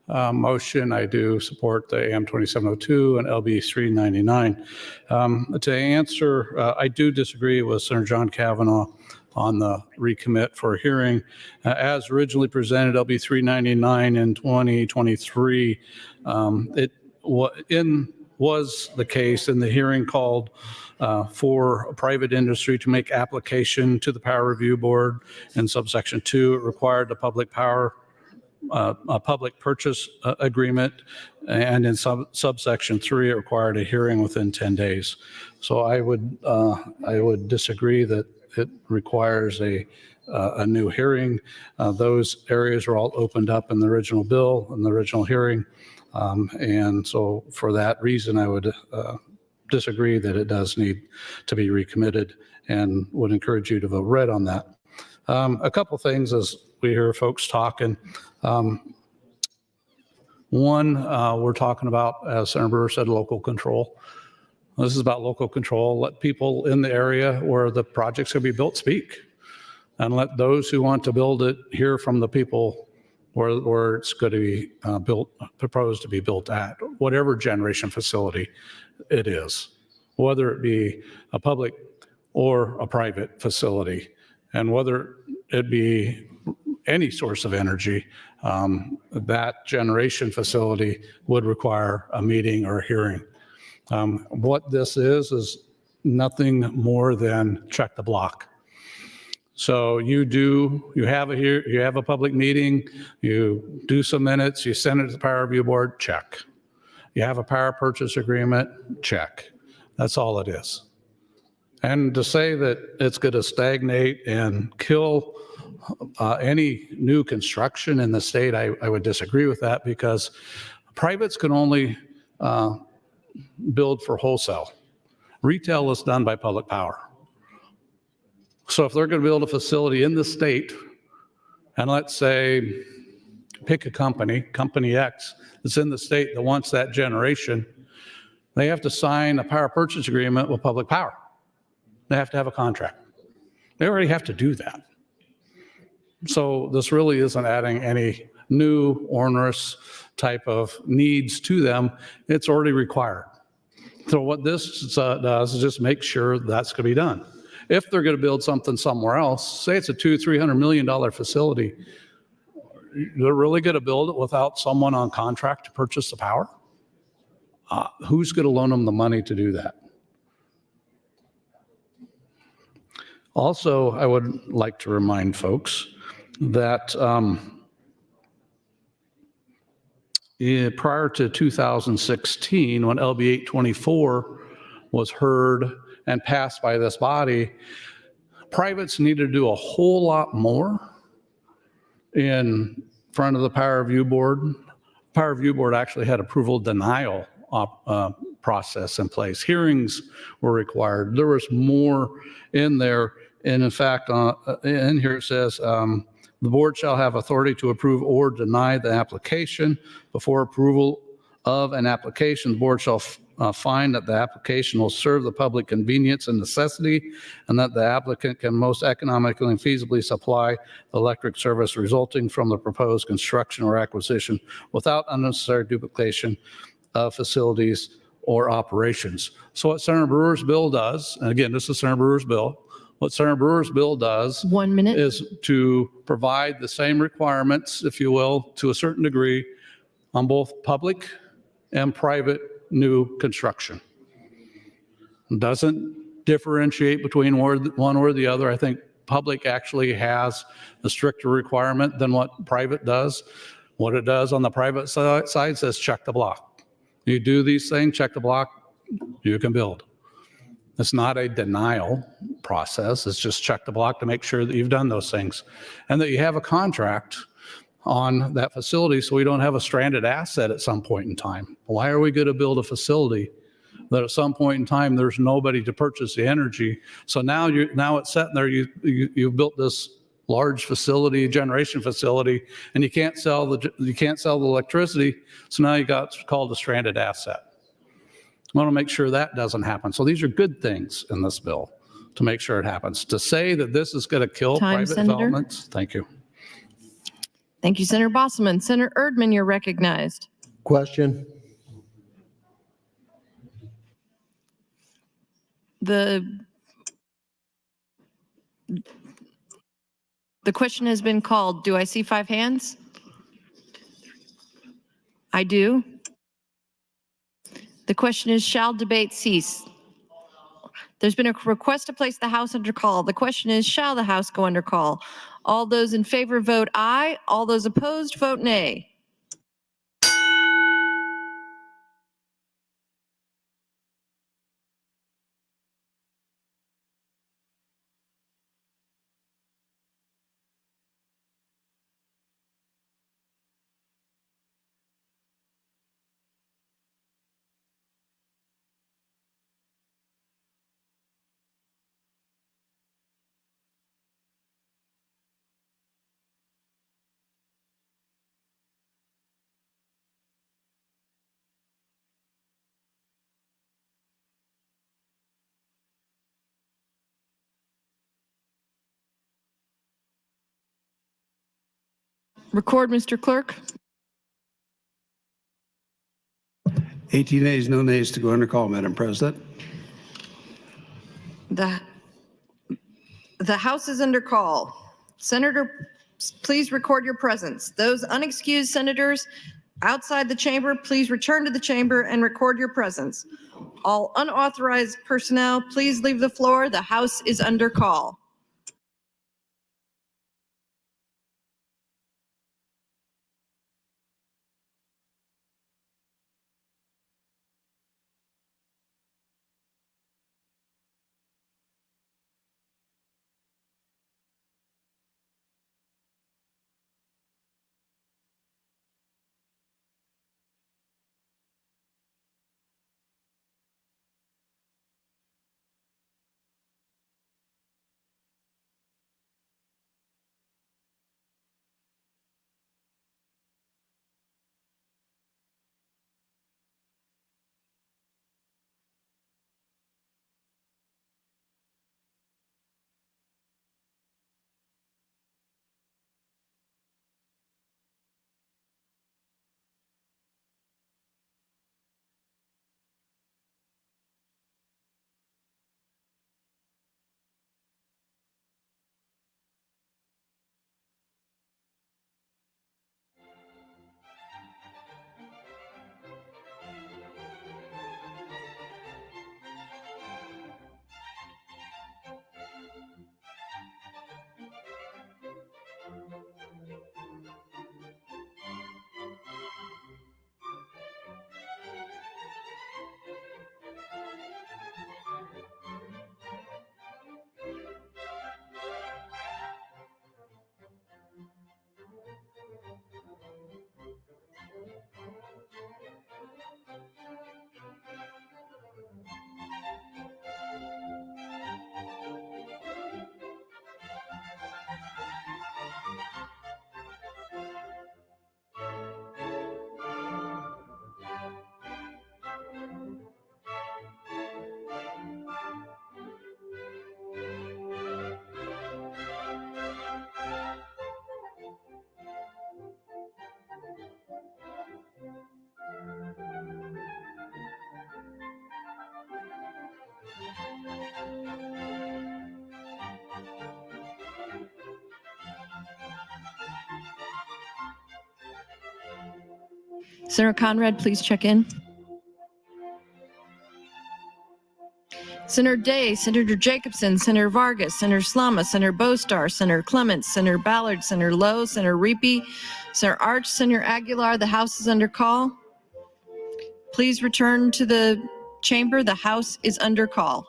[SPEAKER 5] motion. I do support the AM 2702 and LB 399. To answer, I do disagree with Senator John Kavanaugh on the recommit for a hearing. As originally presented, LB 399 in 2023, it was the case in the hearing called for a private industry to make application to the Power Review Board. In subsection 2, it required the public a public purchase agreement, and in subsection 3, it required a hearing within 10 days. So I would disagree that it requires a new hearing. Those areas were all opened up in the original bill, in the original hearing. And so for that reason, I would disagree that it does need to be recommitted, and would encourage you to vote red on that. A couple things as we hear folks talking. One, we're talking about, as Senator Brewer said, local control. This is about local control. Let people in the area where the project's going to be built speak, and let those who want to build it hear from the people where it's going to be proposed to be built at, whatever generation facility it is, whether it be a public or a private facility, and whether it be any source of energy, that generation facility would require a meeting or a hearing. What this is nothing more than check the block. So you have a public meeting, you do some minutes, you send it to the Power Review Board, check. You have a power purchase agreement, check. That's all it is. And to say that it's going to stagnate and kill any new construction in the state, I would disagree with that, because privates can only build for wholesale. Retail is done by public power. So if they're going to build a facility in the state, and let's say, pick a company X that's in the state that wants that generation, they have to sign a power purchase agreement with public power. They have to have a contract. They already have to do that. So this really isn't adding any new onerous type of needs to them. It's already required. So what this does is just make sure that's going to be done. If they're going to build something somewhere else, say it's a $200-300 million facility, they're really going to build it without someone on contract to purchase the power? Who's going to loan them the money to do that? Also, I would like to remind folks that prior to 2016, when LB 824 was heard and passed by this body, privates needed to do a whole lot more in front of the Power Review Board. Power Review Board actually had approval denial process in place. Hearings were required. There was more in there. And in fact, in here it says, the board shall have authority to approve or deny the application. Before approval of an application, the board shall find that the application will serve the public convenience and necessity, and that the applicant can most economically and feasibly supply the electric service resulting from the proposed construction or acquisition without unnecessary duplication of facilities or operations. So what Senator Brewer's bill does, and again, this is Senator Brewer's bill, what Senator Brewer's bill does
[SPEAKER 10] 1 minute
[SPEAKER 5] is to provide the same requirements, if you will, to a certain degree on both public and private new construction. It doesn't differentiate between one or the other. I think public actually has a stricter requirement than what private does. What it does on the private side says check the block. You do these things, check the block, you can build. It's not a denial process. It's just check the block to make sure that you've done those things and that you have a contract on that facility so we don't have a stranded asset at some point in time. Why are we going to build a facility that at some point in time there's nobody to purchase the energy? So now it's sitting there, you've built this large facility, generation facility, and you can't sell the electricity, so now you got called a stranded asset. I want to make sure that doesn't happen. So these are good things in this bill to make sure it happens. To say that this is going to kill private developments, thank you.
[SPEAKER 10] Thank you, Senator Bosselman. Senator Erdman, you're recognized.
[SPEAKER 3] Question.
[SPEAKER 10] The question has been called. Do I see 5 hands? I do. The question is, shall debate cease? There's been a request to place the House under call. The question is, shall the House go under call? All those in favor vote aye. All those opposed vote nay. Record, Mr. Clerk.
[SPEAKER 2] 18 ayes, no nays to go under call, Madam President.
[SPEAKER 10] The House is under call. Senator please record your presence. Those unexcused senators outside the chamber, please return to the chamber and record your presence. All unauthorized personnel, please leave the floor. The House is under call. Senator Conrad, please check in. Senator Day, Senator Jacobson, Senator Vargas, Senator Slama, Senator Bostar, Senator Clements, Senator Ballard, Senator Lowe, Senator Reapy, Senator Arch, Senator Aguilar. The House is under call. Please return to the chamber. The House is under call.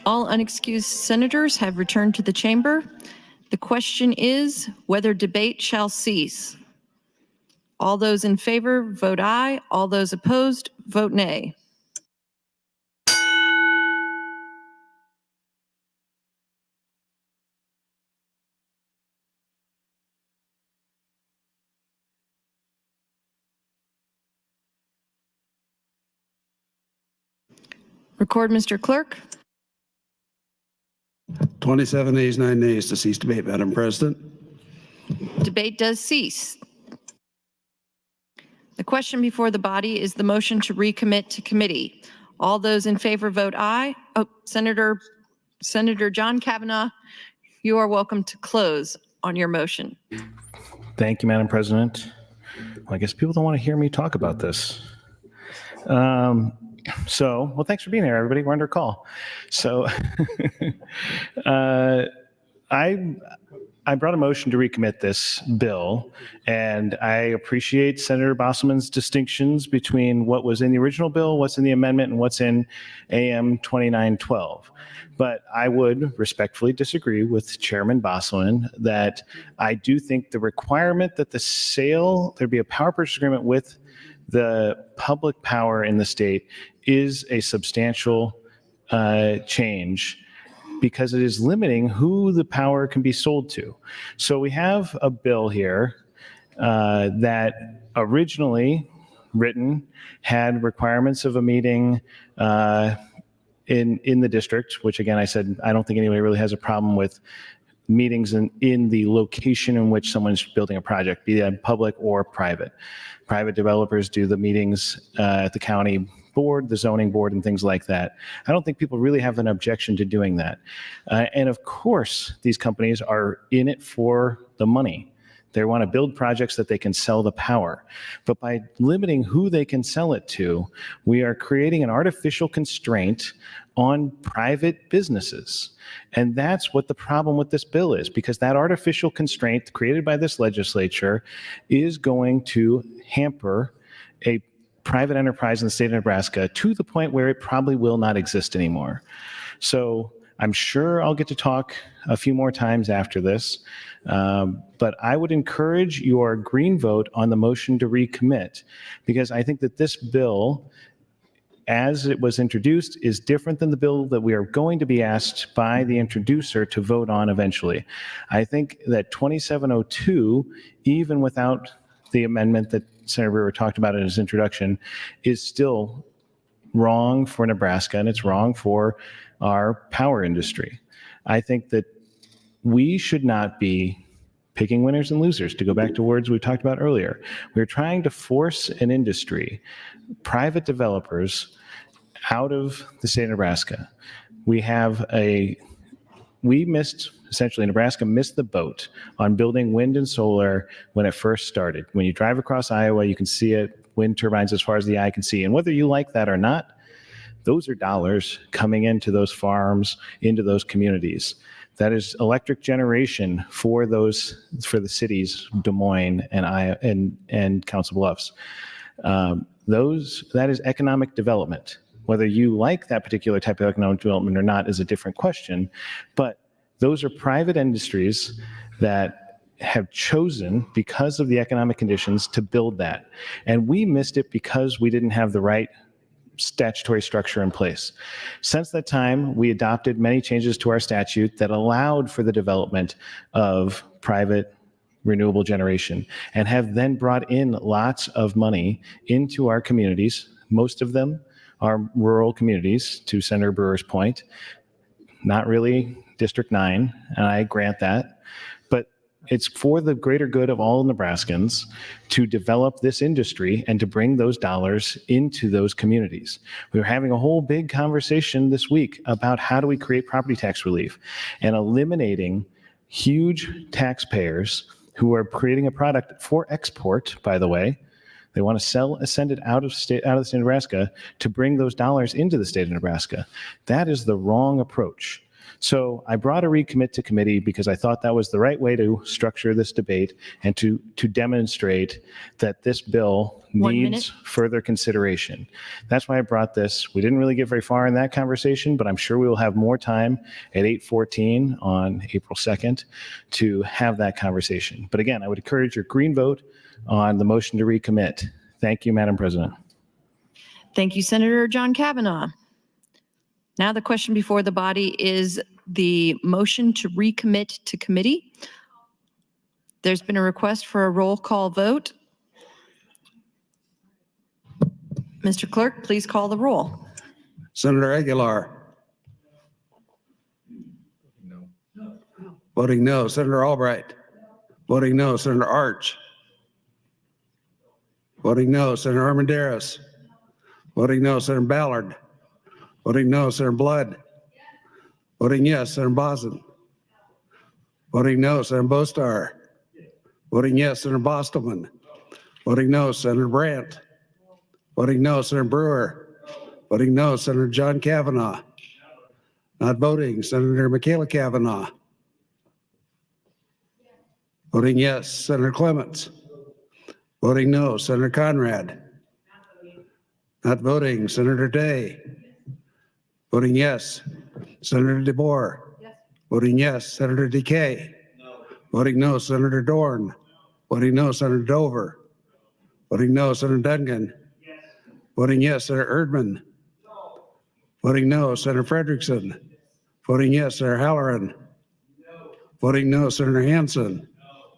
[SPEAKER 10] All unexcused senators have returned to the chamber. The question is whether debate shall cease. All those in favor, vote aye. All those opposed, vote nay. Record, Mr. Clerk.
[SPEAKER 2] 27 ayes, 9 nays to cease debate, Madam President.
[SPEAKER 10] Debate does cease. The question before the body is the motion to recommit to committee. All those in favor vote aye. Oh, Senator John Kavanaugh, you are welcome to close on your motion.
[SPEAKER 12] Thank you, Madam President. Well, I guess people don't want to hear me talk about this. Well, thanks for being here, everybody. We're under call. So I brought a motion to recommit this bill, and I appreciate Senator Bosselman's distinctions between what was in the original bill, what's in the amendment, and what's in AM 2912. But I would respectfully disagree with Chairman Bosselman that I do think the requirement that there be a power purchase agreement with the public power in the state is a substantial change, because it is limiting who the power can be sold to. So we have a bill here that originally written had requirements of a meeting in the district, which again, I said, I don't think anybody really has a problem with meetings in the location in which someone's building a project, be that public or private. Private developers do the meetings at the county board, the zoning board, and things like that. I don't think people really have an objection to doing that. And of course, these companies are in it for the money. They want to build projects that they can sell the power. But by limiting who they can sell it to, we are creating an artificial constraint on private businesses. And that's what the problem with this bill is, because that artificial constraint created by this legislature is going to hamper a private enterprise in the state of Nebraska to the point where it probably will not exist anymore. So I'm sure I'll get to talk a few more times after this, but I would encourage your green vote on the motion to recommit, because I think that this bill, as it was introduced, is different than the bill that we are going to be asked by the introducer to vote on eventually. I think that 2702, even without the amendment that Senator Brewer talked about in his introduction, is still wrong for Nebraska, and it's wrong for our power industry. I think that we should not be picking winners and losers, to go back to words we talked about earlier. We're trying to force an industry, private developers, out of the state of Nebraska. Essentially, Nebraska missed the boat on building wind and solar when it first started. When you drive across Iowa, you can see it, wind turbines as far as the eye can see. And whether you like that or not, those are dollars coming into those farms, into those communities. That is electric generation for the cities, Des Moines and Council Bluffs. That is economic development. Whether you like that particular type of economic development or not is a different question, but those are private industries that have chosen, because of the economic conditions, to build that. And we missed it because we didn't have the right statutory structure in place. Since that time, we adopted many changes to our statute that allowed for the development of private renewable generation, and have then brought in lots of money into our communities. Most of them are rural communities, to Senator Brewer's point, not really District 9, and I grant that, but it's for the greater good of all Nebraskans to develop this industry and to bring those dollars into those communities. We were having a whole big conversation this week about how do we create property tax relief, and eliminating huge taxpayers who are creating a product for export, by the way. They want to send it out of the state of Nebraska to bring those dollars into the state of Nebraska. That is the wrong approach. So I brought a recommit to committee because I thought that was the right way to structure this debate and to demonstrate that this bill needs further consideration. That's why I brought this. We didn't really get very far in that conversation, but I'm sure we will have more time at 8:14 on April 2nd to have that conversation. But again, I would encourage your green vote on the motion to recommit. Thank you, Madam President.
[SPEAKER 10] Thank you, Senator John Kavanaugh. Now the question before the body is the motion to recommit to committee. There's been a request for a roll call vote. Mr. Clerk, please call the roll.
[SPEAKER 2] Senator Aguilar. No. Voting no. Senator Albright. Voting no. Senator Arch. Voting no, Senator Armendariz. Voting no, Senator Ballard. Voting no, Senator Blood. Voting yes, Senator Boson. Voting no, Senator Bostar. Voting yes, Senator Bostelman. Voting no, Senator Brandt. Voting no, Senator Brewer. Voting no, Senator John Kavanaugh. Not voting, Senator Michaela Kavanaugh. Voting yes, Senator Clements. Voting no, Senator Conrad. Not voting, Senator Day. Voting yes, Senator DeBoer. Voting yes, Senator DeKay. Voting no, Senator Dorn. Voting no, Senator Dover. Voting no, Senator Duncan. Voting yes, Senator Erdman. Voting no, Senator Frederickson. Voting yes, Senator Halloran. Voting no, Senator Hansen.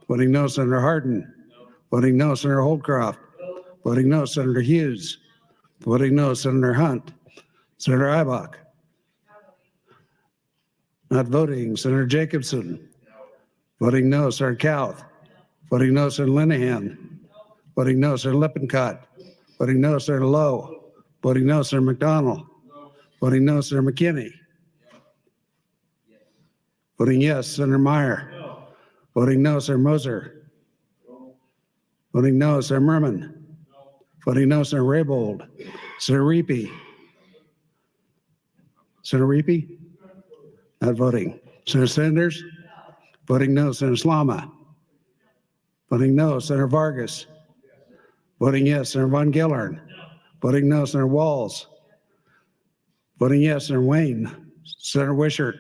[SPEAKER 2] Voting no, Senator Hardin. Voting no, Senator Holdcroft. Voting no, Senator Hughes. Voting no, Senator Hunt. Senator Ibach. Not voting, Senator Jacobson. Voting no, Senator Kauth. Voting no, Senator Linehan. Voting no, Senator Lippincott. Voting no, Senator Lowe. Voting no, Senator McDonald. Voting no, Senator McKinney. Voting yes, Senator Meyer. Voting no, Senator Moser. Voting no, Senator Merman. Voting no, Senator Raybold. Senator Reapy. Senator Reapy? Not voting. Senator Sanders? Voting no, Senator Slama. Voting no, Senator Vargas. Voting yes, Senator Von Gillern. Voting no, Senator Walls. Voting yes, Senator Wayne. Senator Wishart.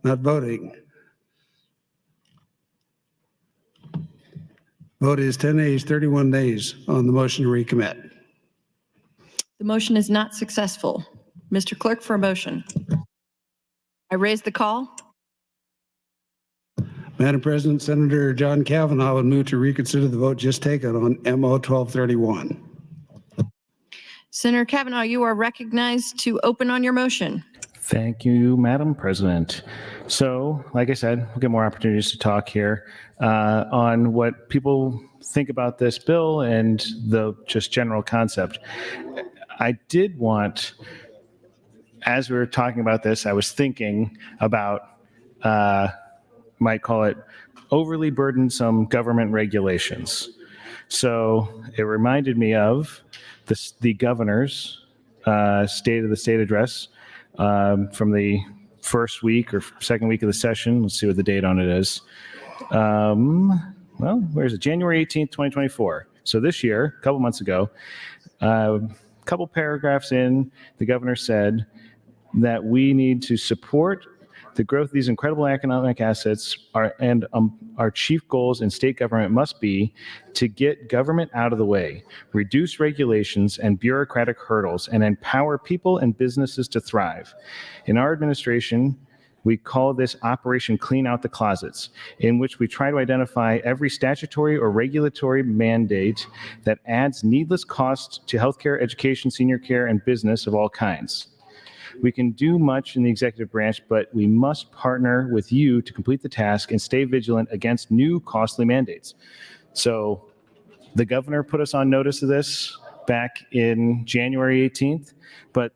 [SPEAKER 2] Not voting. Vote is 10 days, 31 days on the motion to recommit.
[SPEAKER 10] The motion is not successful. Mr. Clerk, for a motion. I raise the call.
[SPEAKER 2] Madam President, Senator John Kavanaugh would move to reconsider the vote just taken on MO 1231.
[SPEAKER 10] Senator Kavanaugh, you are recognized to open on your motion.
[SPEAKER 12] Thank you, Madam President. So, like I said, we'll get more opportunities to talk here on what people think about this bill and the just general concept. I did want, as we were talking about this, I was thinking about, might call it overly burdensome government regulations. So it reminded me of the governor's State of the State address from the first week or second week of the session. Let's see what the date on it is. Well, where is it? January 18th, 2024. So this year, a couple months ago, a couple paragraphs in, the governor said that we need to support the growth of these incredible economic assets, and our chief goals in state government must be to get government out of the way, reduce regulations and bureaucratic hurdles, and empower people and businesses to thrive. In our administration, we call this Operation Clean Out the Closets, in which we try to identify every statutory or regulatory mandate that adds needless costs to healthcare, education, senior care, and business of all kinds. We can do much in the executive branch, but we must partner with you to complete the task and stay vigilant against new costly mandates. So the governor put us on notice of this back in January 18th, but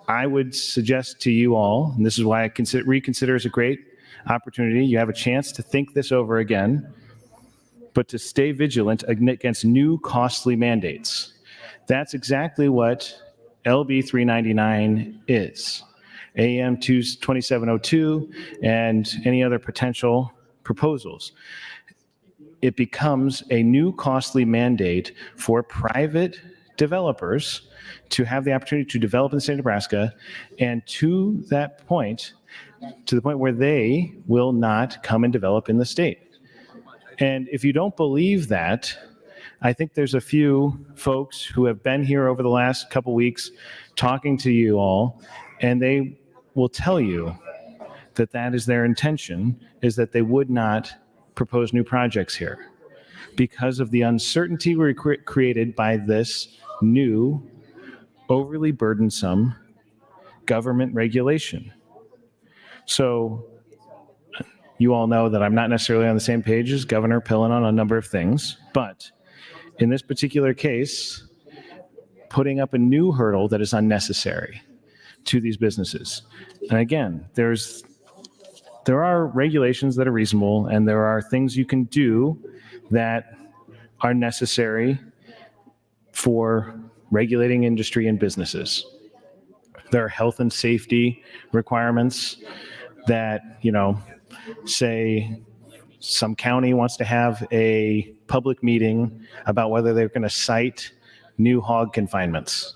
[SPEAKER 12] I would suggest to you all, and this is why I reconsider is a great opportunity. You have a chance to think this over again, but to stay vigilant against new costly mandates. That's exactly what LB 399 is. AM 2702 and any other potential proposals. It becomes a new costly mandate for private developers to have the opportunity to develop in the state of Nebraska, and to that point, to the point where they will not come and develop in the state. And if you don't believe that, I think there's a few folks who have been here over the last couple weeks talking to you all, and they will tell you that that is their intention, is that they would not propose new projects here because of the uncertainty created by this new, overly burdensome government regulation. So you all know that I'm not necessarily on the same page as Governor Pillen on a number of things, but in this particular case, putting up a new hurdle that is unnecessary to these businesses. And again, there are regulations that are reasonable, and there are things you can do that are necessary for regulating industry and businesses. There are health and safety requirements that, say some county wants to have a public meeting about whether they're going to cite new hog confinements.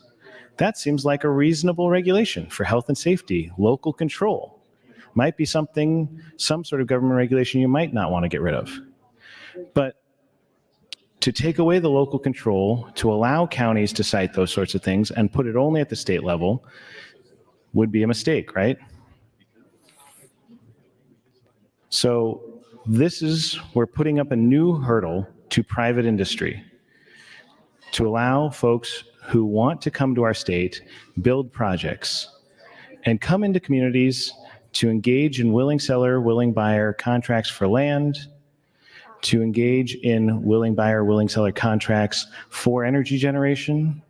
[SPEAKER 12] That seems like a reasonable regulation for health and safety. Local control might be some sort of government regulation you might not want to get rid of. But to take away the local control, to allow counties to cite those sorts of things and put it only at the state level would be a mistake, right? So we're putting up a new hurdle to private industry to allow folks who want to come to our state, build projects, and come into communities to engage in willing seller, willing buyer contracts for land, to engage in willing buyer, willing seller contracts for energy generation,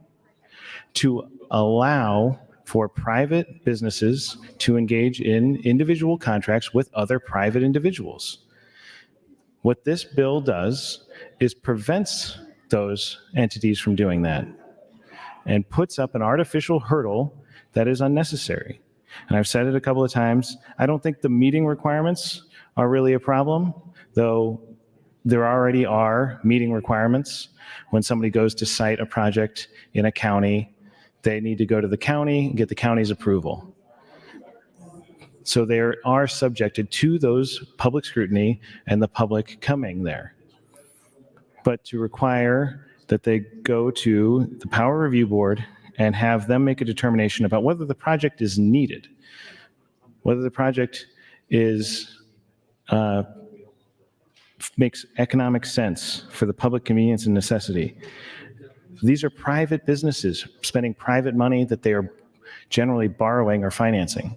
[SPEAKER 12] to allow for private businesses to engage in individual contracts with other private individuals. What this bill does is prevents those entities from doing that and puts up an artificial hurdle that is unnecessary. And I've said it a couple of times, I don't think the meeting requirements are really a problem, though there already are meeting requirements. When somebody goes to cite a project in a county, they need to go to the county and get the county's approval. So they are subjected to those public scrutiny and the public coming there. But to require that they go to the Power Review Board and have them make a determination about whether the project is needed, whether the project makes economic sense for the public convenience and necessity. These are private businesses spending private money that they are generally borrowing or financing.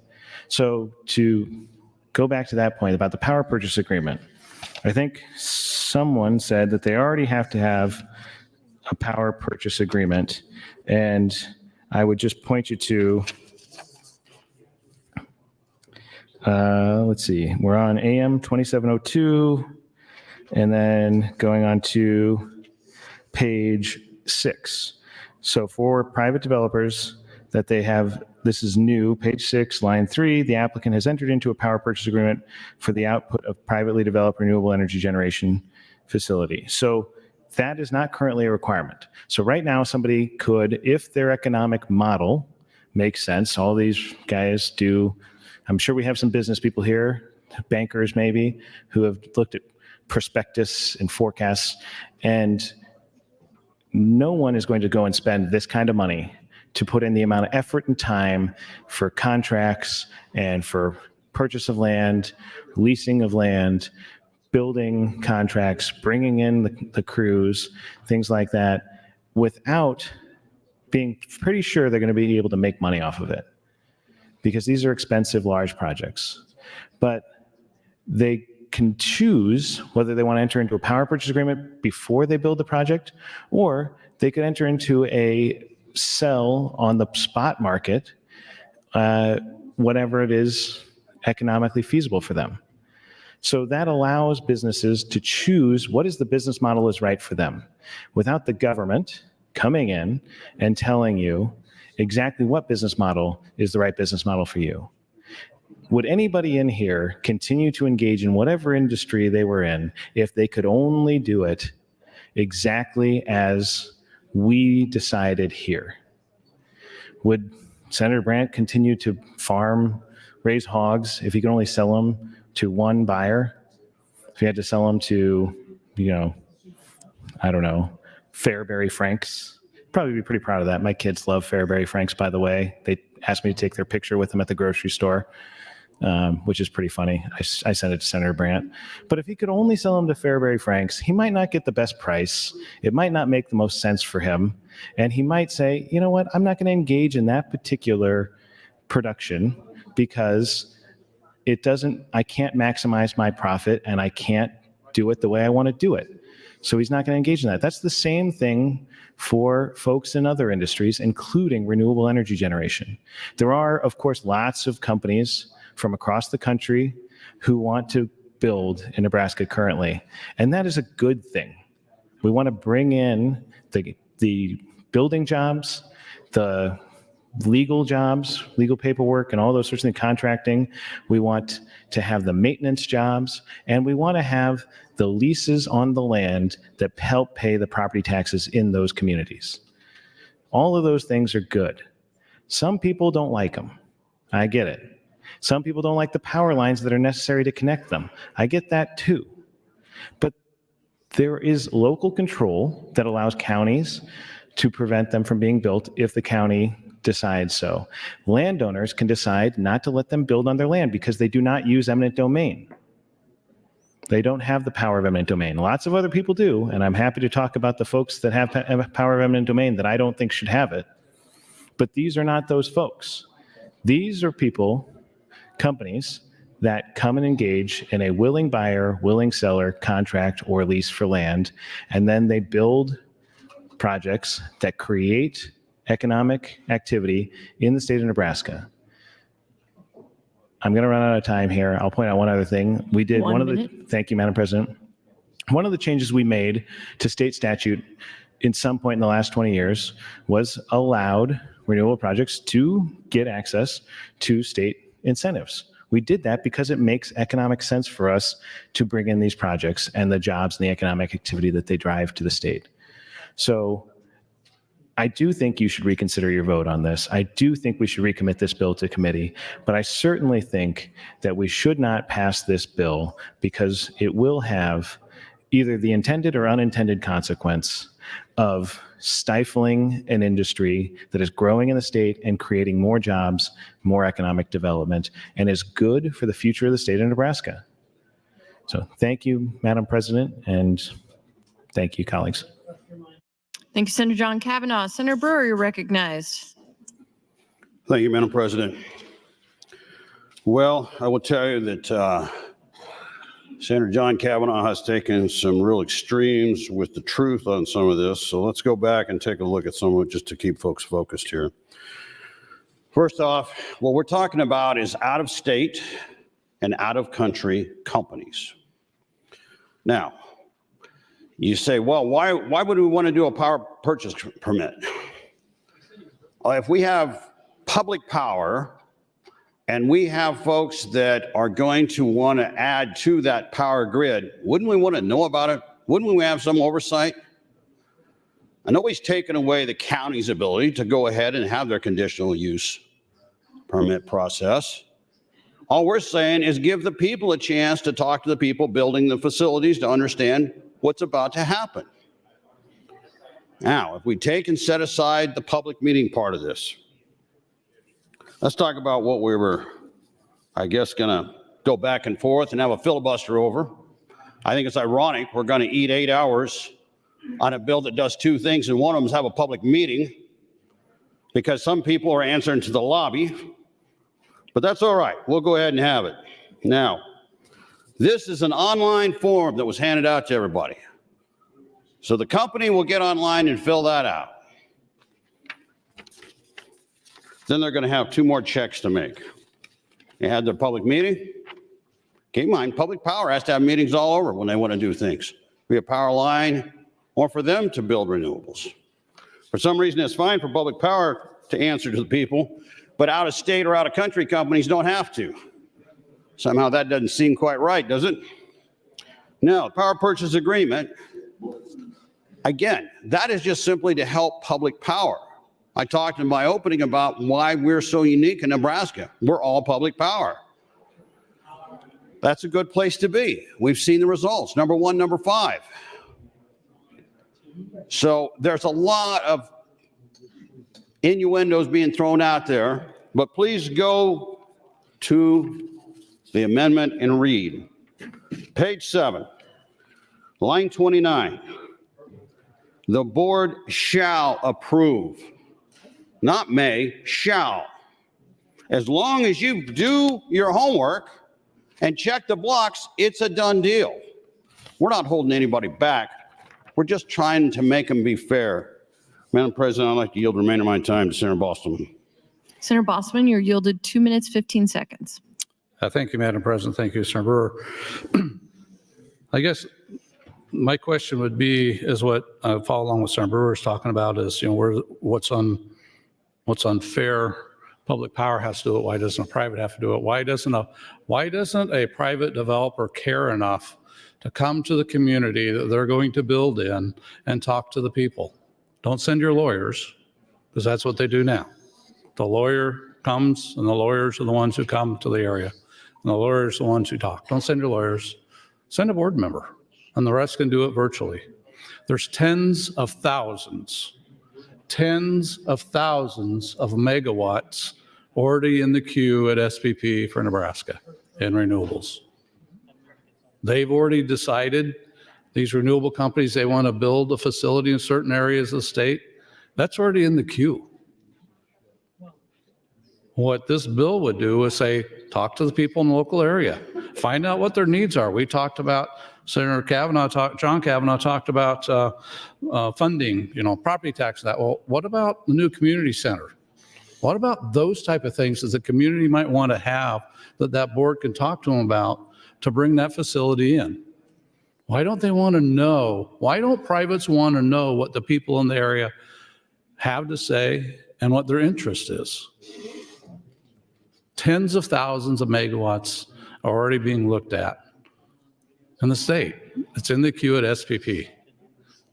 [SPEAKER 12] So to go back to that point about the power purchase agreement, I think someone said that they already have to have a power purchase agreement. And I would just point you to, let's see, we're on AM 2702, and then going on to page 6. So for private developers that they have, this is new, page 6, line 3, the applicant has entered into a power purchase agreement for the output of privately developed renewable energy generation facility. So that is not currently a requirement. So right now somebody could, if their economic model makes sense, all these guys do, I'm sure we have some business people here, bankers maybe, who have looked at prospectus and forecasts, and no one is going to go and spend this kind of money to put in the amount of effort and time for contracts and for purchase of land, leasing of land, building contracts, bringing in the crews, things like that, without being pretty sure they're going to be able to make money off of it. Because these are expensive, large projects. But they can choose whether they want to enter into a power purchase agreement before they build the project, or they could enter into a sell on the spot market, whatever it is economically feasible for them. So that allows businesses to choose what is the business model is right for them, without the government coming in and telling you exactly what business model is the right business model for you. Would anybody in here continue to engage in whatever industry they were in if they could only do it exactly as we decided here? Would Senator Brandt continue to raise hogs if he could only sell them to one buyer? If he had to sell them to, I don't know, Fairberry Franks? Probably be pretty proud of that. My kids love Fairberry Franks, by the way. They asked me to take their picture with them at the grocery store, which is pretty funny. I sent it to Senator Brandt. But if he could only sell them to Fairberry Franks, he might not get the best price. It might not make the most sense for him. And he might say, you know what, I'm not going to engage in that particular production because I can't maximize my profit and I can't do it the way I want to do it. So he's not going to engage in that. That's the same thing for folks in other industries, including renewable energy generation. There are, of course, lots of companies from across the country who want to build in Nebraska currently, and that is a good thing. We want to bring in the building jobs, the legal jobs, legal paperwork, and all those sorts of things, contracting. We want to have the maintenance jobs, and we want to have the leases on the land that help pay the property taxes in those communities. All of those things are good. Some people don't like them. I get it. Some people don't like the power lines that are necessary to connect them. I get that too. But there is local control that allows counties to prevent them from being built if the county decides so. Landowners can decide not to let them build on their land because they do not use eminent domain. They don't have the power of eminent domain. Lots of other people do, and I'm happy to talk about the folks that have power of eminent domain that I don't think should have it. But these are not those folks. These are people, companies, that come and engage in a willing buyer, willing seller contract or lease for land, and then they build projects that create economic activity in the state of Nebraska. I'm going to run out of time here. I'll point out one other thing. We did thank you, Madam President. One of the changes we made to state statute in some point in the last 20 years was allowed renewable projects to get access to state incentives. We did that because it makes economic sense for us to bring in these projects and the jobs and the economic activity that they drive to the state. So I do think you should reconsider your vote on this. I do think we should recommit this bill to committee, but I certainly think that we should not pass this bill because it will have either the intended or unintended consequence of stifling an industry that is growing in the state and creating more jobs, more economic development, and is good for the future of the state of Nebraska. So thank you, Madam President, and thank you, colleagues.
[SPEAKER 10] Thank you, Senator John Kavanaugh. Senator Brewer, you're recognized.
[SPEAKER 16] Thank you, Madam President. Well, I will tell you that Senator John Kavanaugh has taken some real extremes with the truth on some of this. So let's go back and take a look at some of it just to keep folks focused here. First off, what we're talking about is out of state and out of country companies. Now, you say, well, why would we want to do a power purchase permit? If we have public power and we have folks that are going to want to add to that power grid, wouldn't we want to know about it? Wouldn't we have some oversight? I know he's taken away the county's ability to go ahead and have their conditional use permit process. All we're saying is give the people a chance to talk to the people building the facilities to understand what's about to happen. Now, if we take and set aside the public meeting part of this, let's talk about what we were, I guess, going to go back and forth and have a filibuster over. I think it's ironic we're going to eat 8 hours on a bill that does two things, and one of them is have a public meeting because some people are answering to the lobby, but that's all right. We'll go ahead and have it. Now, this is an online form that was handed out to everybody. So the company will get online and fill that out. Then they're going to have 2 more checks to make. They had their public meeting. Keep in mind, public power has to have meetings all over when they want to do things. Be a power line or for them to build renewables. For some reason, it's fine for public power to answer to the people, but out of state or out of country companies don't have to. Somehow that doesn't seem quite right, does it? No, power purchase agreement, again, that is just simply to help public power. I talked in my opening about why we're so unique in Nebraska. We're all public power. That's a good place to be. We've seen the results, number 1, number 5. So there's a lot of innuendos being thrown out there, but please go to the amendment and read. Page 7, line 29. The board shall approve, not may, shall. As long as you do your homework and check the blocks, it's a done deal. We're not holding anybody back We're just trying to make them be fair. Madam President, I'd like to yield the remainder of my time to Senator Bostelman.
[SPEAKER 3] Senator Bosman, you're yielded 2 minutes, 15 seconds.
[SPEAKER 5] Thank you, Madam President. Thank you, Senator Brewer. I guess my question would be, is what I follow along with Senator Brewer is talking about is, what's unfair. Public power has to do it. Why doesn't a private have to do it? Why doesn't a private developer care enough to come to the community that they're going to build in and talk to the people? Don't send your lawyers, because that's what they do now. The lawyer comes, and the lawyers are the ones who come to the area. And the lawyers are the ones who talk. Don't send your lawyers. Send a board member, and the rest can do it virtually. There's tens of thousands of megawatts already in the queue at SPP for Nebraska in renewables. They've already decided, these renewable companies, they want to build a facility in certain areas of the state. That's already in the queue. What this bill would do is say, talk to the people in the local area, find out what their needs are. We talked about, John Kavanaugh talked about funding, property tax. Well, what about the new community center? What about those type of things that the community might want to have that board can talk to them about to bring that facility in? Why don't they want to know? Why don't privates want to know what the people in the area have to say and what their interest is? Tens of thousands of megawatts are already being looked at in the state. It's in the queue at SPP.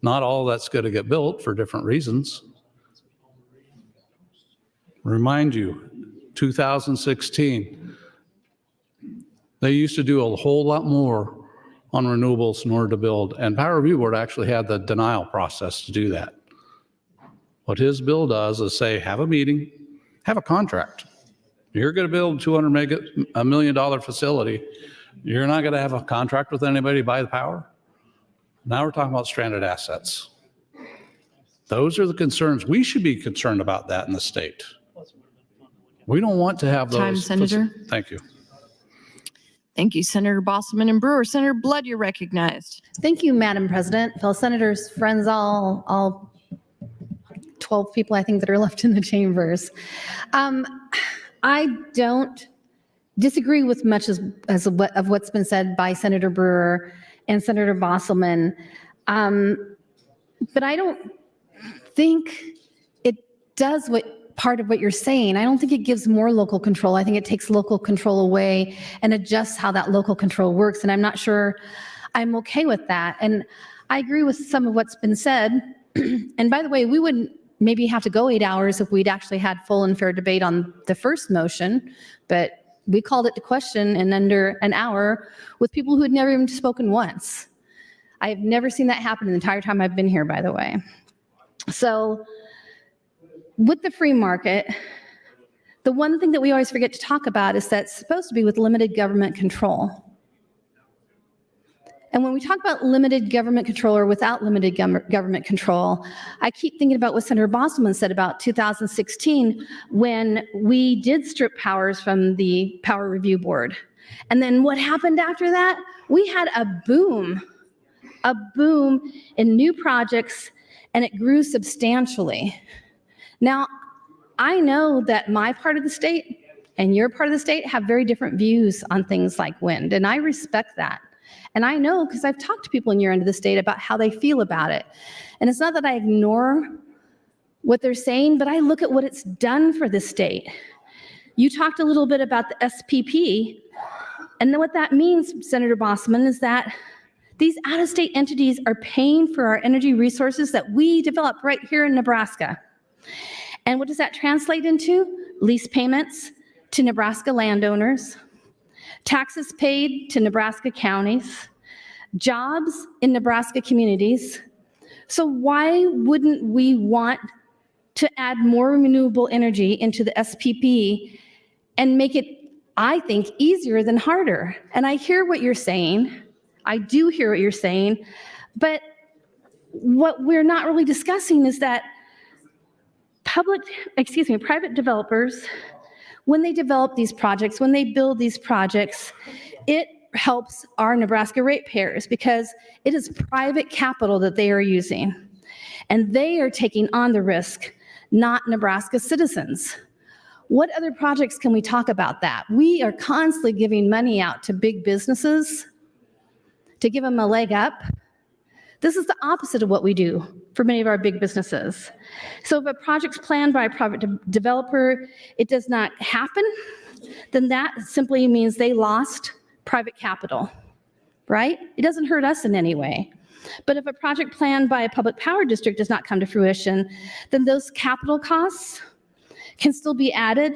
[SPEAKER 5] Not all that's going to get built for different reasons. Remind you, 2016, they used to do a whole lot more on renewables in order to build, and Power Review Board actually had the denial process to do that. What his bill does is say, have a meeting, have a contract. You're going to build $200 million facility. You're not going to have a contract with anybody to buy the power. Now we're talking about stranded assets. Those are the concerns. We should be concerned about that in the state. We don't want to have those.
[SPEAKER 3] Time, Senator.
[SPEAKER 5] Thank you.
[SPEAKER 3] Thank you, Senator Bosman and Brewer. Senator Blood, you're recognized.
[SPEAKER 22] Thank you, Madam President. Fellow senators, friends, all 12 people I think that are left in the chambers. I don't disagree with much of what's been said by Senator Brewer and Senator Bosselman, but I don't think it does part of what you're saying. I don't think it gives more local control. I think it takes local control away and adjusts how that local control works, and I'm not sure I'm okay with that. And I agree with some of what's been said. And by the way, we wouldn't maybe have to go 8 hours if we'd actually had full and fair debate on the first motion, but we called it to question in under an hour with people who had never even spoken once. I have never seen that happen the entire time I've been here, by the way. So with the free market, the one thing that we always forget to talk about is that it's supposed to be with limited government control. And when we talk about limited government control or without limited government control, I keep thinking about what Senator Bosselman said about 2016 when we did strip powers from the Power Review Board. And then what happened after that? We had a boom in new projects, and it grew substantially. Now, I know that my part of the state and your part of the state have very different views on things like wind, and I respect that. And I know because I've talked to people in your end of the state about how they feel about it. And it's not that I ignore what they're saying, but I look at what it's done for the state. You talked a little bit about the SPP, and then what that means, Senator Bosselman, is that these out-of-state entities are paying for our energy resources that we develop right here in Nebraska. And what does that translate into? Lease payments to Nebraska landowners, taxes paid to Nebraska counties, jobs in Nebraska communities. So why wouldn't we want to add more renewable energy into the SPP and make it, I think, easier than harder? And I hear what you're saying. I do hear what you're saying. But what we're not really discussing is that private developers, when they develop these projects, when they build these projects, it helps our Nebraska ratepayers because it is private capital that they are using. And they are taking on the risk, not Nebraska citizens. What other projects can we talk about that? We are constantly giving money out to big businesses to give them a leg up. This is the opposite of what we do for many of our big businesses. So if a project's planned by a private developer, it does not happen, then that simply means they lost private capital, right? It doesn't hurt us in any way. But if a project planned by a public power district does not come to fruition, then those capital costs can still be added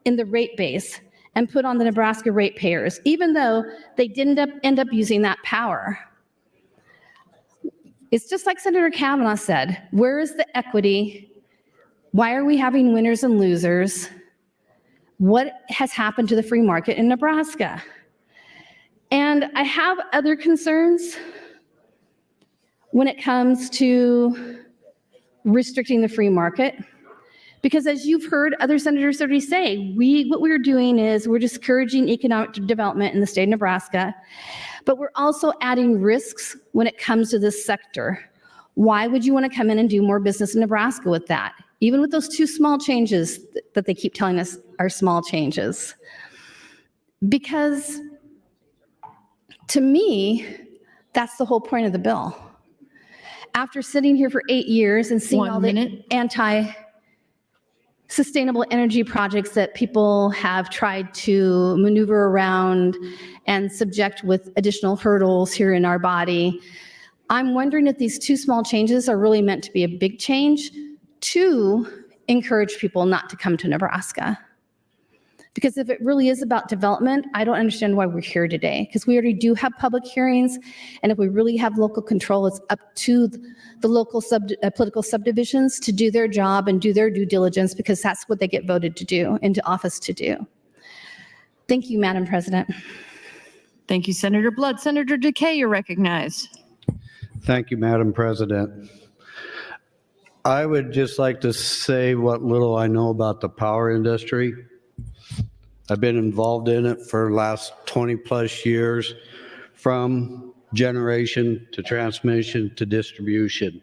[SPEAKER 22] in the rate base and put on the Nebraska ratepayers, even though they didn't end up using that power. It's just like Senator Kavanaugh said, where is the equity? Why are we having winners and losers? What has happened to the free market in Nebraska? And I have other concerns when it comes to restricting the free market. Because as you've heard other senators already say, what we're doing is we're discouraging economic development in the state of Nebraska, but we're also adding risks when it comes to this sector. Why would you want to come in and do more business in Nebraska with that? Even with those 2 small changes that they keep telling us are small changes. Because to me, that's the whole point of the bill. After sitting here for 8 years and seeing all the anti-sustainable energy projects that people have tried to maneuver around and subject with additional hurdles here in our body, I'm wondering if these 2 small changes are really meant to be a big change to encourage people not to come to Nebraska. Because if it really is about development, I don't understand why we're here today. Because we already do have public hearings, and if we really have local control, it's up to the local political subdivisions to do their job and do their due diligence, because that's what they get voted to do, into office to do. Thank you, Madam President.
[SPEAKER 3] Thank you, Senator Blood. Senator Decay, you're recognized.
[SPEAKER 2] Thank you, Madam President. I would just like to say what little I know about the power industry. I've been involved in it for the last 20 plus years, from generation to transmission to distribution.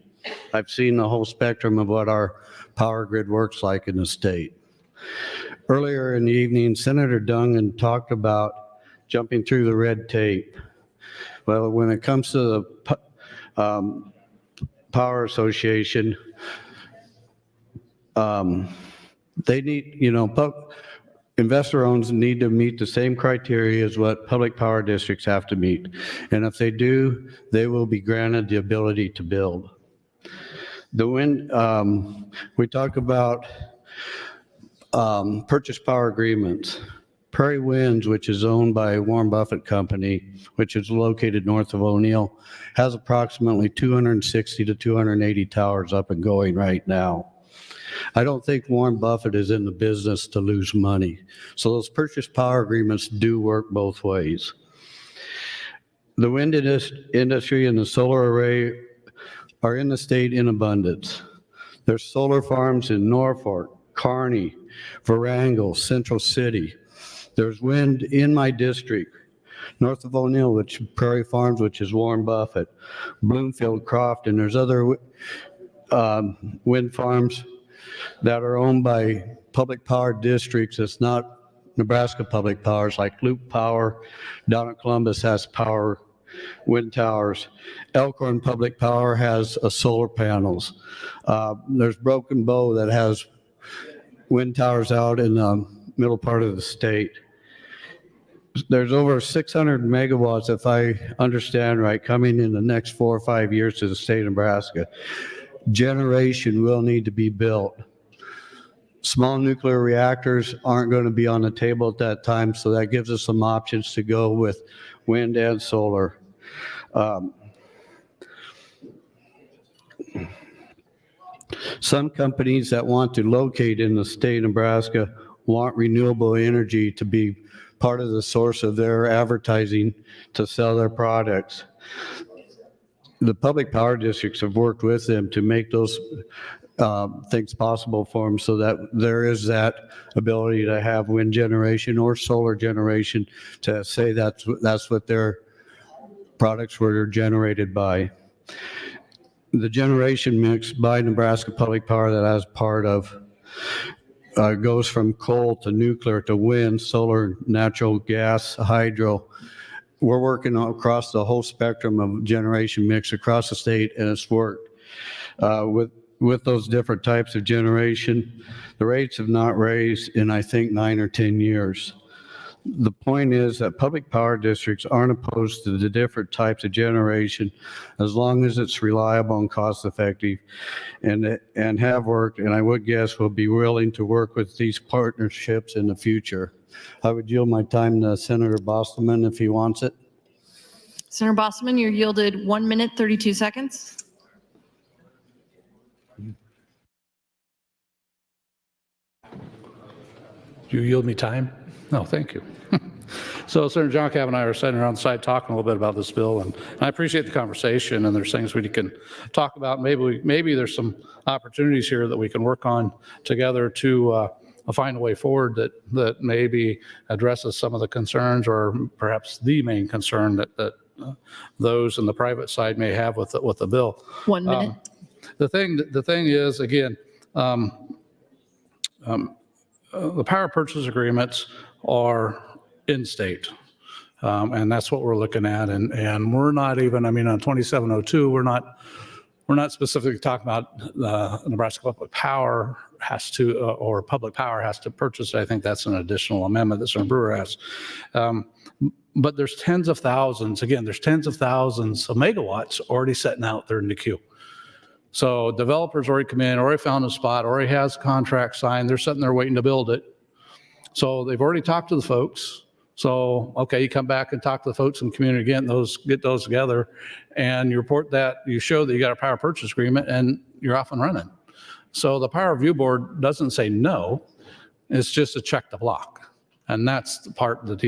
[SPEAKER 2] I've seen the whole spectrum of what our power grid works like in the state. Earlier in the evening, Senator Dungin talked about jumping through the red tape. Well, when it comes to the Power Association, they need, investor owners need to meet the same criteria as what public power districts have to meet. And if they do, they will be granted the ability to build. The wind, we talk about purchase power agreements. Prairie Winds, which is owned by Warren Buffett Company, which is located north of O'Neill, has approximately 260 to 280 towers up and going right now. I don't think Warren Buffett is in the business to lose money. So those purchase power agreements do work both ways. The wind industry and the solar array are in the state in abundance. There's solar farms in Norfolk, Kearney, Varangle, Central City. There's wind in my district, north of O'Neill, which Prairie Farms, which is Warren Buffett, Bloomfield, Crofton. There's other wind farms that are owned by public power districts. It's not Nebraska Public Powers, like Loop Power down at Columbus has power wind towers. Elkhorn Public Power has solar panels. There's Broken Bow that has wind towers out in the middle part of the state. There's over 600 megawatts, if I understand right, coming in the next 4 or 5 years to the state of Nebraska. Generation will need to be built. Small nuclear reactors aren't going to be on the table at that time, so that gives us some options to go with wind and solar. Some companies that want to locate in the state of Nebraska want renewable energy to be part of the source of their advertising to sell their products. The public power districts have worked with them to make those
[SPEAKER 7] things possible for them so that there is that ability to have wind generation or solar generation to say that's what their products were generated by. The generation mix by Nebraska Public Power that I was part of goes from coal to nuclear to wind, solar, natural gas, hydro. We're working across the whole spectrum of generation mix across the state, and it's worked. With those different types of generation, the rates have not raised in, I think, 9 or 10 years. The point is that public power districts aren't opposed to the different types of generation as long as it's reliable and cost effective, and have worked, and I would guess will be willing to work with these partnerships in the future. I would yield my time to Senator Bostelman if he wants it.
[SPEAKER 3] Senator Bosselman, you're yielded 1 minute, 32 seconds.
[SPEAKER 5] Do you yield me time? No, thank you. So Senator John Cavan and I are sitting around the side talking a little bit about this bill, and I appreciate the conversation, and there's things we can talk about. Maybe there's some opportunities here that we can work on together to find a way forward that maybe addresses some of the concerns, or perhaps the main concern that those in the private side may have with the bill.
[SPEAKER 3] 1 minute.
[SPEAKER 5] The thing is, again, the power purchase agreements are in state. And that's what we're looking at. And we're not even, I mean, on 2702, we're not specifically talking about Nebraska Public Power has to, or Public Power has to purchase. I think that's an additional amendment that Senator Brewer has. But there's tens of thousands of megawatts already sitting out there in the queue. So developers already come in, already found a spot, already has a contract signed. They're sitting there waiting to build it. So they've already talked to the folks. So, okay, you come back and talk to the folks in the community again, get those together, and you report that, you show that you got a power purchase agreement, and you're off and running. So the Power Review Board doesn't say no, it's just a check the block. And that's the part that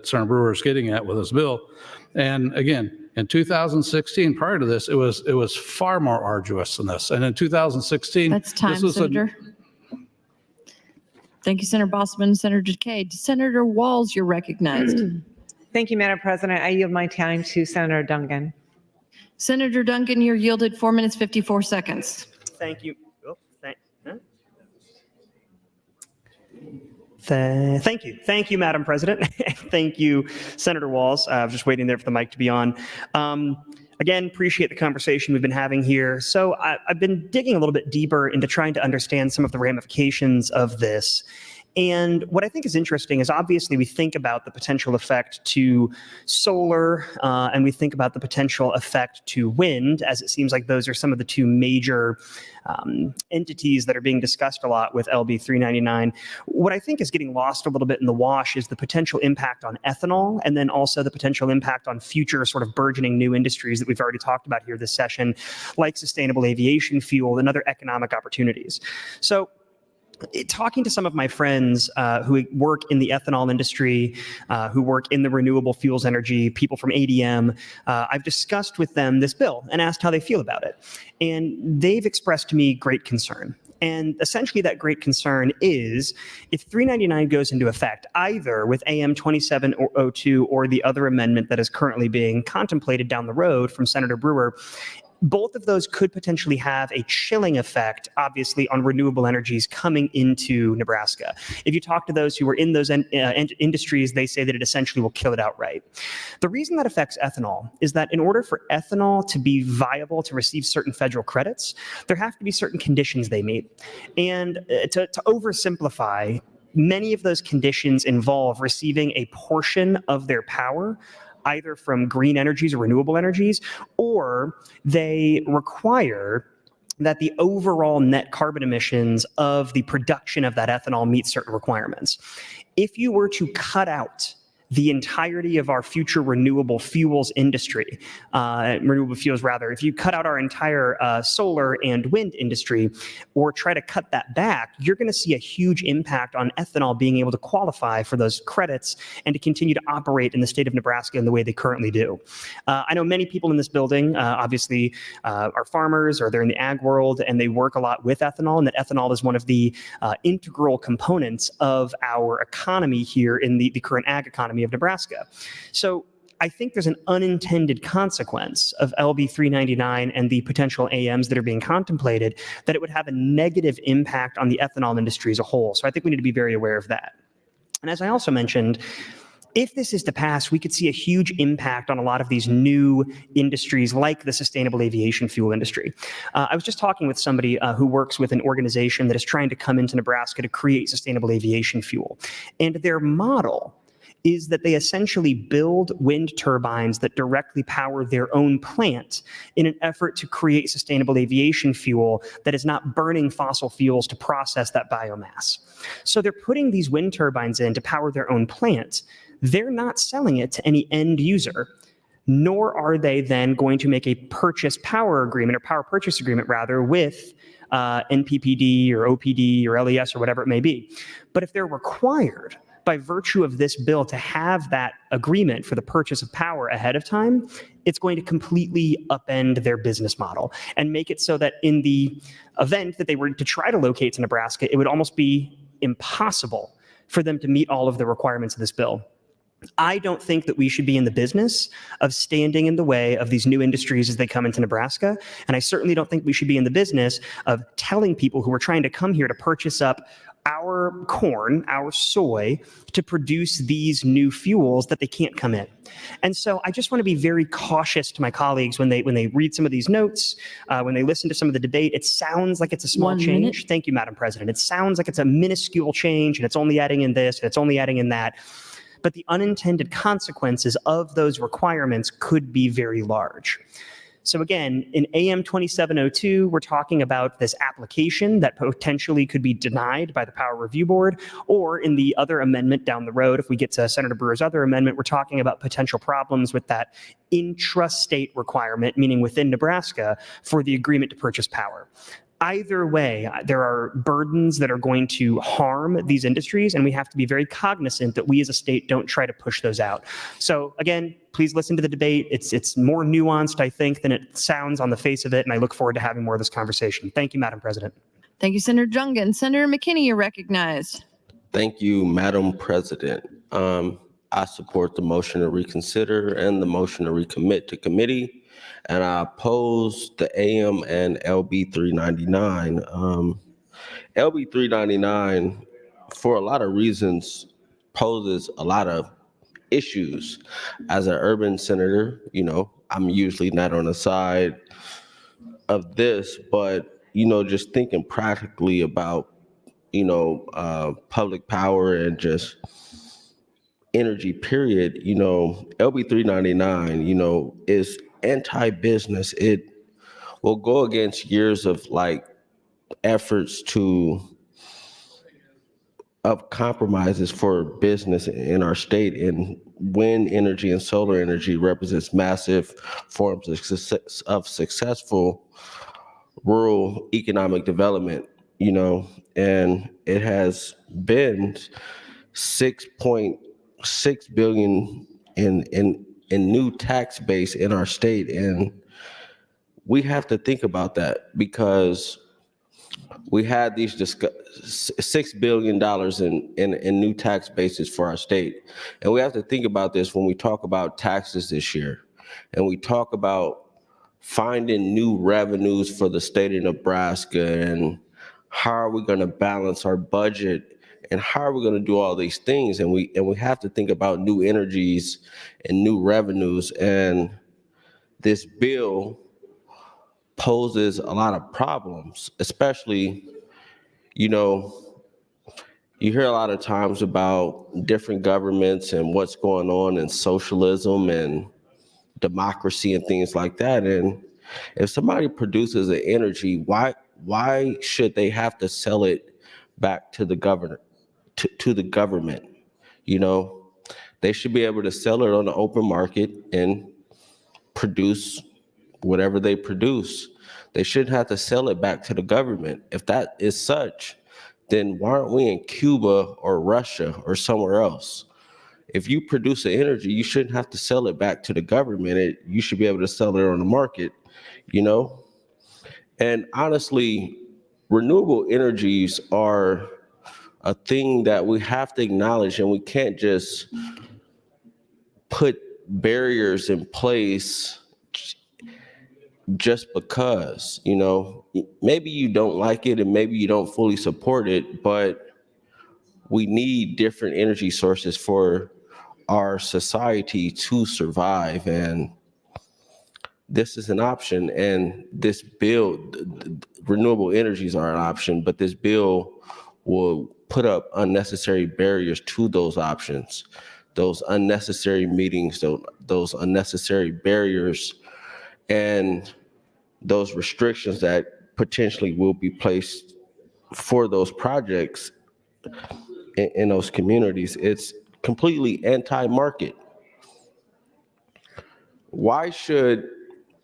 [SPEAKER 5] Senator Brewer is getting at with this bill. And again, in 2016, prior to this, it was far more arduous than this. And in 2016,
[SPEAKER 3] that's time,
[SPEAKER 5] this was
[SPEAKER 3] Senator. Thank you, Senator Bosselman. Senator Decay. Senator Walls, you're recognized.
[SPEAKER 19] Thank you, Madam President. I yield my time to Senator Duncan.
[SPEAKER 3] Senator Duncan, you're yielded 4 minutes, 54 seconds.
[SPEAKER 18] Thank you. Thank you, Madam President. Thank you, Senator Walls. I was just waiting there for the mic to be on. Again, appreciate the conversation we've been having here. So I've been digging a little bit deeper into trying to understand some of the ramifications of this. And what I think is interesting is obviously we think about the potential effect to solar and we think about the potential effect to wind, as it seems like those are some of the two major entities that are being discussed a lot with LB 399. What I think is getting lost a little bit in the wash is the potential impact on ethanol, and then also the potential impact on future sort of burgeoning new industries that we've already talked about here this session, like sustainable aviation fuel and other economic opportunities. So talking to some of my friends who work in the ethanol industry, who work in the renewable fuels energy, people from ADM, I've discussed with them this bill and asked how they feel about it. And they've expressed to me great concern. And essentially that great concern is if 399 goes into effect, either with AM 2702 or the other amendment that is currently being contemplated down the road from Senator Brewer, both of those could potentially have a chilling effect, obviously, on renewable energies coming into Nebraska. If you talk to those who are in those industries, they say that it essentially will kill it outright. The reason that affects ethanol is that in order for ethanol to be viable to receive certain federal credits, there have to be certain conditions they meet. And to oversimplify, many of those conditions involve receiving a portion of their power either from green energies or renewable energies, or they require that the overall net carbon emissions of the production of that ethanol meet certain requirements. If you were to cut out the entirety of our future renewable fuels industry, if you cut out our entire solar and wind industry or try to cut that back, you're going to see a huge impact on ethanol being able to qualify for those credits and to continue to operate in the state of Nebraska in the way they currently do. I know many people in this building, obviously, are farmers or they're in the ag world, and they work a lot with ethanol, and that ethanol is one of the integral components of our economy here in the current ag economy of Nebraska. So I think there's an unintended consequence of LB 399 and the potential AMs that are being contemplated, that it would have a negative impact on the ethanol industry as a whole. So I think we need to be very aware of that. And as I also mentioned, if this is to pass, we could see a huge impact on a lot of these new industries like the sustainable aviation fuel industry. I was just talking with somebody who works with an organization that is trying to come into Nebraska to create sustainable aviation fuel. And their model is that they essentially build wind turbines that directly power their own plant in an effort to create sustainable aviation fuel that is not burning fossil fuels to process that biomass. So they're putting these wind turbines in to power their own plant. They're not selling it to any end user, nor are they then going to make a power purchase agreement rather with NPPD or OPD or LES or whatever it may be. But if they're required by virtue of this bill to have that agreement for the purchase of power ahead of time, it's going to completely upend their business model and make it so that in the event that they were to try to locate to Nebraska, it would almost be impossible for them to meet all of the requirements of this bill. I don't think that we should be in the business of standing in the way of these new industries as they come into Nebraska. And I certainly don't think we should be in the business of telling people who are trying to come here to purchase up our corn, our soy, to produce these new fuels that they can't come in. And so I just want to be very cautious to my colleagues when they read some of these notes, when they listen to some of the debate. It sounds like it's a small change. Thank you, Madam President. It sounds like it's a minuscule change and it's only adding in this and it's only adding in that. But the unintended consequences of those requirements could be very large. So again, in AM 2702, we're talking about this application that potentially could be denied by the Power Review Board, or in the other amendment down the road, if we get to Senator Brewer's other amendment, we're talking about potential problems with that intrastate requirement, meaning within Nebraska, for the agreement to purchase power. Either way, there are burdens that are going to harm these industries, and we have to be very cognizant that we as a state don't try to push those out. So again, please listen to the debate. It's more nuanced, I think, than it sounds on the face of it, and I look forward to having more of this conversation. Thank you, Madam President.
[SPEAKER 3] Thank you, Senator Jungen. Senator McKinney, you're recognized.
[SPEAKER 11] Thank you, Madam President. I support the motion to reconsider and the motion to recommit to committee. And I oppose the AM and LB 399. LB 399, for a lot of reasons, poses a lot of issues. As an urban senator, I'm usually not on the side of this, but, just thinking practically about, public power and just energy, period, LB 399, is anti-business. It will go against years of efforts of compromises for business in our state, and wind energy and solar energy represents massive forms of successful rural economic development, and it has been $6.6 billion in new tax base in our state. And we have to think about that, because we had these $6 billion in new tax bases for our state. And we have to think about this when we talk about taxes this year, and we talk about finding new revenues for the state of Nebraska, and how are we going to balance our budget, and how are we going to do all these things? And we have to think about new energies and new revenues. And this bill poses a lot of problems, especially, you hear a lot of times about different governments and what's going on in socialism and democracy and things like that. And if somebody produces an energy, why should they have to sell it back to the government? To the government, They should be able to sell it on the open market and produce whatever they produce. They shouldn't have to sell it back to the government. If that is such, then why aren't we in Cuba or Russia or somewhere else? If you produce the energy, you shouldn't have to sell it back to the government. You should be able to sell it on the market, you know? And honestly, renewable energies are a thing that we have to acknowledge, and we can't just put barriers in place just because, you know, maybe you don't like it and maybe you don't fully support it, but we need different energy sources for our society to survive. And this is an option, and this bill, renewable energies are an option, but this bill will put up unnecessary barriers to those options, those unnecessary meetings, those unnecessary barriers, and those restrictions that potentially will be placed for those projects in those communities. It's completely anti-market. Why should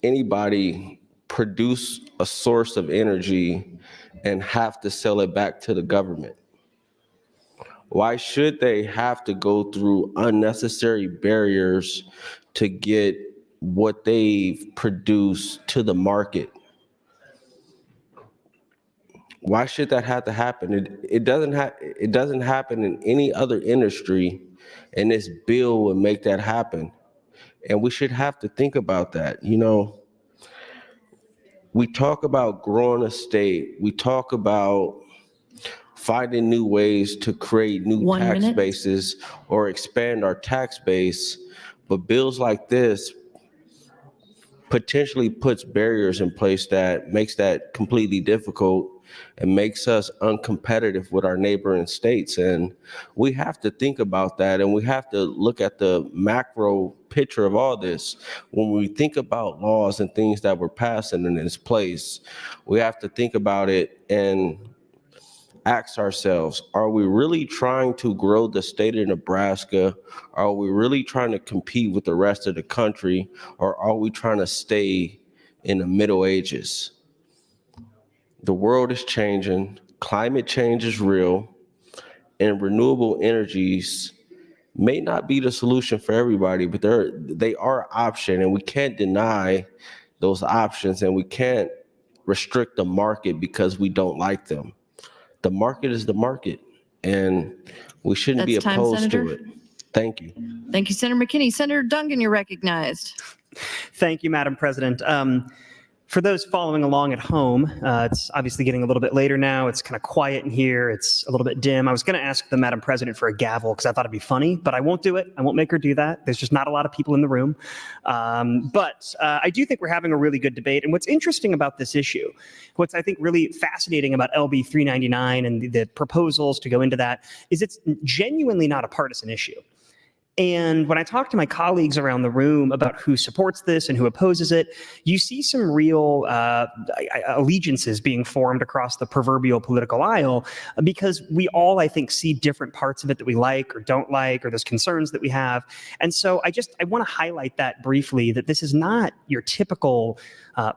[SPEAKER 11] anybody produce a source of energy and have to sell it back to the government? Why should they have to go through unnecessary barriers to get what they've produced to the market? Why should that have to happen? It doesn't happen in any other industry, and this bill would make that happen. And we should have to think about that. You know, we talk about growing a state. We talk about finding new ways to create new tax bases or expand our tax base. But bills like this potentially puts barriers in place that makes that completely difficult and makes us uncompetitive with our neighboring states. And we have to think about that, and we have to look at the macro picture of all this. When we think about laws and things that were passed in this place, we have to think about it and ask ourselves, are we really trying to grow the state of Nebraska? Are we really trying to compete with the rest of the country? Or are we trying to stay in the Middle Ages? The world is changing, climate change is real, and renewable energies may not be the solution for everybody, but they are an option, and we can't deny those options, and we can't restrict the market because we don't like them. The market is the market, and we shouldn't be opposed to it. Thank you.
[SPEAKER 3] Thank you, Senator McKinney. Senator Dungan, you're recognized.
[SPEAKER 18] Thank you, Madam President. For those following along at home, it's obviously getting a little bit later now. It's kind of quiet in here. It's a little bit dim. I was going to ask the Madam President for a gavel because I thought it'd be funny, but I won't do it. I won't make her do that. There's just not a lot of people in the room. But I do think we're having a really good debate. And what's interesting about this issue, what's I think really fascinating about LB 399 and the proposals to go into that, is it's genuinely not a partisan issue. And when I talk to my colleagues around the room about who supports this and who opposes it, you see some real allegiances being formed across the proverbial political aisle, because we all, I think, see different parts of it that we like or don't like, or there's concerns that we have. And so I want to highlight that briefly, that this is not your typical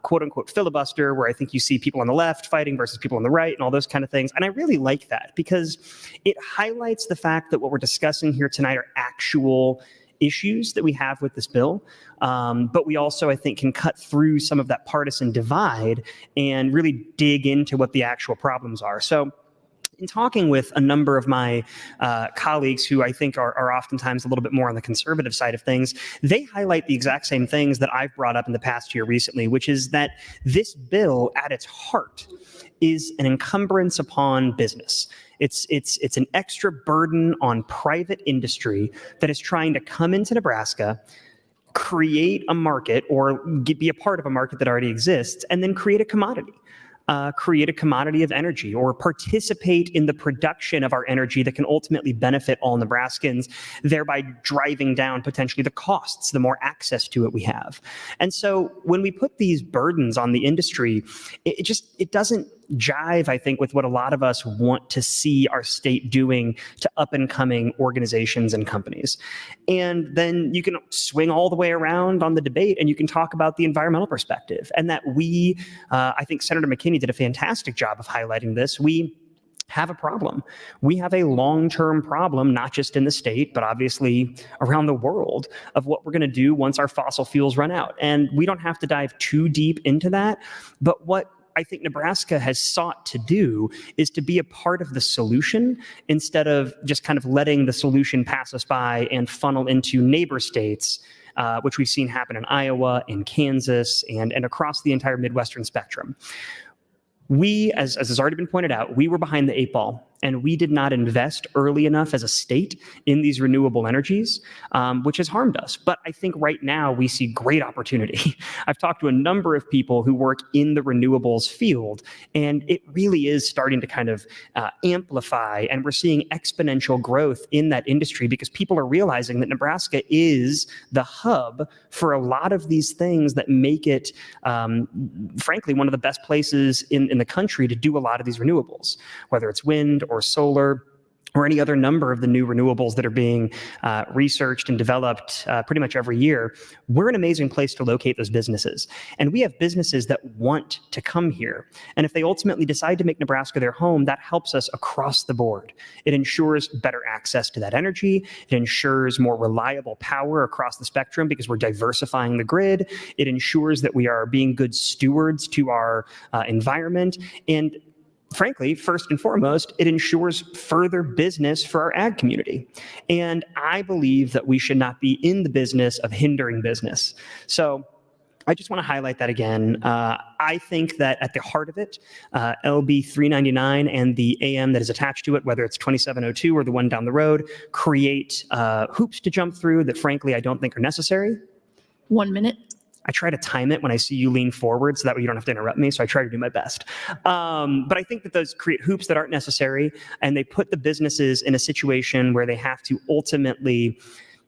[SPEAKER 18] quote unquote filibuster where I think you see people on the left fighting versus people on the right and all those kind of things. And I really like that because it highlights the fact that what we're discussing here tonight are actual issues that we have with this bill. But we also, I think, can cut through some of that partisan divide and really dig into what the actual problems are. So in talking with a number of my colleagues who I think are oftentimes a little bit more on the conservative side of things, they highlight the exact same things that I've brought up in the past year recently, which is that this bill at its heart is an encumbrance upon business. It's an extra burden on private industry that is trying to come into Nebraska, create a market or be a part of a market that already exists, and then create a commodity. Create a commodity of energy or participate in the production of our energy that can ultimately benefit all Nebraskans, thereby driving down potentially the costs, the more access to it we have. And so when we put these burdens on the industry, it doesn't jive, I think, with what a lot of us want to see our state doing to up and coming organizations and companies. And then you can swing all the way around on the debate and you can talk about the environmental perspective, and that I think Senator McKinney did a fantastic job of highlighting this. We have a problem. We have a long-term problem, not just in the state, but obviously around the world, of what we're going to do once our fossil fuels run out. And we don't have to dive too deep into that. But what I think Nebraska has sought to do is to be a part of the solution instead of just kind of letting the solution pass us by and funnel into neighbor states, which we've seen happen in Iowa, in Kansas, and across the entire Midwestern spectrum. We, as has already been pointed out, we were behind the 8 ball, and we did not invest early enough as a state in these renewable energies, which has harmed us. But I think right now we see great opportunity. I've talked to a number of people who work in the renewables field, and it really is starting to kind of amplify, and we're seeing exponential growth in that industry because people are realizing that Nebraska is the hub for a lot of these things that make it, frankly, one of the best places in the country to do a lot of these renewables, whether it's wind or solar, or any other number of the new renewables that are being researched and developed pretty much every year. We're an amazing place to locate those businesses. And we have businesses that want to come here. And if they ultimately decide to make Nebraska their home, that helps us across the board. It ensures better access to that energy. It ensures more reliable power across the spectrum because we're diversifying the grid. It ensures that we are being good stewards to our environment. And frankly, first and foremost, it ensures further business for our ag community. And I believe that we should not be in the business of hindering business. So I just want to highlight that again. I think that at the heart of it, LB 399 and the AM that is attached to it, whether it's 2702 or the one down the road, create hoops to jump through that, frankly, I don't think are necessary.
[SPEAKER 3] 1 minute.
[SPEAKER 18] I try to time it when I see you lean forward so that way you don't have to interrupt me. So I try to do my best. But I think that those create hoops that aren't necessary, and they put the businesses in a situation where they have to ultimately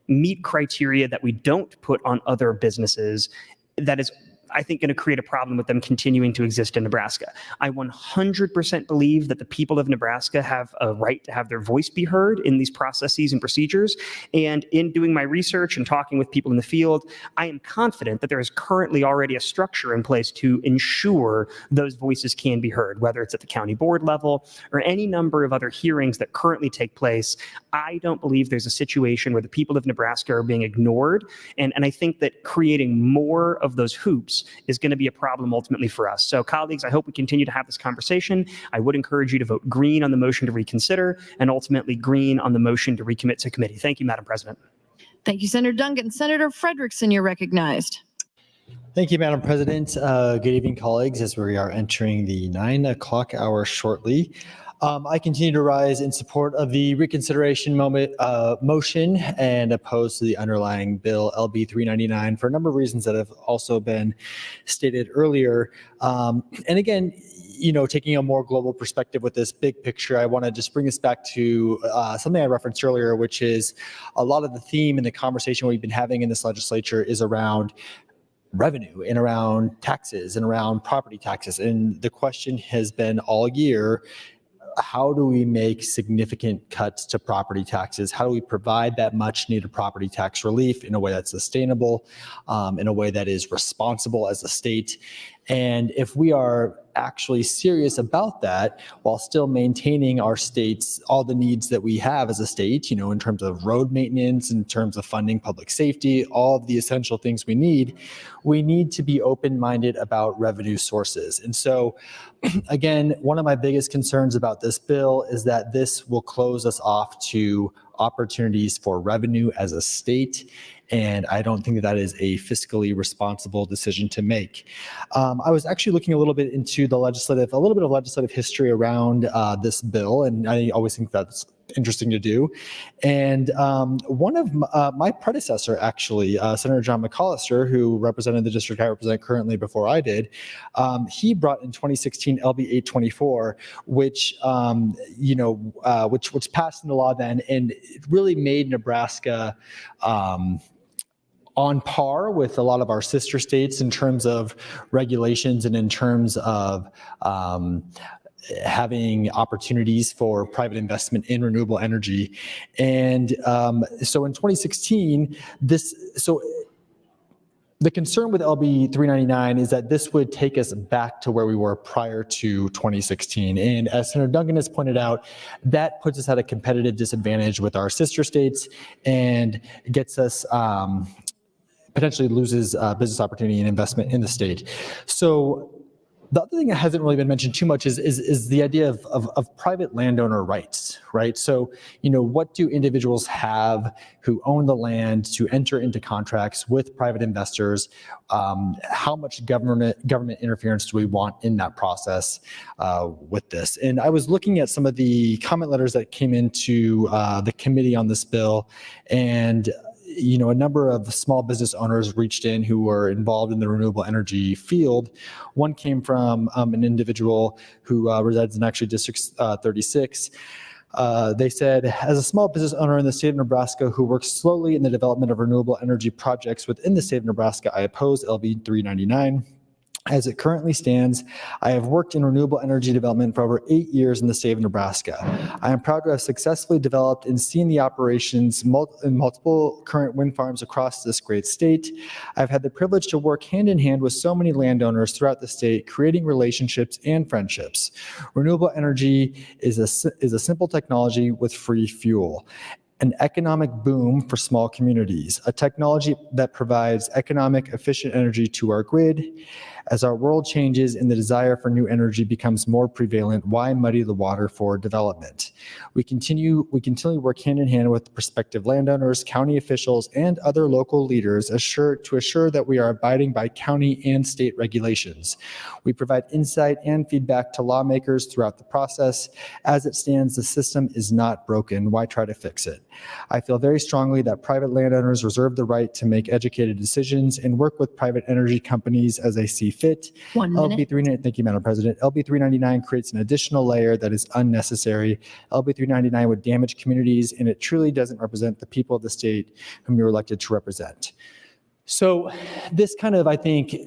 [SPEAKER 18] meet criteria that we don't put on other businesses. That is, I think, going to create a problem with them continuing to exist in Nebraska. I 100% believe that the people of Nebraska have a right to have their voice be heard in these processes and procedures. And in doing my research and talking with people in the field, I am confident that there is currently already a structure in place to ensure those voices can be heard, whether it's at the county board level or any number of other hearings that currently take place. I don't believe there's a situation where the people of Nebraska are being ignored. And I think that creating more of those hoops is going to be a problem ultimately for us. So colleagues, I hope we continue to have this conversation. I would encourage you to vote green on the motion to reconsider and ultimately green on the motion to recommit to committee. Thank you, Madam President.
[SPEAKER 3] Thank you, Senator Duncan. Senator Frederickson, you're recognized.
[SPEAKER 20] Thank you, Madam President. Good evening, colleagues, as we are entering the 9 o'clock hour shortly. I continue to rise in support of the reconsideration motion and opposed to the underlying bill LB 399 for a number of reasons that have also been stated earlier. And again, taking a more global perspective with this big picture, I want to just bring us back to something I referenced earlier, which is a lot of the theme in the conversation we've been having in this legislature is around revenue and around taxes and around property taxes. And the question has been all year, how do we make significant cuts to property taxes? How do we provide that much needed property tax relief in a way that's sustainable, in a way that is responsible as a state? And if we are actually serious about that while still maintaining our state's, all the needs that we have as a state, in terms of road maintenance, in terms of funding public safety, all of the essential things we need to be open-minded about revenue sources. And so again, one of my biggest concerns about this bill is that this will close us off to opportunities for revenue as a state. And I don't think that is a fiscally responsible decision to make. I was actually looking a little bit into a little bit of legislative history around this bill, and I always think that's interesting to do. And one of my predecessor, actually, Senator John McCollister, who represented the district I represent currently before I did, he brought in 2016 LB 824, which passed into law then, and it really made Nebraska on par with a lot of our sister states in terms of regulations and in terms of having opportunities for private investment in renewable energy. And so in 2016, the concern with LB 399 is that this would take us back to where we were prior to 2016. And as Senator Duncan has pointed out, that puts us at a competitive disadvantage with our sister states and gets us potentially loses business opportunity and investment in the state. So the other thing that hasn't really been mentioned too much is the idea of private landowner rights, right? So, what do individuals have who own the land to enter into contracts with private investors? How much government interference do we want in that process with this? And I was looking at some of the comment letters that came into the committee on this bill, and a number of small business owners reached in who were involved in the renewable energy field. One came from an individual who resides in actually District 36. They said, as a small business owner in the state of Nebraska who works slowly in the development of renewable energy projects within the state of Nebraska, I oppose LB 399. As it currently stands, I have worked in renewable energy development for over 8 years in the state of Nebraska. I am proud to have successfully developed and seen the operations in multiple current wind farms across this great state. I've had the privilege to work hand in hand with so many landowners throughout the state, creating relationships and friendships. Renewable energy is a simple technology with free fuel. An economic boom for small communities, a technology that provides economic, efficient energy to our grid. As our world changes and the desire for new energy becomes more prevalent, why muddy the water for development? We continually work hand in hand with prospective landowners, county officials, and other local leaders to assure that we are abiding by county and state regulations. We provide insight and feedback to lawmakers throughout the process. As it stands, the system is not broken. Why try to fix it? I feel very strongly that private landowners reserve the right to make educated decisions and work with private energy companies as they see fit.
[SPEAKER 3] 1 minute.
[SPEAKER 20] Thank you, Madam President. LB 399 creates an additional layer that is unnecessary. LB 399 would damage communities, and it truly doesn't represent the people of the state whom you're elected to represent. So this kind of, I think,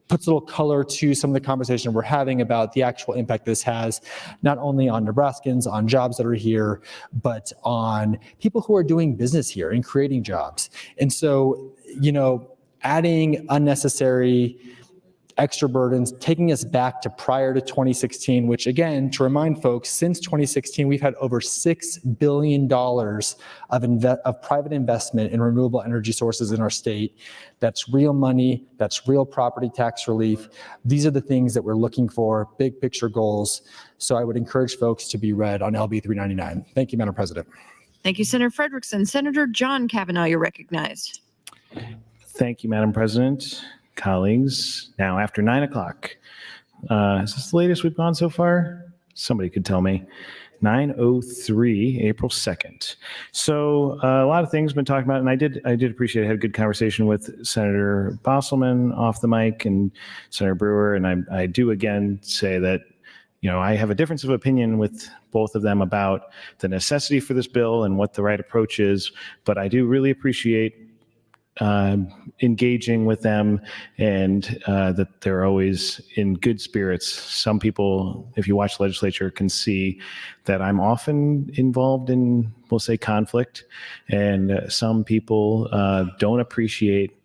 [SPEAKER 20] puts a little color to some of the conversation we're having about the actual impact this has, not only on Nebraskans, on jobs that are here, but on people who are doing business here and creating jobs. And so, adding unnecessary extra burdens, taking us back to prior to 2016, which again, to remind folks, since 2016, we've had over $6 billion of private investment in renewable energy sources in our state. That's real money, that's real property tax relief. These are the things that we're looking for, big picture goals. So I would encourage folks to be read on LB 399. Thank you, Madam President.
[SPEAKER 3] Thank you, Senator Frederickson. Senator John Kavanaugh, you're recognized.
[SPEAKER 13] Thank you, Madam President. Colleagues, now after 9 o'clock. Is this the latest we've gone so far? Somebody could tell me. 9:03, April 2nd. So a lot of things been talked about, and I did appreciate I had a good conversation with Senator Bosselman off the mic and Senator Brewer, and I do again say that I have a difference of opinion with both of them about the necessity for this bill and what the right approach is, but I do really appreciate engaging with them and that they're always in good spirits. Some people, if you watch the legislature, can see that I'm often involved in, we'll say, conflict, and some people don't appreciate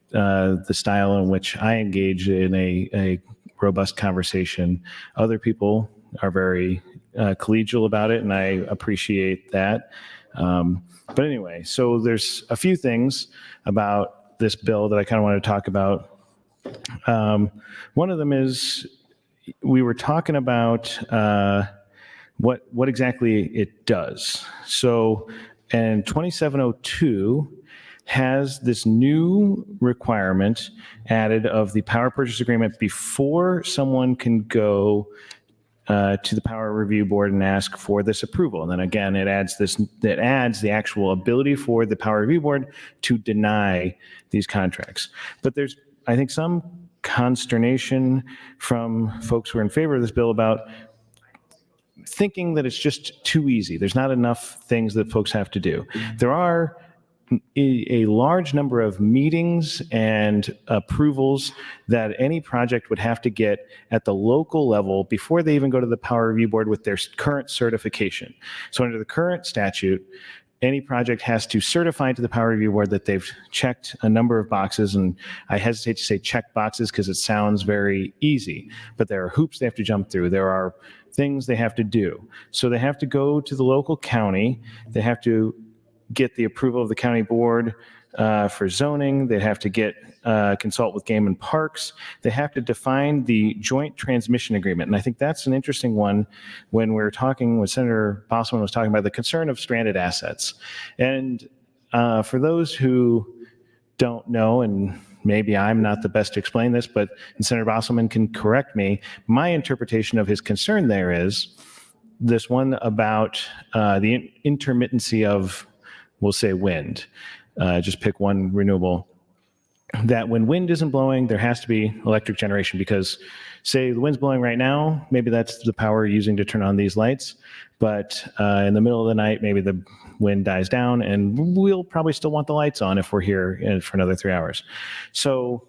[SPEAKER 13] the style in which I engage in a robust conversation. Other people are very collegial about it, and I appreciate that. But anyway, so there's a few things about this bill that I kind of want to talk about. One of them is we were talking about what exactly it does. So, and 2702 has this new requirement added of the power purchase agreement before someone can go to the Power Review Board and ask for this approval. And then again, it adds the actual ability for the Power Review Board to deny these contracts. But there's, I think, some consternation from folks who are in favor of this bill about thinking that it's just too easy. There's not enough things that folks have to do. There are a large number of meetings and approvals that any project would have to get at the local level before they even go to the Power Review Board with their current certification. So under the current statute, any project has to certify to the Power Review Board that they've checked a number of boxes, and I hesitate to say check boxes because it sounds very easy, but there are hoops they have to jump through. There are things they have to do. So they have to go to the local county. They have to get the approval of the county board for zoning. They have to get consult with Game and Parks. They have to define the joint transmission agreement. And I think that's an interesting one when we're talking, when Senator Bosselman was talking about the concern of stranded assets. And for those who don't know, and maybe I'm not the best to explain this, but Senator Bosselman can correct me, my interpretation of his concern there is this one about the intermittency of, we'll say, wind. Just pick one renewable. That when wind isn't blowing, there has to be electric generation because, say, the wind's blowing right now, maybe that's the power you're using to turn on these lights. But in the middle of the night, maybe the wind dies down and we'll probably still want the lights on if we're here for another 3 hours. So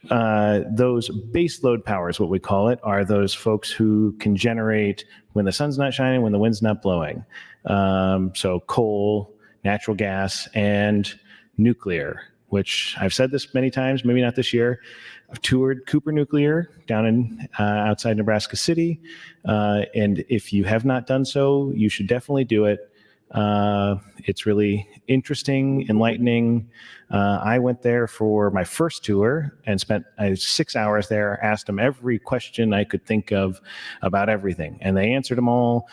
[SPEAKER 13] those base load powers, what we call it, are those folks who can generate when the sun's not shining, when the wind's not blowing. So coal, natural gas, and nuclear, which I've said this many times, maybe not this year. I've toured Cooper Nuclear down in outside Nebraska City. And if you have not done so, you should definitely do it. It's really interesting, enlightening. I went there for my first tour and spent 6 hours there, asked them every question I could think of about everything. And they answered them all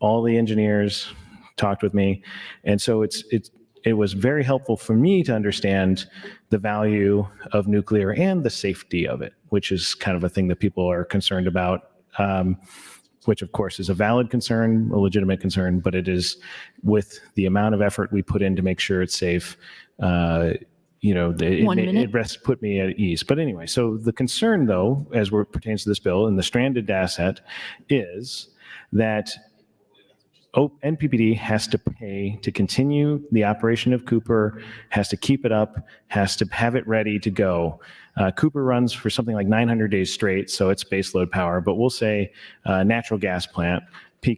[SPEAKER 13] the engineers talked with me. And so it was very helpful for me to understand the value of nuclear and the safety of it, which is kind of a thing that people are concerned about, which of course is a valid concern, a legitimate concern, but it is with the amount of effort we put in to make sure it's safe, it put me at ease. But anyway, so the concern though, as it pertains to this bill and the stranded asset is that NPPD has to pay to continue the operation of Cooper, has to keep it up, has to have it ready to go. Cooper runs for something like 900 days straight, so it's baseload power, but we'll say natural gas plant,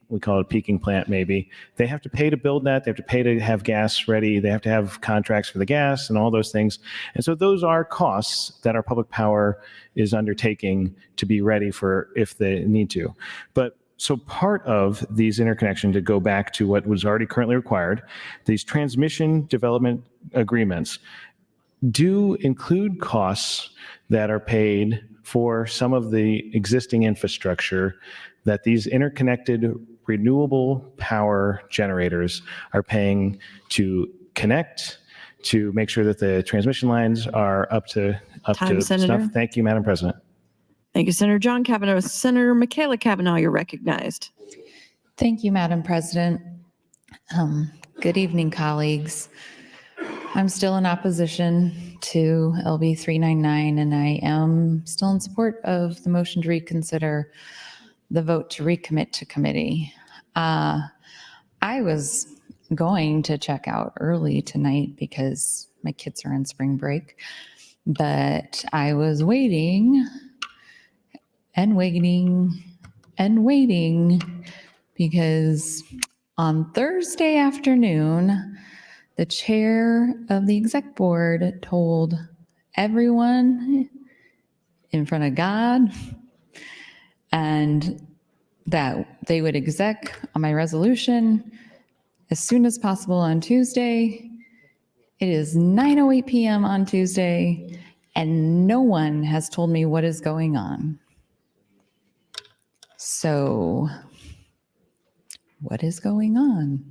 [SPEAKER 13] we call it a peaking plant maybe. They have to pay to build that, they have to pay to have gas ready, they have to have contracts for the gas and all those things. And so those are costs that our public power is undertaking to be ready for if they need to. But so part of these interconnection, to go back to what was already currently required, these transmission development agreements do include costs that are paid for some of the existing infrastructure that these interconnected renewable power generators are paying to connect, to make sure that the transmission lines are up to
[SPEAKER 3] Senator.
[SPEAKER 13] snuff. Thank you, Madam President.
[SPEAKER 3] Thank you, Senator John Kavanaugh. Senator Michaela Kavanaugh, you're recognized.
[SPEAKER 8] Thank you, Madam President. Good evening, colleagues. I'm still in opposition to LB 399, and I am still in support of the motion to reconsider the vote to recommit to committee. I was going to check out early tonight because my kids are on spring break, but I was waiting and waiting and waiting because on Thursday afternoon, the chair of the exec board told everyone in front of God and that they would exec on my resolution as soon as possible on Tuesday. It is 9:08 p.m. on Tuesday, and no one has told me what is going on. So, what is going on?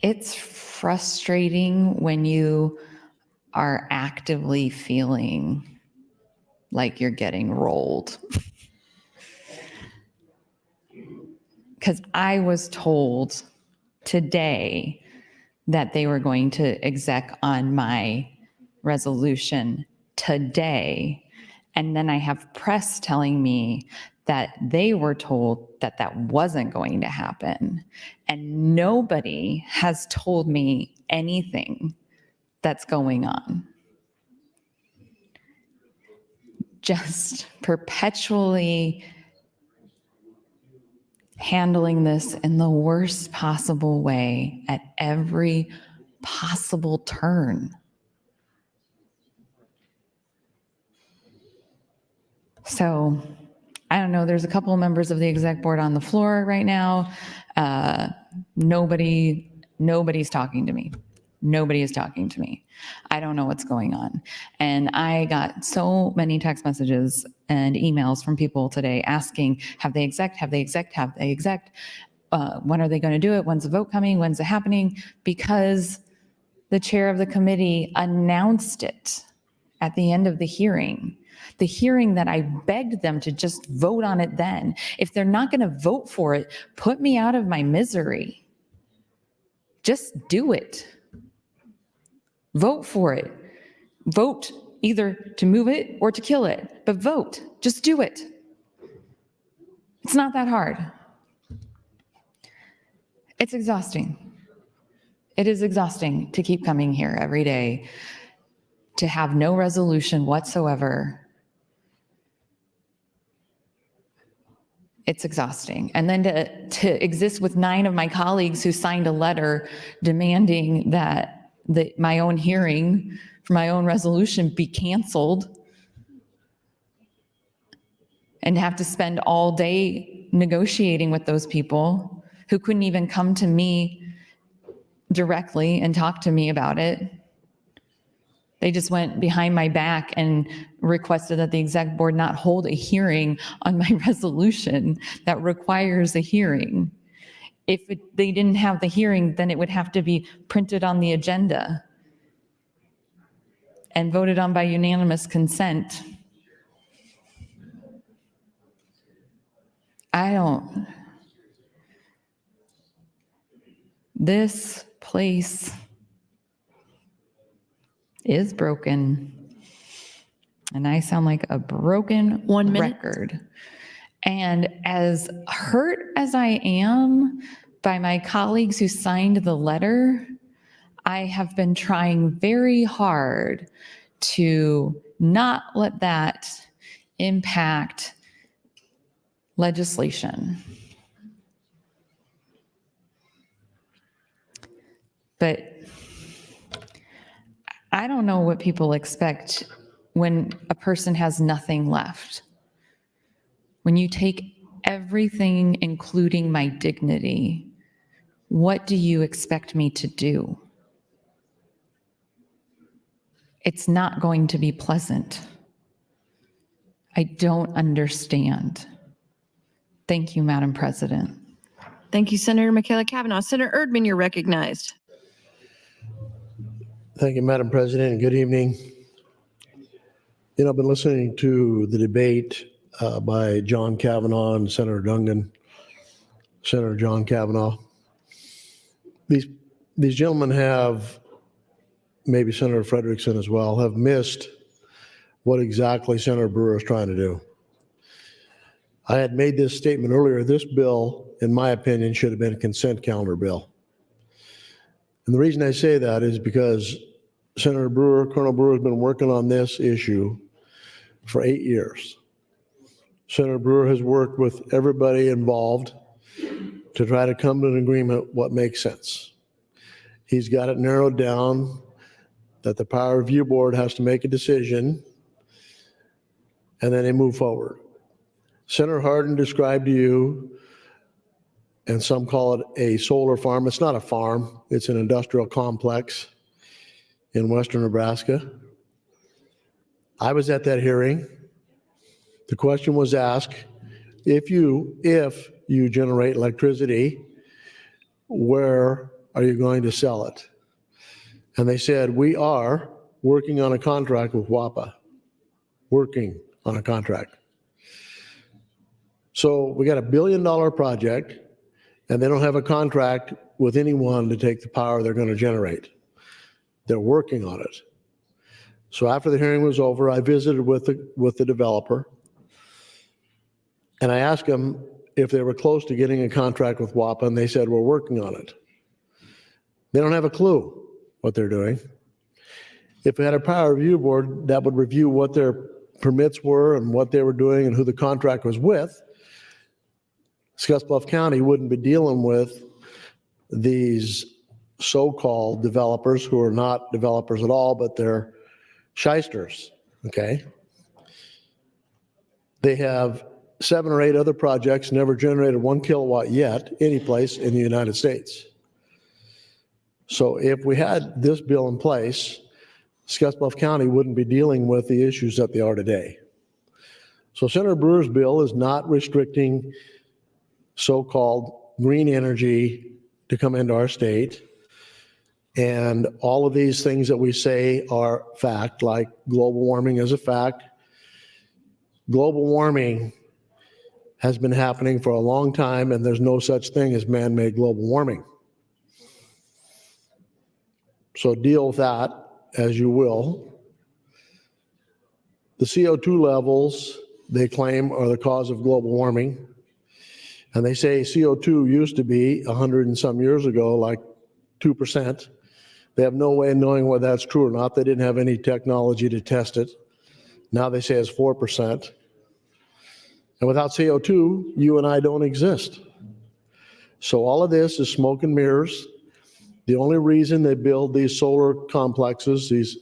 [SPEAKER 8] It's frustrating when you are actively feeling like you're getting rolled. Because I was told today that they were going to exec on my resolution today. And then I have press telling me that they were told that that wasn't going to happen. And nobody has told me anything that's going on. Just perpetually handling this in the worst possible way at every possible turn. So, I don't know, there's a couple of members of the exec board on the floor right now. Nobody's talking to me. Nobody is talking to me. I don't know what's going on. And I got so many text messages and emails from people today asking, have they exec? When are they going to do it? When's the vote coming? When's it happening? Because the chair of the committee announced it at the end of the hearing that I begged them to just vote on it then. If they're not going to vote for it, put me out of my misery. Just do it. Vote for it. Vote either to move it or to kill it, but vote. Just do it. It's not that hard. It's exhausting. It is exhausting to keep coming here every day, to have no resolution whatsoever. It's exhausting. And then to exist with 9 of my colleagues who signed a letter demanding that my own hearing for my own resolution be canceled, and have to spend all day negotiating with those people who couldn't even come to me directly and talk to me about it. They just went behind my back and requested that the exec board not hold a hearing on my resolution that requires a hearing. If they didn't have the hearing, then it would have to be printed on the agenda and voted on by unanimous consent. This place is broken. And I sound like a broken record. And as hurt as I am by my colleagues who signed the letter, I have been trying very hard to not let that impact legislation. But I don't know what people expect when a person has nothing left. When you take everything, including my dignity, what do you expect me to do? It's not going to be pleasant. I don't understand. Thank you, Madam President.
[SPEAKER 3] Thank you, Senator Michaela Cavanaugh. Senator Erdman, you're recognized.
[SPEAKER 15] Thank you, Madam President, and good evening. I've been listening to the debate by John Cavanaugh and Senator Dungan, Senator John Cavanaugh. These gentlemen have, maybe Senator Frederickson as well, have missed what exactly Senator Brewer is trying to do. I had made this statement earlier. This bill, in my opinion, should have been a consent calendar bill. And the reason I say that is because Senator Brewer, Colonel Brewer, has been working on this issue for 8 years. Senator Brewer has worked with everybody involved to try to come to an agreement what makes sense. He's got it narrowed down that the Power Review Board has to make a decision, and then they move forward. Senator Hardin described to you, and some call it a solar farm. It's not a farm. It's an industrial complex in western Nebraska. I was at that hearing. The question was asked, if you generate electricity, where are you going to sell it? And they said, we are working on a contract with WAPA, working on a contract. So we got $1 billion project, and they don't have a contract with anyone to take the power they're going to generate. They're working on it. So after the hearing was over, I visited with the developer. And I asked them if they were close to getting a contract with WAPA, and they said, we're working on it. They don't have a clue what they're doing. If we had a power review board that would review what their permits were and what they were doing and who the contract was with, Scottsbluff County wouldn't be dealing with these so-called developers who are not developers at all, but they're shysters, okay? They have 7 or 8 other projects, never generated 1 kilowatt yet, any place in the United States. So if we had this bill in place, Scottsbluff County wouldn't be dealing with the issues that they are today. So Senator Brewer's bill is not restricting so-called green energy to come into our state. And all of these things that we say are fact, like global warming is a fact. Global warming has been happening for a long time, and there's no such thing as man-made global warming. So deal with that as you will. The CO2 levels, they claim, are the cause of global warming. And they say CO2 used to be 100 and some years ago, like 2%. They have no way of knowing whether that's true or not. They didn't have any technology to test it. Now they say it's 4%. And without CO2, you and I don't exist. So all of this is smoke and mirrors. The only reason they build these solar complexes, these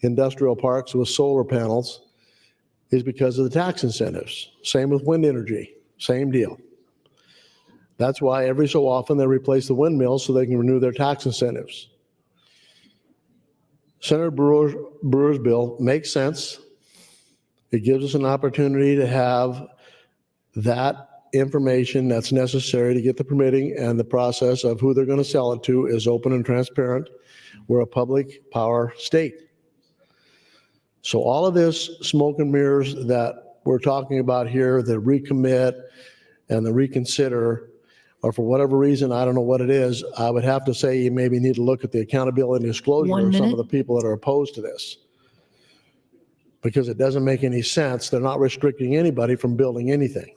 [SPEAKER 15] industrial parks with solar panels, is because of the tax incentives. Same with wind energy, same deal. That's why every so often they replace the windmills so they can renew their tax incentives. Senator Brewer's bill makes sense. It gives us an opportunity to have that information that's necessary to get the permitting, and the process of who they're going to sell it to is open and transparent. We're a public power state. So all of this smoke and mirrors that we're talking about here, the recommit and the reconsider, or for whatever reason, I don't know what it is, I would have to say you maybe need to look at the accountability and disclosure of some of the people that are opposed to this. Because it doesn't make any sense. They're not restricting anybody from building anything.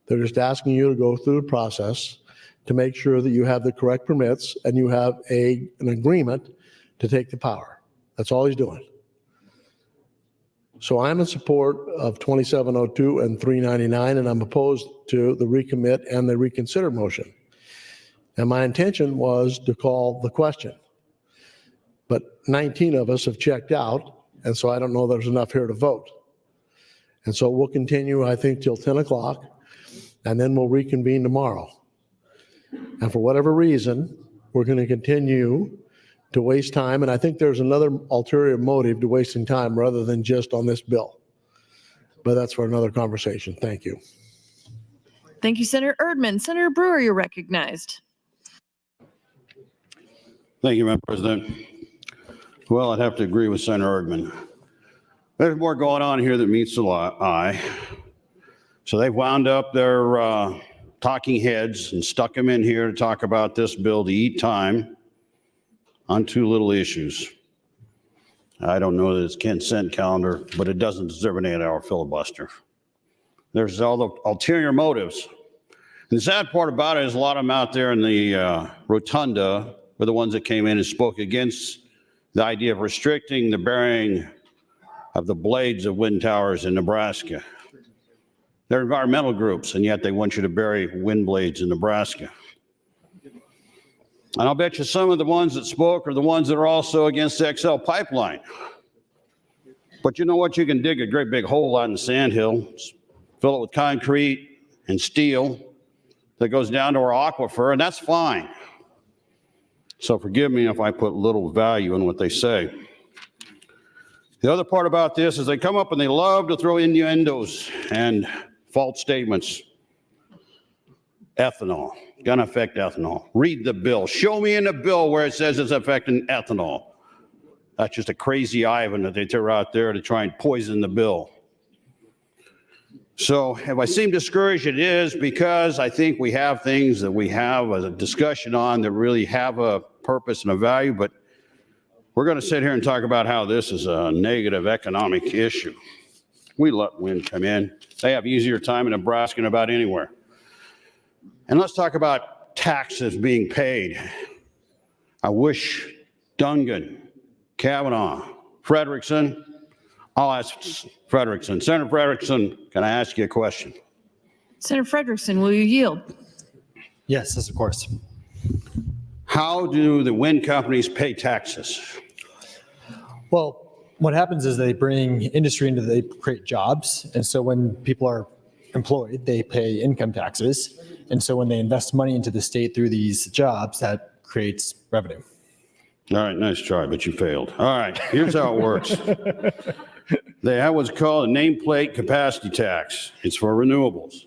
[SPEAKER 15] They're just asking you to go through the process to make sure that you have the correct permits and you have an agreement to take the power. That's all he's doing. So I'm in support of 2702 and 399, and I'm opposed to the recommit and the reconsider motion. And my intention was to call the question. But 19 of us have checked out, and so I don't know there's enough here to vote. And so we'll continue, I think, till 10 o'clock, and then we'll reconvene tomorrow. And for whatever reason, we're going to continue to waste time, and I think there's another ulterior motive to wasting time rather than just on this bill. But that's for another conversation. Thank you.
[SPEAKER 3] Thank you, Senator Erdman. Senator Brewer, you're recognized.
[SPEAKER 16] Thank you, Madam President. Well, I'd have to agree with Senator Erdman. There's more going on here that meets the eye. So they've wound up their talking heads and stuck them in here to talk about this bill to eat time on 2 little issues. I don't know that it's consent calendar, but it doesn't deserve an 8-hour filibuster. There's all the ulterior motives. And the sad part about it is a lot of them out there in the rotunda were the ones that came in and spoke against the idea of restricting the burying of the blades of wind towers in Nebraska. They're environmental groups, and yet they want you to bury wind blades in Nebraska. And I'll bet you some of the ones that spoke are the ones that are also against the XL pipeline. But you know what? You can dig a great big hole out in the sandhill, fill it with concrete and steel that goes down to our aquifer, and that's fine. So forgive me if I put little value in what they say. The other part about this is they come up and they love to throw innuendos and false statements. Ethanol, gonna affect ethanol. Read the bill. Show me in the bill where it says it's affecting ethanol. That's just a crazy Ivan that they throw out there to try and poison the bill. So if I seem discouraged, it is because I think we have things that we have a discussion on that really have a purpose and a value, but we're going to sit here and talk about how this is a negative economic issue. We let wind come in. They have easier time in Nebraska than about anywhere. And let's talk about taxes being paid. I wish Dungan, Kavanaugh, Frederickson, I'll ask Frederickson. Senator Frederickson, can I ask you a question?
[SPEAKER 3] Senator Frederickson, will you yield?
[SPEAKER 20] Yes, of course.
[SPEAKER 16] How do the wind companies pay taxes?
[SPEAKER 20] Well, what happens is they bring industry into, they create jobs. And so when people are employed, they pay income taxes. And so when they invest money into the state through these jobs, that creates revenue.
[SPEAKER 16] All right, nice try, but you failed. All right, here's how it works. They have what's called a nameplate capacity tax. It's for renewables.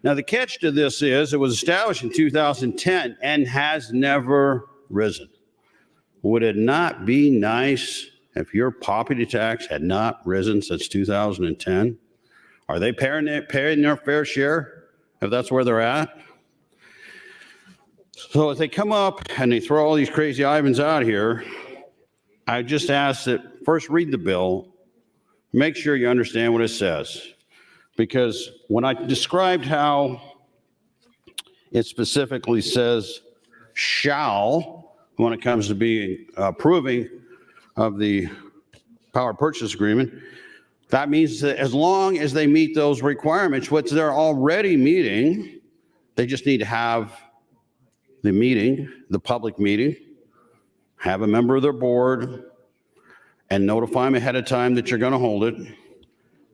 [SPEAKER 16] Now, the catch to this is it was established in 2010 and has never risen. Would it not be nice if your property tax had not risen since 2010? Are they paying their fair share if that's where they're at? So if they come up and they throw all these crazy Ivans out here, I just ask that first read the bill, make sure you understand what it says. Because when I described how it specifically says shall when it comes to being approving of the power purchase agreement, that means that as long as they meet those requirements, which they're already meeting, they just need to have the meeting, the public meeting, have a member of their board, and notify them ahead of time that you're going to hold it,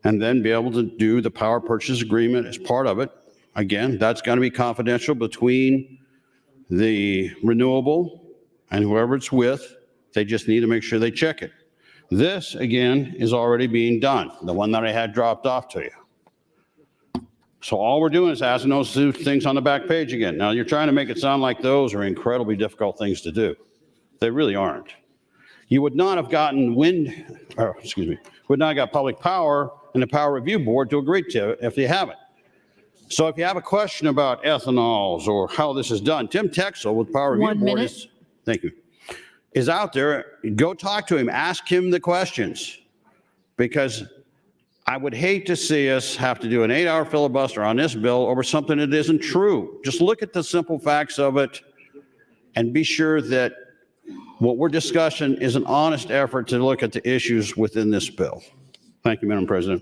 [SPEAKER 16] and then be able to do the power purchase agreement as part of it. Again, that's going to be confidential between the renewable and whoever it's with. They just need to make sure they check it. This, again, is already being done, the one that I had dropped off to you. So all we're doing is asking those two things on the back page again. Now, you're trying to make it sound like those are incredibly difficult things to do. They really aren't. You would not have gotten would not have got Public Power and the Power Review Board to agree to it if you haven't. So if you have a question about ethanols or how this is done, Tim Texel with Power Review Board is, thank you, is out there. Go talk to him, ask him the questions, because I would hate to see us have to do an 8-hour filibuster on this bill over something that isn't true. Just look at the simple facts of it and be sure that what we're discussing is an honest effort to look at the issues within this bill. Thank you, Madam President.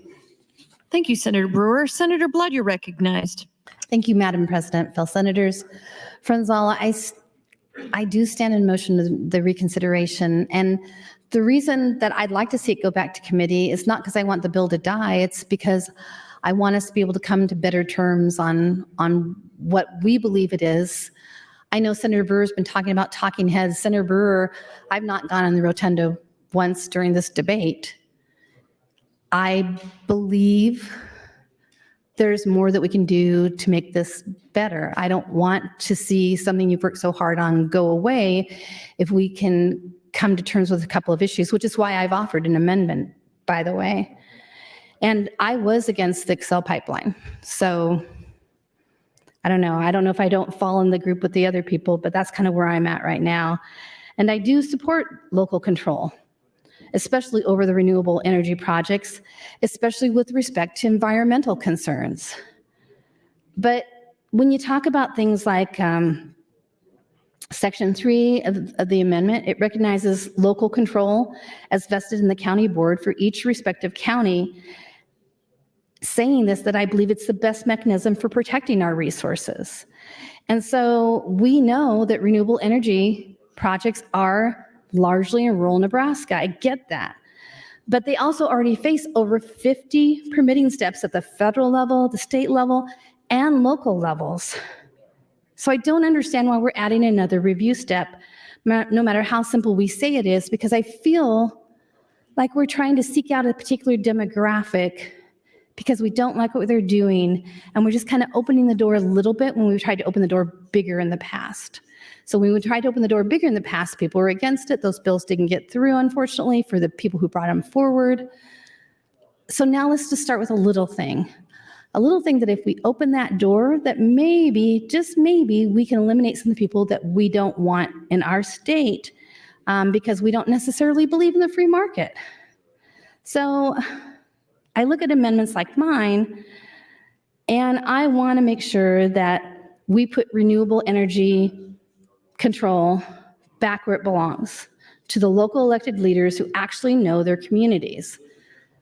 [SPEAKER 3] Thank you, Senator Brewer. Senator Blood, you're recognized.
[SPEAKER 14] Thank you, Madam President. Fellow Senators, Franzala, I do stand in motion to the reconsideration. And the reason that I'd like to see it go back to committee is not because I want the bill to die. It's because I want us to be able to come to better terms on what we believe it is. I know Senator Brewer's been talking about talking heads. Senator Brewer, I've not gone on the rotunda once during this debate. I believe there's more that we can do to make this better. I don't want to see something you've worked so hard on go away if we can come to terms with a couple of issues, which is why I've offered an amendment, by the way. And I was against the Excel pipeline. So I don't know. I don't know if I don't fall in the group with the other people, but that's kind of where I'm at right now. And I do support local control, especially over the renewable energy projects, especially with respect to environmental concerns. But when you talk about things like Section 3 of the amendment, it recognizes local control as vested in the county board for each respective county. Saying this, that I believe it's the best mechanism for protecting our resources. And so we know that renewable energy projects are largely in rural Nebraska. I get that. But they also already face over 50 permitting steps at the federal level, the state level, and local levels. So I don't understand why we're adding another review step, no matter how simple we say it is, because I feel like we're trying to seek out a particular demographic because we don't like what they're doing, and we're just kind of opening the door a little bit when we tried to open the door bigger in the past. So when we tried to open the door bigger in the past, people were against it. Those bills didn't get through, unfortunately, for the people who brought them forward. So now let's just start with a little thing that if we open that door, that maybe, just maybe, we can eliminate some of the people that we don't want in our state because we don't necessarily believe in the free market. So
[SPEAKER 22] I look at amendments like mine, and I want to make sure that we put renewable energy control back where it belongs, to the local elected leaders who actually know their communities.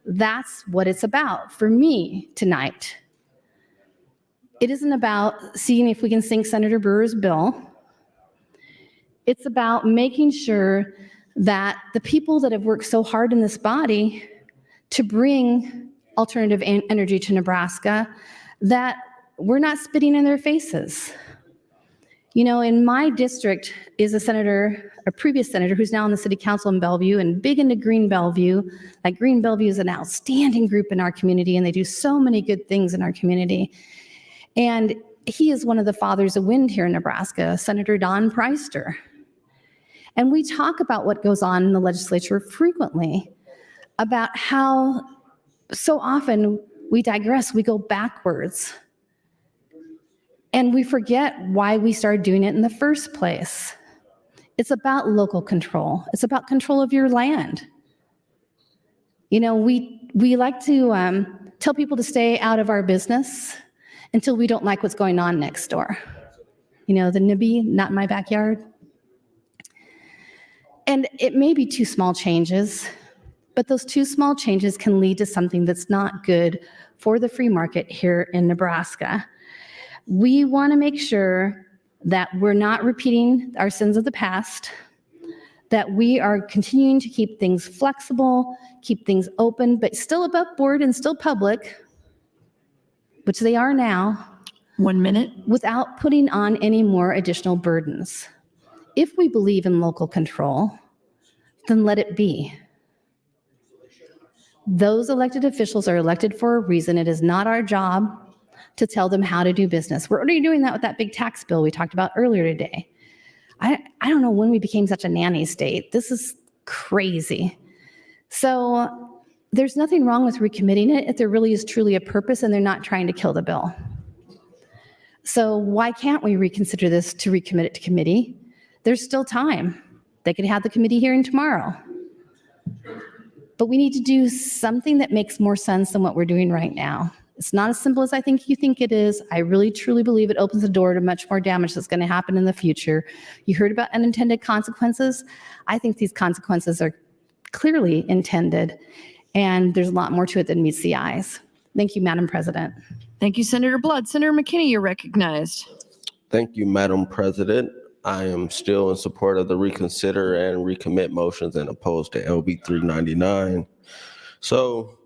[SPEAKER 22] That's what it's about for me tonight. It isn't about seeing if we can sink Senator Brewer's bill. It's about making sure that the people that have worked so hard in this body to bring alternative energy to Nebraska, that we're not spitting in their faces. You know, in my district is a previous senator who's now on the city council in Bellevue and big into Green Bellevue. Like, Green Bellevue is an outstanding group in our community, and they do so many good things in our community. And he is one of the fathers of wind here in Nebraska, Senator Don Preister. And we talk about what goes on in the legislature frequently, about how so often we digress, we go backwards. And we forget why we started doing it in the first place. It's about local control. It's about control of your land. You know, we like to tell people to stay out of our business until we don't like what's going on next door. You know, the NIMBY, not in my backyard. And it may be two small changes, but those two small changes can lead to something that's not good for the free market here in Nebraska. We want to make sure that we're not repeating our sins of the past, that we are continuing to keep things flexible, keep things open, but still above board and still public, which they are now.
[SPEAKER 3] 1 minute.
[SPEAKER 22] Without putting on any more additional burdens. If we believe in local control, then let it be. Those elected officials are elected for a reason. It is not our job to tell them how to do business. We're already doing that with that big tax bill we talked about earlier today. I don't know when we became such a nanny state. This is crazy. So there's nothing wrong with recommitting it if there really is truly a purpose and they're not trying to kill the bill. So why can't we reconsider this to recommit it to committee? There's still time. They could have the committee hearing tomorrow. But we need to do something that makes more sense than what we're doing right now. It's not as simple as I think you think it is. I really truly believe it opens the door to much more damage that's going to happen in the future. You heard about unintended consequences. I think these consequences are clearly intended, and there's a lot more to it than meets the eyes. Thank you, Madam President.
[SPEAKER 3] Thank you, Senator Blood. Senator McKinney, you're recognized.
[SPEAKER 11] Thank you, Madam President. I am still in support of the reconsider and recommit motions and opposed to LB 399. So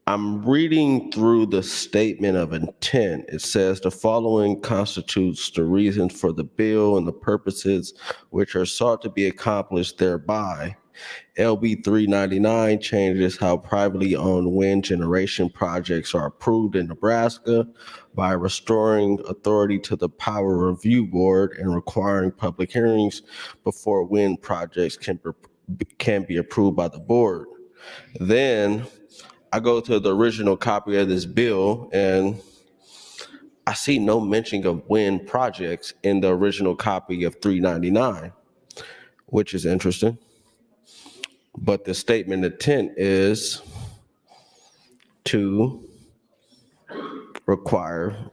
[SPEAKER 11] I'm reading through the statement of intent. It says the following constitutes the reasons for the bill and the purposes which are sought to be accomplished thereby. LB 399 changes how privately owned wind generation projects are approved in Nebraska by restoring authority to the Power Review Board and requiring public hearings before wind projects can be approved by the board. Then I go to the original copy of this bill and I see no mention of wind projects in the original copy of 399, which is interesting. But the statement of intent is to requiring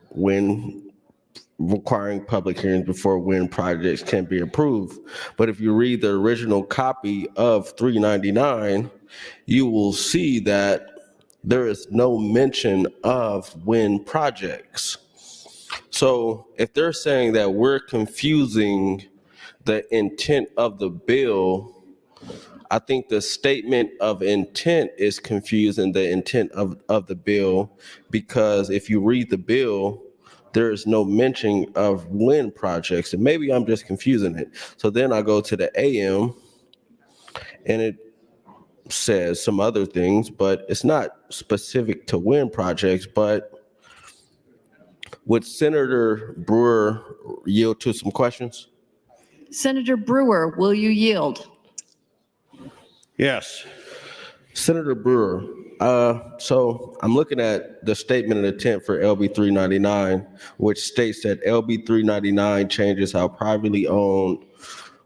[SPEAKER 11] public hearings before wind projects can be approved. But if you read the original copy of 399, you will see that there is no mention of wind projects. So if they're saying that we're confusing the intent of the bill, I think the statement of intent is confusing the intent of the bill, because if you read the bill, there is no mention of wind projects. And maybe I'm just confusing it. So then I go to the AM and it says some other things, but it's not specific to wind projects. But would Senator Brewer yield to some questions?
[SPEAKER 3] Senator Brewer, will you yield?
[SPEAKER 16] Yes.
[SPEAKER 11] Senator Brewer, so I'm looking at the statement of intent for LB 399, which states that LB 399 changes how privately owned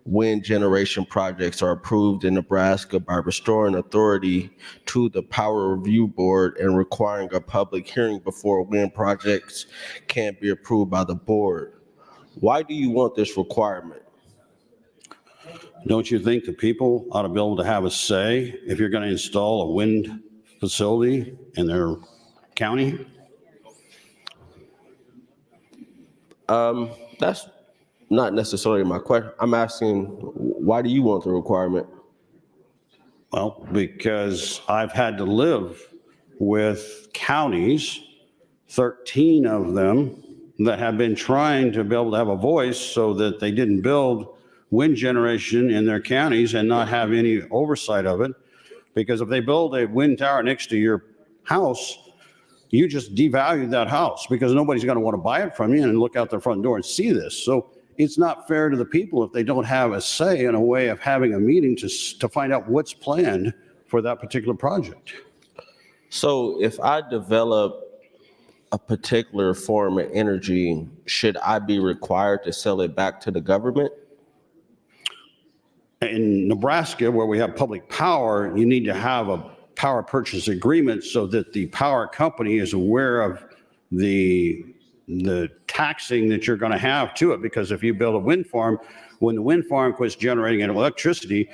[SPEAKER 11] wind generation projects are approved in Nebraska by restoring authority to the Power Review Board and requiring a public hearing before wind projects can be approved by the board. Why do you want this requirement?
[SPEAKER 16] Don't you think the people ought to be able to have a say if you're going to install a wind facility in their county?
[SPEAKER 11] That's not necessarily my question. I'm asking, why do you want the requirement?
[SPEAKER 16] Well, because I've had to live with counties, 13 of them, that have been trying to be able to have a voice so that they didn't build wind generation in their counties and not have any oversight of it. Because if they build a wind tower next to your house, you just devalued that house because nobody's going to want to buy it from you and look out their front door and see this. So it's not fair to the people if they don't have a say in a way of having a meeting to find out what's planned for that particular project.
[SPEAKER 11] So if I develop a particular form of energy, should I be required to sell it back to the government?
[SPEAKER 16] In Nebraska, where we have public power, you need to have a power purchase agreement so that the power company is aware of the taxing that you're going to have to it. Because if you build a wind farm, when the wind farm quits generating electricity,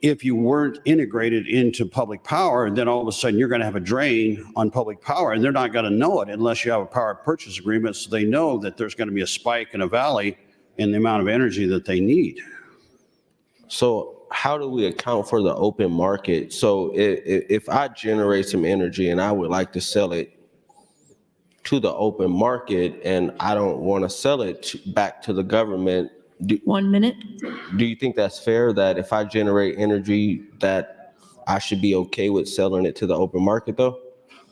[SPEAKER 16] if you weren't integrated into public power, then all of a sudden you're going to have a drain on public power, and they're not going to know it unless you have a power purchase agreement, so they know that there's going to be a spike in a valley in the amount of energy that they need.
[SPEAKER 11] So how do we account for the open market? So if I generate some energy and I would like to sell it to the open market and I don't want to sell it back to the government,
[SPEAKER 3] 1 minute.
[SPEAKER 11] Do you think that's fair that if I generate energy that I should be okay with selling it to the open market though?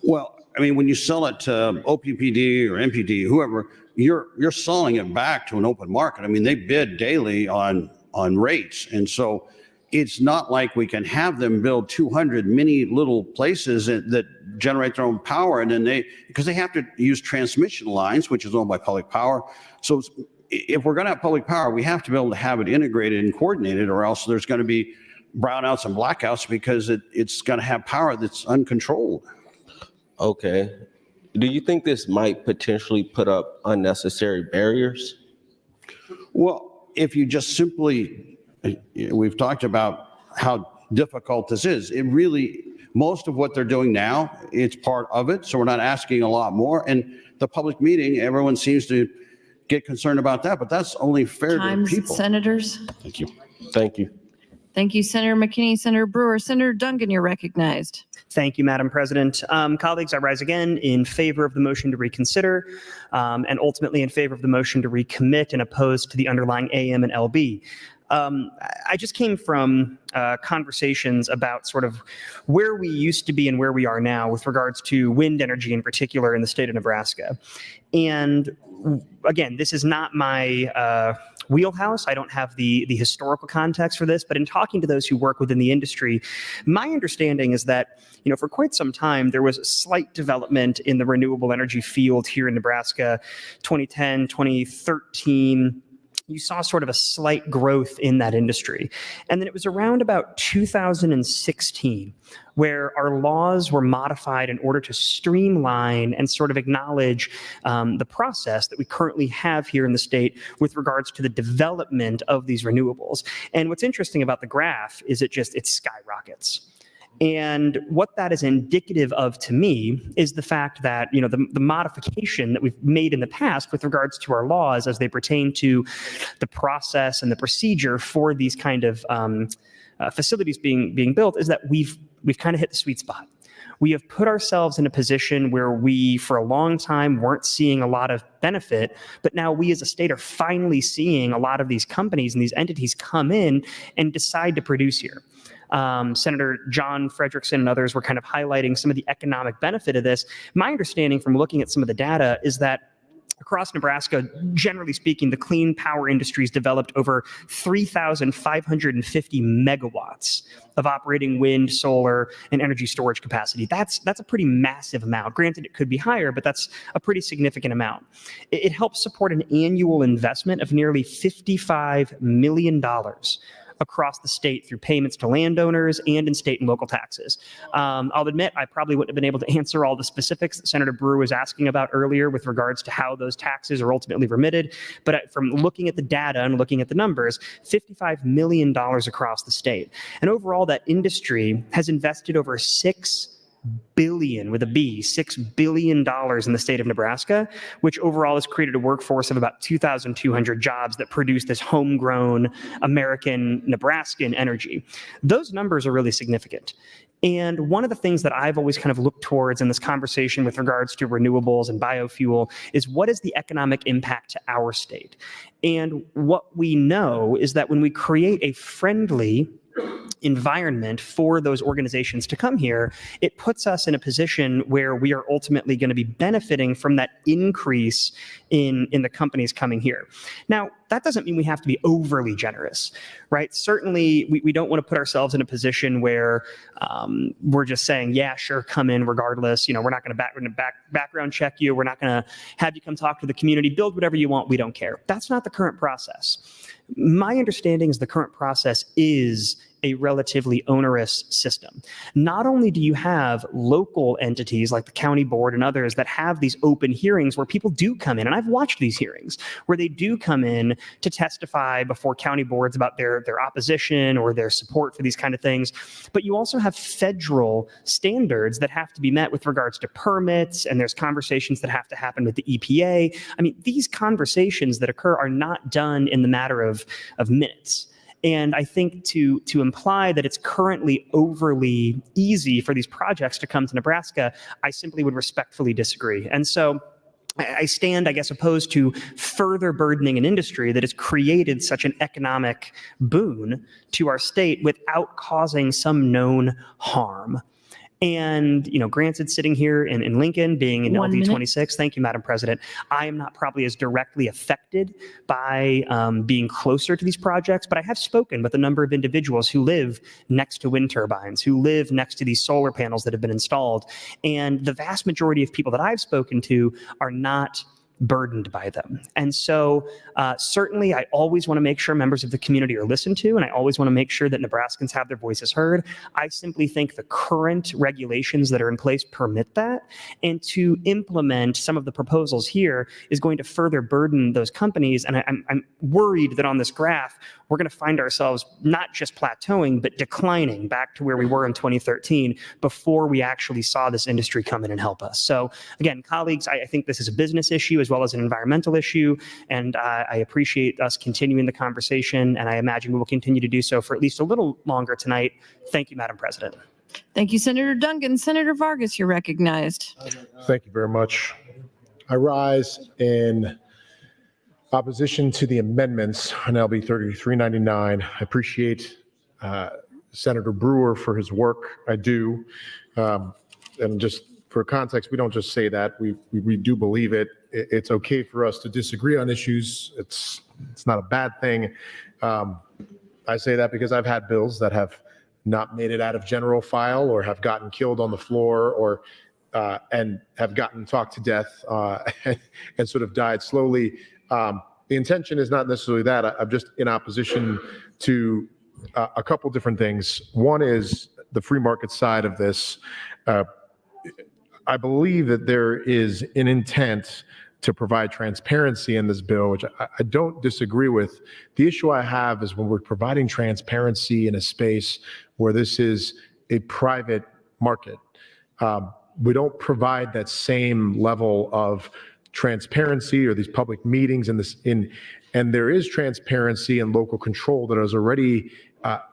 [SPEAKER 16] Well, I mean, when you sell it to OPPD or MPD, whoever, you're selling it back to an open market. I mean, they bid daily on rates. And so it's not like we can have them build 200 mini little places that generate their own power. And then because they have to use transmission lines, which is owned by public power. So if we're going to have public power, we have to be able to have it integrated and coordinated, or else there's going to be brownouts and blackouts because it's going to have power that's uncontrolled.
[SPEAKER 11] Okay. Do you think this might potentially put up unnecessary barriers?
[SPEAKER 16] Well, if you just simply, we've talked about how difficult this is. It really, most of what they're doing now, it's part of it. So we're not asking a lot more. And the public meeting, everyone seems to get concerned about that, but that's only fair to people.
[SPEAKER 3] Senators.
[SPEAKER 16] Thank you.
[SPEAKER 11] Thank you.
[SPEAKER 3] Thank you, Senator McKinney, Senator Brewer. Senator Duncan, you're recognized.
[SPEAKER 18] Thank you, Madam President. Colleagues, I rise again in favor of the motion to reconsider and ultimately in favor of the motion to recommit and opposed to the underlying AM and LB. I just came from conversations about sort of where we used to be and where we are now with regards to wind energy in particular in the state of Nebraska. And again, this is not my wheelhouse. I don't have the historical context for this, but in talking to those who work within the industry, my understanding is that, for quite some time, there was a slight development in the renewable energy field here in Nebraska, 2010, 2013. You saw sort of a slight growth in that industry. And then it was around about 2016 where our laws were modified in order to streamline and sort of acknowledge the process that we currently have here in the state with regards to the development of these renewables. And what's interesting about the graph is it skyrockets. And what that is indicative of to me is the fact that, the modification that we've made in the past with regards to our laws as they pertain to the process and the procedure for these kind of facilities being built is that we've kind of hit the sweet spot. We have put ourselves in a position where we, for a long time, weren't seeing a lot of benefit, but now we as a state are finally seeing a lot of these companies and these entities come in and decide to produce here. Senator John Frederickson and others were kind of highlighting some of the economic benefit of this. My understanding from looking at some of the data is that Across Nebraska, generally speaking, the clean power industry's developed over 3,550 megawatts of operating wind, solar, and energy storage capacity. That's a pretty massive amount. Granted, it could be higher, but that's a pretty significant amount. It helps support an annual investment of nearly $55 million across the state through payments to landowners and in state and local taxes. I'll admit, I probably wouldn't have been able to answer all the specifics that Senator Brewer was asking about earlier with regards to how those taxes are ultimately remitted. But from looking at the data and looking at the numbers, $55 million across the state. And overall, that industry has invested over $6 billion with a B, $6 billion in the state of Nebraska, which overall has created a workforce of about 2,200 jobs that produce this homegrown American Nebraskan energy. Those numbers are really significant. And one of the things that I've always kind of looked towards in this conversation with regards to renewables and biofuel is what is the economic impact to our state? And what we know is that when we create a friendly environment for those organizations to come here, it puts us in a position where we are ultimately going to be benefiting from that increase in the companies coming here. Now, that doesn't mean we have to be overly generous, right? Certainly, we don't want to put ourselves in a position where we're just saying, yeah, sure, come in regardless. We're not going to background check you. We're not going to have you come talk to the community, build whatever you want. We don't care. That's not the current process. My understanding is the current process is a relatively onerous system. Not only do you have local entities like the county board and others that have these open hearings where people do come in, and I've watched these hearings where they do come in to testify before county boards about their opposition or their support for these kind of things, but you also have federal standards that have to be met with regards to permits, and there's conversations that have to happen with the EPA. I mean, these conversations that occur are not done in the matter of minutes. And I think to imply that it's currently overly easy for these projects to come to Nebraska, I simply would respectfully disagree. And so I stand, I guess, opposed to further burdening an industry that has created such an economic boon to our state without causing some known harm. And, granted, sitting here in Lincoln, being in LD 26, thank you, Madam President, I am not probably as directly affected by being closer to these projects, but I have spoken with a number of individuals who live next to wind turbines, who live next to these solar panels that have been installed. And the vast majority of people that I've spoken to are not burdened by them. And so certainly I always want to make sure members of the community are listened to, and I always want to make sure that Nebraskans have their voices heard. I simply think the current regulations that are in place permit that, and to implement some of the proposals here is going to further burden those companies. And I'm worried that on this graph, we're going to find ourselves not just plateauing, but declining back to where we were in 2013 before we actually saw this industry come in and help us. So again, colleagues, I think this is a business issue as well as an environmental issue, and I appreciate us continuing the conversation, and I imagine we will continue to do so for at least a little longer tonight. Thank you, Madam President.
[SPEAKER 3] Thank you, Senator Duncan. Senator Vargas, you're recognized.
[SPEAKER 6] Thank you very much. I rise in opposition to the amendments on LB 3399. I appreciate Senator Brewer for his work. I do. And just for context, we don't just say that. We do believe it. It's okay for us to disagree on issues. It's not a bad thing. I say that because I've had bills that have not made it out of general file or have gotten killed on the floor or and have gotten talked to death and sort of died slowly. The intention is not necessarily that. I'm just in opposition to a couple different things. One is the free market side of this. I believe that there is an intent to provide transparency in this bill, which I don't disagree with. The issue I have is when we're providing transparency in a space where this is a private market. We don't provide that same level of transparency or these public meetings and there is transparency and local control that is already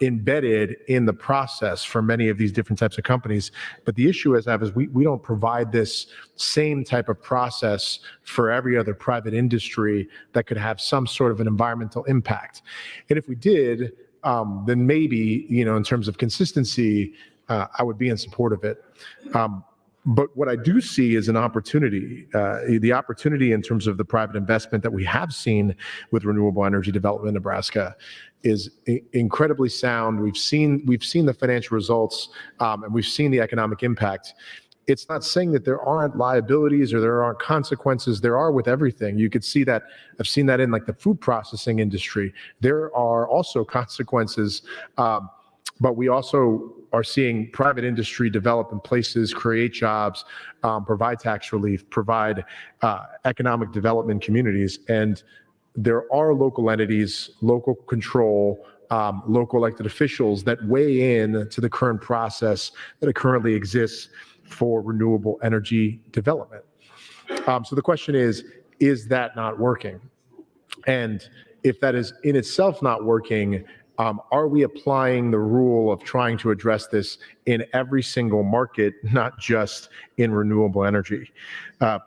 [SPEAKER 6] embedded in the process for many of these different types of companies. But the issue is we don't provide this same type of process for every other private industry that could have some sort of an environmental impact. And if we did, then maybe, in terms of consistency, I would be in support of it. But what I do see is an opportunity, the opportunity in terms of the private investment that we have seen with renewable energy development in Nebraska is incredibly sound. We've seen the financial results, and we've seen the economic impact. It's not saying that there aren't liabilities or there aren't consequences. There are with everything. You could see that. I've seen that in like the food processing industry. There are also consequences, but we also are seeing private industry develop in places, create jobs, provide tax relief, provide economic development communities. And there are local entities, local control, local elected officials that weigh in to the current process that currently exists for renewable energy development. So the question is that not working? And if that is in itself not working, are we applying the rule of trying to address this in every single market, not just in renewable energy?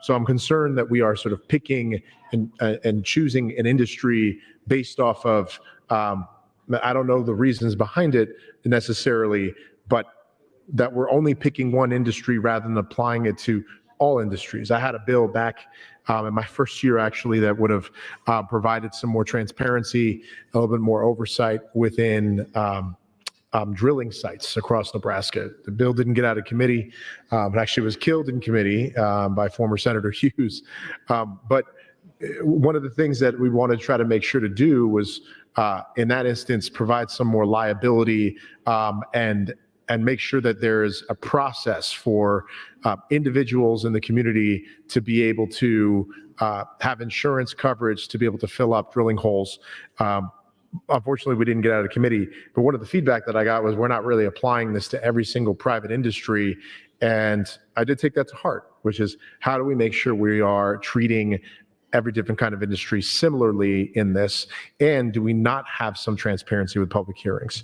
[SPEAKER 6] So I'm concerned that we are sort of picking and choosing an industry based off of, I don't know the reasons behind it necessarily, but that we're only picking one industry rather than applying it to all industries. I had a bill back in my first year, actually, that would have provided some more transparency, a little bit more oversight within drilling sites across Nebraska. The bill didn't get out of committee. It actually was killed in committee by former Senator Hughes. But one of the things that we wanted to try to make sure to do was, in that instance, provide some more liability and make sure that there is a process for individuals in the community to be able to have insurance coverage to be able to fill up drilling holes. Unfortunately, we didn't get out of committee, but one of the feedback that I got was we're not really applying this to every single private industry. And I did take that to heart, which is how do we make sure we are treating every different kind of industry similarly in this? And do we not have some transparency with public hearings?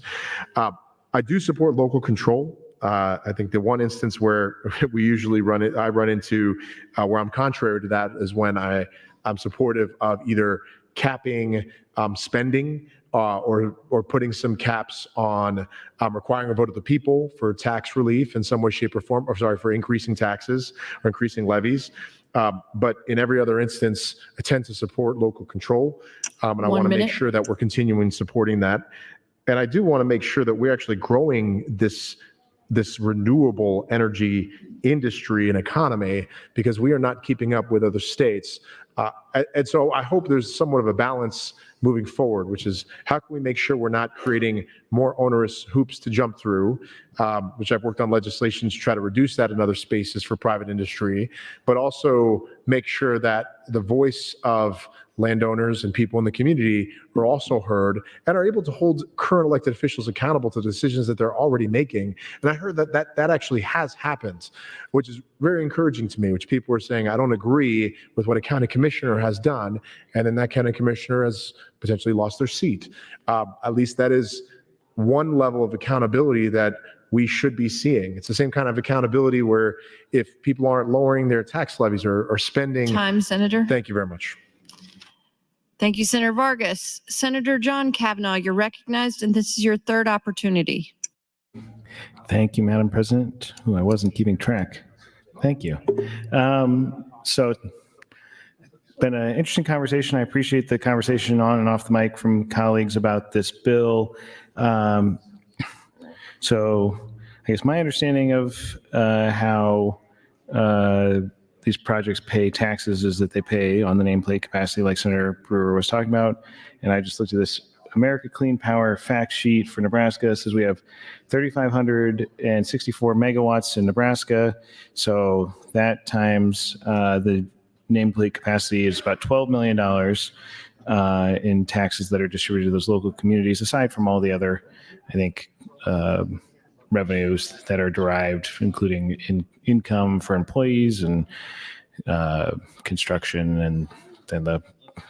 [SPEAKER 6] I do support local control. I think the one instance where we usually I run into where I'm contrary to that is when I'm supportive of either capping spending or putting some caps on requiring a vote of the people for tax relief in some way, shape, or form, or sorry, for increasing taxes or increasing levies. But in every other instance, I tend to support local control. And I want to make sure that we're continuing supporting that. And I do want to make sure that we're actually growing this renewable energy industry and economy, because we are not keeping up with other states. And so I hope there's somewhat of a balance moving forward, which is how can we make sure we're not creating more onerous hoops to jump through, which I've worked on legislation to try to reduce that in other spaces for private industry, but also make sure that the voice of landowners and people in the community are also heard and are able to hold current elected officials accountable to decisions that they're already making. And I heard that actually has happened, which is very encouraging to me, which people are saying, I don't agree with what a county commissioner has done. And then that county commissioner has potentially lost their seat. At least that is one level of accountability that we should be seeing. It's the same kind of accountability where if people aren't lowering their tax levies or spending.
[SPEAKER 3] Time, Senator.
[SPEAKER 6] Thank you very much.
[SPEAKER 3] Thank you, Senator Vargas. Senator John Kavanaugh, you're recognized, and this is your third opportunity.
[SPEAKER 13] Thank you, Madam President. Ooh, I wasn't keeping track. Thank you. So been an interesting conversation. I appreciate the conversation on and off the mic from colleagues about this bill. So I guess my understanding of how these projects pay taxes is that they pay on the nameplate capacity like Senator Brewer was talking about. And I just looked at this America Clean Power fact sheet for Nebraska. It says we have 3,564 megawatts in Nebraska. So that times the nameplate capacity is about $12 million in taxes that are distributed to those local communities, aside from all the other, I think, revenues that are derived, including income for employees and construction, and then the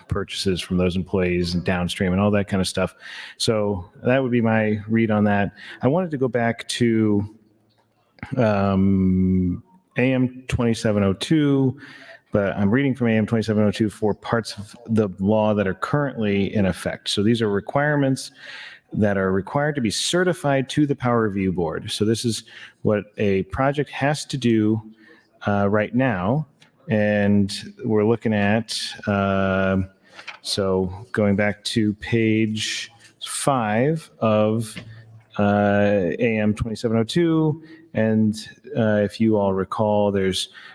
[SPEAKER 13] purchases from those employees and downstream and all that kind of stuff. So that would be my read on that. I wanted to go back to AM 2702, but I'm reading from AM 2702 for parts of the law that are currently in effect. So these are requirements that are required to be certified to the Power Review Board. So this is what a project has to do right now. And we're looking at, so going back to page 5 of AM 2702. And if you all recall,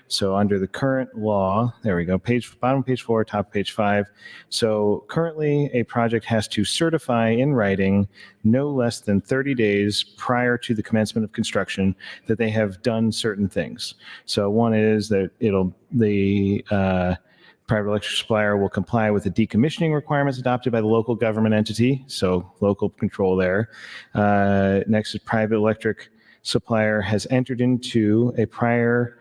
[SPEAKER 13] so under the current law, there we go, bottom page 4, top page 5. So currently a project has to certify in writing no less than 30 days prior to the commencement of construction that they have done certain things. So one is that the private electric supplier will comply with the decommissioning requirements adopted by the local government entity, so local control there. Next is private electric supplier has entered into a prior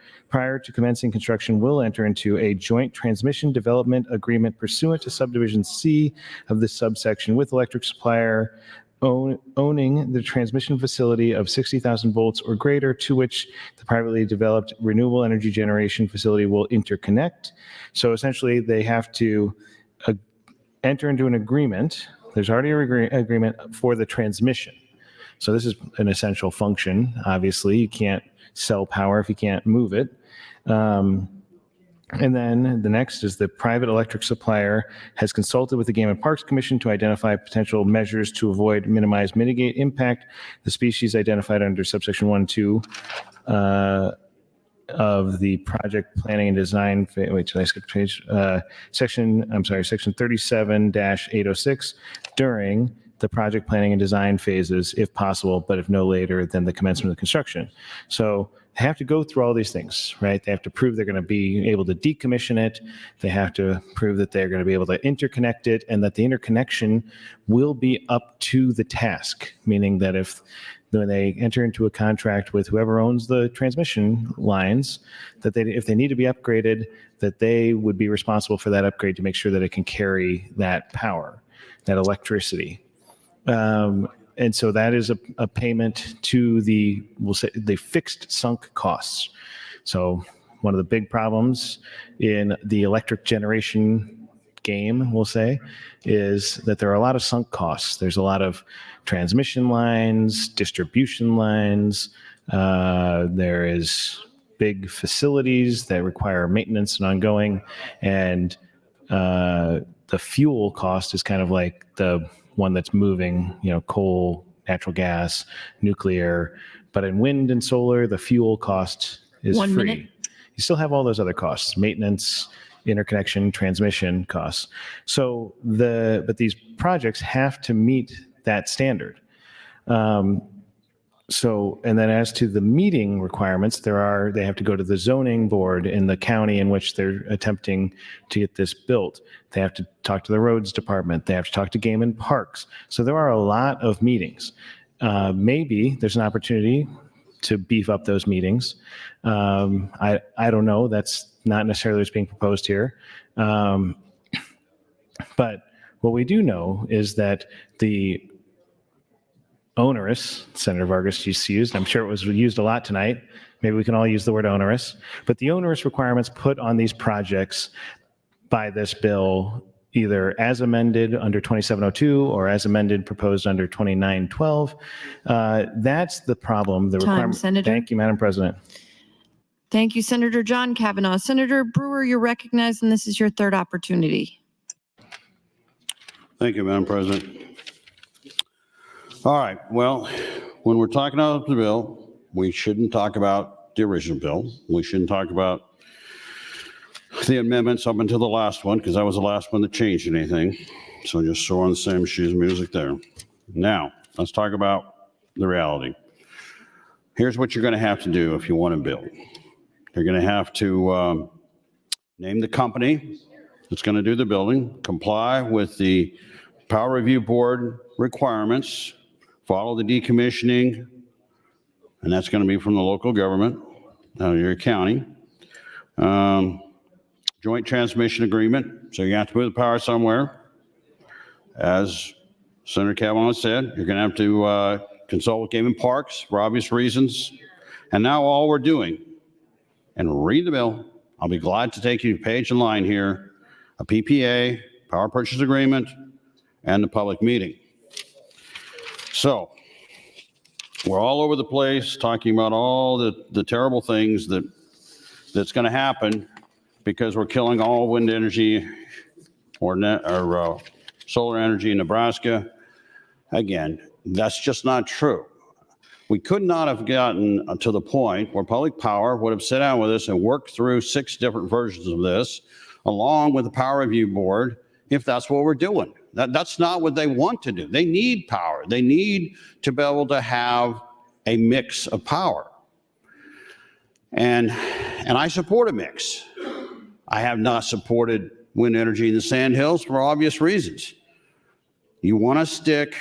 [SPEAKER 13] to commencing construction will enter into a joint transmission development agreement pursuant to subdivision C of this subsection with electric supplier owning the transmission facility of 60,000 volts or greater to which the privately developed renewable energy generation facility will interconnect. So essentially they have to enter into an agreement. There's already an agreement for the transmission. So this is an essential function. Obviously, you can't sell power if you can't move it. And then the next is the private electric supplier has consulted with the Game and Parks Commission to identify potential measures to avoid, minimize, mitigate impact the species identified under subsection 1 and 2 of the project planning and design. Wait, did I skip a page? Section 37-806 during the project planning and design phases, if possible, but if no later than the commencement of the construction. So they have to go through all these things, right? They have to prove they're going to be able to decommission it. They have to prove that they're going to be able to interconnect it and that the interconnection will be up to the task, meaning that when they enter into a contract with whoever owns the transmission lines, that if they need to be upgraded, that they would be responsible for that upgrade to make sure that it can carry that power, that electricity. And so that is a payment to we'll say the fixed sunk costs. So one of the big problems in the electric generation game, we'll say, is that there are a lot of sunk costs. There's a lot of transmission lines, distribution lines. There is big facilities that require maintenance and ongoing. And the fuel cost is kind of like the one that's moving, coal, natural gas, nuclear. But in wind and solar, the fuel cost is free.
[SPEAKER 3] 1 minute.
[SPEAKER 13] You still have all those other costs, maintenance, interconnection, transmission costs. So but these projects have to meet that standard. And then as to the meeting requirements, they have to go to the zoning board in the county in which they're attempting to get this built. They have to talk to the roads department. They have to talk to Game and Parks. So there are a lot of meetings. Maybe there's an opportunity to beef up those meetings. I don't know. That's not necessarily what's being proposed here. But what we do know is that the onerous, Senator Vargas just used, I'm sure it was used a lot tonight. Maybe we can all use the word onerous. But the onerous requirements put on these projects by this bill, either as amended under 2702 or as amended proposed under 2912, that's the problem. The
[SPEAKER 3] Time, Senator.
[SPEAKER 13] Thank you, Madam President.
[SPEAKER 3] Thank you, Senator John Kavanaugh. Senator Brewer, you're recognized, and this is your third opportunity.
[SPEAKER 16] Thank you, Madam President. All right. Well, when we're talking about the bill, we shouldn't talk about the original bill. We shouldn't talk about the amendments up until the last one, because that was the last one that changed anything. So just so we're on the same sheet of music there. Now, let's talk about the reality. Here's what you're going to have to do if you want to build. You're going to have to name the company that's going to do the building, comply with the Power Review Board requirements, follow the decommissioning, and that's going to be from the local government, your county. Joint transmission agreement, so you have to move the power somewhere. As Senator Kavanaugh said, you're going to have to consult with Game and Parks for obvious reasons. And now all we're doing, and read the bill, I'll be glad to take you page and line here, a PPA, power purchase agreement, and the public meeting. So we're all over the place talking about all the terrible things that that's going to happen because we're killing all wind energy or solar energy in Nebraska. Again, that's just not true. We could not have gotten to the point where Public Power would have sat down with us and worked through 6 different versions of this, along with the Power Review Board, if that's what we're doing. That's not what they want to do. They need power. They need to be able to have a mix of power. And I support a mix. I have not supported wind energy in the Sandhills for obvious reasons. You want to stick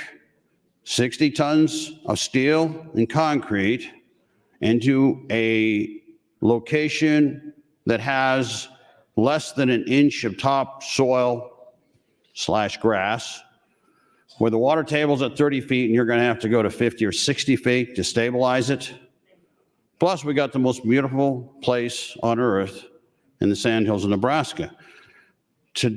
[SPEAKER 16] 60 tons of steel and concrete into a location that has less than an inch of topsoil/grass, where the water table's at 30 feet and you're going to have to go to 50 or 60 feet to stabilize it. Plus, we got the most beautiful place on earth in the Sandhills of Nebraska. To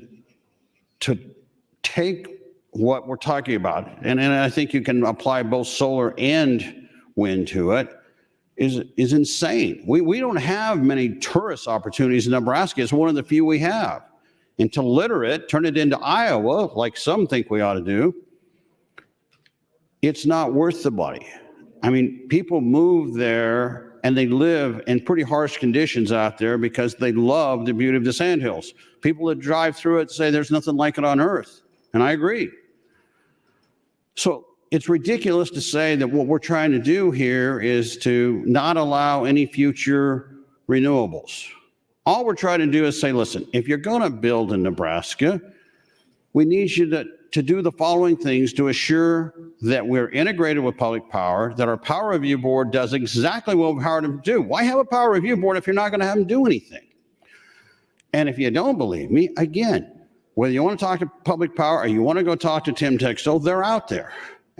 [SPEAKER 16] take what we're talking about, and I think you can apply both solar and wind to it, is insane. We don't have many tourist opportunities in Nebraska. It's one of the few we have. And to litter it, turn it into Iowa, like some think we ought to do, it's not worth the money. I mean, people move there and they live in pretty harsh conditions out there because they love the beauty of the Sandhills. People that drive through it say there's nothing like it on earth. And I agree. So it's ridiculous to say that what we're trying to do here is to not allow any future renewables. All we're trying to do is say, listen, if you're going to build in Nebraska, we need you to do the following things to assure that we're integrated with Public Power, that our Power Review Board does exactly what we've hired them to do. Why have a Power Review Board if you're not going to have them do anything? And if you don't believe me, again, whether you want to talk to Public Power or you want to go talk to Tim Texel, they're out there.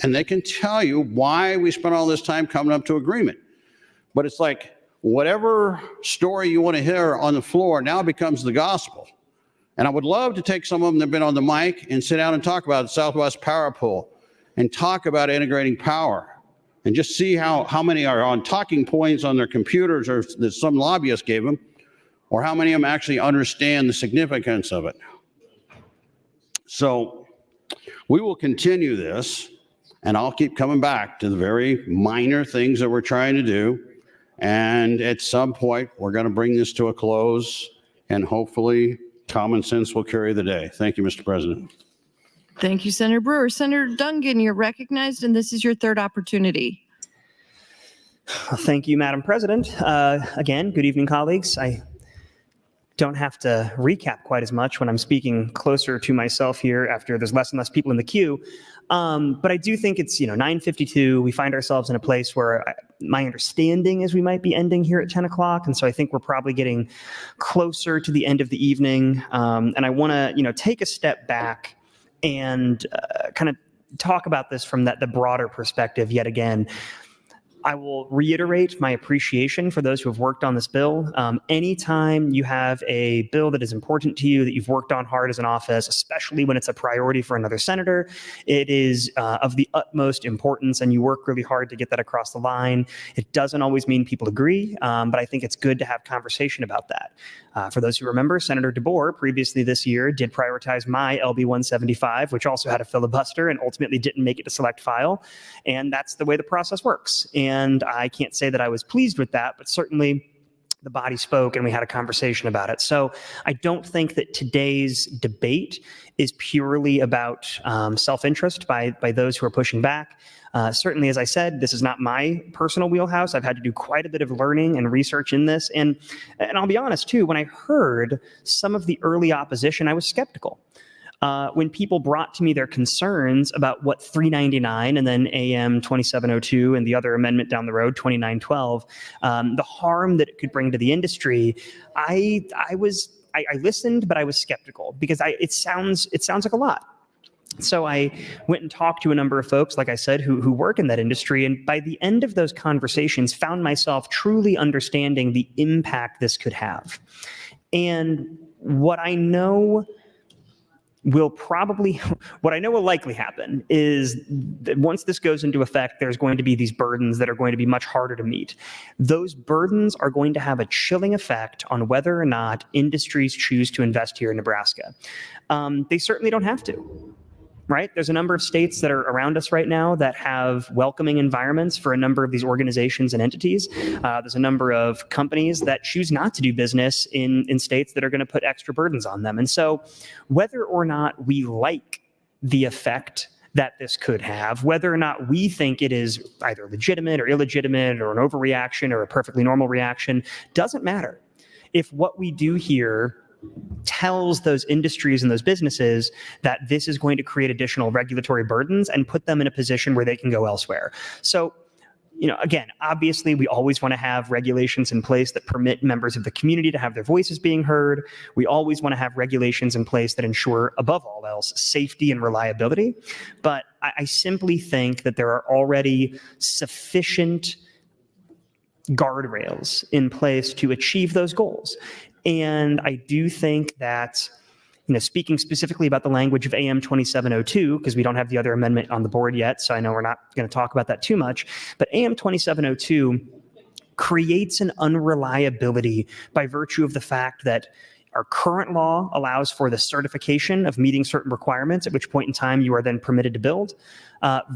[SPEAKER 16] And they can tell you why we spent all this time coming up to agreement. But it's like whatever story you want to hear on the floor now becomes the gospel. And I would love to take some of them that have been on the mic and sit down and talk about the Southwest Power Pool and talk about integrating power and just see how many are on talking points on their computers or that some lobbyist gave them, or how many of them actually understand the significance of it. So we will continue this, and I'll keep coming back to the very minor things that we're trying to do. And at some point, we're going to bring this to a close, and hopefully common sense will carry the day. Thank you, Mr. President.
[SPEAKER 3] Thank you, Senator Brewer. Senator Dungan, you're recognized, and this is your 3rd opportunity.
[SPEAKER 18] Thank you, Madam President. Again, good evening, colleagues. I don't have to recap quite as much when I'm speaking closer to myself here after there's less and less people in the queue. But I do think it's, 9:52. We find ourselves in a place where my understanding is we might be ending here at 10 o'clock. And so I think we're probably getting closer to the end of the evening. And I want to, take a step back and kind of talk about this from the broader perspective yet again. I will reiterate my appreciation for those who have worked on this bill. Anytime you have a bill that is important to you, that you've worked on hard as an office, especially when it's a priority for another senator, it is of the utmost importance, and you work really hard to get that across the line. It doesn't always mean people agree, but I think it's good to have conversation about that. For those who remember, Senator DeBoer previously this year did prioritize my LB 175, which also had a filibuster and ultimately didn't make it to select file. And that's the way the process works. And I can't say that I was pleased with that, but certainly the body spoke and we had a conversation about it. So I don't think that today's debate is purely about self-interest by those who are pushing back. Certainly, as I said, this is not my personal wheelhouse. I've had to do quite a bit of learning and research in this. And I'll be honest, too, when I heard some of the early opposition, I was skeptical. When people brought to me their concerns about what 399 and then AM 2702 and the other amendment down the road, 2912, the harm that it could bring to the industry, I listened, but I was skeptical because it sounds like a lot. So I went and talked to a number of folks, like I said, who work in that industry. And by the end of those conversations, found myself truly understanding the impact this could have. And what I know will probably, what I know will likely happen is that once this goes into effect, there's going to be these burdens that are going to be much harder to meet. Those burdens are going to have a chilling effect on whether or not industries choose to invest here in Nebraska. They certainly don't have to. Right? There's a number of states that are around us right now that have welcoming environments for a number of these organizations and entities. There's a number of companies that choose not to do business in states that are going to put extra burdens on them. And so whether or not we like the effect that this could have, whether or not we think it is either legitimate or illegitimate or an overreaction or a perfectly normal reaction, doesn't matter. If what we do here tells those industries and those businesses that this is going to create additional regulatory burdens and put them in a position where they can go elsewhere. So, again, obviously we always want to have regulations in place that permit members of the community to have their voices being heard. We always want to have regulations in place that ensure, above all else, safety and reliability. But I simply think that there are already sufficient guardrails in place to achieve those goals. And I do think that, speaking specifically about the language of AM 2702, because we don't have the other amendment on the board yet, so I know we're not going to talk about that too much, but AM 2702 creates an unreliability by virtue of the fact that our current law allows for the certification of meeting certain requirements, at which point in time you are then permitted to build,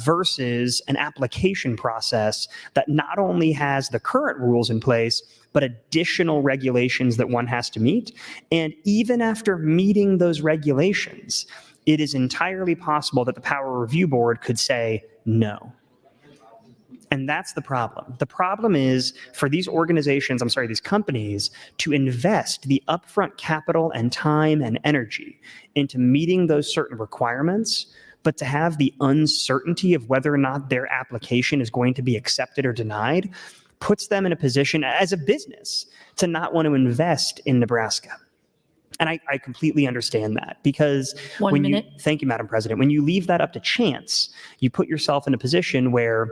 [SPEAKER 18] versus an application process that not only has the current rules in place, but additional regulations that one has to meet. And even after meeting those regulations, it is entirely possible that the Power Review Board could say no. And that's the problem. The problem is for these these companies to invest the upfront capital and time and energy into meeting those certain requirements, but to have the uncertainty of whether or not their application is going to be accepted or denied puts them in a position as a business to not want to invest in Nebraska. And I completely understand that because thank you, Madam President, when you leave that up to chance, you put yourself in a position where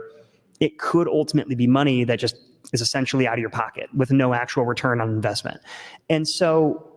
[SPEAKER 18] it could ultimately be money that just is essentially out of your pocket with no actual return on investment. And so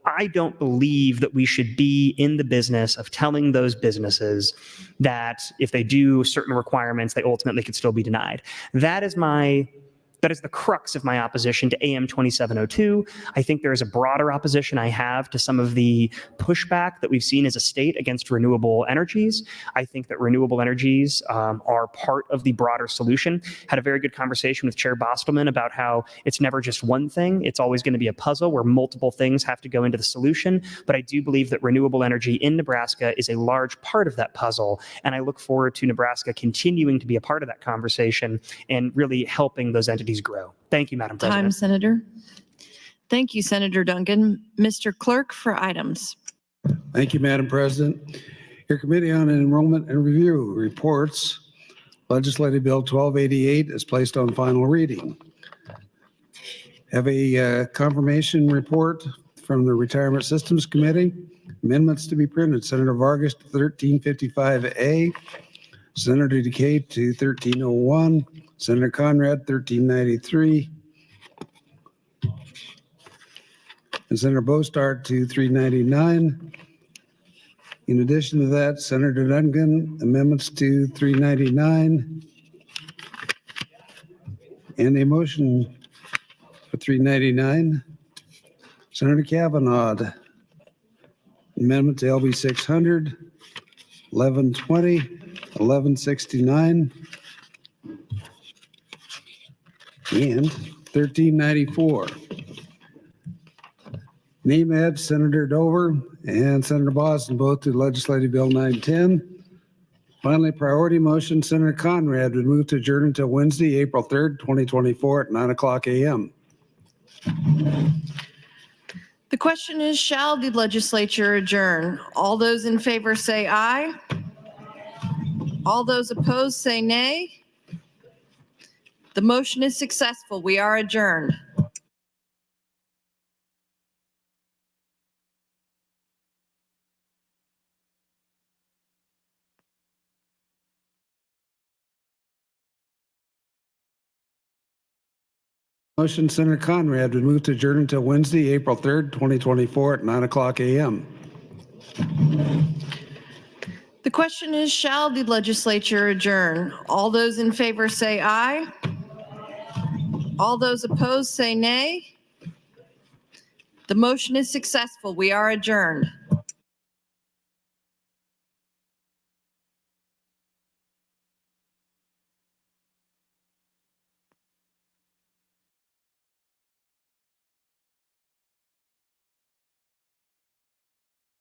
[SPEAKER 18] I don't believe that we should be in the business of telling those businesses that if they do certain requirements, they ultimately could still be denied. That is the crux of my opposition to AM 2702. I think there is a broader opposition I have to some of the pushback that we've seen as a state against renewable energies. I think that renewable energies are part of the broader solution. Had a very good conversation with Chair Bostelman about how it's never just one thing. It's always going to be a puzzle where multiple things have to go into the solution. But I do believe that renewable energy in Nebraska is a large part of that puzzle. And I look forward to Nebraska continuing to be a part of that conversation and really helping those entities grow. Thank you, Madam President.
[SPEAKER 3] Time, Senator. Thank you, Senator Duncan. Mr. Clerk for items.
[SPEAKER 2] Thank you, Madam President. Your Committee on Enrollment and Review reports Legislative Bill 1288 is placed on final reading. Have a confirmation report from the Retirement Systems Committee. Amendments to be printed. Senator Vargas to 1355A, Senator Decay to 1301, Senator Conrad 1393, and Senator Bostard to 399. In addition to that, Senator Duncan, amendments to 399, and a motion for 399. Senator Kavanaugh, amendment to LB 600, 1120, 1169, and 1394. NAMED, Senator Dover and Senator Boston, both to Legislative Bill 910. Finally, priority motion, Senator Conrad would move to adjourn until Wednesday, April 3rd, 2024 at 9:00 a.m.
[SPEAKER 3] The question is, shall the legislature adjourn? All those in favor say aye. All those opposed say nay. The motion is successful. We are adjourned.
[SPEAKER 2] Motion, Senator Conrad would move to adjourn until Wednesday, April 3rd, 2024 at 9:00 a.m.
[SPEAKER 3] The question is, shall the legislature adjourn? All those in favor say aye. All those opposed say nay. The motion is successful. We are adjourned.